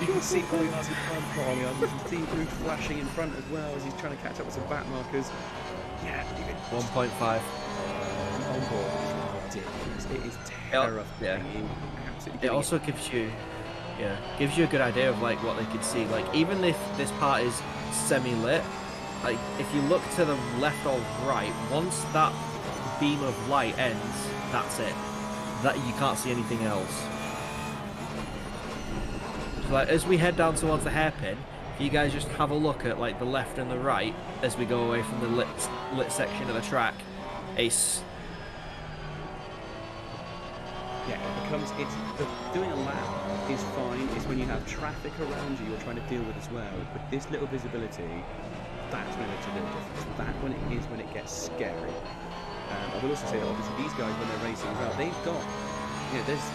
You can see Oliar's in front of Oliar. You can see Roof flashing in front as well as he's trying to catch up with some back markers. Yeah, 1.5. On board is ridiculous. It is terrifying. Absolutely. It also gives you a good idea of like what they could see. Like even if this part is semi-lit, like if you look to the left or right, once that beam of light ends, that's it. That you can't see anything else. So like as we head down towards the hairpin, if you guys just have a look at like the left and the right as we go away from the lit section of the track, ace. Yeah, doing a lap is fine. It's when you have traffic around you you're trying to deal with as well. But this little visibility, that's when it's a little difference. That when it gets scary. I will also say that obviously these guys when they're racing as well, they've got, there's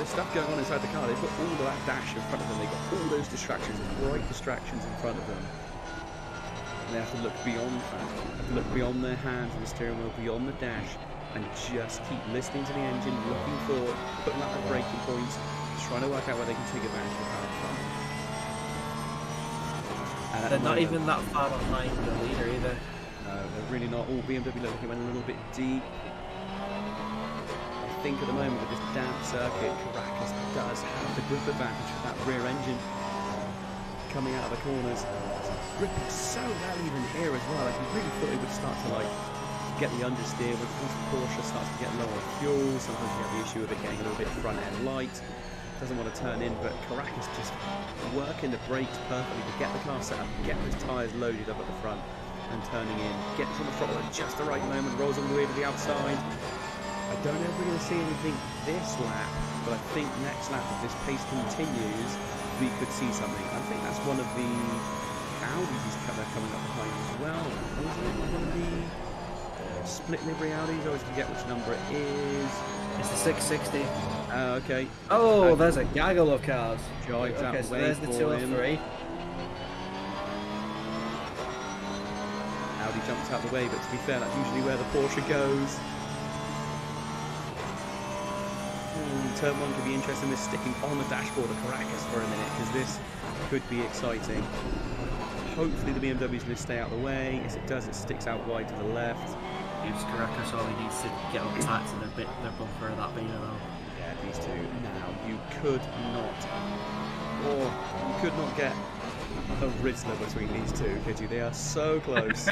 stuff going on inside the car. They've got all of that dash in front of them. They've got all those distractions, bright distractions in front of them. And they have to look beyond that. They have to look beyond their hands and the steering wheel, beyond the dash, and just keep listening to the engine, looking for, putting out their braking points, trying to work out where they can take advantage of the car in front. And they're not even that far behind the leader either. No, they're really not. All BMW looks like it went a little bit deep. I think at the moment with this damp circuit, Caracas does have the grip advantage with that rear engine coming out of the corners. It's gripping so well even here as well. Like, you really thought it would start to like get the understeer, but once the Porsche starts to get low on fuel, sometimes you have the issue of it getting a little bit front end light. Doesn't want to turn in, but Caracas just working the brakes perfectly to get the car set up, get those tyres loaded up at the front and turning in, gets on the throttle at just the right moment, rolls all the way to the outside. I don't know if we're going to see anything this lap, but I think next lap, if this pace continues, we could see something. I think that's one of the Audis he's coming up behind as well. Wasn't it one of the split livery Audis? I always forget which number it is. It's the 660. Okay. Oh, there's a gaggle of cars. Drives out okay, the so way there's the 203. Audi jumps out the way, but to be fair, that's usually where the Porsche goes. Turn 1 could be interesting. This sticking on the dashboard of Caracas for a minute, because this could be exciting. Hopefully the BMW's going to stay out of the way. As it does, it sticks out wide to the left. Gives Caracas all he needs to get on tight to the bumper of that beamer though. Yeah, these two. Now, you could not get a Rizzler between these two, could you? They are so close.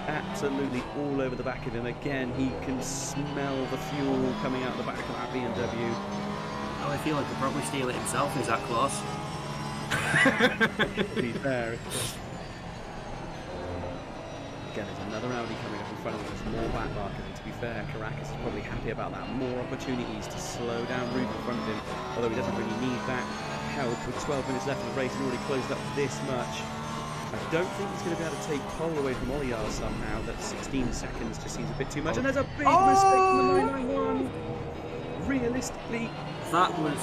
Absolutely all over the back of him. Again, he can smell the fuel coming out the back of that BMW. Oh, I feel like he'll probably steal it himself. He's that close. To be fair. Again, there's another Audi coming up in front of him. There's more back marking. To be fair, Caracas is probably happy about that. More opportunities to slow down Roof in front of him, although he doesn't really need that help with 12 minutes left in the race and already closed up this much. I don't think he's going to be able to take pole away from Oliar somehow. That 16 seconds just seems a bit too much. And there's a big mistake from the 991. Realistically, that was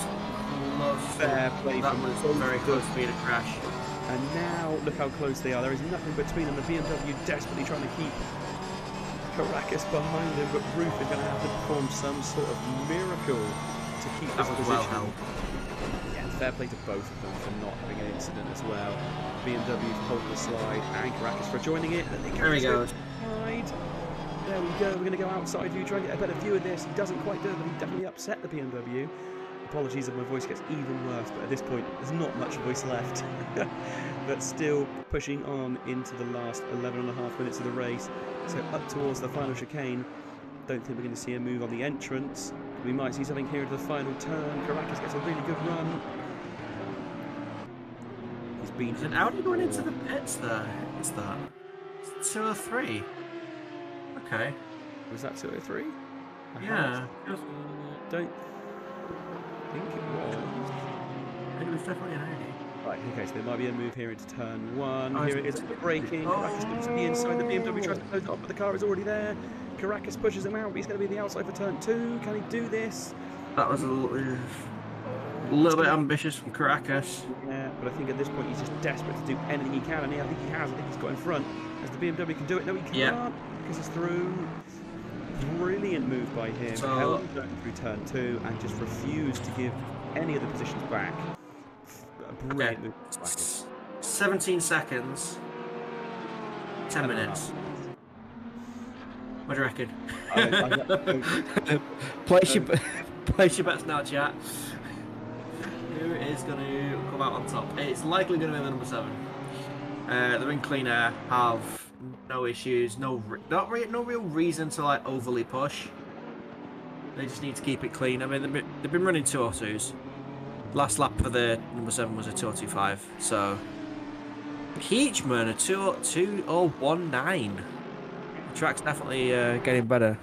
close. Fair play. That was very close to being a crash. And now look how close they are. There is nothing between them. The BMW desperately trying to keep Caracas behind him, but Roof is going to have to perform some sort of miracle to keep this position. Well held. Yeah, fair play to both of them for not having an incident as well. BMW for holding the slide and Caracas for joining it. And there we go. There we go. We're going to go outside view, try and get a better view of this. He doesn't quite do it, but he definitely upset the BMW. Apologies if my voice gets even worse, but at this point there's not much voice left. But still pushing on into the last 11.5 minutes of the race. So up towards the final chicane. Don't think we're going to see a move on the entrance. We might see something here at the final turn. Caracas gets a really good run. He's been an Audi going into the pits there. What's that? 203. Okay. Was that 203? Yeah. Don't think it was. It was definitely an 80. Right, okay, so there might be a move here into turn 1. Oh, Here it is, braking. Caracas looks to the inside. The BMW tries to close it off, but the car is already there. Caracas pushes him out, but he's going to be the outside for turn 2. Can he do this? That was a little bit ambitious from Caracas. Yeah, but I think at this point he's just desperate to do anything he can, and I think he has. I think he's got in front. As the BMW can do it, no, he can't because it's through. Brilliant move by him. So, held through turn 2 and just refused to give any of the positions back. A brilliant move. 17 seconds. 10 minutes. What do you reckon? Place your bets now, chat. Who is going to come out on top? It's likely going to be the number 7. They're in clean air, have no issues, no real reason to like overly push. They just need to keep it clean. I mean, they've been running 202s. Last lap for the number 7 was a 2025. So Peachman a 2:20.19. The track's definitely getting better.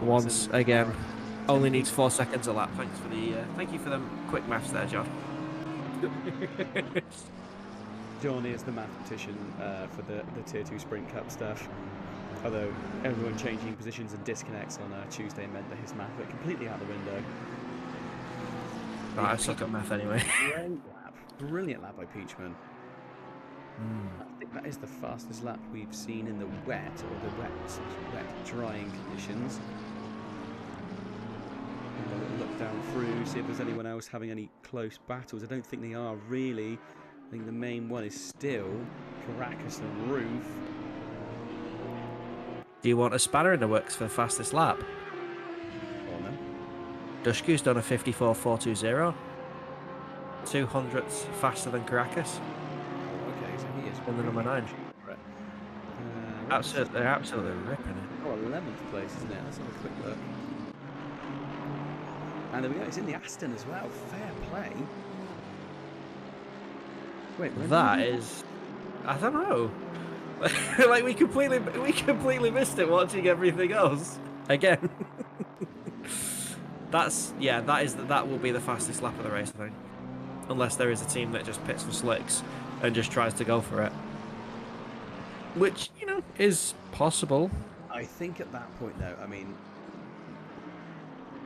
Once again, only needs 4 seconds a lap. Thanks for the thank you for them quick maths there, John. John is the mathematician for the Tier 2 Sprint Cup stuff. Although everyone changing positions and disconnects on Tuesday meant that his math went completely out the window. Oh, I suck at math anyway. Brilliant lap by Peachman. I think that is the fastest lap we've seen in the wet, or the wet drying conditions. And a little look down through, see if there's anyone else having any close battles. I don't think they are really. I think the main one is still Caracas and Roof. Do you want a spanner in the works for the fastest lap? Go on then. Dushku's done a 54.420. 200ths faster than Caracas. Oh, okay, so he is in the number 9. They're absolutely ripping it. Oh, 11th place, isn't it? Let's have a quick look. And there we go, it's in the Aston as well. Fair play. Wait, that is, I don't know. Like we completely missed it watching everything else again. That will be the fastest lap of the race, I think, unless there is a team that just pits for slicks and just tries to go for it, which is possible. I think at that point, though, I mean,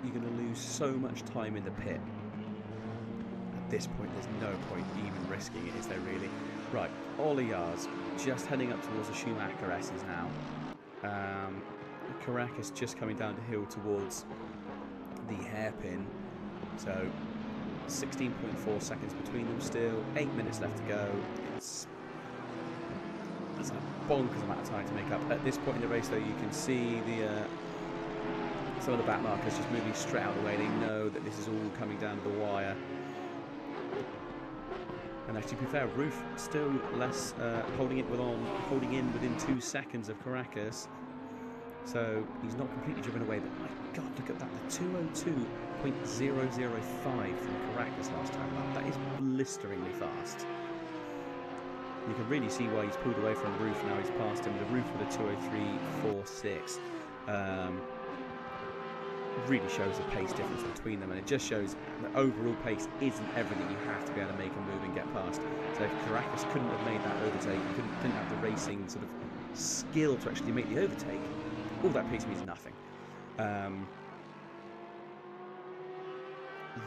you're going to lose so much time in the pit. At this point, there's no point even risking it, is there really? Right, Ollie Yars just heading up towards the Schumacher S's now. Caracas just coming down the hill towards the hairpin. So 16.4 seconds between them still. 8 minutes left to go. It's a bonkers amount of time to make up. At this point in the race, though, you can see some of the back markers just moving straight out of the way. They know that this is all coming down to the wire. And actually, to be fair, Roof still less holding in within 2 seconds of Caracas. So he's not completely driven away. But my God, look at that! The 2:02.005 from Caracas last time up. That is blisteringly fast. You can really see why he's pulled away from Roof now. He's passed him. The Roof with a 2:03.46. Really shows the pace difference between them, and it just shows that overall pace isn't everything. You have to be able to make a move and get past. So if Caracas couldn't have made that overtake, didn't have the racing sort of skill to actually make the overtake, all that pace means nothing.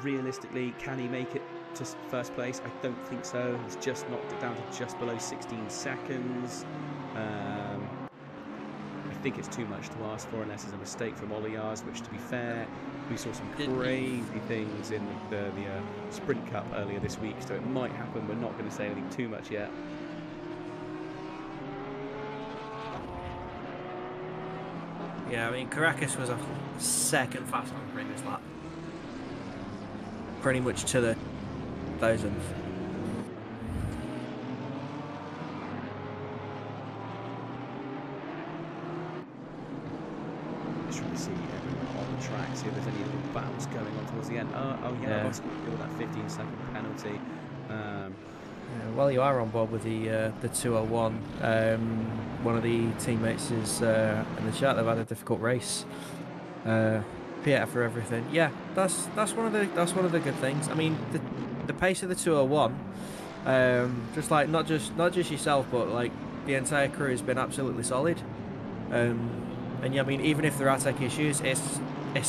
Realistically, can he make it to first place? I don't think so. He's just knocked it down to just below 16 seconds. I think it's too much to ask for unless it's a mistake from Oliars, which, to be fair, we saw some crazy things in the Sprint Cup earlier this week, so it might happen. We're not going to say anything too much yet. Yeah, I mean, Caracas was a second faster on the previous lap. Pretty much to the 1000th. Just trying to see everyone on the track, see if there's any little battles going on towards the end. Oh yeah, I must feel that 15-second penalty. While you are on board with the 201, one of the teammates is in the chat. They've had a difficult race. Pieter for everything. Yeah, that's one of the good things. I mean, the pace of the 201, just like not just yourself, but like the entire crew has been absolutely solid. And yeah, I mean, even if there are tech issues, it's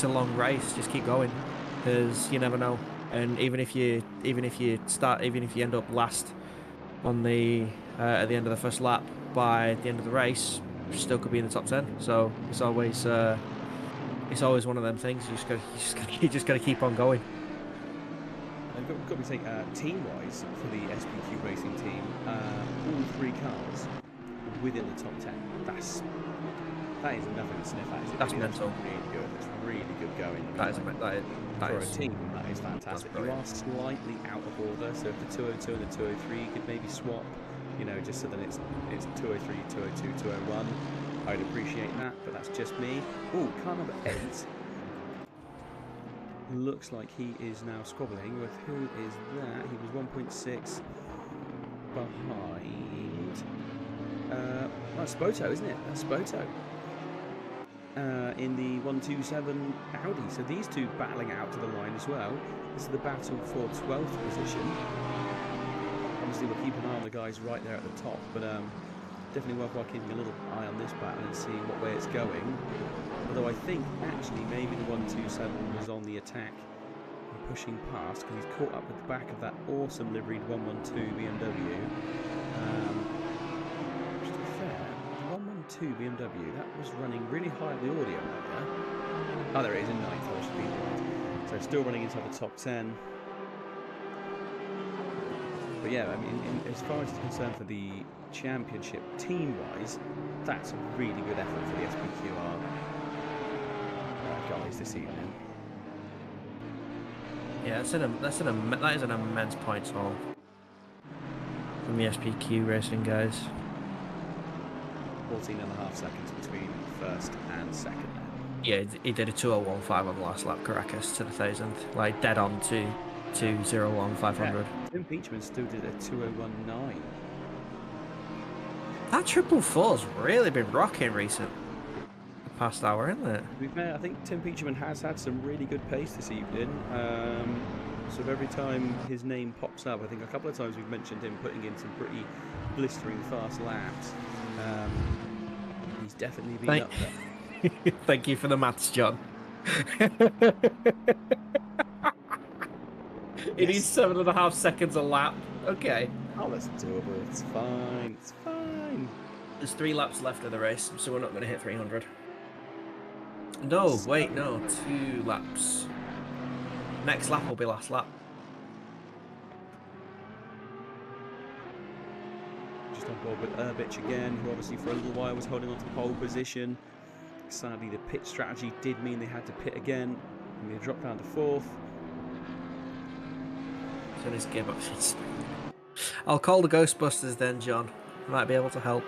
a long race. Just keep going, because you never know. And even if you end up last on the at the end of the first lap, by the end of the race, you still could be in the top 10. So it's always one of them things. You just got to keep on going. I've got to be saying, team-wise, for the SPQ racing team, all 3 cars within the top 10. That is nothing to sniff at. Is it? That's mental. Really good. It's really good going. That is a team, that is fantastic. You are slightly out of order, so if the 202 and the 203 could maybe swap, you know, just so that it's 203, 202, 201. I'd appreciate that, but that's just me. Oh, car number 8. Looks like he is now squabbling with who is that? He was 1.6 behind. That's Spoto, isn't it? That's Spoto. In the 127 Audi. So these two battling out to the line as well. This is the battle for 12th position. Obviously, we'll keep an eye on the guys right there at the top, but definitely worthwhile keeping a little eye on this battle and seeing what way it's going. Although I think actually maybe the 127 was on the attack and pushing past, because he's caught up with the back of that awesome liveried 112 BMW. To be fair, the 112 BMW, that was running really high at the audio there. Oh, there it is in Nightfall speed. So still running inside the top 10. But yeah, I mean, as far as it's concerned for the championship team-wise, that's a really good effort for the SPQR guys this evening. Yeah, that is an immense points haul from the SPQ racing guys. 14.5 seconds between first and second. Yeah, he did a 2:01.5 on the last lap, Caracas to the 1000th, like dead on to 2:01.500. Yeah, Tim Peachman still did a 2:01.9. That 444's really been rocking the past hour, isn't it? To be fair, I think Tim Peachman has had some really good pace this evening. So every time his name pops up, I think a couple of times we've mentioned him putting in some pretty blistering fast laps. He's definitely been up there. Thank you for the maths, John. It is 7.5 seconds a lap. Okay. Oh, that's doable. It's fine. It's fine. There's 3 laps left of the race, so we're not going to hit 300. No, wait, no. 2 laps. Next lap will be last lap. Just on board with Urbich again, who obviously for a little while was holding on to the pole position. Sadly, the pit strategy did mean they had to pit again, and they dropped down to 4th. So this gearbox. I'll call the Ghostbusters then, John. Might be able to help.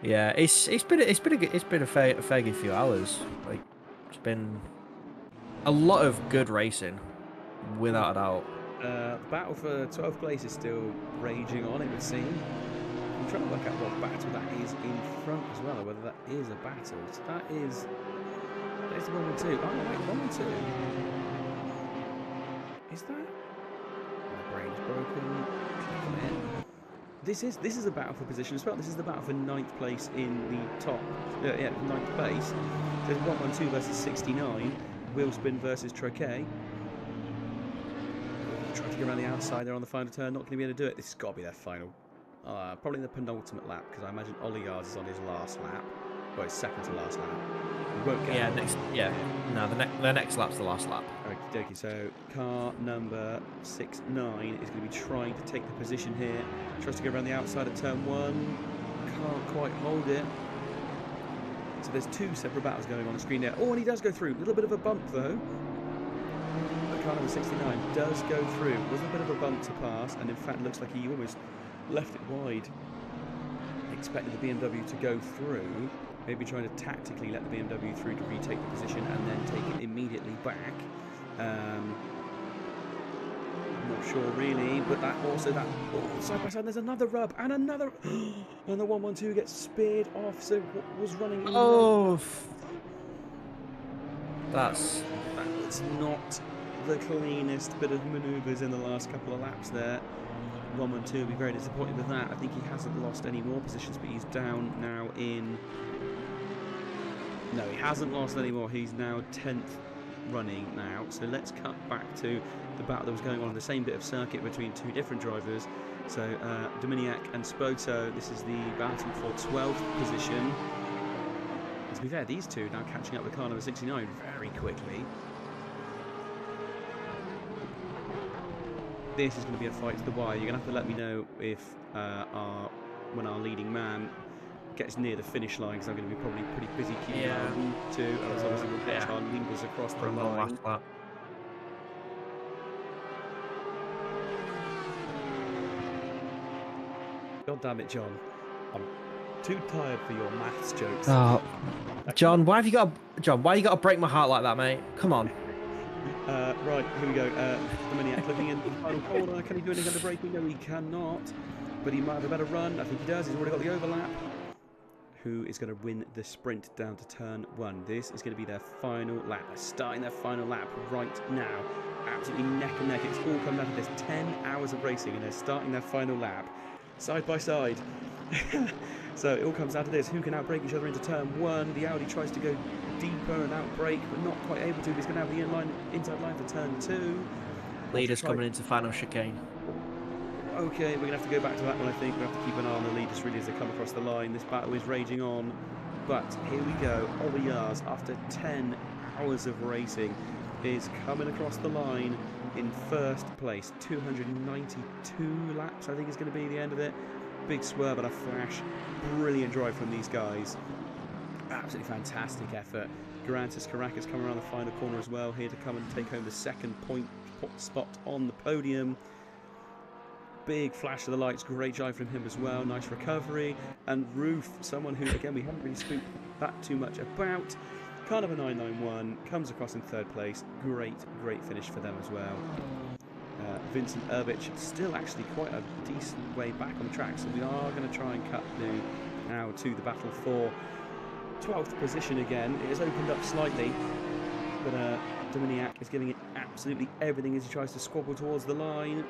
Yeah, it's been a fair good few hours. Like, it's been a lot of good racing, without a doubt. The battle for 12th place is still raging on, it would seem. I'm trying to work out what battle that is in front as well, or whether that is a battle. So that is the 112. Oh wait, 112. Is that? My brain's broken. Click on it. This is a battle for position as well. This is the battle for 9th place in the top. 9th place. There's 112 versus 69. Wheelspin versus Troquet. Trying to get around the outside there on the final turn. Not going to be able to do it. This has got to be their final. Probably the penultimate lap, because I imagine Ollie Yards is on his last lap. Well, his second to last lap. He won't get No, the next lap's the last lap. Okie dokie, so car number 69 is going to be trying to take the position here. Tries to go around the outside of turn 1. Can't quite hold it. So there's 2 separate battles going on the screen there. Oh, and he does go through. A little bit of a bump, though. But car number 69 does go through. Was a bit of a bump to pass, and in fact looks like he almost left it wide. Expected the BMW to go through. Maybe trying to tactically let the BMW through to retake the position and then take it immediately back. Not sure really, but that also side by side. There's another rub and another, and the 112 gets speared off. So what was running? In Oh, that's It's not the cleanest bit of manoeuvres in the last couple of laps there. 112 will be very disappointed with that. I think he hasn't lost any more positions, but he's down now in. No, he hasn't lost any more. He's now 10th running now. So let's cut back to the battle that was going on in the same bit of circuit between two different drivers. So Dominiak and Spoto, this is the battle for 12th position. And to be fair, these two now catching up with car number 69 very quickly. This is going to be a fight to the wire. You're going to have to let me know if when our leading man gets near the finish line, because I'm going to be probably pretty busy keeping an eye on Route 2, and as obviously we'll watch our leaders across the line. God damn it, John. I'm too tired for your maths jokes. Oh, John, why you got to break my heart like that, mate? Come on. Right, here we go. Dominiak looking in the final corner. Can he do anything under braking? No, he cannot. But he might have a better run. I think he does. He's already got the overlap. Who is going to win the sprint down to turn 1? This is going to be their final lap. They're starting their final lap right now. Absolutely neck and neck. It's all come down to this 10 hours of racing, and they're starting their final lap side by side. So it all comes down to this. Who can outbrake each other into turn 1? The Audi tries to go deeper and outbrake, but not quite able to. He's going to have the inside line for turn 2. Leaders coming into final chicane. Okay, we're going to have to go back to that one, I think. We have to keep an eye on the leaders really as they come across the line. This battle is raging on. But here we go. Oliars, after 10 hours of racing, is coming across the line in first place. 292 laps, I think, is going to be the end of it. Big swerve and a flash. Brilliant drive from these guys. Absolutely fantastic effort. Garantis Caracas coming around the final corner as well, here to come and take home the second point spot on the podium. Big flash of the lights, great drive from him as well, nice recovery. And Roof, someone who, again, we haven't really spooked that too much about. Car number 991 comes across in third place. Great finish for them as well. Vincent Urbich still actually quite a decent way back on the track, so we are going to try and cut now to the battle for 12th position again. It has opened up slightly, but Dominiak is giving it absolutely everything as he tries to squabble towards the line.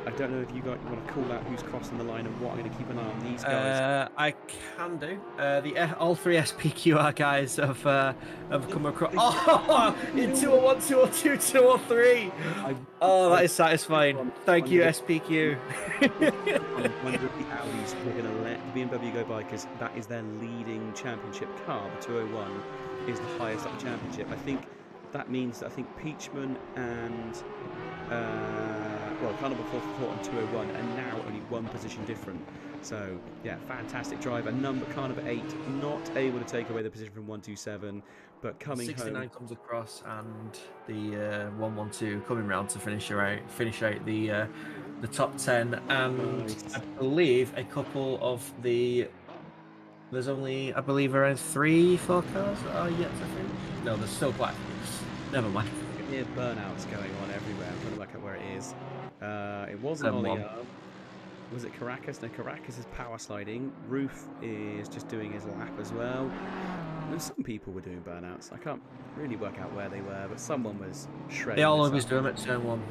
I don't know if you want to call out who's crossing the line and what. I'm going to keep an eye on these guys. I can do. All three SPQR guys have come across. Oh, in 201, 202, 203. Oh, that is satisfying. Thank you, SPQ. I wonder if the Audis were going to let the BMW go by, because that is their leading championship car. The 201 is the highest up the championship. I think that means that Peachman and car number 44 and 201 are now only one position different. So yeah, fantastic drive. And car number 8 not able to take away the position from 127, but coming 69 home. comes across, and the 112 coming round to finish out the top 10. And Nice. I believe a couple of there's only, I believe, around 3-4 cars that are yet to finish. No, there's still quite a few. Never mind. Near burnouts going on everywhere. I'm trying to work out where it is. It wasn't Oliar. Was it Caracas? No, Caracas is power sliding. Roof is just doing his lap as well. And some people were doing burnouts. I can't really work out where they were, but someone was shredding. They all always do them at turn 1.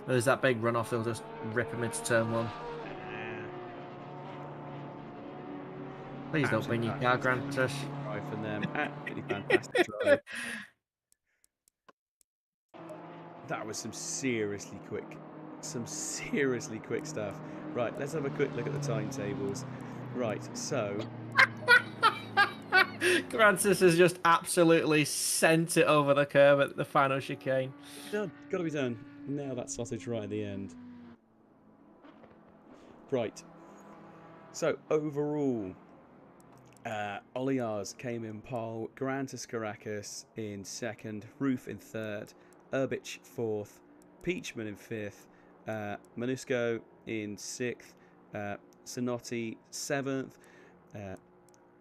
There's that big runoff, they'll just rip them into turn 1. Please don't win your car, Grantus. Drive from them. Absolutely fantastic drive. That was some seriously quick stuff. Right, let's have a quick look at the timetables. Right, so Grantus has just absolutely sent it over the curb at the final chicane. done. Got to be done. Now that sausage right at the end. Right. So overall, Oliars came in pole, Garantis Caracas in second, Roof in third, Urbich fourth, Peachman in fifth, Manusco in sixth, Sinotti seventh,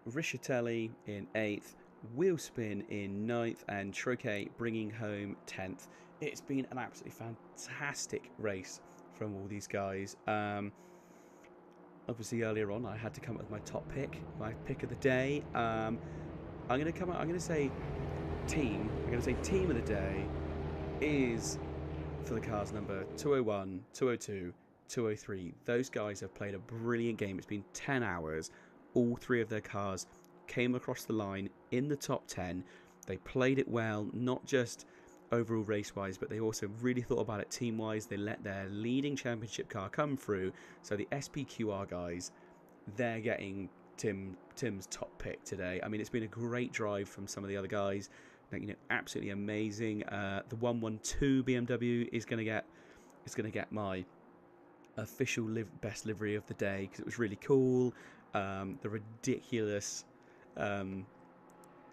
Richatelli in eighth, Wheelspin in 9th, and Troquet bringing home 10th. It's been an absolutely fantastic race from all these guys. Obviously, earlier on, I had to come up with my top pick, my pick of the day. I'm going to say team. I'm going to say team of the day is for the cars number 201, 202, 203. Those guys have played a brilliant game. It's been 10 hours. All 3 of their cars came across the line in the top 10. They played it well, not just overall race-wise, but they also really thought about it team-wise. They let their leading championship car come through. So the SPQR guys, they're getting Tim's top pick today. I mean, it's been a great drive from some of the other guys. Absolutely amazing. The 112 BMW is going to get my official best livery of the day because it was really cool. The ridiculous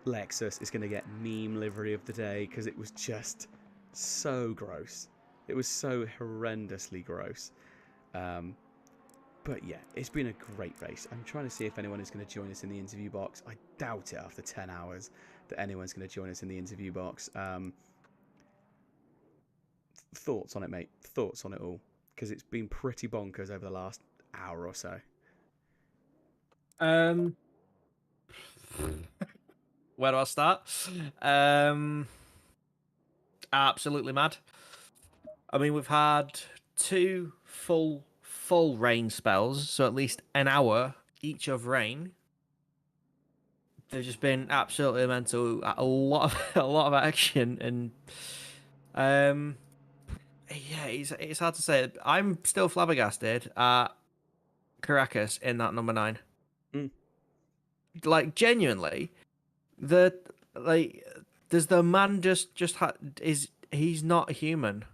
Lexus is going to get meme livery of the day because it was just so gross. It was so horrendously gross. But yeah, it's been a great race. I'm trying to see if anyone is going to join us in the interview box. I doubt it after 10 hours that anyone's going to join us in the interview box. Thoughts on it, mate? Thoughts on it all? Because it's been pretty bonkers over the last hour or so. Where do I start? Absolutely mad. I mean, we've had 2 full rain spells, so at least an hour each of rain. They've just been absolutely mental. A lot of action, and yeah, it's hard to say. I'm still flabbergasted at Caracas in that number 9. Like, genuinely, does the man he's not human.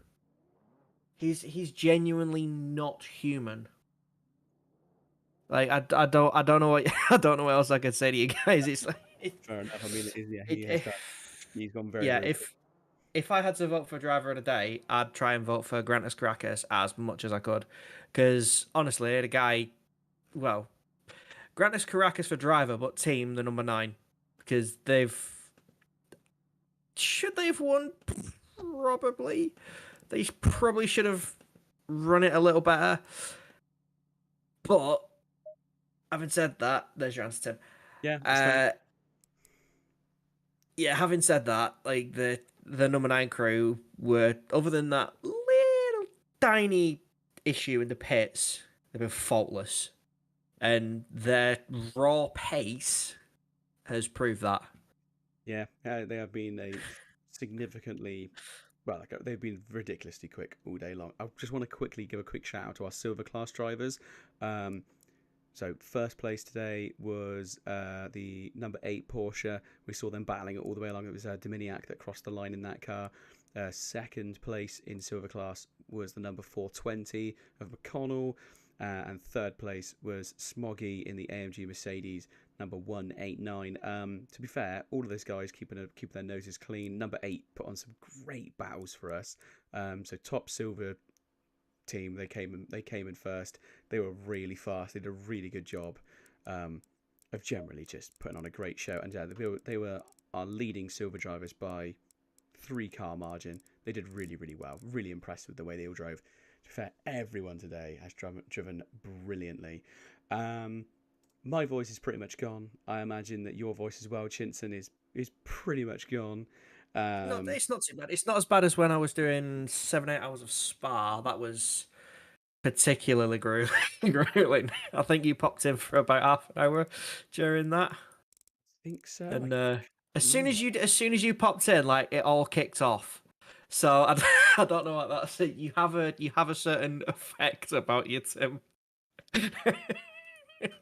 He's genuinely not human. Like, I don't know what I don't know what else I could say to you guys. It's like, fair enough. I mean, it is, yeah, he's gone very. Yeah, very if I had to vote for driver of the day, I'd try and vote for Grantis Caracas as much as I could, because honestly, the guy, well, Grantis Caracas for driver, but team the number 9, because should they have won? Probably. They probably should have run it a little better. But having said that, there's your answer, Tim. Yeah. Yeah, having said that, like, the number 9 crew were, other than that little tiny issue in the pits, they've been faultless. And their raw pace has proved that. Yeah, they have been significantly, well, they've been ridiculously quick all day long. I just want to quickly give a quick shout out to our silver class drivers. So first place today was the number 8 Porsche. We saw them battling it all the way along. It was Dominiac that crossed the line in that car. Second place in silver class was the number 420 of McConnell. And third place was Smoggy in the AMG Mercedes, number 189. To be fair, all of those guys keep their noses clean. Number 8 put on some great battles for us. So top silver team, they came in first. They were really fast. They did a really good job of generally just putting on a great show. And they were our leading silver drivers by 3-car margin. They did really, really well. Really impressed with the way they all drove. To be fair, everyone today has driven brilliantly. My voice is pretty much gone. I imagine that your voice as well, Chinson, is pretty much gone. No, it's not too bad. It's not as bad as when I was doing 7-8 hours of Spa. That was particularly grueling. I think you popped in for about half an hour during that. I think so. And as soon as you popped in, like, it all kicked off. So I don't know what that's. You have a certain effect about you, Tim. Sorry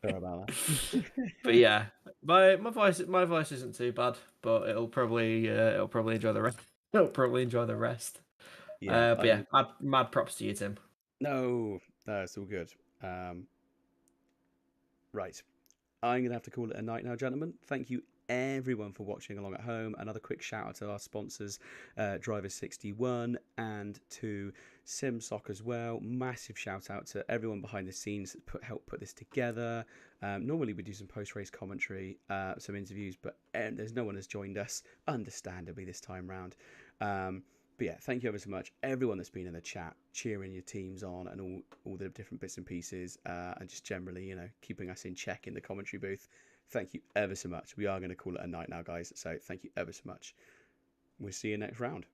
about that. But yeah, my voice isn't too bad, but it'll probably enjoy the rest. It'll probably enjoy the rest. Yeah, but yeah, mad props to you, Tim. No, it's all good. Right, I'm gonna have to call it a night now, gentlemen. Thank you everyone for watching along at home. Another quick shout out to our sponsors, Driver61 and to SIMSOK as well. Massive shout out to everyone behind the scenes that helped put this together. Normally we do some post-race commentary, some interviews, but there's no one has joined us, understandably, this time round. But yeah, thank you ever so much. Everyone that's been in the chat, cheering your teams on and all the different bits and pieces, and just generally, you know, keeping us in check in the commentary booth. Thank you ever so much. We are going to call it a night now, guys. So thank you ever so much. We'll see you next round.